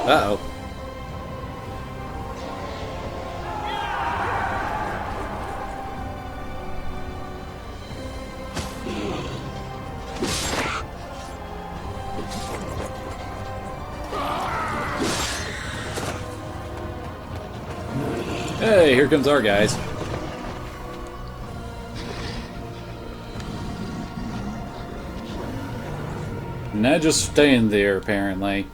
Uh-oh. Hey, here comes our guys. Not just staying there, apparently.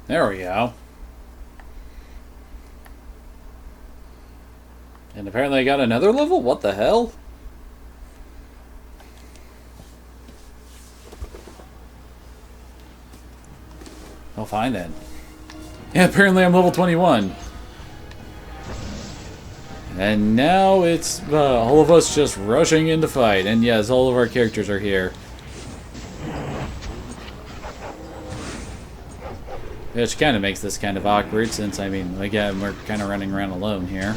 There we go. And apparently I got another level? What the hell? Oh, fine then. Yeah, apparently I'm level 21. And now it's all of us just rushing into fight. And yes, all of our characters are here. Which kind of makes this kind of awkward since, I mean, again, we're kind of running around alone here.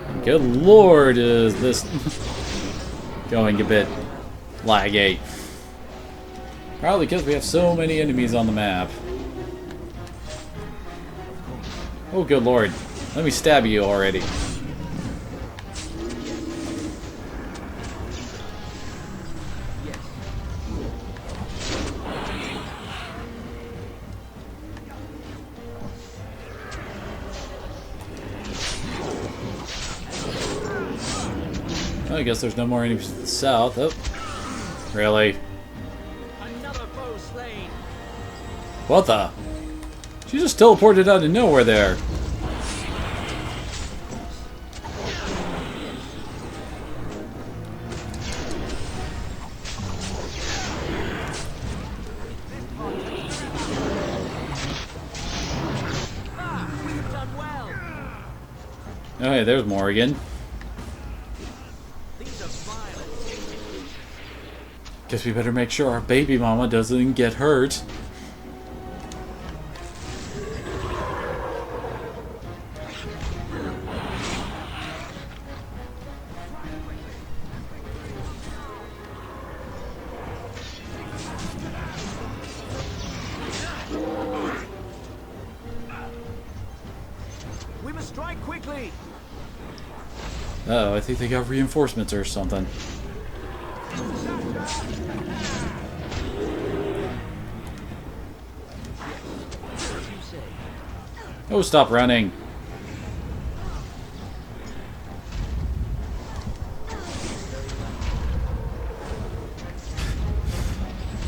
And good lord, is this going a bit laggy. Probably because we have so many enemies on the map. Oh, good lord. Let me stab you already. I guess there's no more enemies to the south. Oh, really? What the? She just teleported out of nowhere there. Oh, hey, there's Morrigan. Guess we better make sure our baby mama doesn't get hurt. We must strike quickly. Uh-oh, I think they got reinforcements or something. Oh, stop running.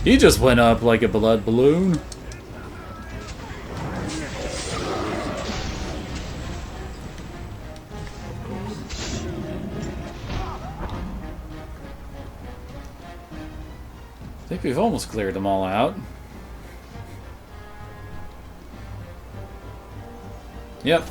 He just went up like a blood balloon. I think we've almost cleared them all out. Yep.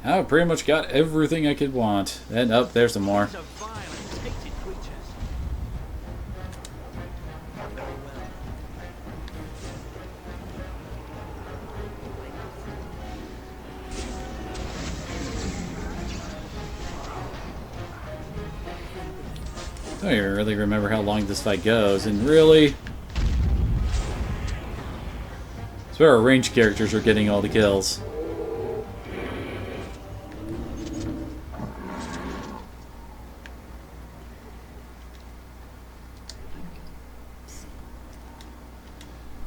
I pretty much got everything I could want. And up, there's some more. I don't even really remember how long this fight goes, and really... It's where our ranged characters are getting all the kills.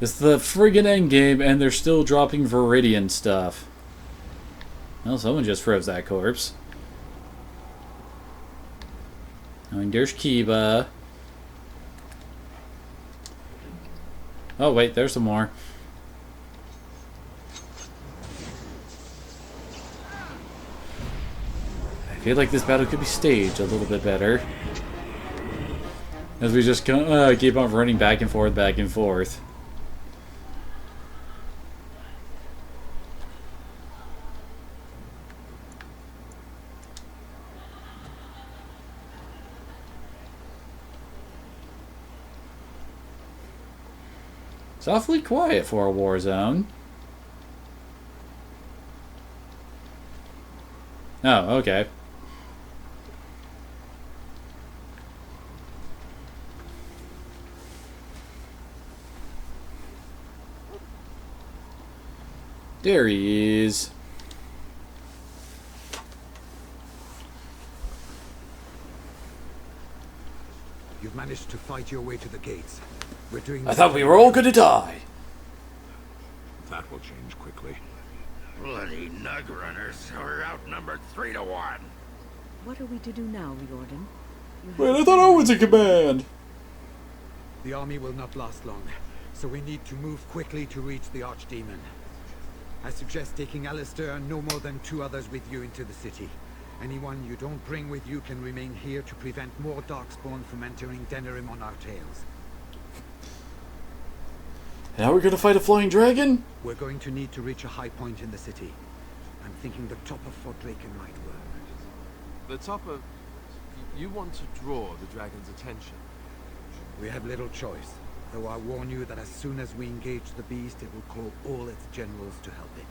It's the friggin' endgame, and they're still dropping Viridian stuff. Well, someone just froze that corpse. And there's Kiba. Oh wait, there's some more. I feel like this battle could be staged a little bit better. As we just keep on running back and forth, back and forth. It's awfully quiet for a war zone. Oh, okay. There he is. You've managed to fight your way to the gates. We're doing. I thought we were all gonna die. That will change quickly. Bloody nug runners are outnumbered 3 to 1. What are we to do now, Riordan? Wait, I thought I was in command. The army will not last long, so we need to move quickly to reach the Archdemon. I suggest taking Alistair and no more than 2 others with you into the city. Anyone you don't bring with you can remain here to prevent more Darkspawn from entering Denerim on our tails. Now we're gonna fight a flying dragon? We're going to need to reach a high point in the city. I'm thinking the top of Fort Draken might work. The top of... You want to draw the dragon's attention? We have little choice, though I warn you that as soon as we engage the beast, it will call all its generals to help it.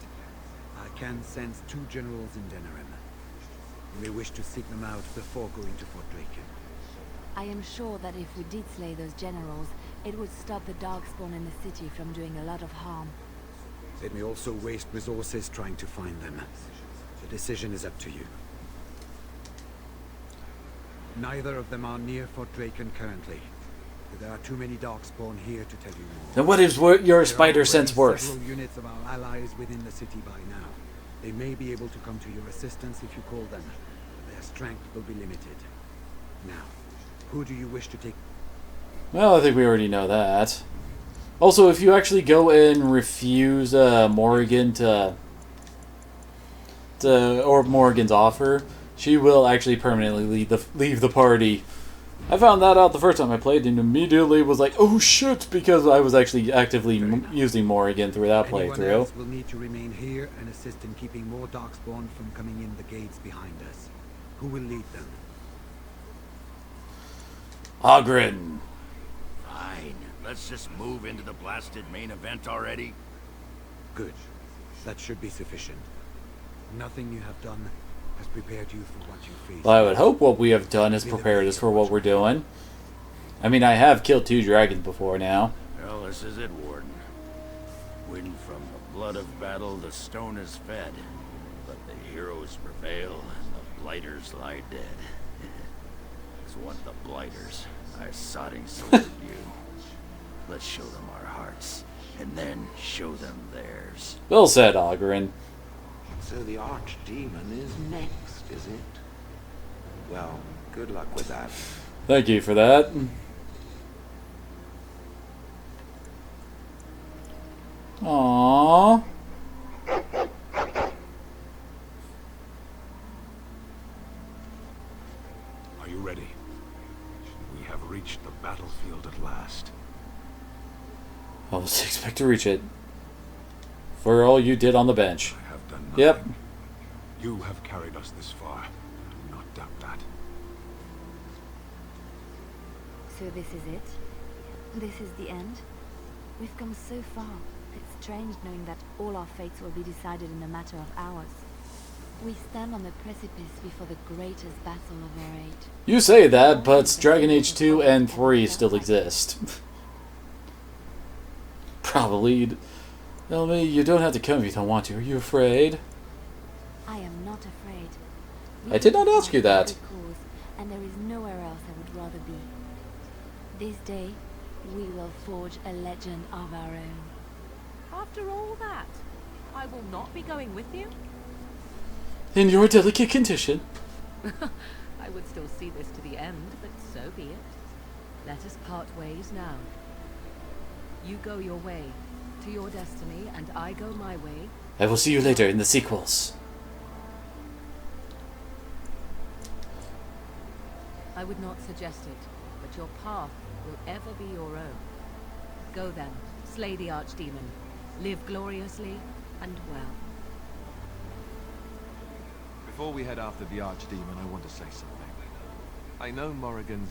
I can sense 2 generals in Denerim. You may wish to seek them out before going to Fort Draken. I am sure that if we did slay those generals, it would stop the Darkspawn in the city from doing a lot of harm. It may also waste resources trying to find them. The decision is up to you. Neither of them are near Fort Draken currently. There are too many Darkspawn here to tell you more. Then what is your spider sense worth? Several units of our allies within the city by now. They may be able to come to your assistance if you call them, but their strength will be limited. Now, who do you wish to take? Well, I think we already know that. Also, if you actually go and refuse Morrigan or Morrigan's offer, she will actually permanently leave the party. I found that out the first time I played and immediately was like, oh shit, because I was actually actively using Morrigan through that Anyone playthrough. else will need to remain here and assist in keeping more Darkspawn from coming in the gates behind us. Who will lead them? Oghren. Fine. Let's just move into the blasted main event already. Good. That should be sufficient. Nothing you have done has prepared you for what you face. Well, I would hope what we have done is prepared us for what we're doing. I mean, I have killed 2 dragons before now. Well, this is it, Warden. When from the blood of battle the stone is fed, but the heroes prevail and the blighters lie dead. It's what the blighters are sodding sold you. Let's show them our hearts, and then show them theirs. Well said, Oghren. So the Archdemon is next, is it? Well, good luck with that. Thank you for that. Aww. Are you ready? We have reached the battlefield at last. I was expect to reach it. For all you did on the bench. I have done nothing. Yep. You have carried us this far. Do not doubt that. So this is it? This is the end? We've come so far. It's strange knowing that all our fates will be decided in a matter of hours. We stand on the precipice before the greatest battle of our age. You say that, but Dragon Age 2 and 3 still exist. Probably. Tell me, you don't have to come if you don't want to. Are you afraid? I am not afraid. I did not ask you that. Cause, and there is nowhere else I would rather be. This day, we will forge a legend of our own. After all that, I will not be going with you. In your delicate condition. I would still see this to the end, but so be it. Let us part ways now. You go your way, to your destiny, and I go my way. I will see you later in the sequels. I would not suggest it, but your path will ever be your own. Go then, slay the Archdemon, live gloriously and well. Before we head after the Archdemon, I want to say something. I know Morrigan's...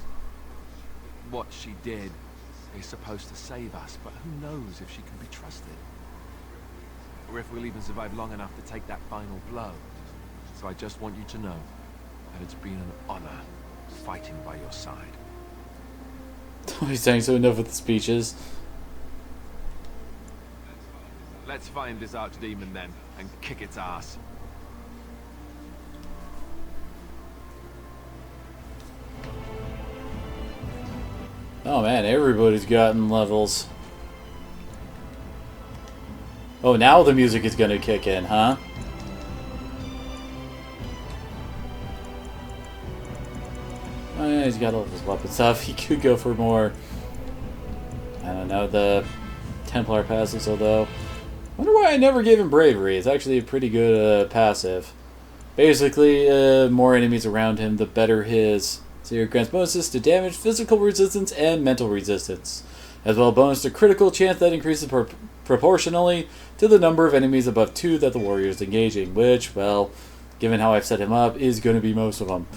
what she did is supposed to save us, but who knows if she can be trusted? Or if we'll even survive long enough to take that final blow. So I just want you to know that it's been an honor fighting by your side. He's saying so enough with the speeches. Let's find this archdemon then, and kick its ass. Oh man, everybody's gotten levels. Oh, now the music is gonna kick in, huh? Oh yeah, he's got all of his weapon stuff. He could go for more, I don't know, the Templar passes, although... I wonder why I never gave him bravery. It's actually a pretty good passive. Basically, more enemies around him, the better his... So it grants bonuses to damage, physical resistance, and mental resistance. As well, bonus to critical chance that increases proportionally to the number of enemies above 2 that the warrior is engaging. Which, well, given how I've set him up, is going to be most of them.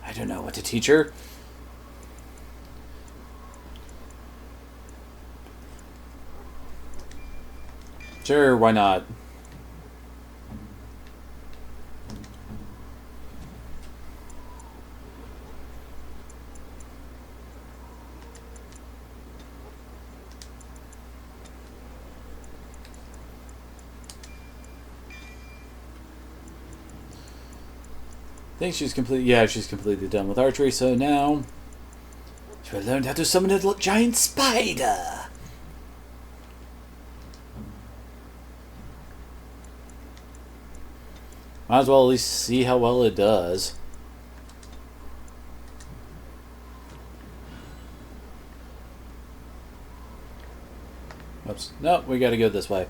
I don't know what to teach her. Sure, why not? I think she's completely, yeah, she's completely done with archery, so now she will learn how to summon a giant spider. Might as well at least see how well it does. Oops. Nope, we gotta go this way.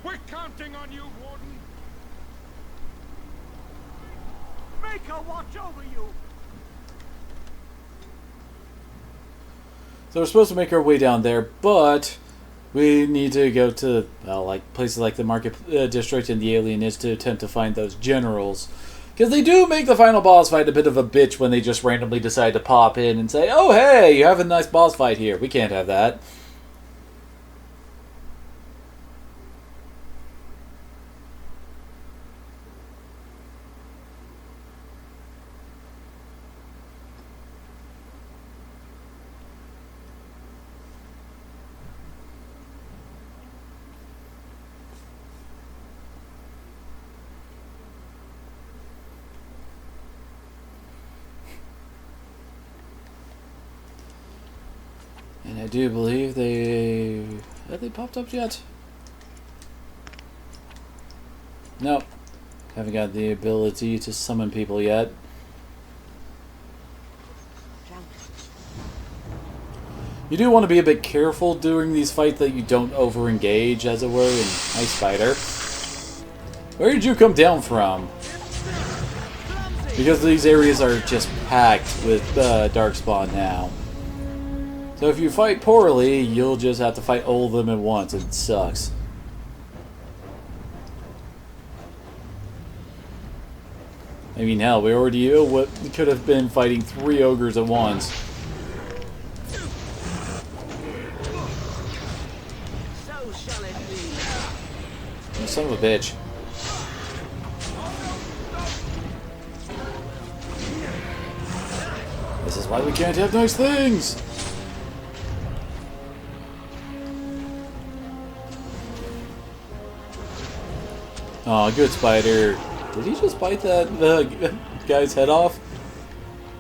We're counting on you, Warden. Make her watch over you. So we're supposed to make our way down there, but we need to go to, well, like places like the Market District and the Alien Is to attempt to find those generals. Because they do make the final boss fight a bit of a bitch when they just randomly decide to pop in and say, oh hey, you have a nice boss fight here. We can't have that. And I do believe they... Have they popped up yet? Nope. Haven't got the ability to summon people yet. You do want to be a bit careful during these fights that you don't over-engage, as it were, in Ice Spider. Where did you come down from? Because these areas are just packed with Darkspawn now. So if you fight poorly, you'll just have to fight all of them at once. It sucks. I mean, hell, we already could have been fighting 3 ogres at once. So shall it be. You son of a bitch. This is why we can't have nice things! Aw, good spider. Did he just bite that guy's head off?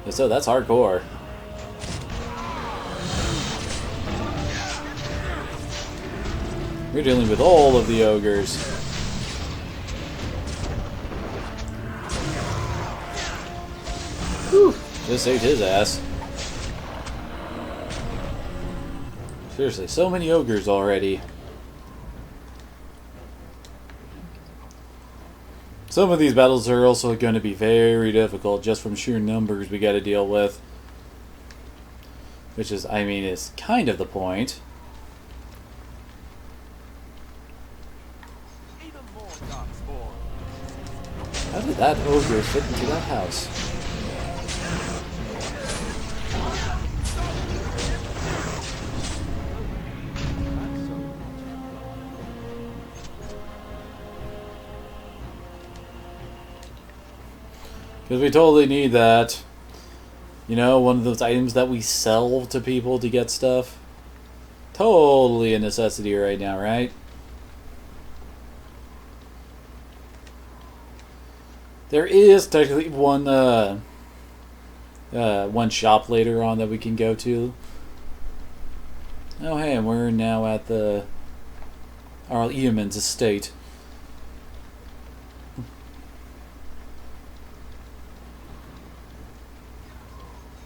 If so, that's hardcore. We're dealing with all of the ogres. Whew, just saved his ass. Seriously, so many ogres already. Some of these battles are also going to be very difficult just from sheer numbers we got to deal with. Which is, I mean, is kind of the point. How did that ogre fit into that house? Because we totally need that. You know, one of those items that we sell to people to get stuff. Totally a necessity right now, right? There is technically one shop later on that we can go to. Oh hey, and we're now at the Arl Eamon's estate.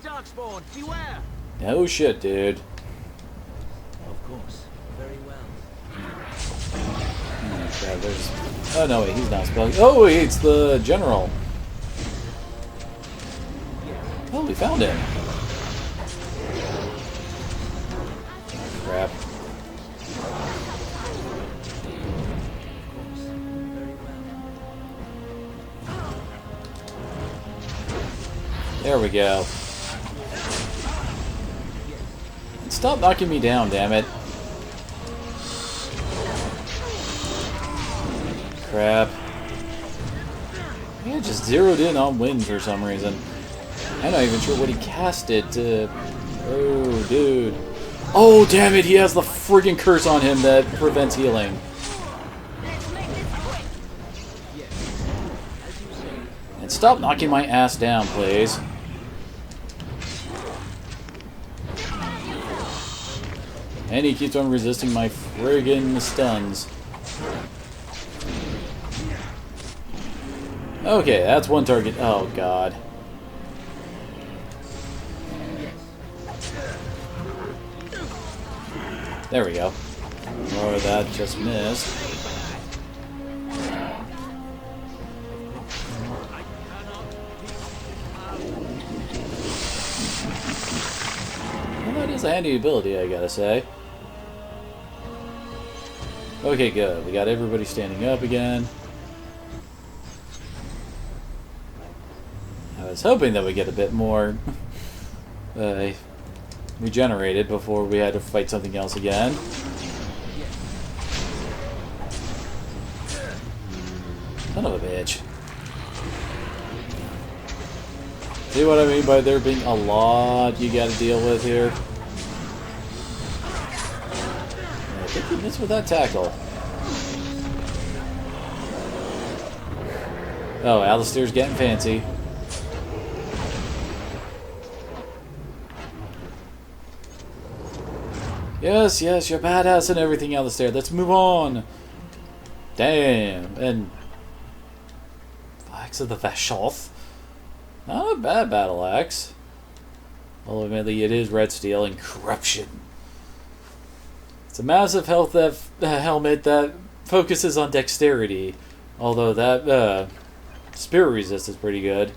Darkspawn, beware! No shit, dude. Of course, very well. Oh, crap, there's... Oh no, wait, he's not spelling. Oh wait, it's the general. Oh, we found him. Crap. There we go. Stop knocking me down, damn it. Crap. Yeah, just zeroed in on wind for some reason. I'm not even sure what he casted to... Oh, dude. Oh, damn it, he has the friggin' curse on him that prevents healing. And stop knocking my ass down, please. And he keeps on resisting my friggin' stuns. Okay, that's one target. Oh, God. There we go. Oh, that just missed. Well, that is a handy ability, I gotta say. Okay, good. We got everybody standing up again. I was hoping that we get a bit more regenerated before we had to fight something else again. Son of a bitch. See what I mean by there being a lot you gotta deal with here? I think he missed with that tackle. Oh, Alistair's getting fancy. Yes, yes, you're badass and everything, Alistair. Let's move on. Damn. And Axe of the Vashoth. Not a bad battle axe. Although admittedly it is red steel and corruption. It's a massive health helmet that focuses on dexterity. Although that spirit resist is pretty good.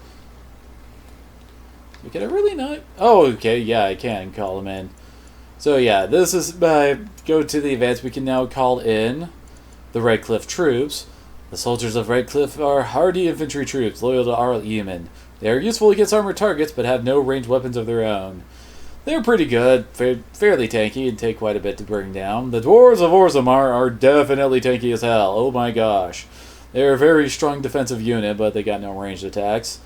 Can I really not? Oh, okay, yeah, I can call him in. So yeah, this is, go to the events, we can now call in the Redcliffe troops. The soldiers of Redcliffe are hardy infantry troops, loyal to Arl Eamon. They are useful against armored targets, but have no ranged weapons of their own. They're pretty good, fairly tanky, and take quite a bit to bring down. The Dwarves of Orzammar are definitely tanky as hell, oh my gosh. They're a very strong defensive unit, but they got no ranged attacks.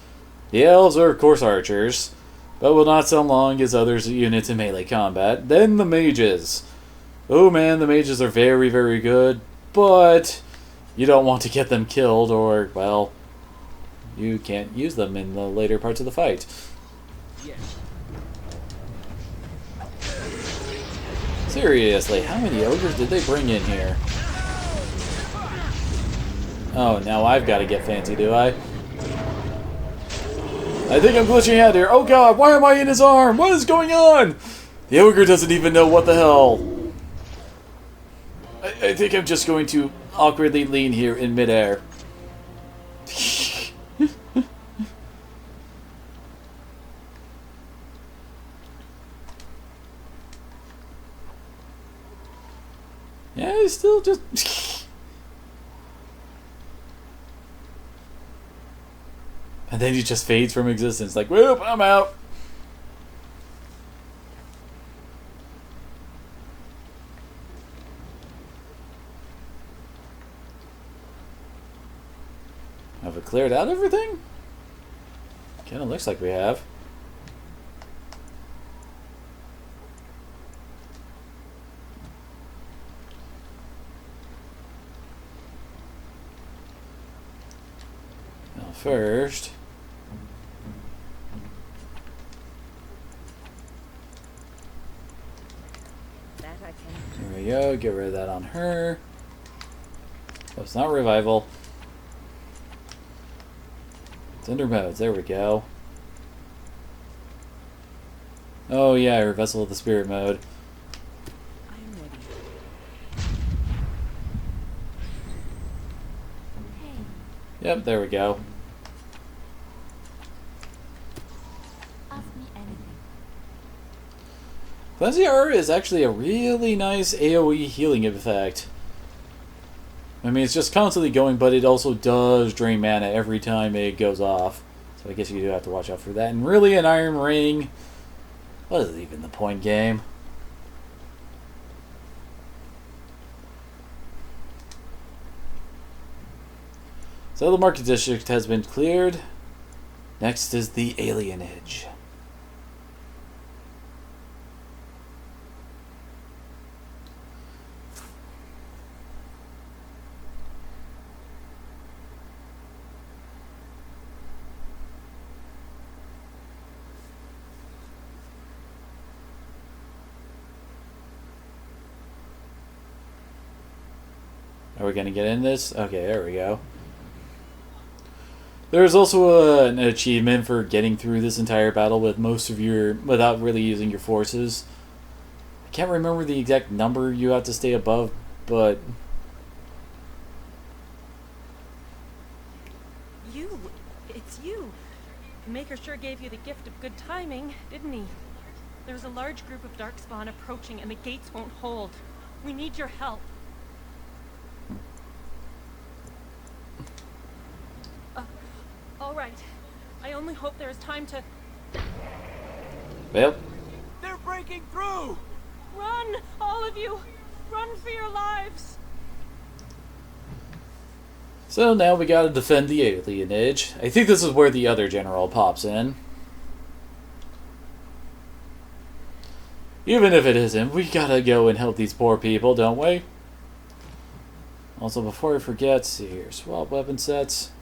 The Elves are of course archers, but will not so long as others units in melee combat. Then the mages. Oh man, the mages are very, very good, but you don't want to get them killed or, well, you can't use them in the later parts of the fight. Seriously, how many ogres did they bring in here? Oh, now I've got to get fancy, do I? I think I'm glitching out here. Oh god, why am I in his arm? What is going on? The ogre doesn't even know what the hell. I think I'm just going to awkwardly lean here in midair. Yeah, he's still just... And then he just fades from existence. Like, whoop, I'm out. Have we cleared out everything? Kinda looks like we have. Now first... There we go, get rid of that on her. Oh, it's not revival. It's under modes, there we go. Oh yeah, her Vessel of the Spirit mode. I am ready. Yep, there we go. Ask me anything. Cleansing Aura is actually a really nice AoE healing effect. I mean, it's just constantly going, but it also does drain mana every time it goes off. So I guess you do have to watch out for that. And really, an Iron Ring... What is even the point game? So the Market District has been cleared. Next is the Alienage. Are we going to get in this? Okay, there we go. There's also an achievement for getting through this entire battle with most of your... without really using your forces. I can't remember the exact number you have to stay above, but... You! It's you! The Maker sure gave you the gift of good timing, didn't he? There's a large group of Darkspawn approaching and the gates won't hold. We need your help. All right. I only hope there is time to... Well. They're breaking through! Run! All of you! Run for your lives! So now we gotta defend the Alienage. I think this is where the other general pops in. Even if it isn't, we gotta go and help these poor people, don't we? Also, before I forget, see here, swap weapon sets.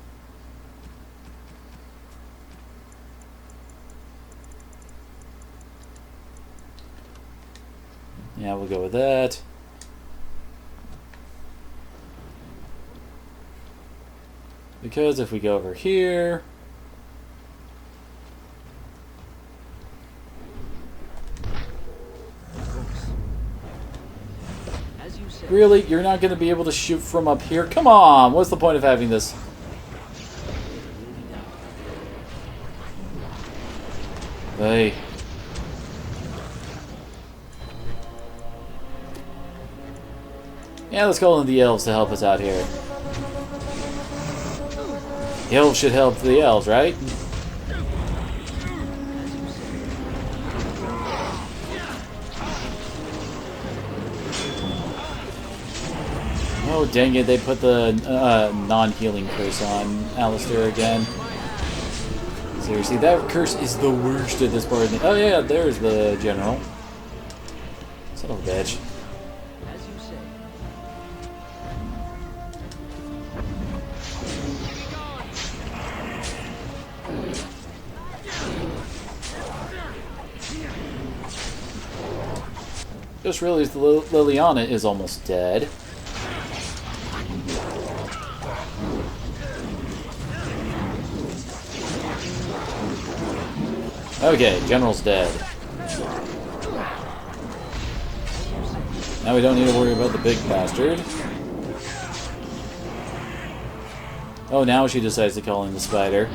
Yeah, we'll go with that. Because if we go over here... Really? You're not going to be able to shoot from up here? Come on! What's the point of having this? Hey. Yeah, let's call in the elves to help us out here. The elves should help the elves, right? Oh, dang it, they put the non-healing curse on Alistair again. Seriously, that curse is the worst at this part of the... Oh yeah, there's the general. Son of a bitch. Just realized Liliana is almost dead. Okay, General's dead. Now we don't need to worry about the big bastard. Oh, now she decides to call in the spider.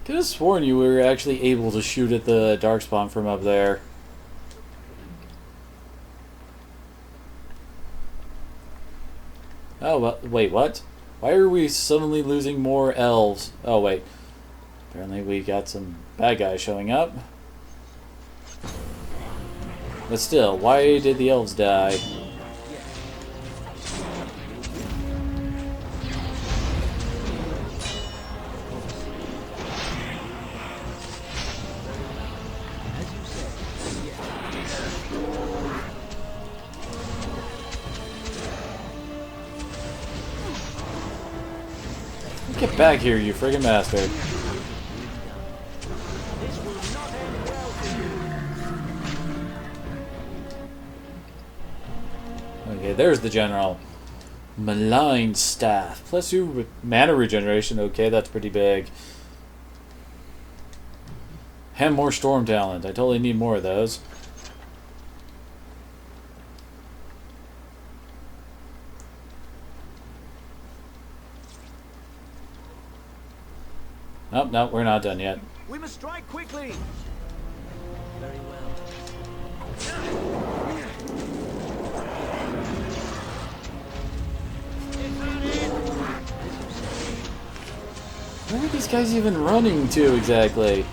Could have sworn you were actually able to shoot at the Darkspawn from up there. Oh, well, wait, what? Why are we suddenly losing more elves? Oh, wait. Apparently we got some bad guys showing up. But still, why did the elves die? Get back here, you friggin' bastard. Okay, there's the general. Malign staff. Plus you with mana regeneration. Okay, that's pretty big. And more storm talent. I totally need more of those. Oh, no, we're not done yet. We must strike quickly. Very well. Where are these guys even running to exactly?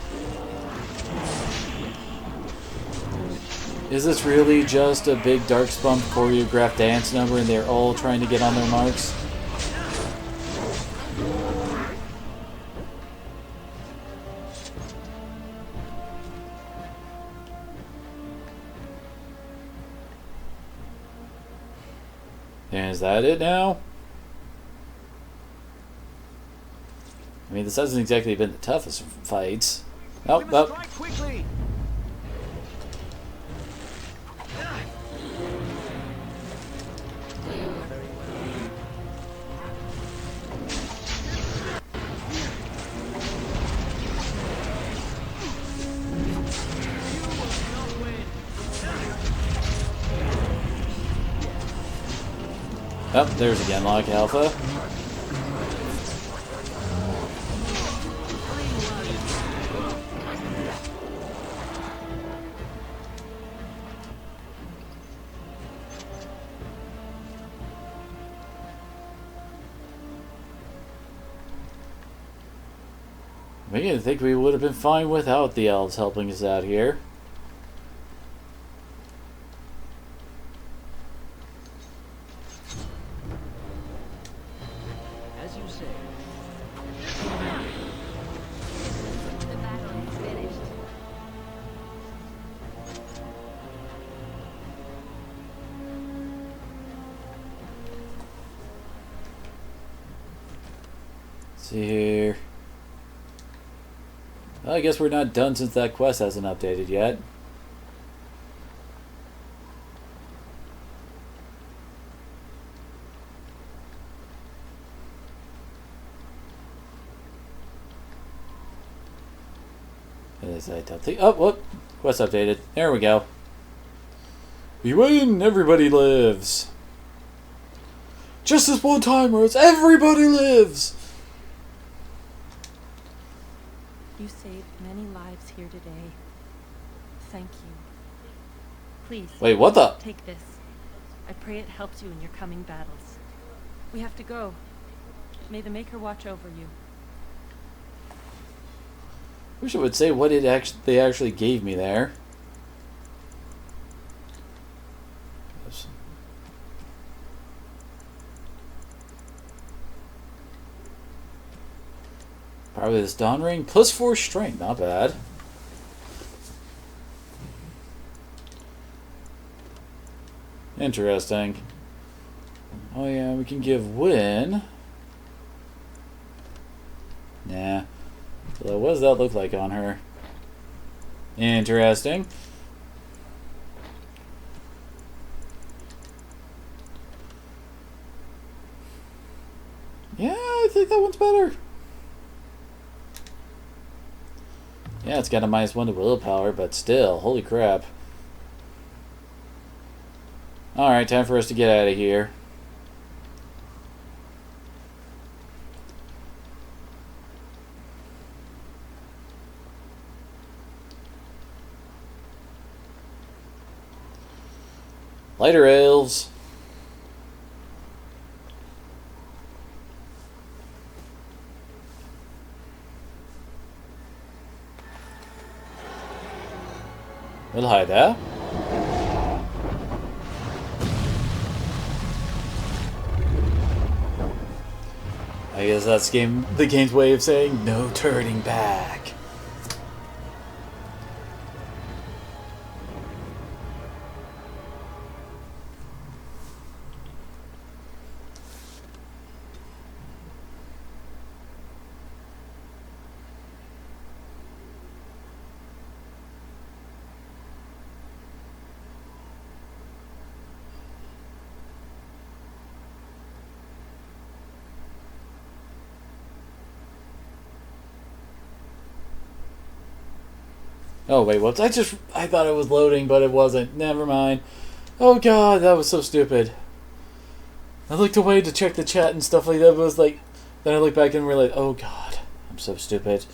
Is this really just a big Darkspawn choreographed dance number and they're all trying to get on their marks? And is that it now? I mean, this hasn't exactly been the toughest fights. Oh, oh. Quickly. Oh, there's Genlock Alpha. I think we would have been fine without the elves helping us out here. As you say. The battle is finished. Let's see here. Well, I guess we're not done since that quest hasn't updated yet. I don't think. Oh, whoop! Quest updated. There we go. We win! Everybody lives! Just this one time, or it's everybody lives! You saved many lives here today. Thank you. Please. Wait, what the? Take this. I pray it helps you in your coming battles. We have to go. May the Maker watch over you. Wish it would say what they actually gave me there. Oops. Probably this Dawn Ring plus 4 strength, not bad. Interesting. Oh yeah, we can give Win. Nah. So what does that look like on her? Interesting. Yeah, I think that one's better. Yeah, it's got a -1 to willpower, but still, holy crap. Alright, time for us to get out of here. Later, elves. Well, hi there. I guess that's the game's way of saying no turning back. Oh wait, whoops, I thought it was loading, but it wasn't. Never mind. Oh god, that was so stupid. I looked away to check the chat and stuff like that, but it was like, then I looked back and realized, oh god, I'm so stupid.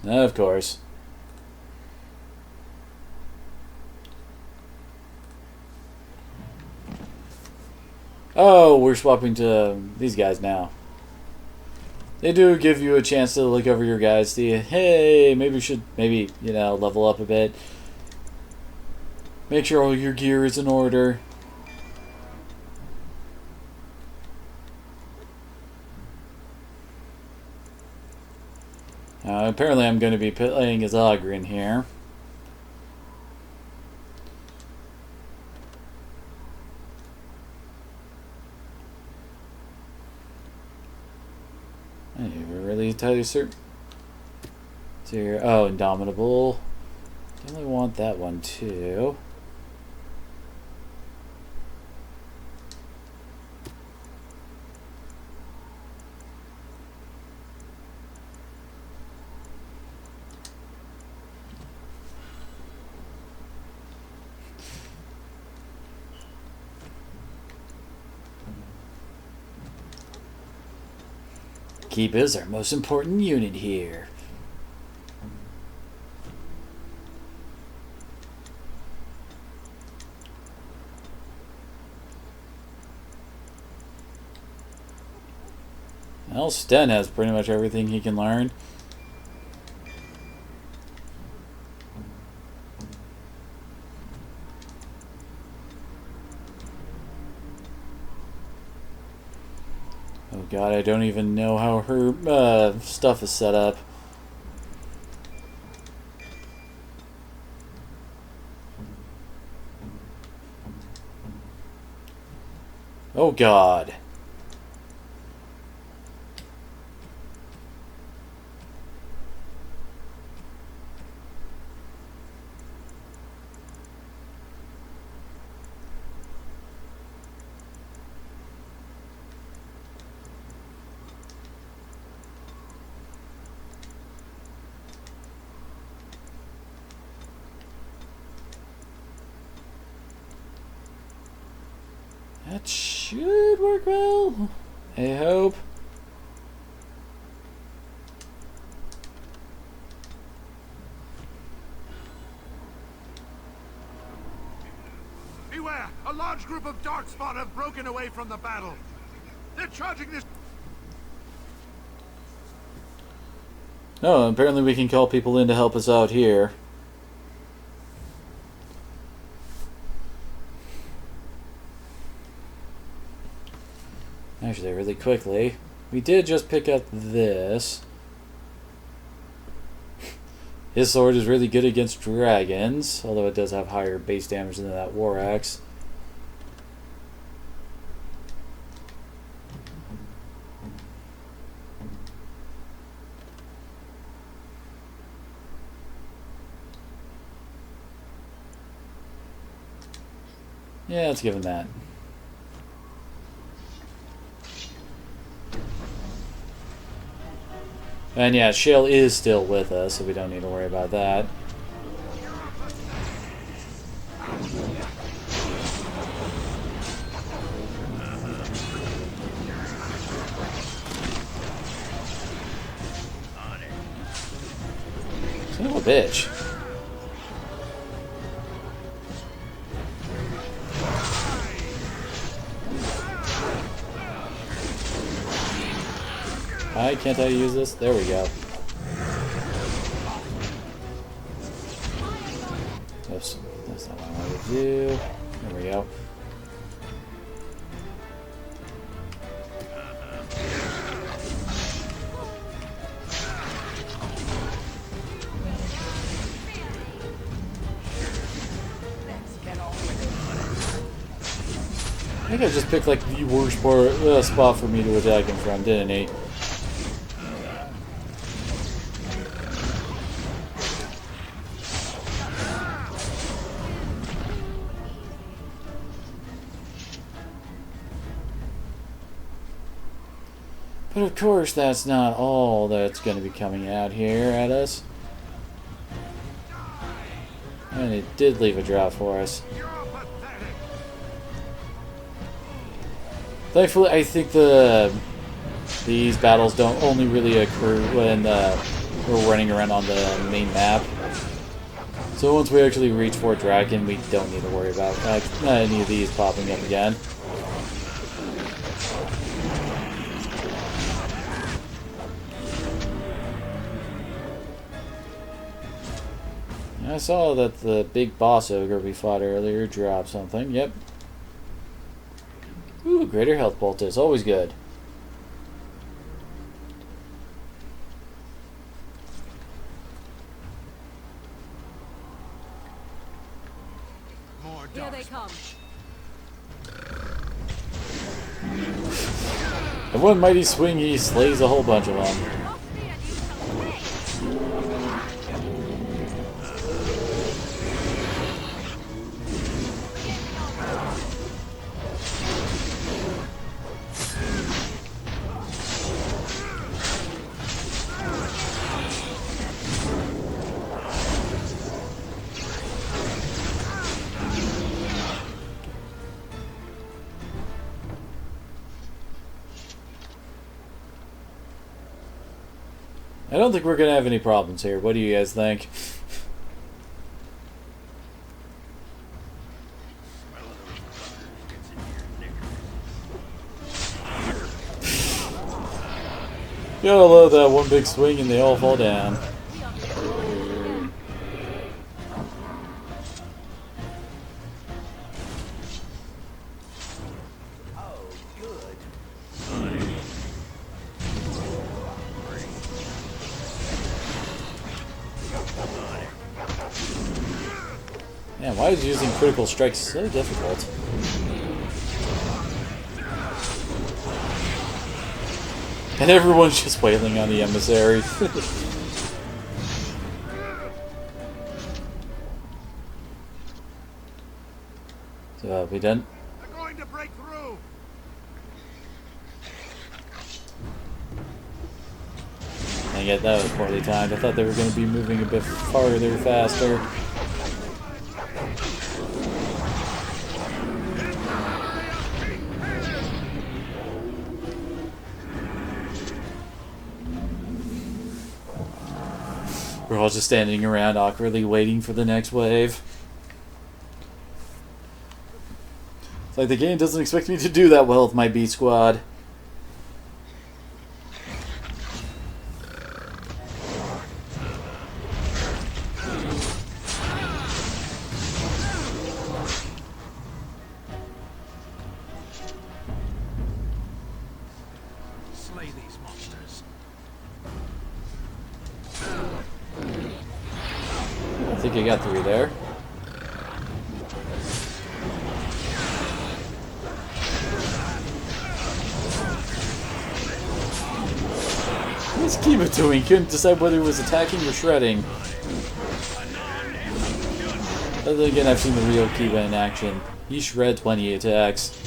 Of course. Oh, we're swapping to these guys now. They do give you a chance to look over your guys, see, hey, maybe you should, you know, level up a bit. Make sure all your gear is in order. Apparently I'm going to be playing as Oghren here. I never really entirely certain. Oh, Indomitable. Definitely want that one too. Keep is our most important unit here. Well, Sten has pretty much everything he can learn. Oh god, I don't even know how her stuff is set up. Oh god. That should work well, I hope. Beware! A large group of Darkspawn have broken away from the battle. They're charging this... Oh, apparently we can call people in to help us out here. Actually, really quickly, we did just pick up this. His sword is really good against dragons, although it does have higher base damage than that war axe. Yeah, let's give him that. And yeah, Shale is still with us, so we don't need to worry about that. Son of a bitch. Why can't I use this? There we go. Oops, that's not what I wanted to do. There we go. I think I just picked like the worst spot for me to attack him from, didn't he? But of course that's not all that's going to be coming out here at us. And it did leave a drop for us. Thankfully, I think these battles don't only really occur when we're running around on the main map. So once we actually reach Fort Draken, we don't need to worry about any of these popping up again. I saw that the big boss ogre we fought earlier dropped something. Yep. Ooh, greater health poultice. Always good. Here they come. In one mighty swing, he slays a whole bunch of them. I don't think we're going to have any problems here. What do you guys think? Gotta love that one big swing and they all fall down. Man, why is using critical strikes so difficult? And everyone's just wailing on the emissary. So, we done? They're going to break through. Dang it, that was poorly timed. I thought they were going to be moving a bit farther, faster. We're all just standing around awkwardly waiting for the next wave. It's like the game doesn't expect me to do that well with my B squad. Slay these monsters. I think I got through there. What's Kiba doing? Couldn't decide whether it was attacking or shredding. But then again, I've seen the real Kiba in action. He shreds when he attacks.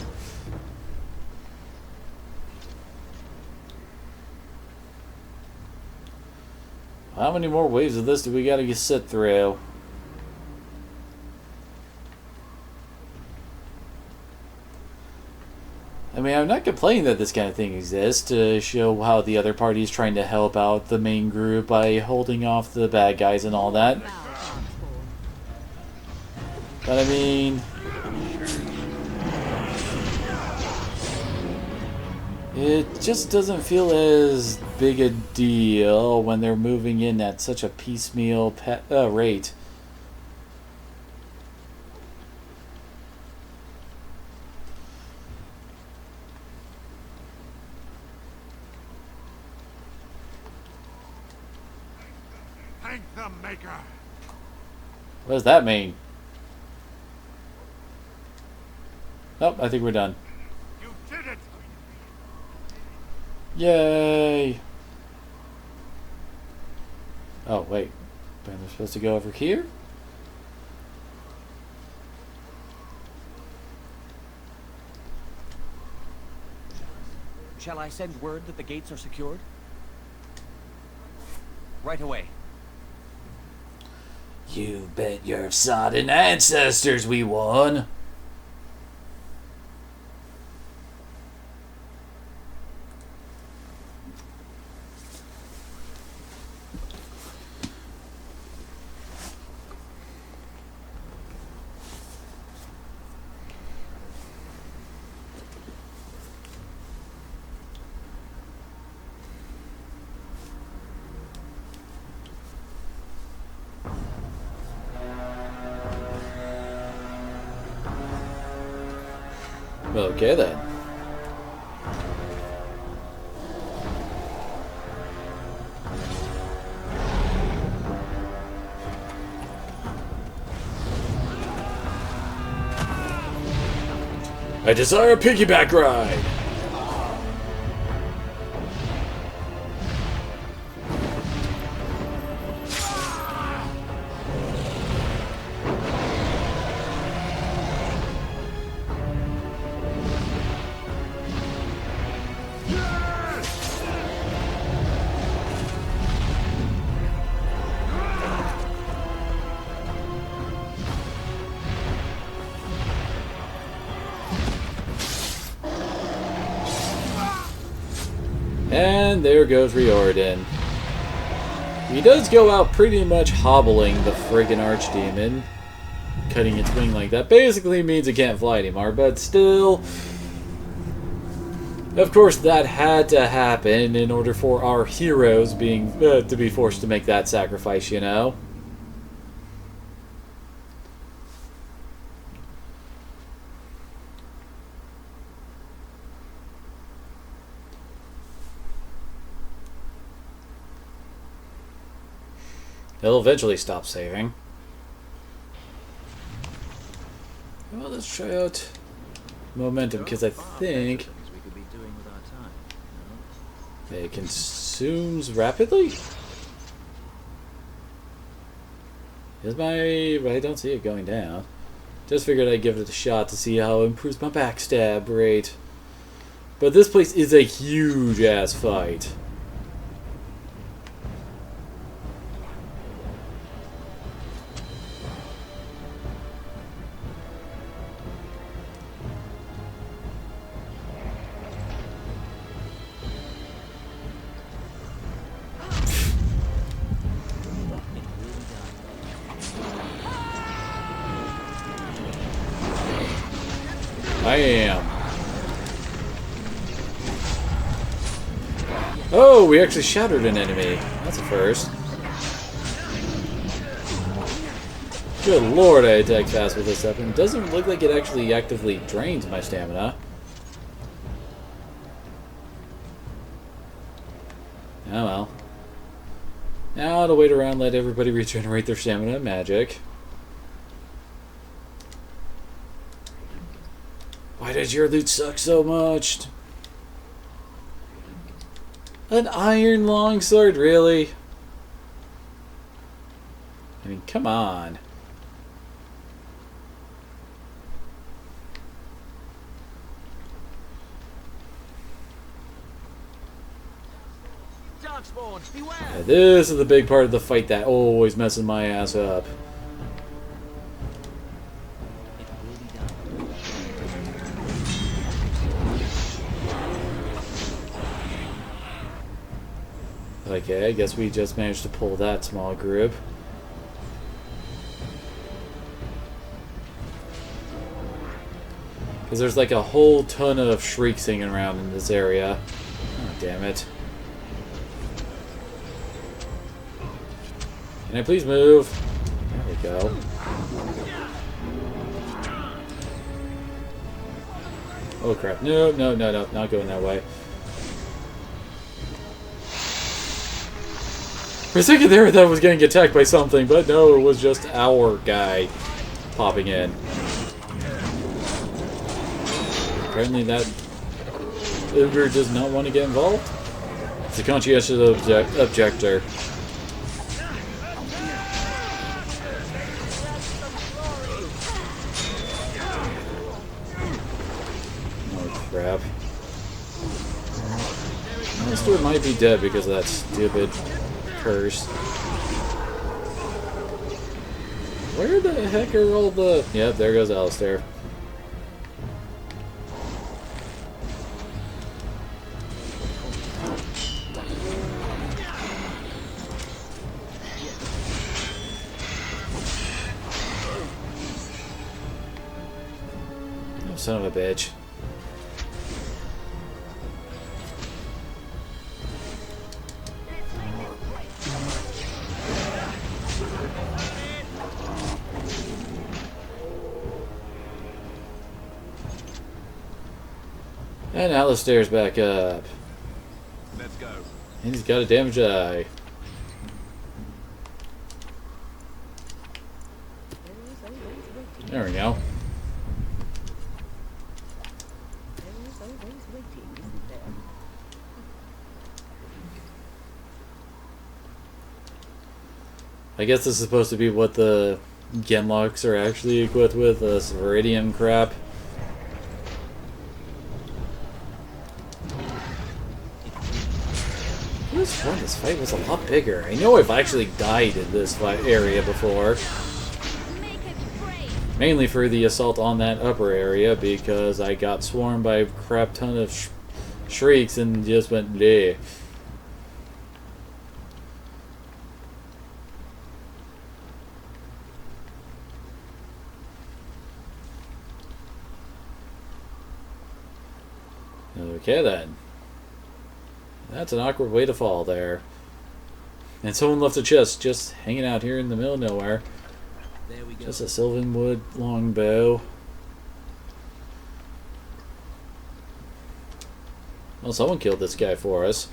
How many more waves of this do we gotta sit through? I mean, I'm not complaining that this kind of thing exists to show how the other party is trying to help out the main group by holding off the bad guys and all that. But I mean, It just doesn't feel as big a deal when they're moving in at such a piecemeal rate. Thank the Maker. What does that mean? Nope, I think we're done. You did it. Yay! Oh, wait. Am I supposed to go over here? Shall I send word that the gates are secured? Right away. You bet your sodden ancestors we won! Okay then. I desire a piggyback ride! And there goes Riordan. He does go out pretty much hobbling the friggin' Archdemon. Cutting its wing like that basically means it can't fly anymore, but still... Of course, that had to happen in order for our heroes being to be forced to make that sacrifice, you know? He'll eventually stop saving. Well, let's try out momentum, because I think it consumes rapidly? I don't see it going down. Just figured I'd give it a shot to see how it improves my backstab rate. But this place is a huge ass fight. I am. Oh, we actually shattered an enemy. That's a first. Good lord, I attack fast with this weapon. Doesn't look like it actually actively drains my stamina. Oh well. Now to wait around, let everybody regenerate their stamina. Magic. Why does your loot suck so much? An iron longsword, really? I mean, come on. Darkspawn, beware! Yeah, this is the big part of the fight that always messes my ass up. Okay, I guess we just managed to pull that small group. Because there's like a whole ton of shrieks singing around in this area. Oh, damn it. Can I please move? There we go. Oh crap. No, no, no, no. Not going that way. For a second there I thought I was getting attacked by something, but no, it was just our guy popping in. Apparently that ogre does not want to get involved. It's a conscientious objector. Oh crap. Alistair might be dead because of that stupid curse. Where the heck are all the... Yep, there goes Alistair. Oh, son of a bitch. And Alistair's back up. Let's go. And he's got a damaged eye. There we go. I guess this is supposed to be what the Genlocks are actually equipped with, this Viridium crap. This fight was a lot bigger. I know I've actually died in this fight area before. Mainly for the assault on that upper area because I got swarmed by a crap ton of shrieks and just went bleh. Okay then. That's an awkward way to fall there. And someone left a chest just hanging out here in the middle of nowhere. There we go. Just a Sylvanwood longbow. Well, someone killed this guy for us.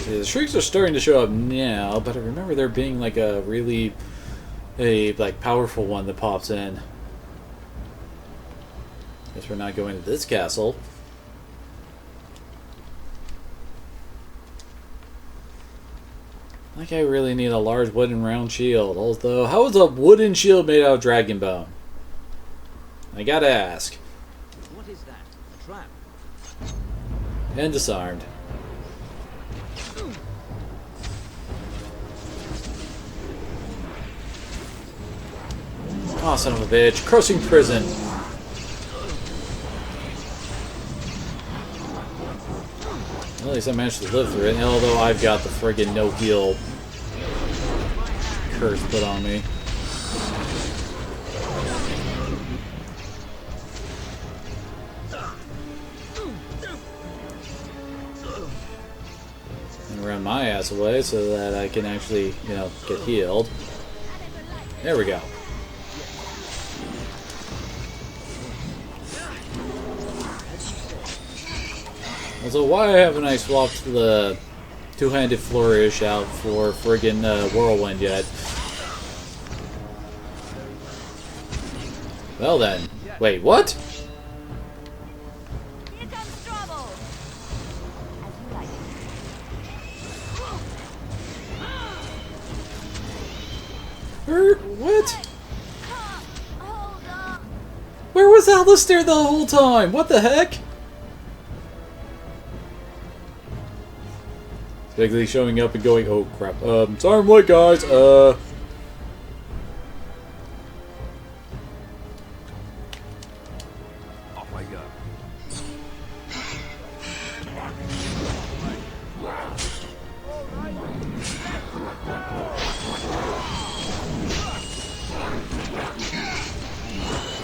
The shrieks are starting to show up now, but I remember there being like a really powerful one that pops in. Guess we're not going to this castle. Like I really need a large wooden round shield. Although, how is a wooden shield made out of dragon bone? I gotta ask. What is that? A trap? And disarmed. Oh, son of a bitch. Crushing prison. Well, at least I managed to live through it, although I've got the friggin' no-heal curse put on me. And run my ass away so that I can actually, you know, get healed. There we go. So why haven't I swapped the two-handed flourish out for friggin' whirlwind yet? Well then. Wait, what? Here comes trouble. What? Where was Alistair the whole time? What the heck? Basically showing up and going, oh crap, sorry I'm late guys, Off I go.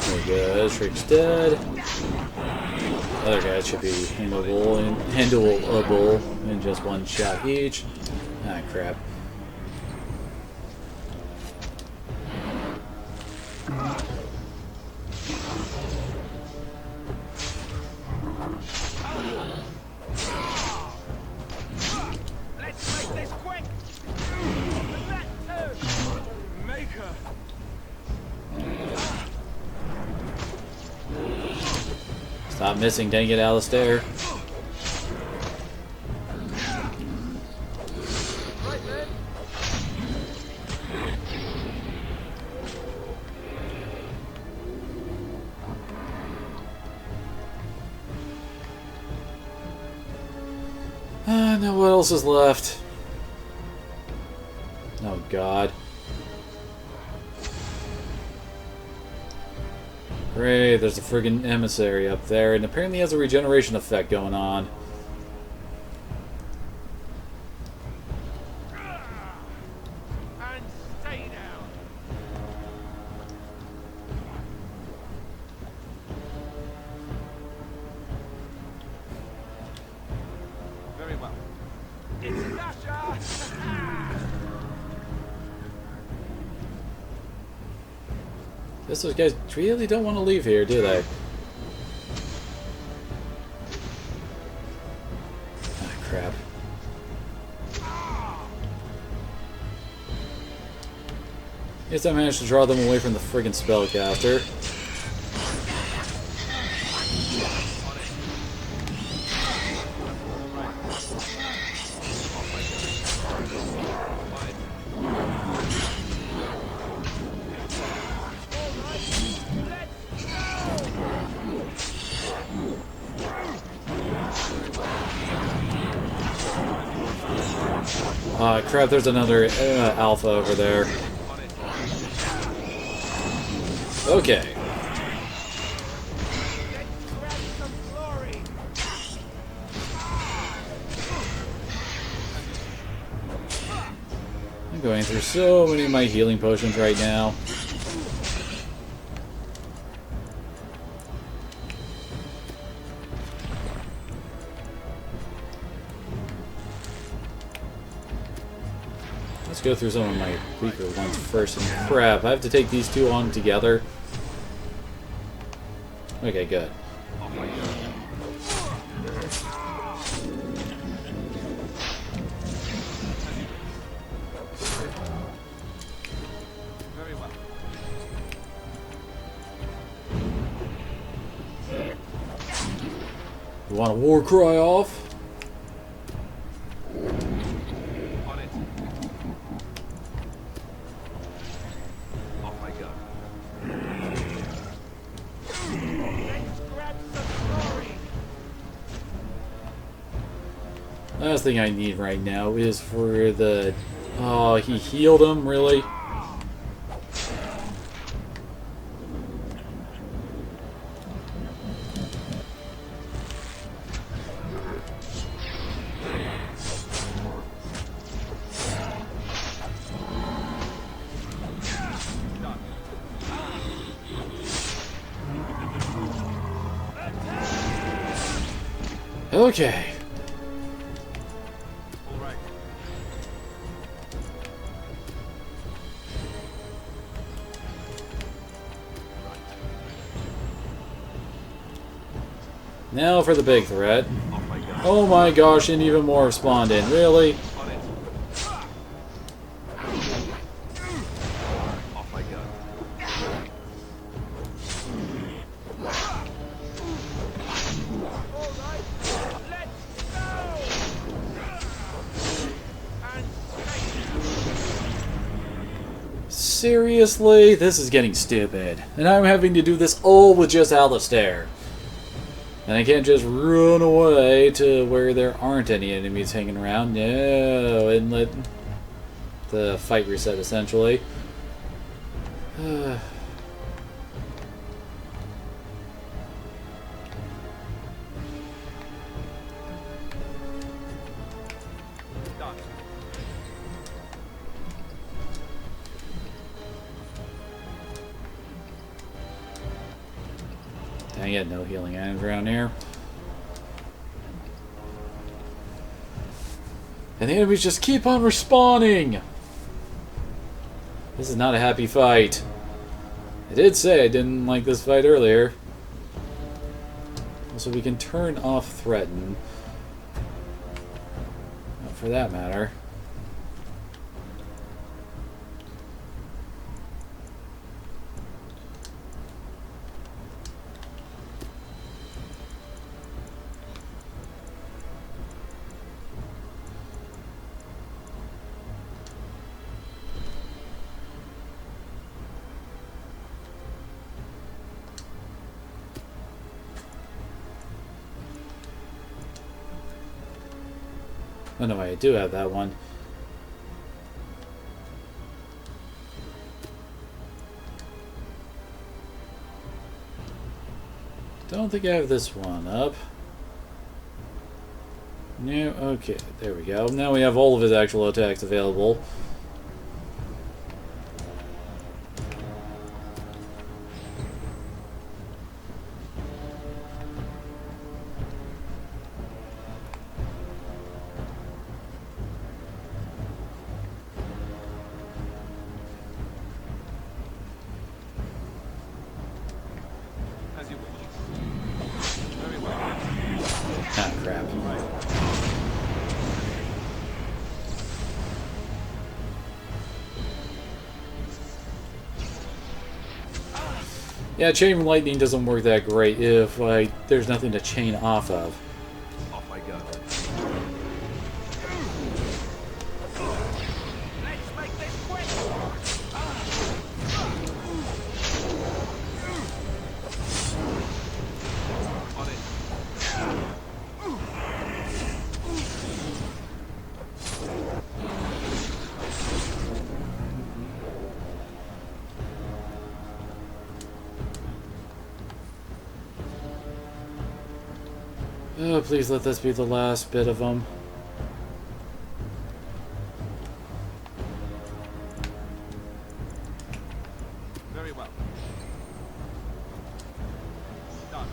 There we go, Shriek's dead. Other guys should be handleable in just one shot each. Ah, crap. Let's make this quick. Maker. Stop missing, dang it, Alistair. Now what else is left? Oh god. Great, there's a friggin' emissary up there, and apparently has a regeneration effect going on. And stay down. Very well. It's Nasha! Guess those guys really don't want to leave here, do they? Ah, crap. Guess I managed to draw them away from the friggin' spellcaster. Crap, there's another alpha over there. Okay. I'm going through so many of my healing potions right now. Let's go through some of my weaker ones first. And crap, I have to take these two on together. Okay, good. Very well. You want a war cry off? On it. Off I go. Last thing I need right now is for the... Oh, he healed him, really? Okay. All right. Now for the big threat. Oh my gosh, and even more have spawned in. Really? On it. Off I go. Seriously? This is getting stupid. And I'm having to do this all with just Alistair. And I can't just run away to where there aren't any enemies hanging around. No, and let the fight reset, essentially. Dang it, no healing items around here. And the enemies just keep on respawning! This is not a happy fight. I did say I didn't like this fight earlier. So we can turn off Threaten. Not for that matter. Oh no, I do have that one. Don't think I have this one up. No, okay, there we go. Now we have all of his actual attacks available. Ah, crap. Yeah, chain lightning doesn't work that great if there's nothing to chain off of. Off I go. Let's make this quick! On it. Oh, please let this be the last bit of them. Very well. Done.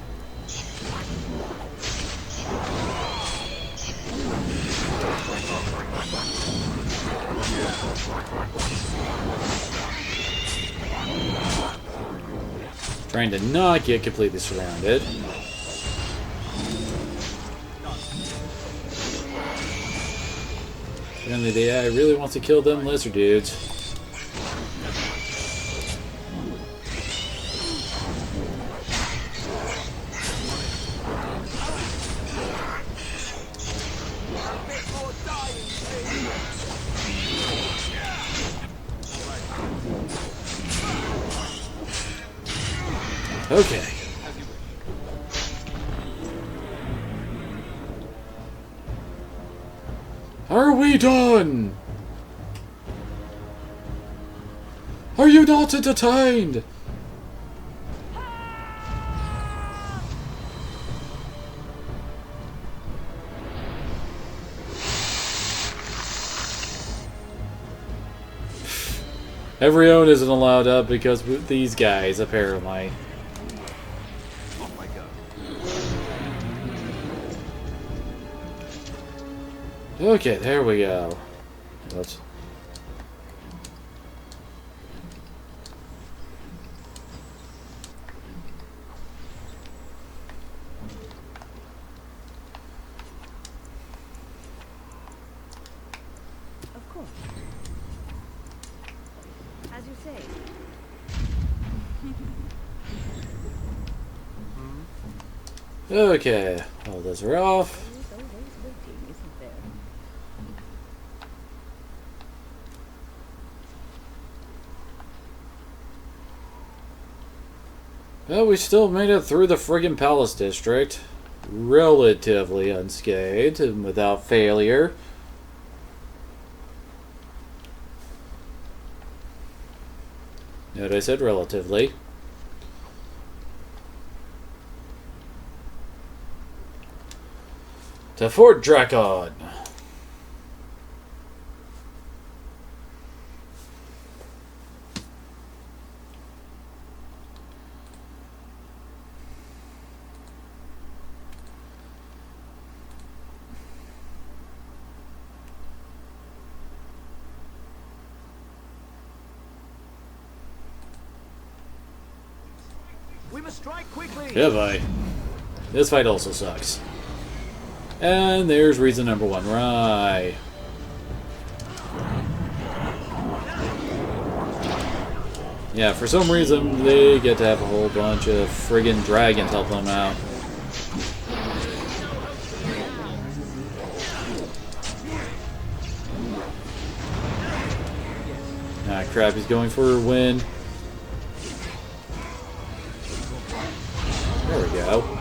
Trying to not get completely surrounded. Apparently the AI really wants to kill them lizard dudes. Okay. Are we done? Are you not entertained? Everyone isn't allowed up because these guys, apparently. Off I go. Okay, there we go. Let's... Of course. As you say. Okay, all those are off. There's always waiting, isn't there? Well, we still made it through the friggin' Palace District. relatively unscathed and without failure. Note I said relatively. To Fort Drakon. We must strike quickly. Goodbye. This fight also sucks. And there's reason number one. Right. Yeah, for some reason they get to have a whole bunch of friggin' dragons help them out. Ah, crap, he's going for a win. There we go.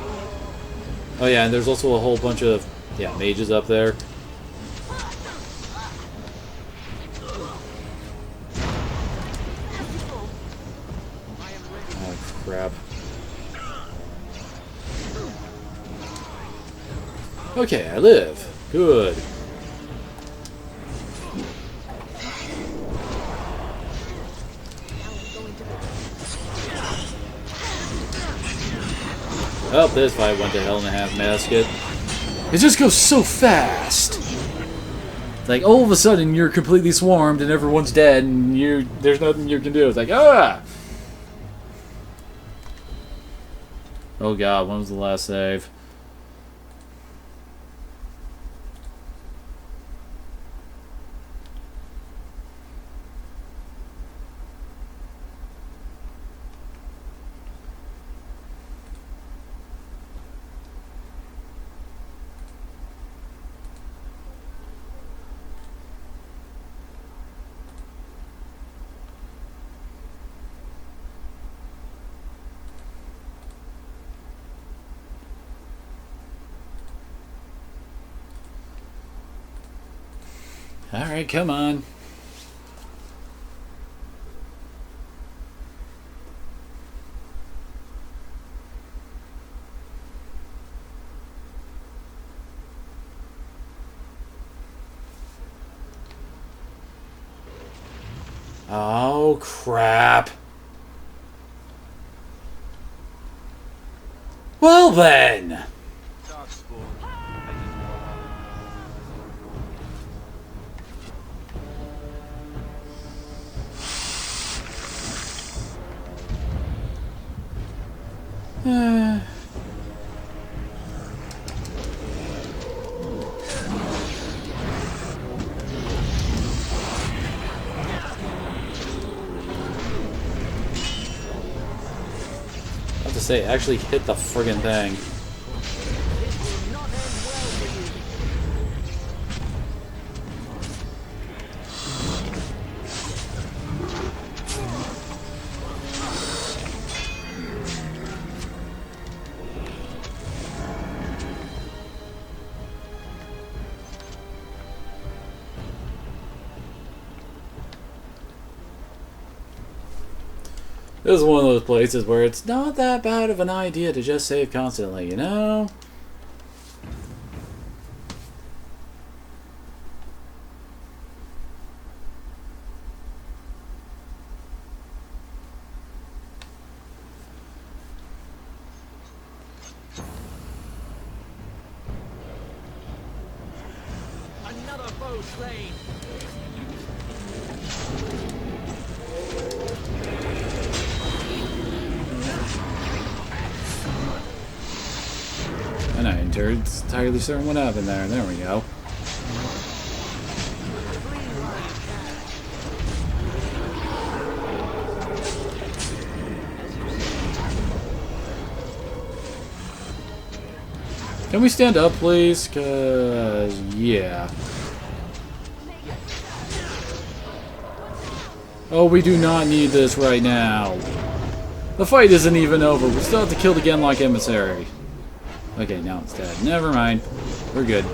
Oh yeah, and there's also a whole bunch of, yeah, mages up there. Oh, crap. Okay, I live. Good. Oh, this fight went to hell in a handbasket. It just goes so fast. It's like all of a sudden you're completely swarmed and everyone's dead and there's nothing you can do. It's like, ah! Oh god, when was the last save? Alright, come on. Oh, crap. Well then. I have to say, actually hit the friggin' thing. This is one of those places where it's not that bad of an idea to just save constantly, you know? Another foe slain. I'm not entirely certain what happened there. There we go. Can we stand up, please? 'Cause, yeah. Oh, we do not need this right now. The fight isn't even over. We still have to kill the Genlock Emissary. Okay, now it's dead. Never mind. We're good.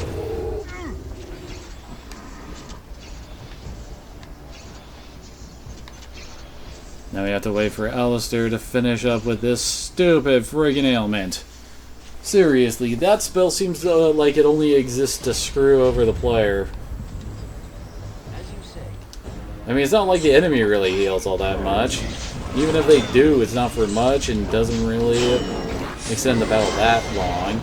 Now we have to wait for Alistair to finish up with this stupid friggin' ailment. Seriously, that spell seems like it only exists to screw over the player. I mean, it's not like the enemy really heals all that much. Even if they do, it's not for much and doesn't really extend the battle that long.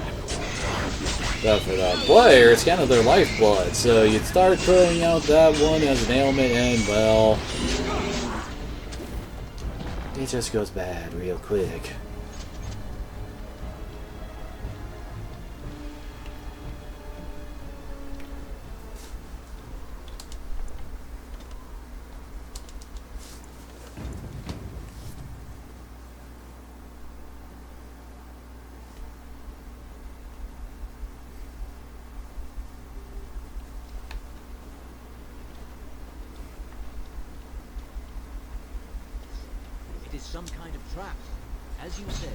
But for the player, it's kind of their lifeblood. So you'd start putting out that one as an ailment and, well, it just goes bad real quick. It is some kind of trap, as you say.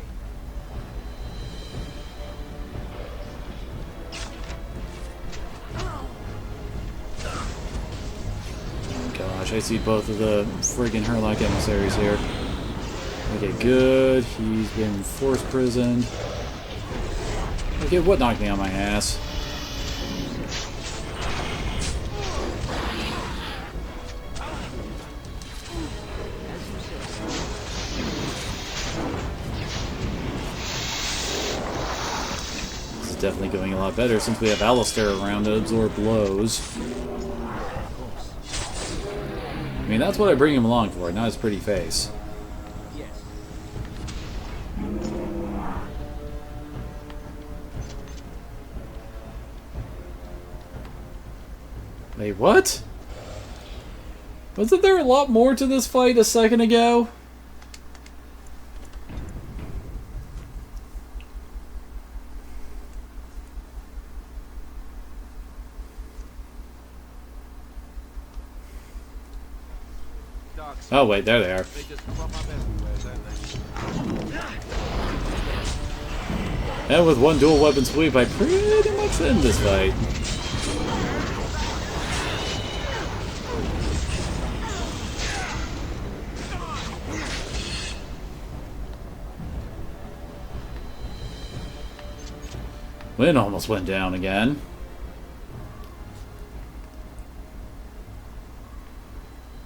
Gosh, I see both of the friggin' Herlock emissaries here. Okay, good. He's been forced prisoned. Okay, what knocked me on my ass? This is definitely going a lot better since we have Alistair around to absorb blows. I mean, that's what I bring him along for, not his pretty face. Wait, what? Wasn't there a lot more to this fight a second ago? Oh wait, there they are. And with one dual weapon sweep, I pretty much end this fight. Wind almost went down again.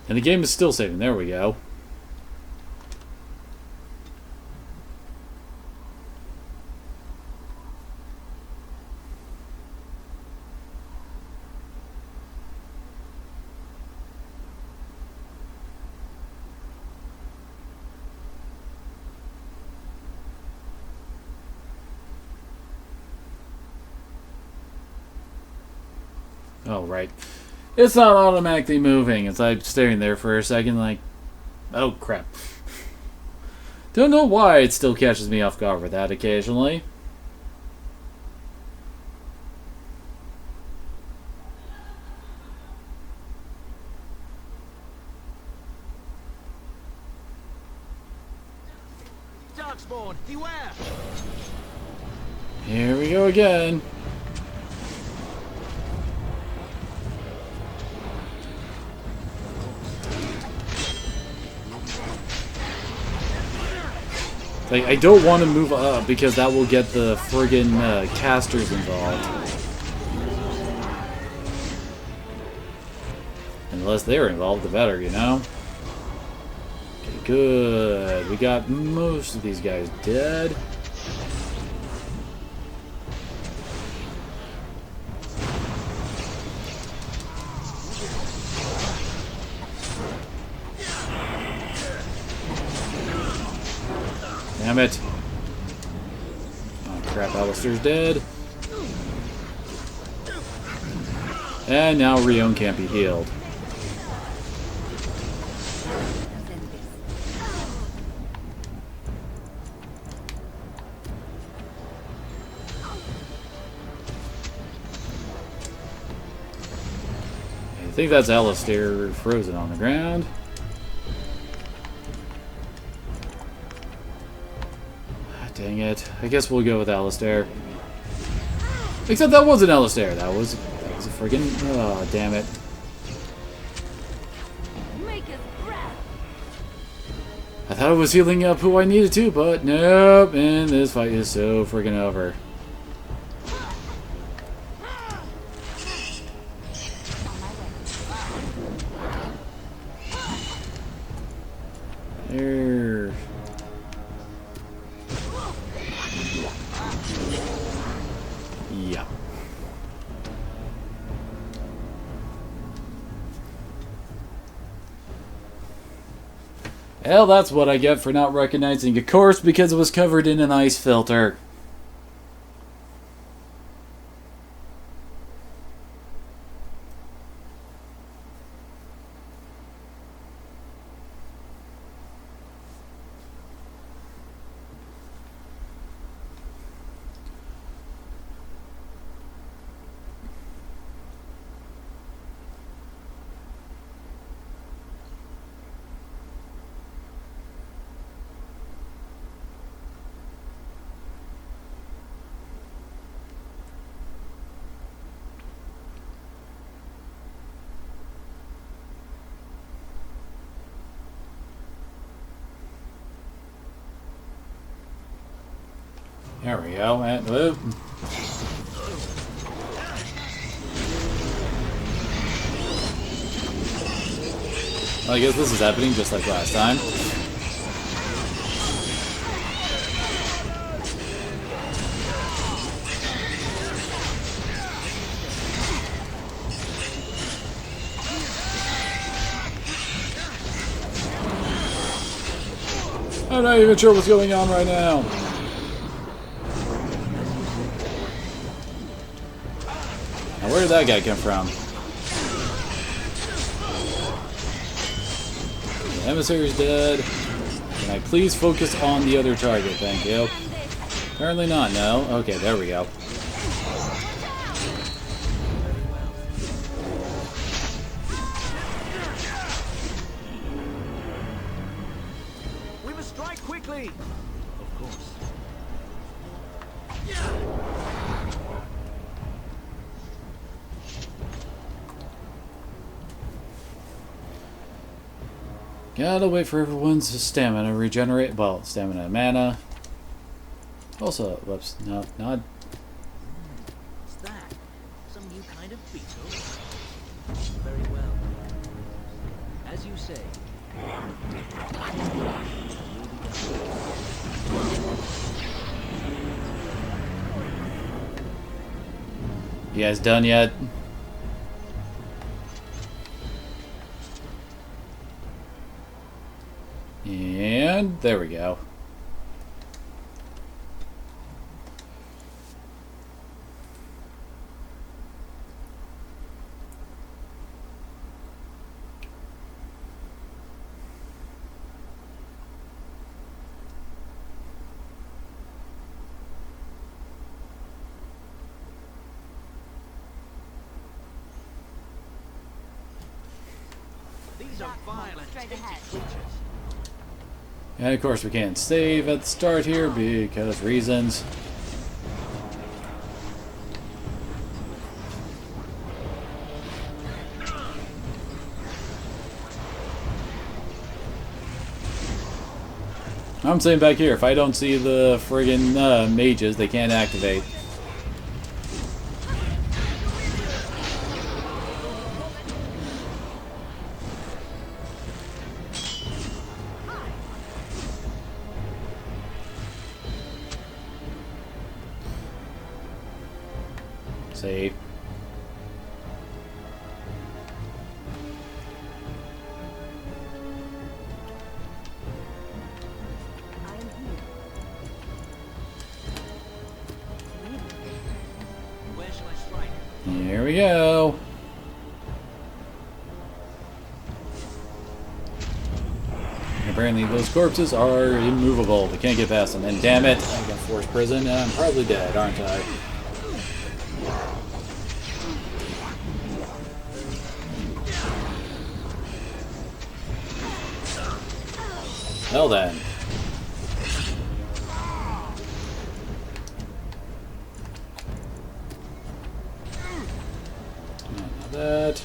And the game is still saving. There we go. Oh, right. It's not automatically moving. It's like staring there for a second like, oh crap. Don't know why it still catches me off guard with that occasionally. Darkspawn, beware! Here we go again. Like, I don't want to move up because that will get the friggin' casters involved. And the less they're involved, the better, you know? Okay, good. We got most of these guys dead. Damn it. Oh crap, Alistair's dead. And now Rion can't be healed. I think that's Alistair frozen on the ground. Dang it. I guess we'll go with Alistair. Except that wasn't Alistair. That was a friggin'... Oh, damn it. I thought I was healing up who I needed to, but nope. And this fight is so friggin' over. There. Yeah. Well, that's what I get for not recognizing a corpse because it was covered in an ice filter. There we go. And whoop. Well, I guess this is happening just like last time. I'm not even sure what's going on right now. Now, where did that guy come from? The emissary's dead. Can I please focus on the other target? Thank you. Apparently not, no. Okay, there we go. We must strike quickly! Of course. Gotta wait for everyone's stamina to regenerate. Well, stamina and mana. Also, whoops, no, not. What's that? Some new kind of beetle? Very well. As you say. You guys done yet? And there we go. These are violent, tainted creatures. And of course we can't save at the start here because reasons. I'm saying back here, if I don't see the friggin' mages, they can't activate. Save. Where shall I strike? Here we go. Apparently those corpses are immovable. We can't get past them. And damn it, I got forced prison and I'm probably dead, aren't I? Well then. that.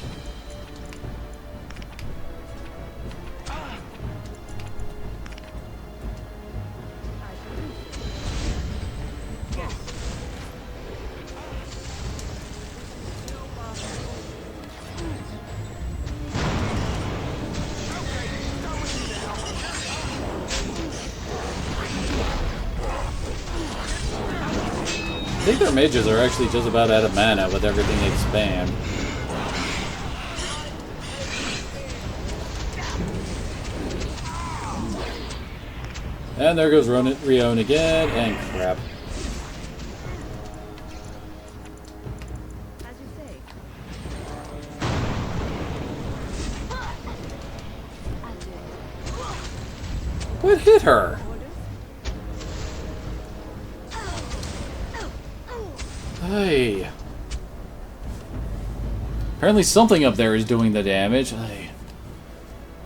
I think their mages are actually just about out of mana with everything they spam. And there goes Rion again, and crap. What hit her? Hey. Apparently something up there is doing the damage.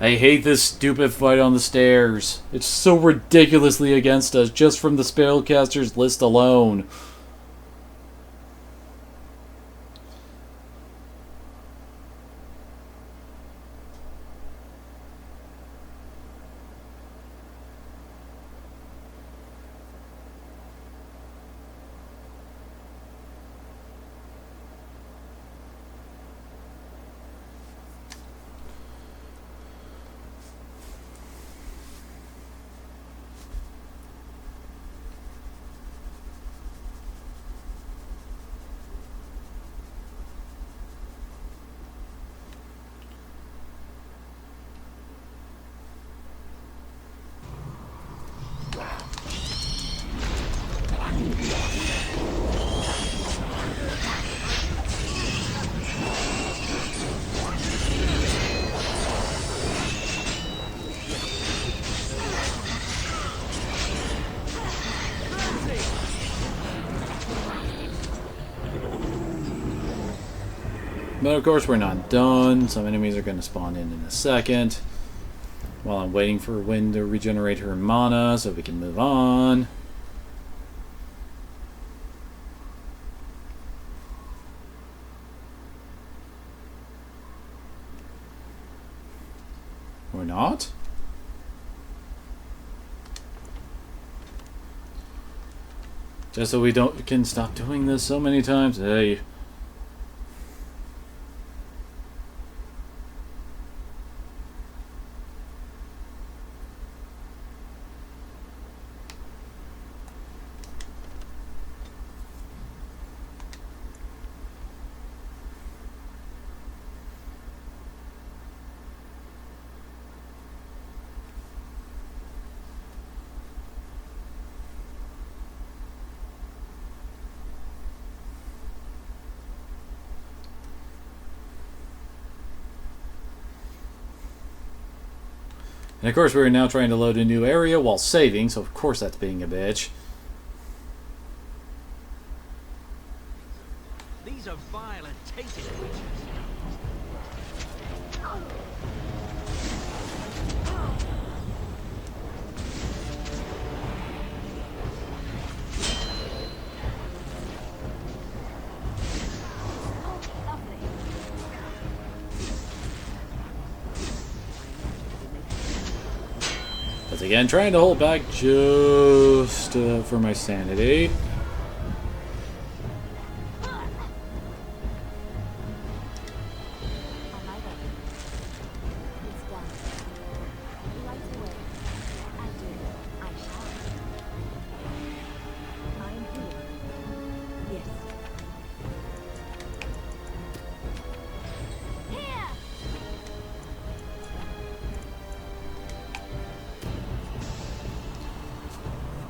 I hate this stupid fight on the stairs. It's so ridiculously against us just from the spellcasters list alone. But of course we're not done. Some enemies are going to spawn in a second. While I'm waiting for Wynn to regenerate her mana so we can move on. Or not? Just so we can stop doing this so many times. Hey. And of course we're now trying to load a new area while saving, so of course that's being a bitch. These are vile and tainted creatures. Once again, trying to hold back just for my sanity.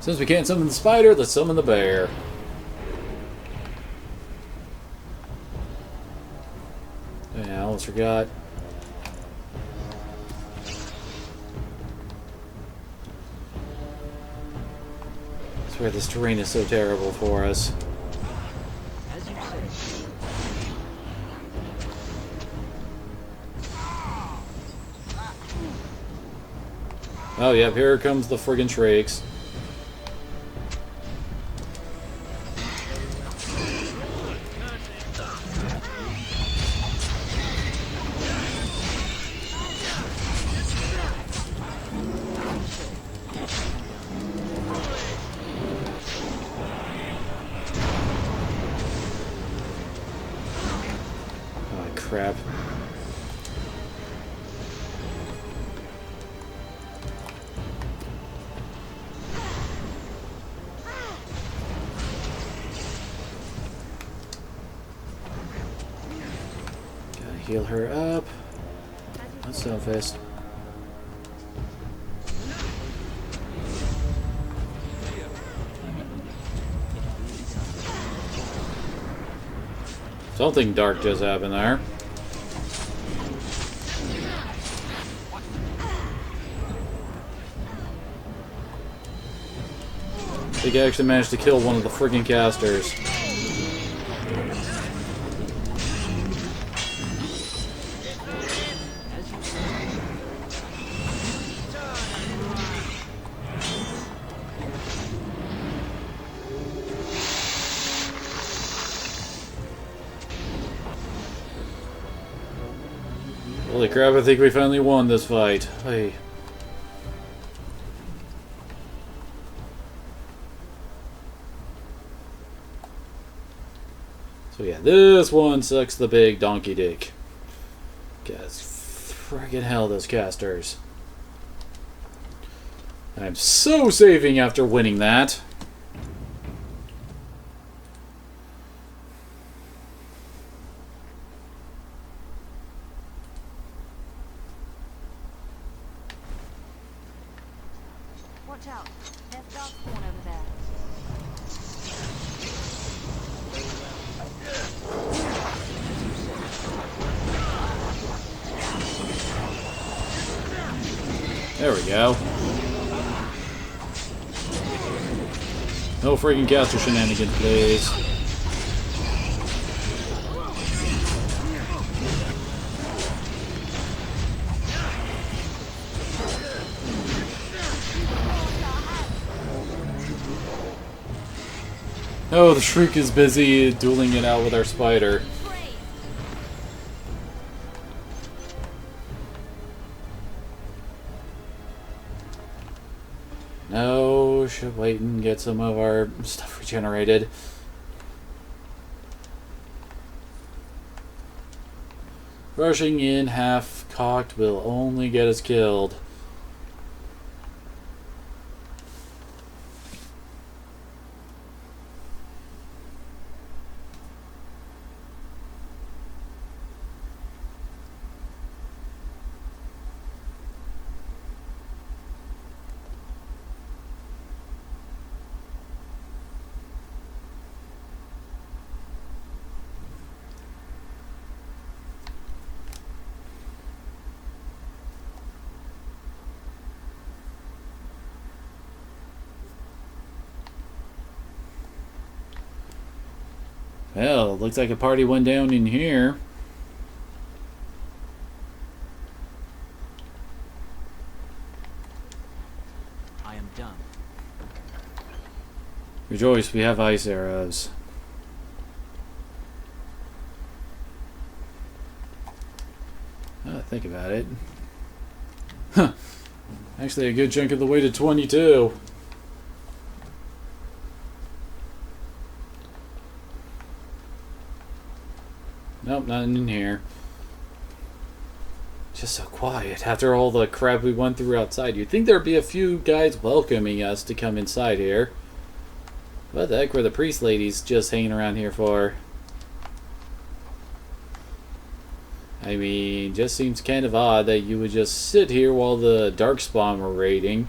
Since we can't summon the spider, let's summon the bear. Yeah, I almost forgot. I swear this terrain is so terrible for us. As you say. Oh, yep, here comes the friggin' shrieks. crap. Gotta heal her up. Not so fast. Something dark just happened there. I think I actually managed to kill one of the friggin' casters. Holy crap, I think we finally won this fight. Hey. So yeah, this one sucks the big donkey dick. Guys, friggin' hell, those casters. I'm so saving after winning that. Watch out. There's Darkspawn over there. There we go. No freaking caster shenanigans, please. Oh, the Shriek is busy dueling it out with our spider. No, should wait and get some of our stuff regenerated. Rushing in half-cocked will only get us killed. Well, looks like a party went down in here. I am done. Rejoice, we have ice arrows. Oh, think about it. Huh. Actually, a good chunk of the way to 22. Nope, nothing in here. Just so quiet after all the crap we went through outside. You'd think there'd be a few guys welcoming us to come inside here. What the heck were the priest ladies just hanging around here for? I mean, just seems kind of odd that you would just sit here while the Darkspawn were raiding.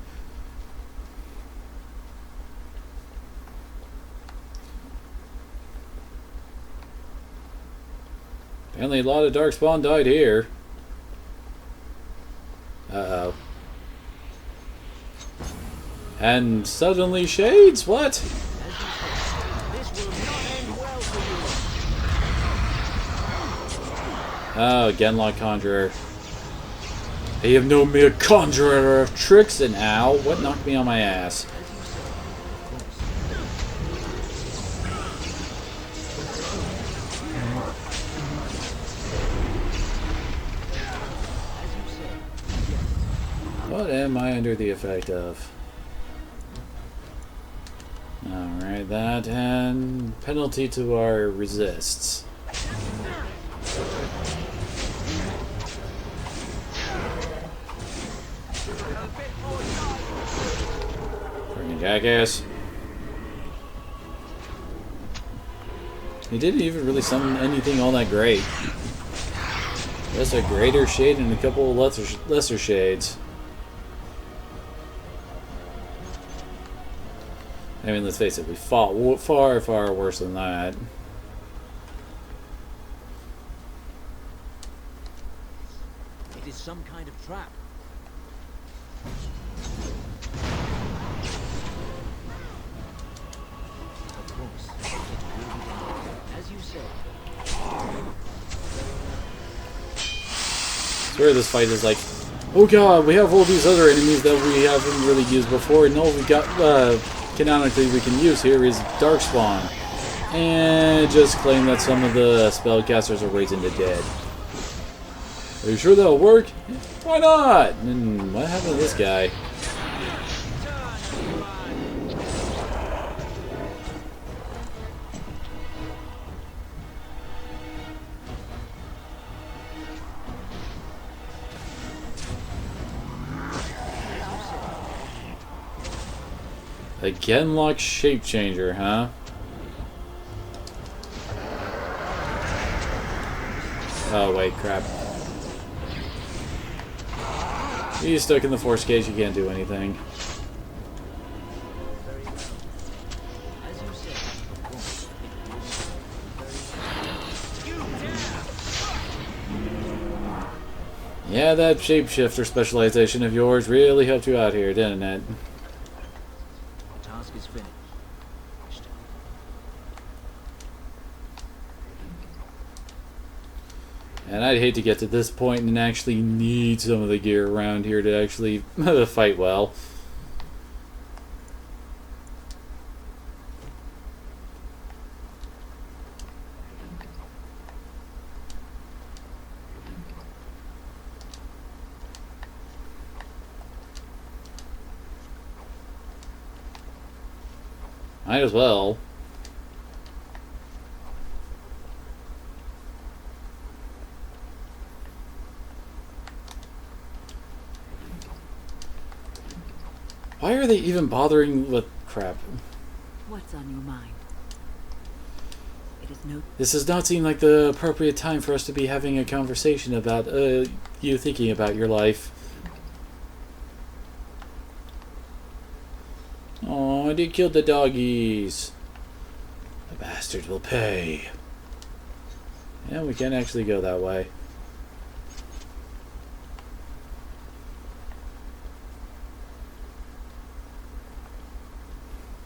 Apparently a lot of Darkspawn died here. Uh-oh. And suddenly Shades? What? Oh, Genlock Conjurer. I am no mere conjurer of tricks, and ow, what knocked me on my ass? What am I under the effect of? Alright, that and penalty to our resists. Freaking jackass. He didn't even really summon anything all that great. Just a greater shade and a couple of lesser shades. I mean, let's face it, we fought far, far worse than that. It is some kind of trap. Of course, as you said. I swear this fight is like, oh god, we have all these other enemies that we haven't really used before, and all we got, canonically we can use here is Darkspawn. And just claim that some of the spellcasters are raising the dead. Are you sure that'll work? Why not? And what happened to this guy? A Genlock shape changer, huh? Oh wait, crap. He's stuck in the force cage, you can't do anything. Yeah, that shapeshifter specialization of yours really helped you out here, didn't it? The task is finished. And I'd hate to get to this point and actually need some of the gear around here to actually fight well. Might as well. Why are they even bothering with crap? What's on your mind? It is no. This does not seem like the appropriate time for us to be having a conversation about you thinking about your life. Oh, they killed the doggies. The bastard will pay. Yeah, we can actually go that way.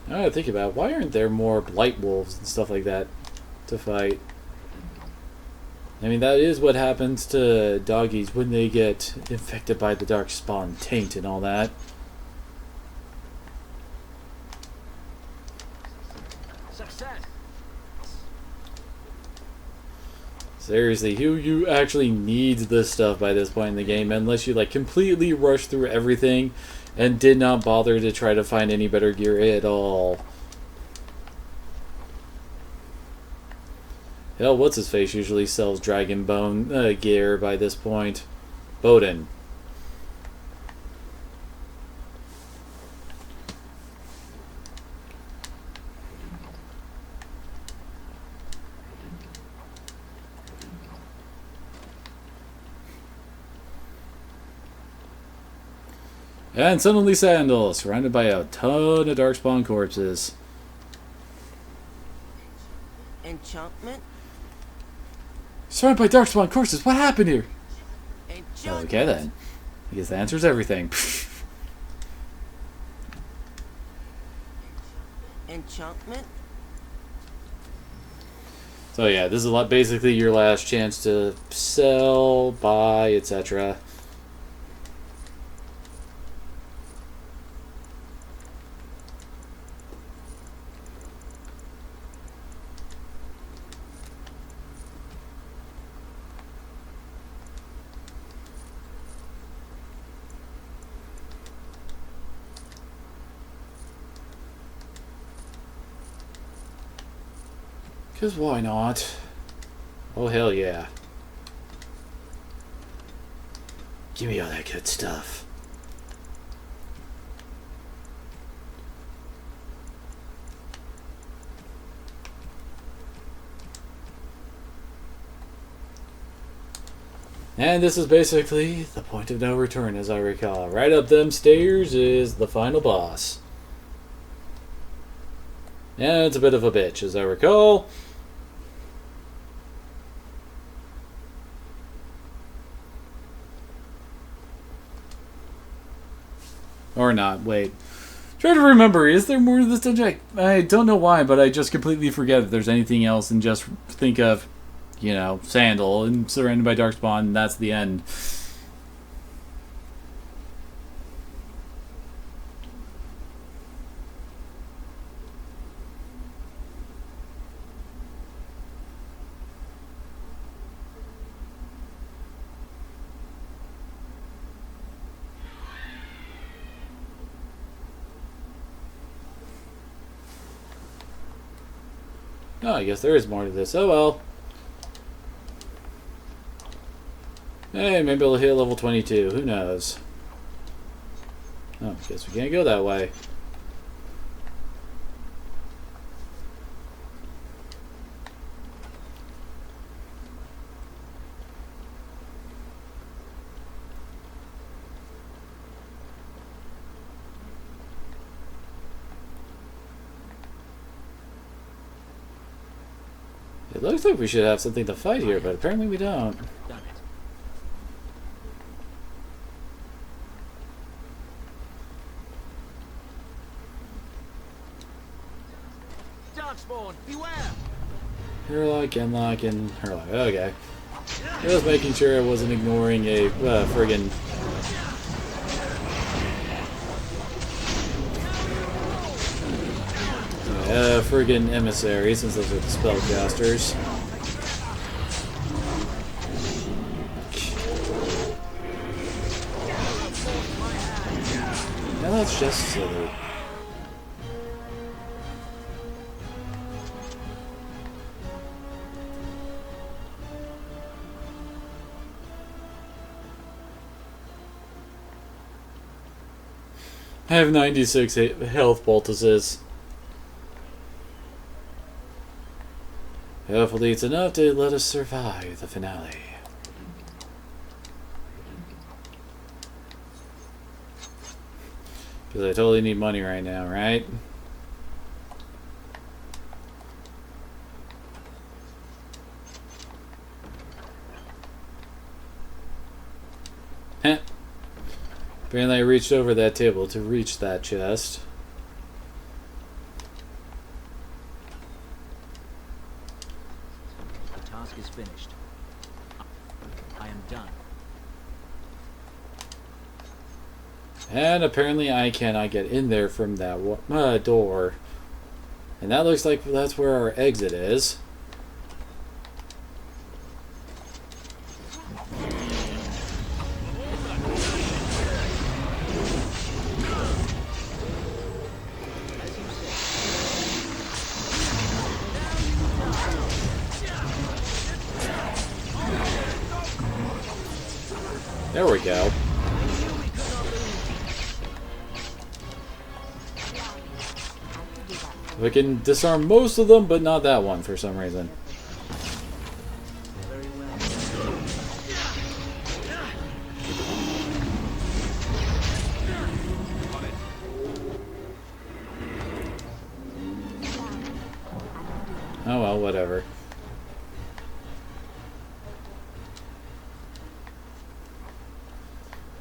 I gotta think about, why aren't there more blight wolves and stuff like that to fight? I mean, that is what happens to doggies when they get infected by the Darkspawn taint and all that. Success. Seriously, who actually needs this stuff by this point in the game, unless you like completely rush through everything and did not bother to try to find any better gear at all. Hell, what's his face usually sells dragon bone gear by this point. Bowden. And suddenly Sandal, surrounded by a ton of Darkspawn corpses. Enchantment? Surrounded by Darkspawn corpses, what happened here? Enchantment. Okay then. I guess the answer is everything. Enchantment? So yeah, this is basically your last chance to sell, buy, etc. Because why not? Oh, hell yeah. Give me all that good stuff. And this is basically the point of no return, as I recall. Right up them stairs is the final boss. And it's a bit of a bitch, as I recall. Or not, wait. Try to remember, is there more to this dungeon? I don't know why, but I just completely forget if there's anything else and just think of, you know, Sandal and surrounded by Darkspawn, and that's the end. Oh, I guess there is more to this. Oh well. Hey, maybe I'll hit level 22. Who knows? Oh, guess we can't go that way. It looks like we should have something to fight here, but apparently we don't. Darkspawn, beware! Herlock, Genlock, and Herlock. Okay. I was making sure I wasn't ignoring a friggin' friggin' emissary, since those are the spellcasters. Now that's just silly. I have 96 health poultices. Hopefully it's enough to let us survive the finale. Because I totally need money right now, right? Heh. Apparently I reached over that table to reach that chest. The task is finished. I am done. And apparently I cannot get in there from that door. And that looks like that's where our exit is. There we go. We can disarm most of them, but not that one for some reason. Oh well, whatever.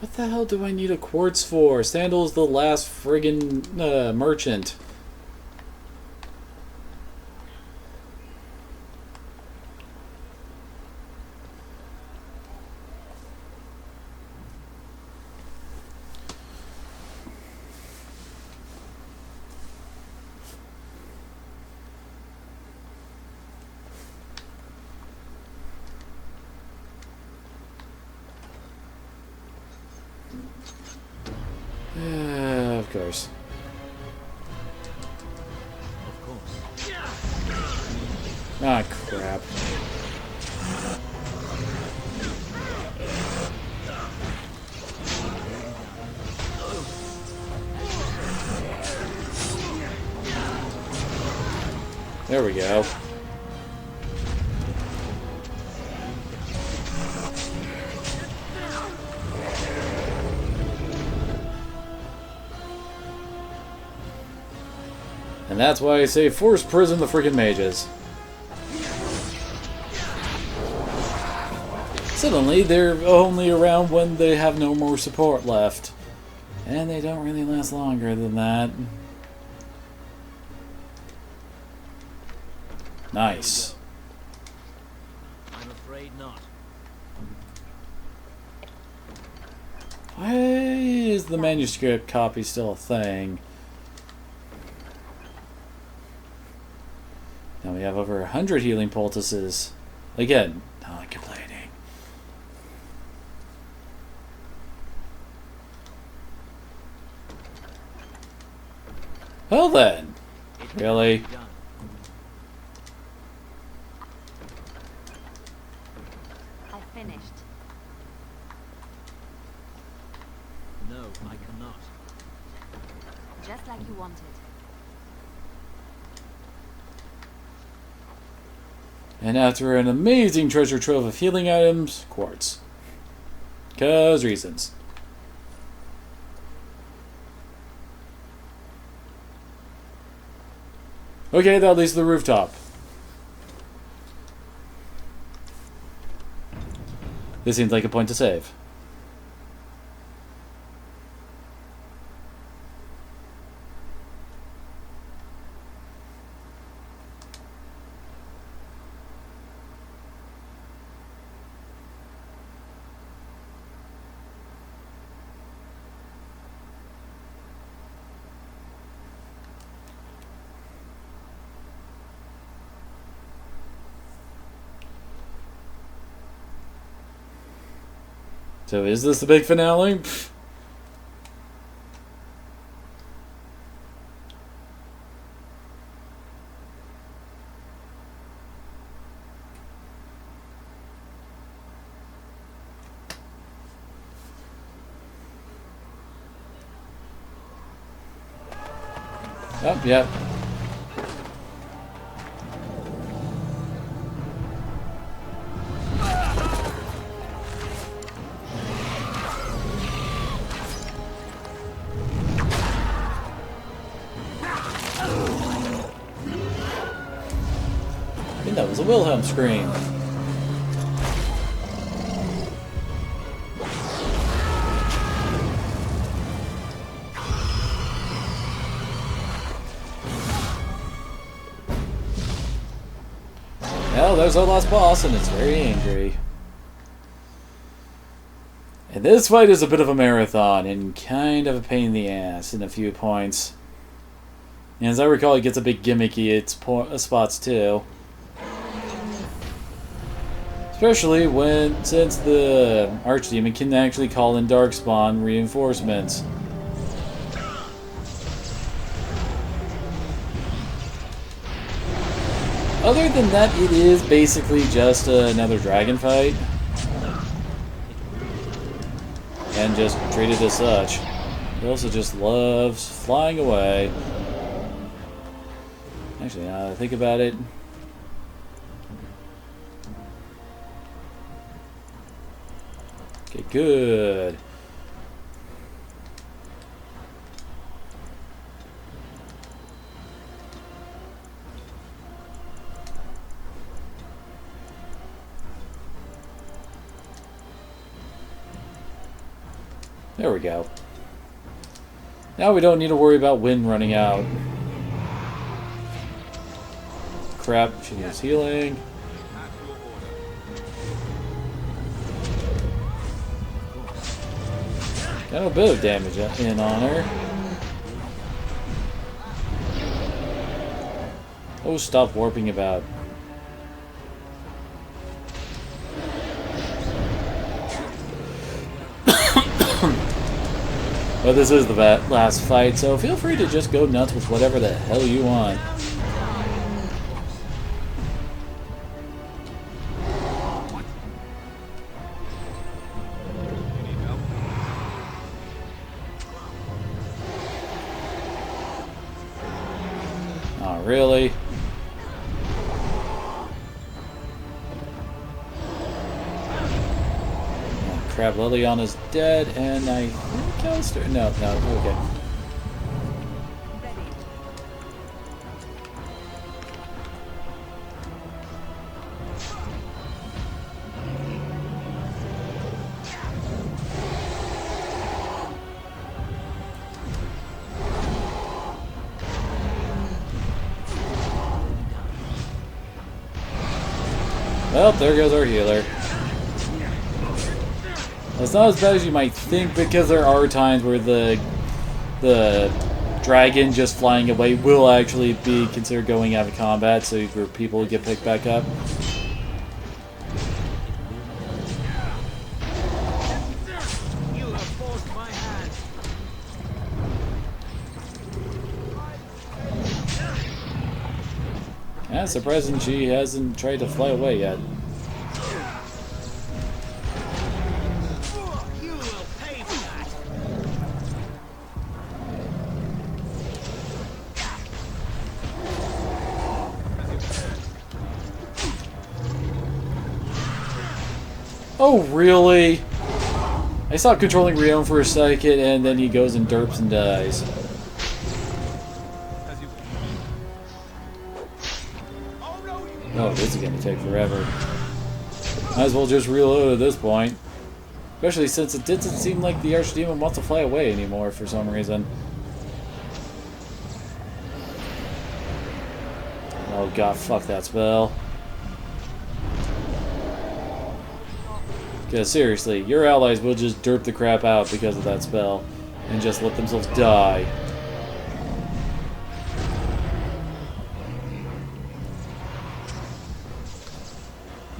What the hell do I need a quartz for? Sandal's the last friggin' merchant. Of course. Of course. Ah, crap. There we go. And that's why I say force prison the freaking mages. Suddenly, they're only around when they have no more support left. And they don't really last longer than that. Nice. I'm afraid not. Why is the manuscript copy still a thing? Now we have over 100 healing poultices. Again, not complaining. Well then, really? I finished. No, I cannot. Just like you wanted. And after an amazing treasure trove of healing items, quartz. 'Cause reasons. Okay, that leads to the rooftop. This seems like a point to save. So is this the big finale? Pfft. Oh, yep. I think that was a Wilhelm scream. Well, there's our last boss, and it's very angry. And this fight is a bit of a marathon, and kind of a pain in the ass in a few points. And as I recall, it gets a bit gimmicky at spots too. Especially since the Archdemon can actually call in Darkspawn reinforcements. Other than that, it is basically just another dragon fight. And just treated as such. He also just loves flying away. Actually, now that I think about it. Okay, good. There we go. Now we don't need to worry about wind running out. Crap, she needs healing. Got a bit of damage in on her. Oh, stop warping about. But this is the last fight, so feel free to just go nuts with whatever the hell you want. Oh, really? Crab Liliana's dead, and I think Alistair. No, okay. Well, there goes our healer. It's not as bad as you might think, because there are times where the dragon just flying away will actually be considered going out of combat, so for people to get picked back up. Yeah, surprising she hasn't tried to fly away yet. Oh, really? I stopped controlling Rion for a second, and then he goes and derps and dies. Oh, this is going to take forever. Might as well just reload at this point. Especially since it doesn't seem like the Archdemon wants to fly away anymore for some reason. Oh god, fuck that spell. Because seriously, your allies will just derp the crap out because of that spell. And just let themselves die.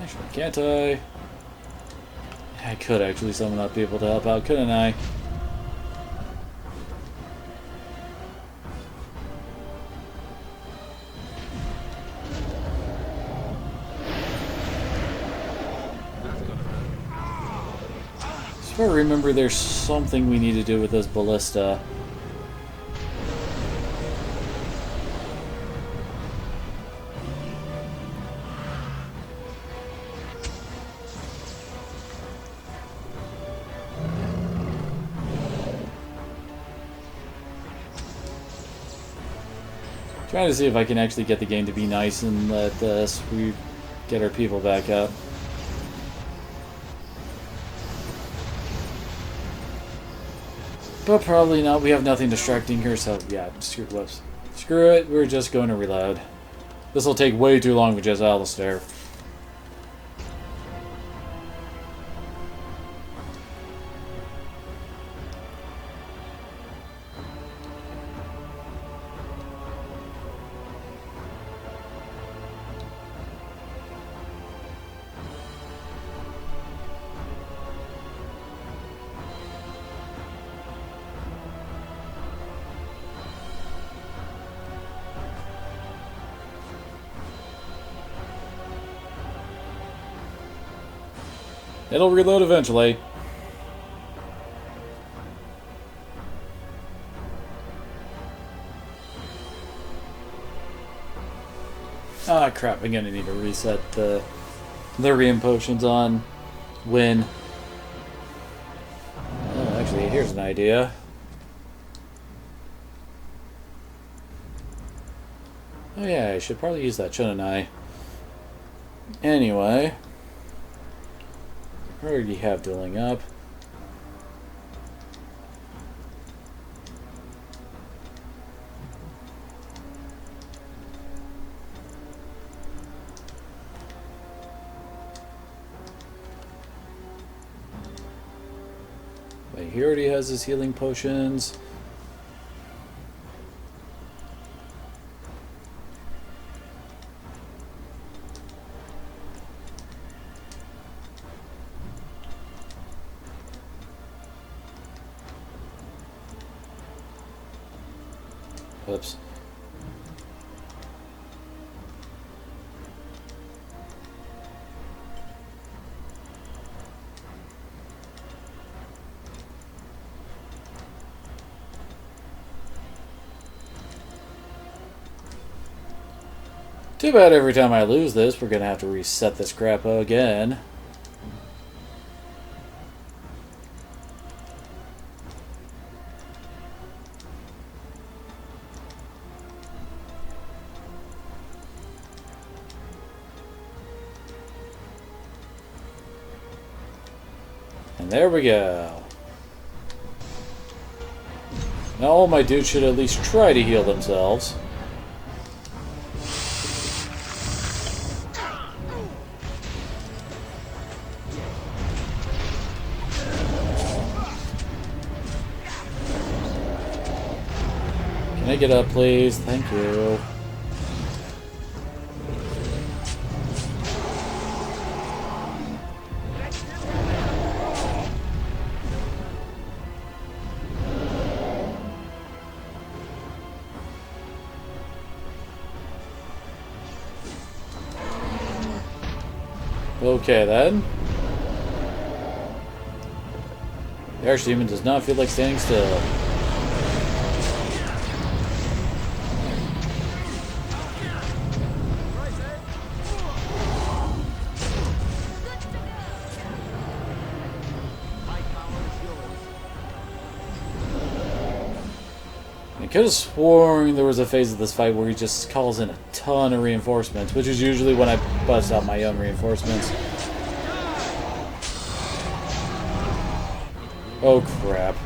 Actually, can't I? I could actually summon up people to help out, couldn't I? If I remember, there's something we need to do with this ballista. Trying to see if I can actually get the game to be nice and let we get our people back up. But probably not. We have nothing distracting here, so yeah, screw it. We're just going to reload. This will take way too long with just Alistair. It'll reload eventually. Ah, crap. I'm gonna need to reset the Lyrium potions on when... Oh, actually, here's an idea. Oh yeah, I should probably use that, shouldn't I? Anyway... I already have dueling up. But he already has his healing potions. Oops. Too bad every time I lose this, we're gonna have to reset this crap again. And there we go. Now all my dudes should at least try to heal themselves. Make it up, please. Thank you. Okay, then. The Archdemon does not feel like standing still. I could have sworn there was a phase of this fight where he just calls in a ton of reinforcements, which is usually when I bust out my own reinforcements. Oh crap.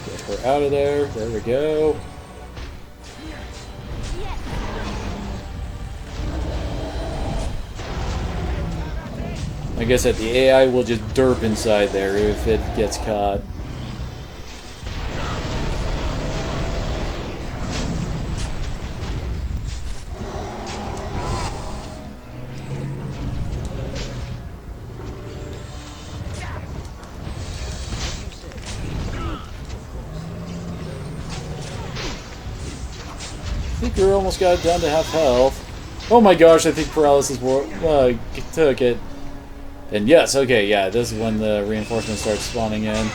Get her out of there. There we go. Like I said, the AI will just derp inside there if it gets caught. I think we almost got it down to half health. Oh my gosh, I think paralysis took it. And yes, okay, yeah, this is when the reinforcements start spawning in.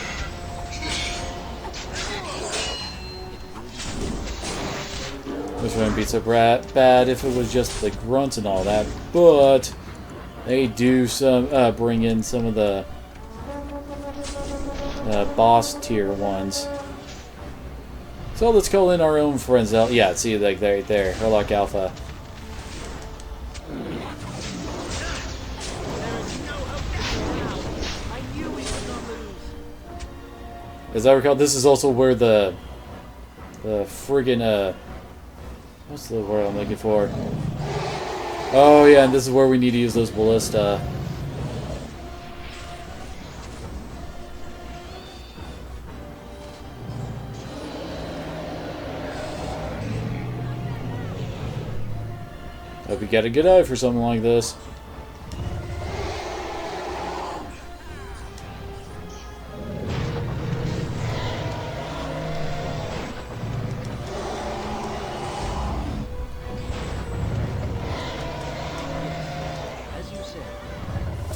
Which wouldn't be so bad if it was just the grunts and all that, but they do bring in some of the boss tier ones. So let's call in our own friends out. Yeah, see, like right there, Herlock Alpha. As I recall, this is also where the friggin' what's the word I'm looking for? Oh yeah, and this is where we need to use those ballista. Hope you got a good eye for something like this.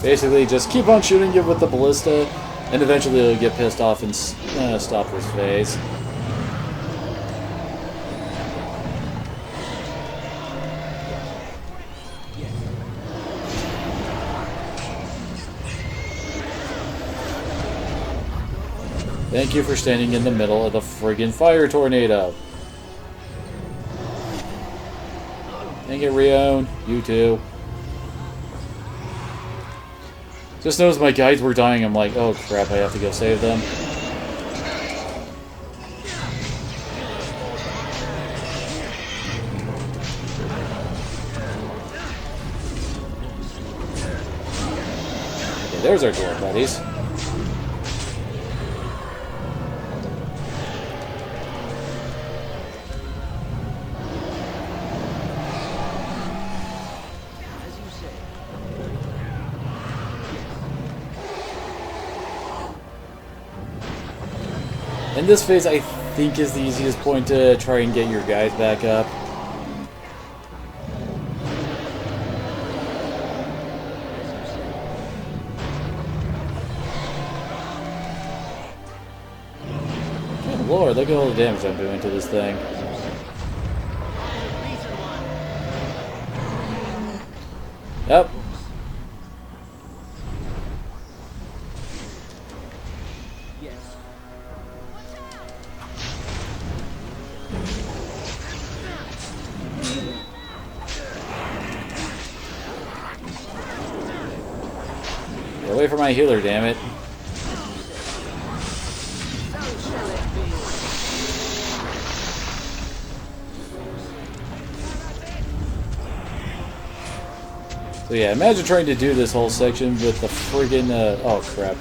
Basically, just keep on shooting it with the ballista, and eventually it'll get pissed off and stop his phase. Thank you for standing in the middle of the friggin' fire tornado. Dang it, Rion. You too. Just noticed my guides were dying. I'm like, oh crap, I have to go save them. Okay, there's our dwarf buddies. And this phase, I think, is the easiest point to try and get your guys back up. Good lord, look at all the damage I'm doing to this thing. Yep. Get away from my healer, damn it. So yeah, imagine trying to do this whole section with the friggin' oh crap.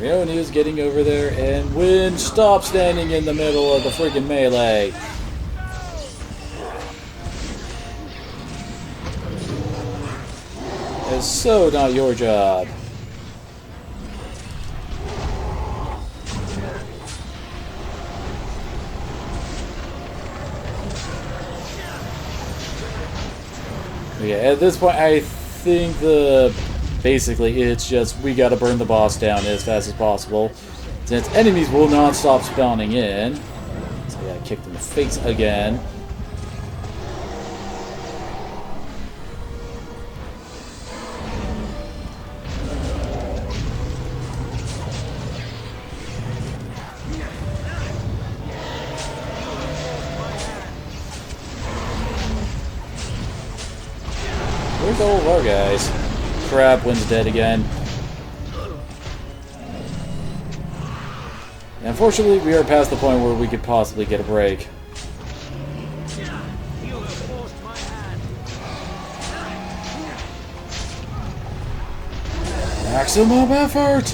Rioni is getting over there, and Wynn stops standing in the middle of the freaking melee. It's so not your job. Yeah, at this point, I think basically it's just we gotta burn the boss down as fast as possible, since enemies will not stop spawning in. So I got kicked in the face again. Where's all of our guys? Crap, Wynn's dead again. Unfortunately, we are past the point where we could possibly get a break. Maximum effort!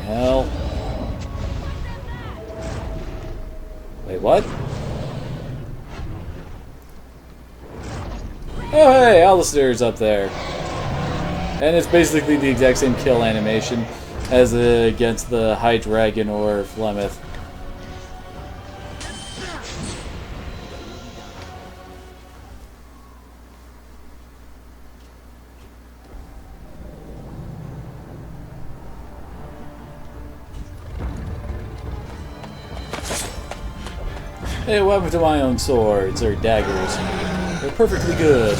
Hell. Wait, what? Oh hey, Alistair's up there. And it's basically the exact same kill animation as against the High Dragon or Flemeth. Hey, what happened to my own swords, or daggers? They're perfectly good.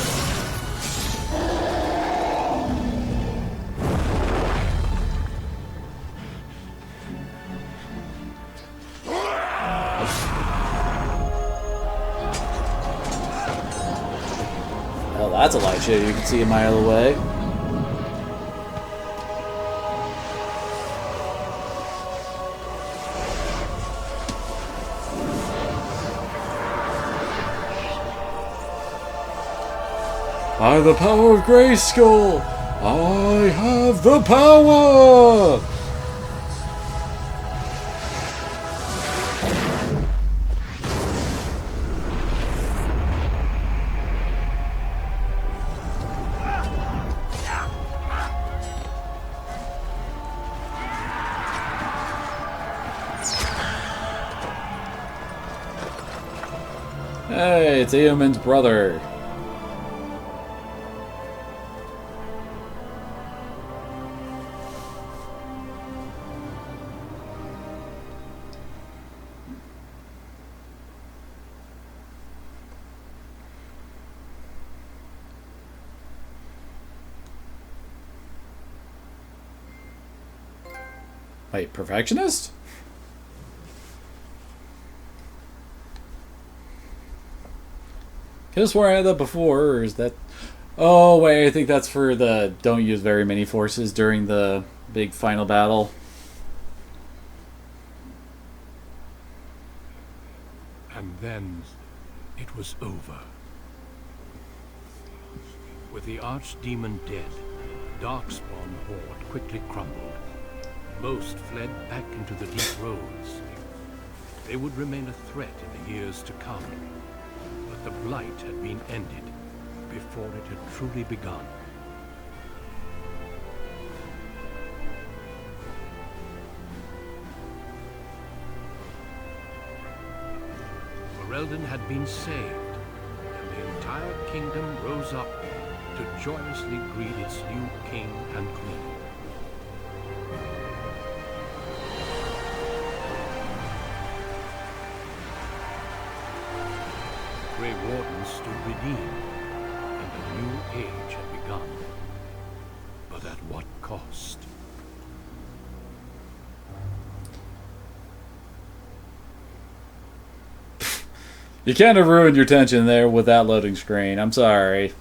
Well, that's a light show you can see a mile away. By the power of Grayskull, I have the power! Hey, it's Eomon's brother. Wait, perfectionist? Could have sworn I had that before, or is that... Oh, wait, I think that's for the don't use very many forces during the big final battle. And then it was over. With the Archdemon dead, Darkspawn Horde quickly crumbled. Most fled back into the deep roads. They would remain a threat in the years to come. But the Blight had been ended before it had truly begun. Ferelden had been saved, and the entire kingdom rose up to joyously greet its new king and queen. Grey Warden stood redeemed, and a new age had begun. But at what cost? You kind of ruined your tension there with that loading screen. I'm sorry.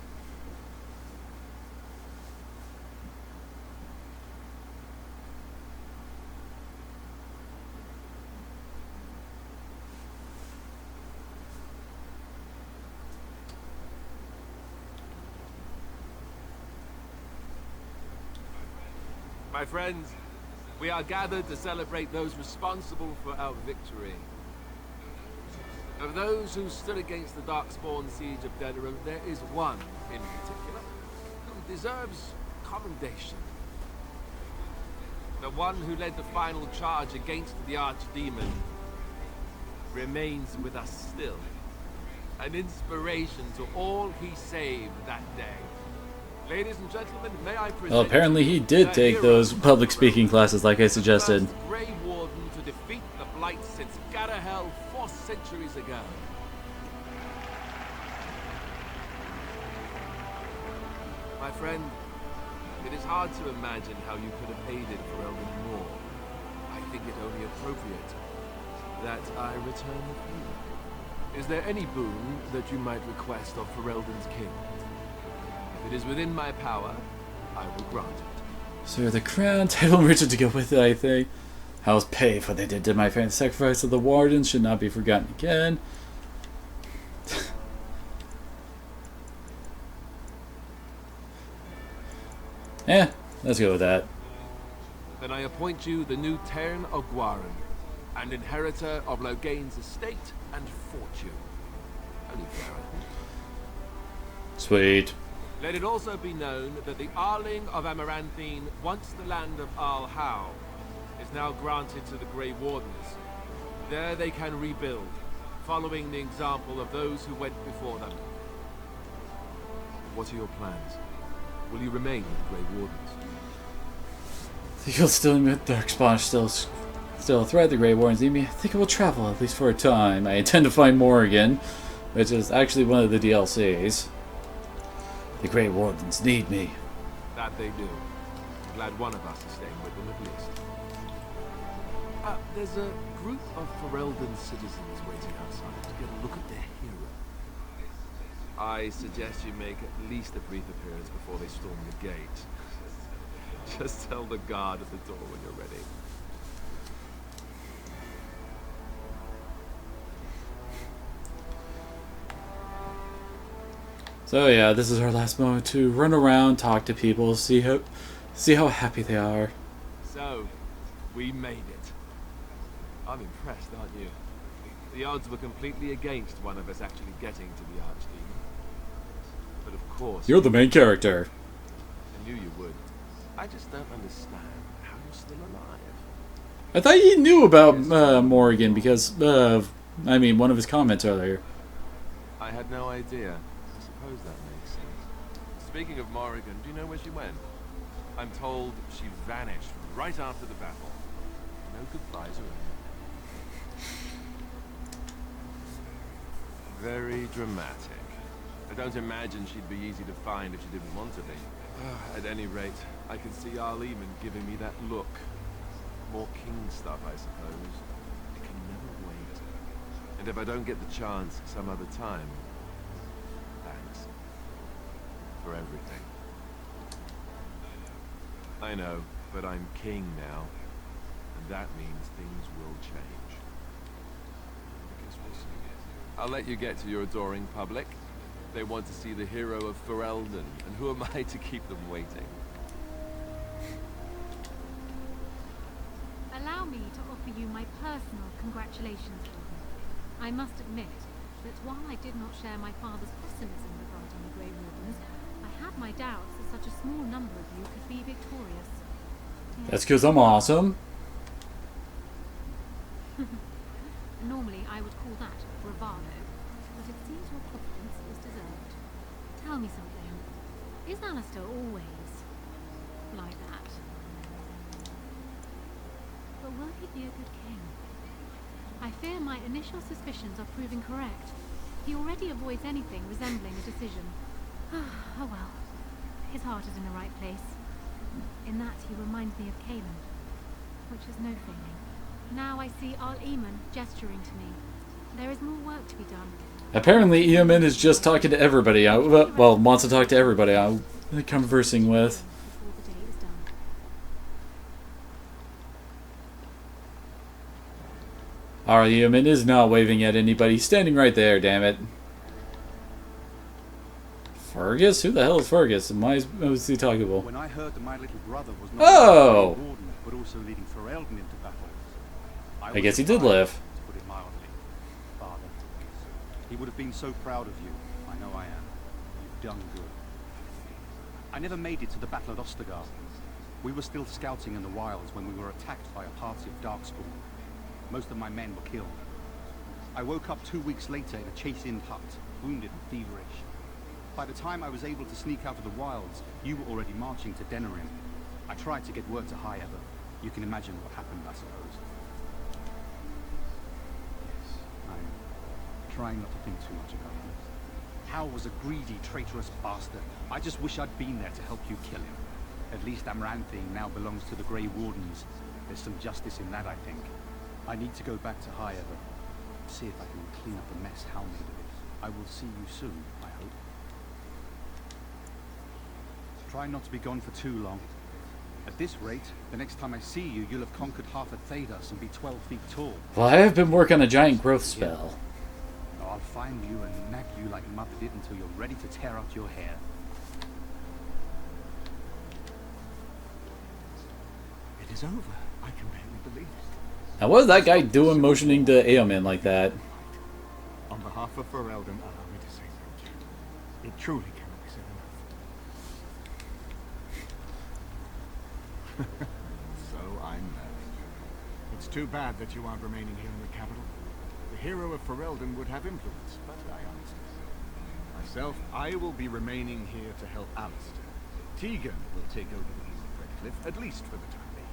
My friends, we are gathered to celebrate those responsible for our victory. Of those who stood against the Darkspawn siege of Denerim, there is one in particular who deserves commendation. The one who led the final charge against the Archdemon remains with us still. An inspiration to all he saved that day. Ladies and gentlemen, may I present Well, apparently he did take those public speaking classes like I suggested. the Grey Warden to defeat the Blight since Garahel 4 centuries ago. My friend, it is hard to imagine how you could have aided Ferelden more. I think it only appropriate that I return the favor. Is there any boon that you might request of Ferelden's king? If it is within my power, I will grant it. So the crown, title, and riches to go with it, I think. How's pay for what they did to my family? Sacrifice of the wardens should not be forgotten again. Yeah, let's go with that. Then I appoint you the new Tairn of Gwaran, and inheritor of Loghain's estate and fortune. Only fair, I think. Sweet. Let it also be known that the Arling of Amaranthine, once the land of Arl Howe, is now granted to the Grey Wardens. There they can rebuild, following the example of those who went before them. What are your plans? Will you remain with the Grey Wardens? I think you'll still admit Darkspawn still a threat. The Grey Wardens need me. I think I will travel, at least for a time. I intend to find Morrigan, which is actually one of the DLCs. The Grey Wardens need me. That they do. I'm glad one of us is staying with them at least. There's a group of Ferelden citizens waiting outside to get a look at their hero. I suggest you make at least a brief appearance before they storm the gate. Just tell the guard at the door when you're ready. So yeah, this is our last moment to run around, talk to people, see how happy they are. So, we made it. I'm impressed, aren't you? The odds were completely against one of us actually getting to the Archdemon. But of course... You're the main character. I knew you would. I just don't understand how you're still alive. I thought you knew about Morrigan because of, one of his comments earlier. I had no idea. I suppose that makes sense. Speaking of Morrigan, do you know where she went? I'm told she vanished right after the battle. No goodbyes or anything. Very dramatic. I don't imagine she'd be easy to find if she didn't want to be. At any rate, I can see Arl Eamon giving me that look. More king stuff, I suppose. It can never wait. And if I don't get the chance some other time, thanks. For everything. I know, but I'm king now. And that means things will change. I guess we'll see. I'll let you get to your adoring public. They want to see the hero of Ferelden, and who am I to keep them waiting? Allow me to offer you my personal congratulations, Gordon. I must admit that while I did not share my father's pessimism regarding the Grey Wardens, I had my doubts that such a small number of you could be victorious. That's because I'm awesome. Normally I would call that bravado, but it seems your confidence is deserved. Tell me something. Is Alistair always like that? But will he be a good king? I fear my initial suspicions are proving correct. He already avoids anything resembling a decision. Oh well. His heart is in the right place. In that he reminds me of Caleb, which is no failing. Now I see Arl Eamon gesturing to me. There is more work to be done. Apparently Eamon is just talking to everybody. Well, wants to talk to everybody I'm conversing with. Before the day is done. Arl Eamon is not waving at anybody. He's standing right there, damn it. Fergus? Who the hell is Fergus? And why is he talking about? When I heard that my little brother was not Oh! only Warden, but also leading Ferelden into battle, I guess he did live. To put it mildly, Father. He would have been so proud of you. I know I am. You've done good. I never made it to the battle at Ostergard. We were still scouting in the wilds when we were attacked by a party of Darkspawn. Most of my men were killed. I woke up 2 weeks later in a Chase Inn hut, wounded and feverish. By the time I was able to sneak out of the wilds, you were already marching to Denerim. I tried to get word to High Ever. You can imagine what happened, I suppose. Yes, I'm trying not to think too much about it. Hal was a greedy, traitorous bastard. I just wish I'd been there to help you kill him. At least Amaranthine now belongs to the Grey Wardens. There's some justice in that, I think. I need to go back to High Ever. See if I can clean up the mess Hal made of it. I will see you soon, I hope. Try not to be gone for too long. At this rate, the next time I see you, you'll have conquered half of Thedas and be 12 feet tall. Well, I have been working on a giant growth spell. I'll find you and nag you like Mother did until you're ready to tear out your hair. It is over. I can barely believe it. Now, what is that guy doing motioning to Eomin like that? On behalf of Ferelden, allow me to say thank you. It truly cannot be said enough. So I'm It's too bad that you aren't remaining here in the capital. The hero of Ferelden would have influence, but I understand. Myself, I will be remaining here to help Alistair. Tegan will take over the East of Redcliffe, at least for the time being.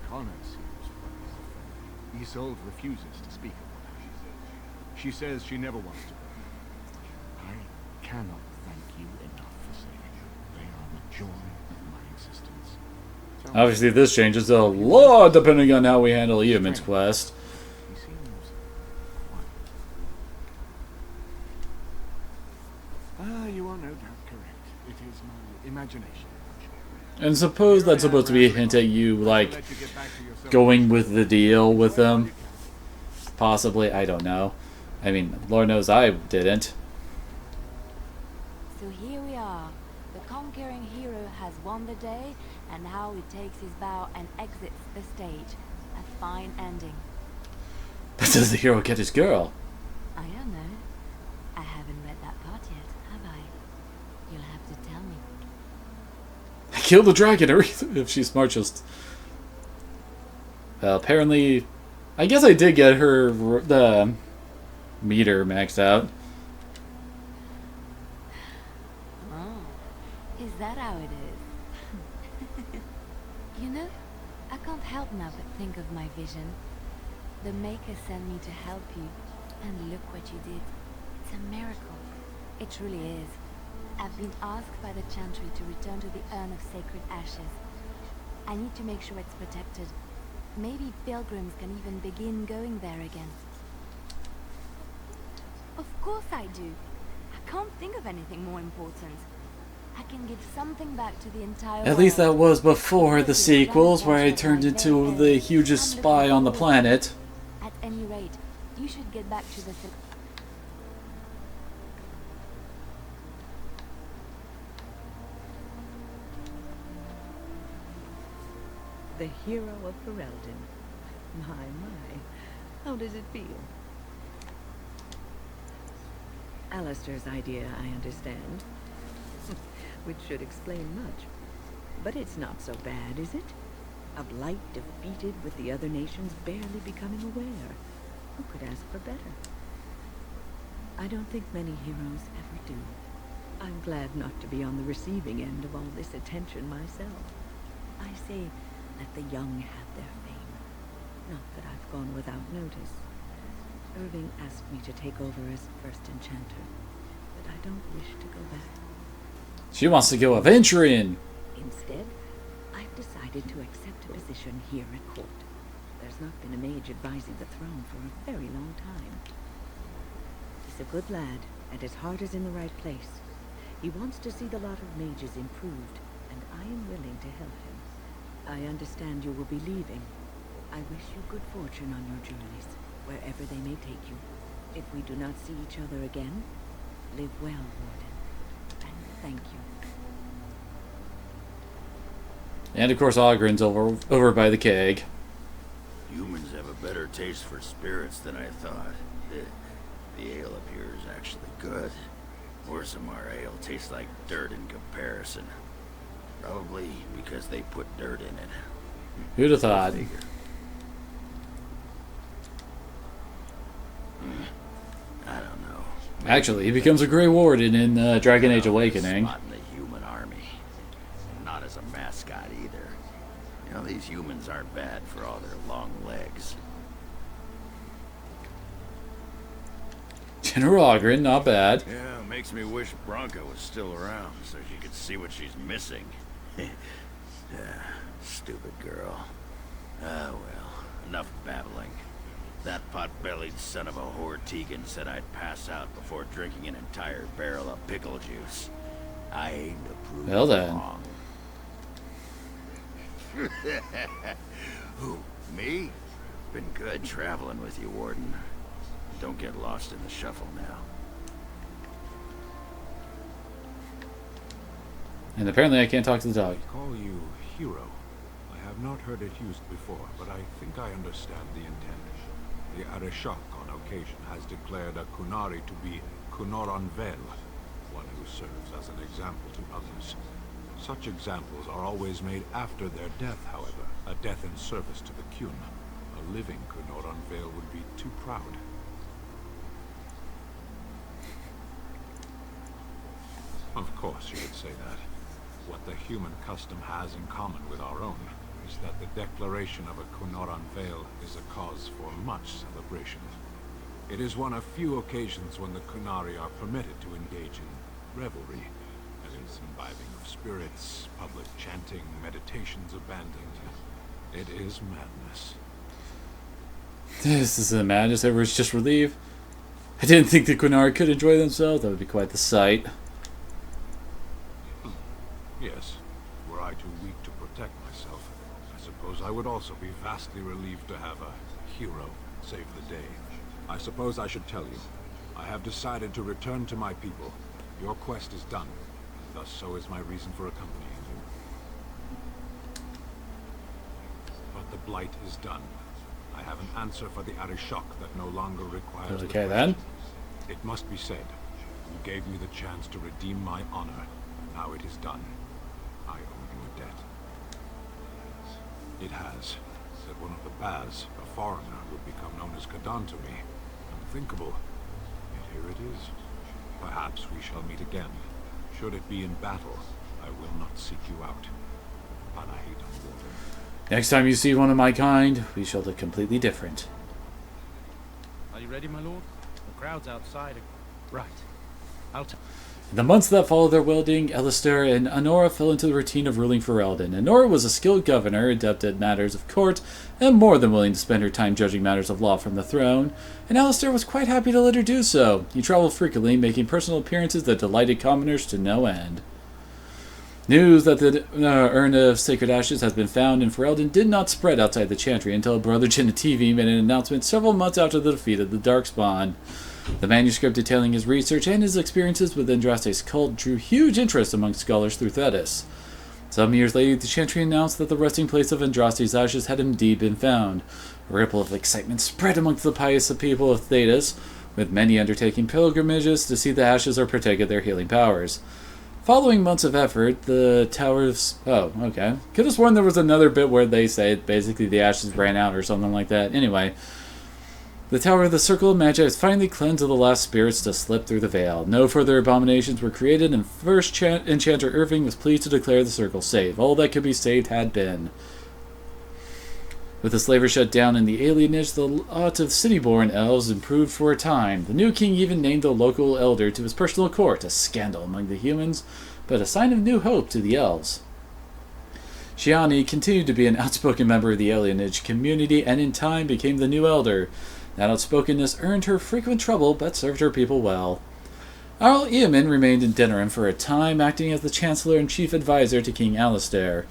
Connor seems worried. Isolde refuses to speak of what happened. She says she never wants to go. I cannot thank you enough for saving her. They are the joy of my existence. Obviously, this changes a lot depending on how we handle Eomin's quest. He seems quiet. You are no doubt correct. It is my imagination. And suppose that's supposed to be a hint at you, like, going with the deal with them. Possibly, I don't know. I mean, Lord knows I didn't. So here we are. The conquering hero has won the day, and now he takes his bow and exits the stage. A fine ending. But does the hero get his girl? I don't know. I haven't read that part yet, have I? You'll have to tell me. Kill the dragon, or if she's smart, just... Well, apparently... I guess I did get her... the meter maxed out. Oh, is that how it is? You know, I can't help now but think of my vision. The Maker sent me to help you, and look what you did. It's a miracle. It truly is. I've been asked by the Chantry to return to the Urn of Sacred Ashes. I need to make sure it's protected. Maybe pilgrims can even begin going there again. Of course I do. I can't think of anything more important. I can give something back to the entire world. At least that was before the sequels, where I turned into the hugest spy on the planet. At any rate, you should get back to the... The hero of Ferelden. My. How does it feel? Alistair's idea, I understand. Which should explain much. But it's not so bad, is it? A blight defeated with the other nations barely becoming aware. Who could ask for better? I don't think many heroes ever do. I'm glad not to be on the receiving end of all this attention myself. I say, let the young have their fame. Not that I've gone without notice. Irving asked me to take over as first enchanter, but I don't wish to go back. She wants to go adventuring. Instead, I've decided to accept a position here at court. There's not been a mage advising the throne for a very long time. He's a good lad, and his heart is in the right place. He wants to see the lot of mages improved, and I am willing to help him. I understand you will be leaving. I wish you good fortune on your journeys, wherever they may take you. If we do not see each other again, live well, Warden, and Thank you. And of course, Ogren's over by the keg. Humans have a better taste for spirits than I thought. The ale up here is actually good. Orzammar ale tastes like dirt in comparison. Probably because they put dirt in it. Who'd have thought? I don't know. Actually, he becomes a Grey Warden in Dragon Age Awakening. Spot in the human army. And not as a mascot either. You know, these humans aren't bad for all their long legs. General Ogren, not bad. Yeah, makes me wish Bronca was still around so she could see what she's missing. Stupid girl. Ah, well, enough babbling. That pot-bellied son of a whore Tegan said I'd pass out before drinking an entire barrel of pickle juice. I ain't approved. Well then. Who, me? Been good traveling with you, Warden. Don't get lost in the shuffle now. And apparently I can't talk to the dog. I call you hero. I have not heard it used before, but I think I understand the intent. The Arishok on occasion has declared a Kunari to be Kunoran Vel, one who serves as an example to others. Such examples are always made after their death, however, a death in service to the Kun. A living Kunoran Vel would be too proud. Of course you would say that. What the human custom has in common with our own is that the declaration of a Kunoran Vel is a cause for much celebration. It is one of few occasions when the Kunari are permitted to engage in revelry, that is, imbibing of spirits, public chanting, meditations abandoned. It is madness. This is a madness. Everyone's just relieved. I didn't think the Kunari could enjoy themselves. That would be quite the sight. Yes, were I too weak to protect myself, I suppose I would also be vastly relieved to have a hero save the day. I suppose I should tell you, I have decided to return to my people. Your quest is done, and thus so is my reason for accompanying you. But the Blight is done. I have an answer for the Arishok that no longer requires the Okay question. then. It must be said, you gave me the chance to redeem my honor. Now it is done. I owe you a debt. It has, that one of the Baz, a foreigner, would become known as Kadan to me. Unthinkable. Yet here it is. Perhaps we shall meet again. Should it be in battle, I will not seek you out. Panahidon Warden. Next time you see one of my kind, we shall look completely different. Are you ready, my lord? The crowd's outside. Right. I'll tell. In the months that followed their wedding, Alistair and Honora fell into the routine of ruling Ferelden. Honora was a skilled governor, adept at matters of court, and more than willing to spend her time judging matters of law from the throne, and Alistair was quite happy to let her do so. He traveled frequently, making personal appearances that delighted commoners to no end. News that the urn of sacred ashes has been found in Ferelden did not spread outside the Chantry until Brother Genevieve made an announcement several months after the defeat of the Darkspawn. The manuscript detailing his research and his experiences with Andraste's cult drew huge interest among scholars through Thetis. Some years later, the Chantry announced that the resting place of Andraste's ashes had indeed been found. A ripple of excitement spread amongst the pious people of Thetis, with many undertaking pilgrimages to see the ashes or partake of their healing powers. Following months of effort, the towers... Oh, okay. Could have sworn there was another bit where they say basically the ashes ran out or something like that. Anyway, the Tower of the Circle of Magi has finally cleansed of the last spirits to slip through the veil. No further abominations were created, and first Enchanter Irving was pleased to declare the circle safe. All that could be saved had been. With the slaver shut down in the alienage, the lot of city-born elves improved for a time. The new king even named a local elder to his personal court, a scandal among the humans, but a sign of new hope to the elves. Shiani continued to be an outspoken member of the alienage community, and in time became the new elder. That outspokenness earned her frequent trouble, but served her people well. Arl Eamon remained in Denerim for a time, acting as the chancellor and chief advisor to King Alistair.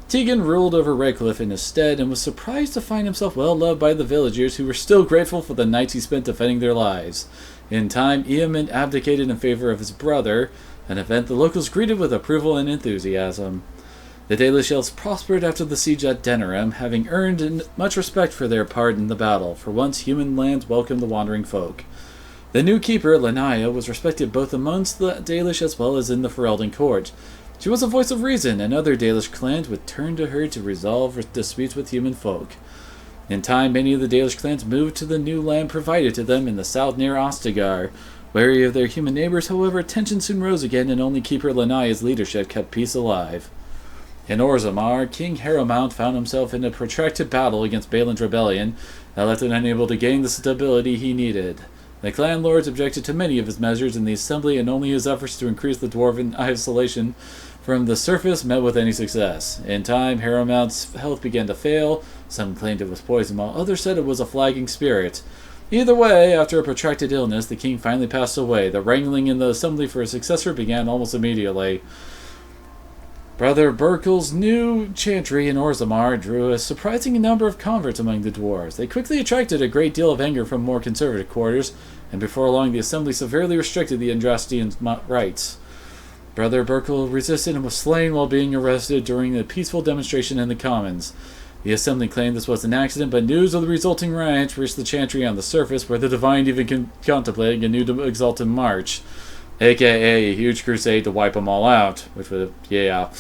Tegan ruled over Redcliffe in his stead, and was surprised to find himself well loved by the villagers, who were still grateful for the nights he spent defending their lives. In time, Eamon abdicated in favor of his brother, an event the locals greeted with approval and enthusiasm. The Dalish elves prospered after the siege at Denerim, having earned much respect for their part in the battle. For once, human lands welcomed the wandering folk. The new keeper, Lanaya, was respected both amongst the Dalish as well as in the Ferelden court. She was a voice of reason, and other Dalish clans would turn to her to resolve disputes with human folk. In time, many of the Dalish clans moved to the new land provided to them in the south near Ostagar. Wary of their human neighbors, however, tension soon rose again, and only Keeper Lanaya's leadership kept peace alive. In Orzammar, King Harrowmount found himself in a protracted battle against Balin's rebellion that left him unable to gain the stability he needed. The clan lords objected to many of his measures in the assembly, and only his efforts to increase the dwarven isolation from the surface met with any success. In time, Harrowmount's health began to fail. Some claimed it was poison, while others said it was a flagging spirit. Either way, after a protracted illness, the king finally passed away. The wrangling in the assembly for a successor began almost immediately. Brother Burkel's new chantry in Orzammar drew a surprising number of converts among the dwarves. They quickly attracted a great deal of anger from more conservative quarters, and before long the assembly severely restricted the Andrastians' rights. Brother Burkel resisted and was slain while being arrested during a peaceful demonstration in the Commons. The assembly claimed this was an accident, but news of the resulting riots reached the chantry on the surface, where the Divine even contemplating a new exalted march, aka a huge crusade to wipe them all out, which would, yeah.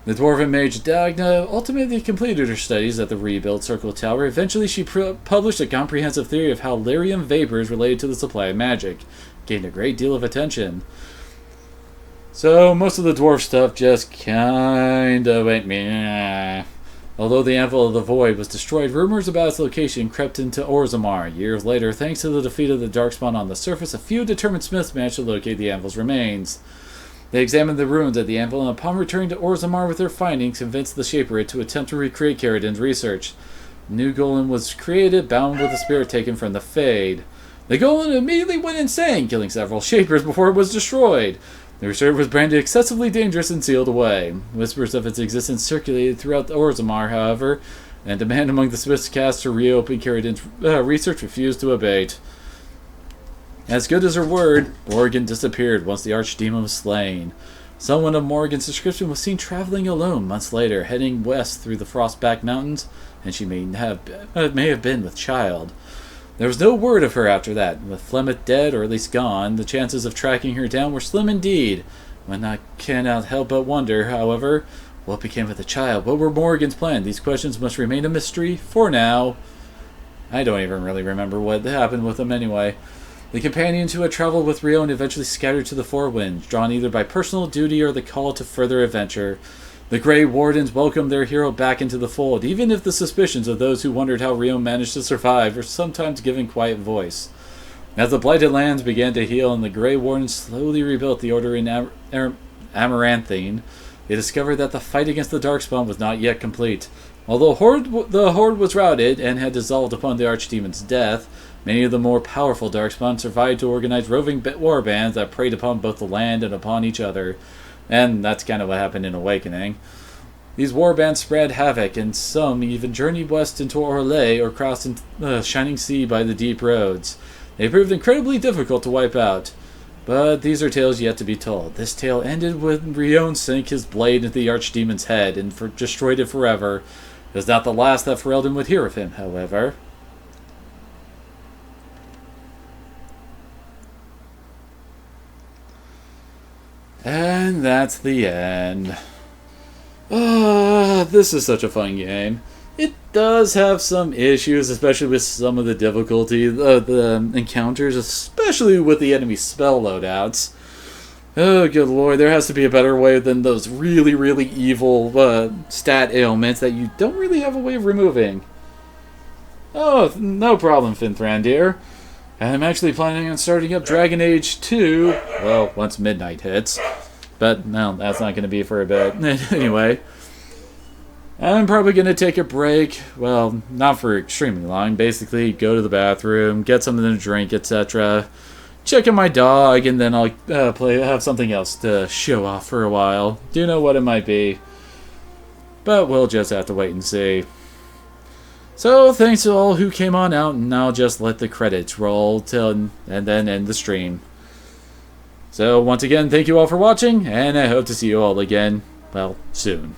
The dwarven mage Dagna ultimately completed her studies at the rebuilt Circle Tower. Eventually she published a comprehensive theory of how lyrium vapors related to the supply of magic. Gained a great deal of attention. So most of the dwarf stuff just kinda went meh. Although the Anvil of the Void was destroyed, rumors about its location crept into Orzammar. Years later, thanks to the defeat of the Darkspawn on the surface, a few determined smiths managed to locate the Anvil's remains. They examined the ruins of the Anvil, and upon returning to Orzammar with their findings, convinced the Shaper to attempt to recreate Caridin's research. A new golem was created, bound with a spirit taken from the Fade. The golem immediately went insane, killing several Shapers before it was destroyed. The research was branded excessively dangerous and sealed away. Whispers of its existence circulated throughout Orzammar, however, and demand among the Smiths cast to reopen Caridin's research refused to abate. As good as her word, Morrigan disappeared once the Archdemon was slain. Someone of Morrigan's description was seen traveling alone months later, heading west through the Frostback Mountains, and she may have been with child. There was no word of her after that. With Flemeth dead, or at least gone, the chances of tracking her down were slim indeed. One cannot help but wonder, however, what became of the child? What were Morrigan's plans? These questions must remain a mystery for now. I don't even really remember what happened with them anyway. The companions who had traveled with Rion eventually scattered to the Four Winds, drawn either by personal duty or the call to further adventure. The Grey Wardens welcomed their hero back into the fold, even if the suspicions of those who wondered how Rion managed to survive were sometimes given quiet voice. As the Blighted Lands began to heal and the Grey Wardens slowly rebuilt the Order in Amaranthine, they discovered that the fight against the Darkspawn was not yet complete. Although the Horde was routed and had dissolved upon the Archdemon's death, many of the more powerful Darkspawn survived to organize roving war bands that preyed upon both the land and upon each other. And that's kind of what happened in Awakening. These warbands spread havoc, and some even journeyed west into Orlais or crossed into the Shining Sea by the deep roads. They proved incredibly difficult to wipe out. But these are tales yet to be told. This tale ended when Rion sank his blade into the Archdemon's head and destroyed it forever. It was not the last that Ferelden would hear of him, however. And that's the end. This is such a fun game. It does have some issues, especially with some of the difficulty of the encounters, especially with the enemy spell loadouts. Oh, good lord, there has to be a better way than those really, really evil stat ailments that you don't really have a way of removing. Oh, no problem, Finthrandir. I'm actually planning on starting up Dragon Age 2, well, once midnight hits. But, no, that's not going to be for a bit. Anyway, I'm probably going to take a break. Well, not for extremely long. Basically, go to the bathroom, get something to drink, etc. Check on my dog, and then I'll have something else to show off for a while. Do know what it might be. But we'll just have to wait and see. So, thanks to all who came on out, and I'll just let the credits roll and then end the stream. So once again, thank you all for watching, and I hope to see you all again, well, soon.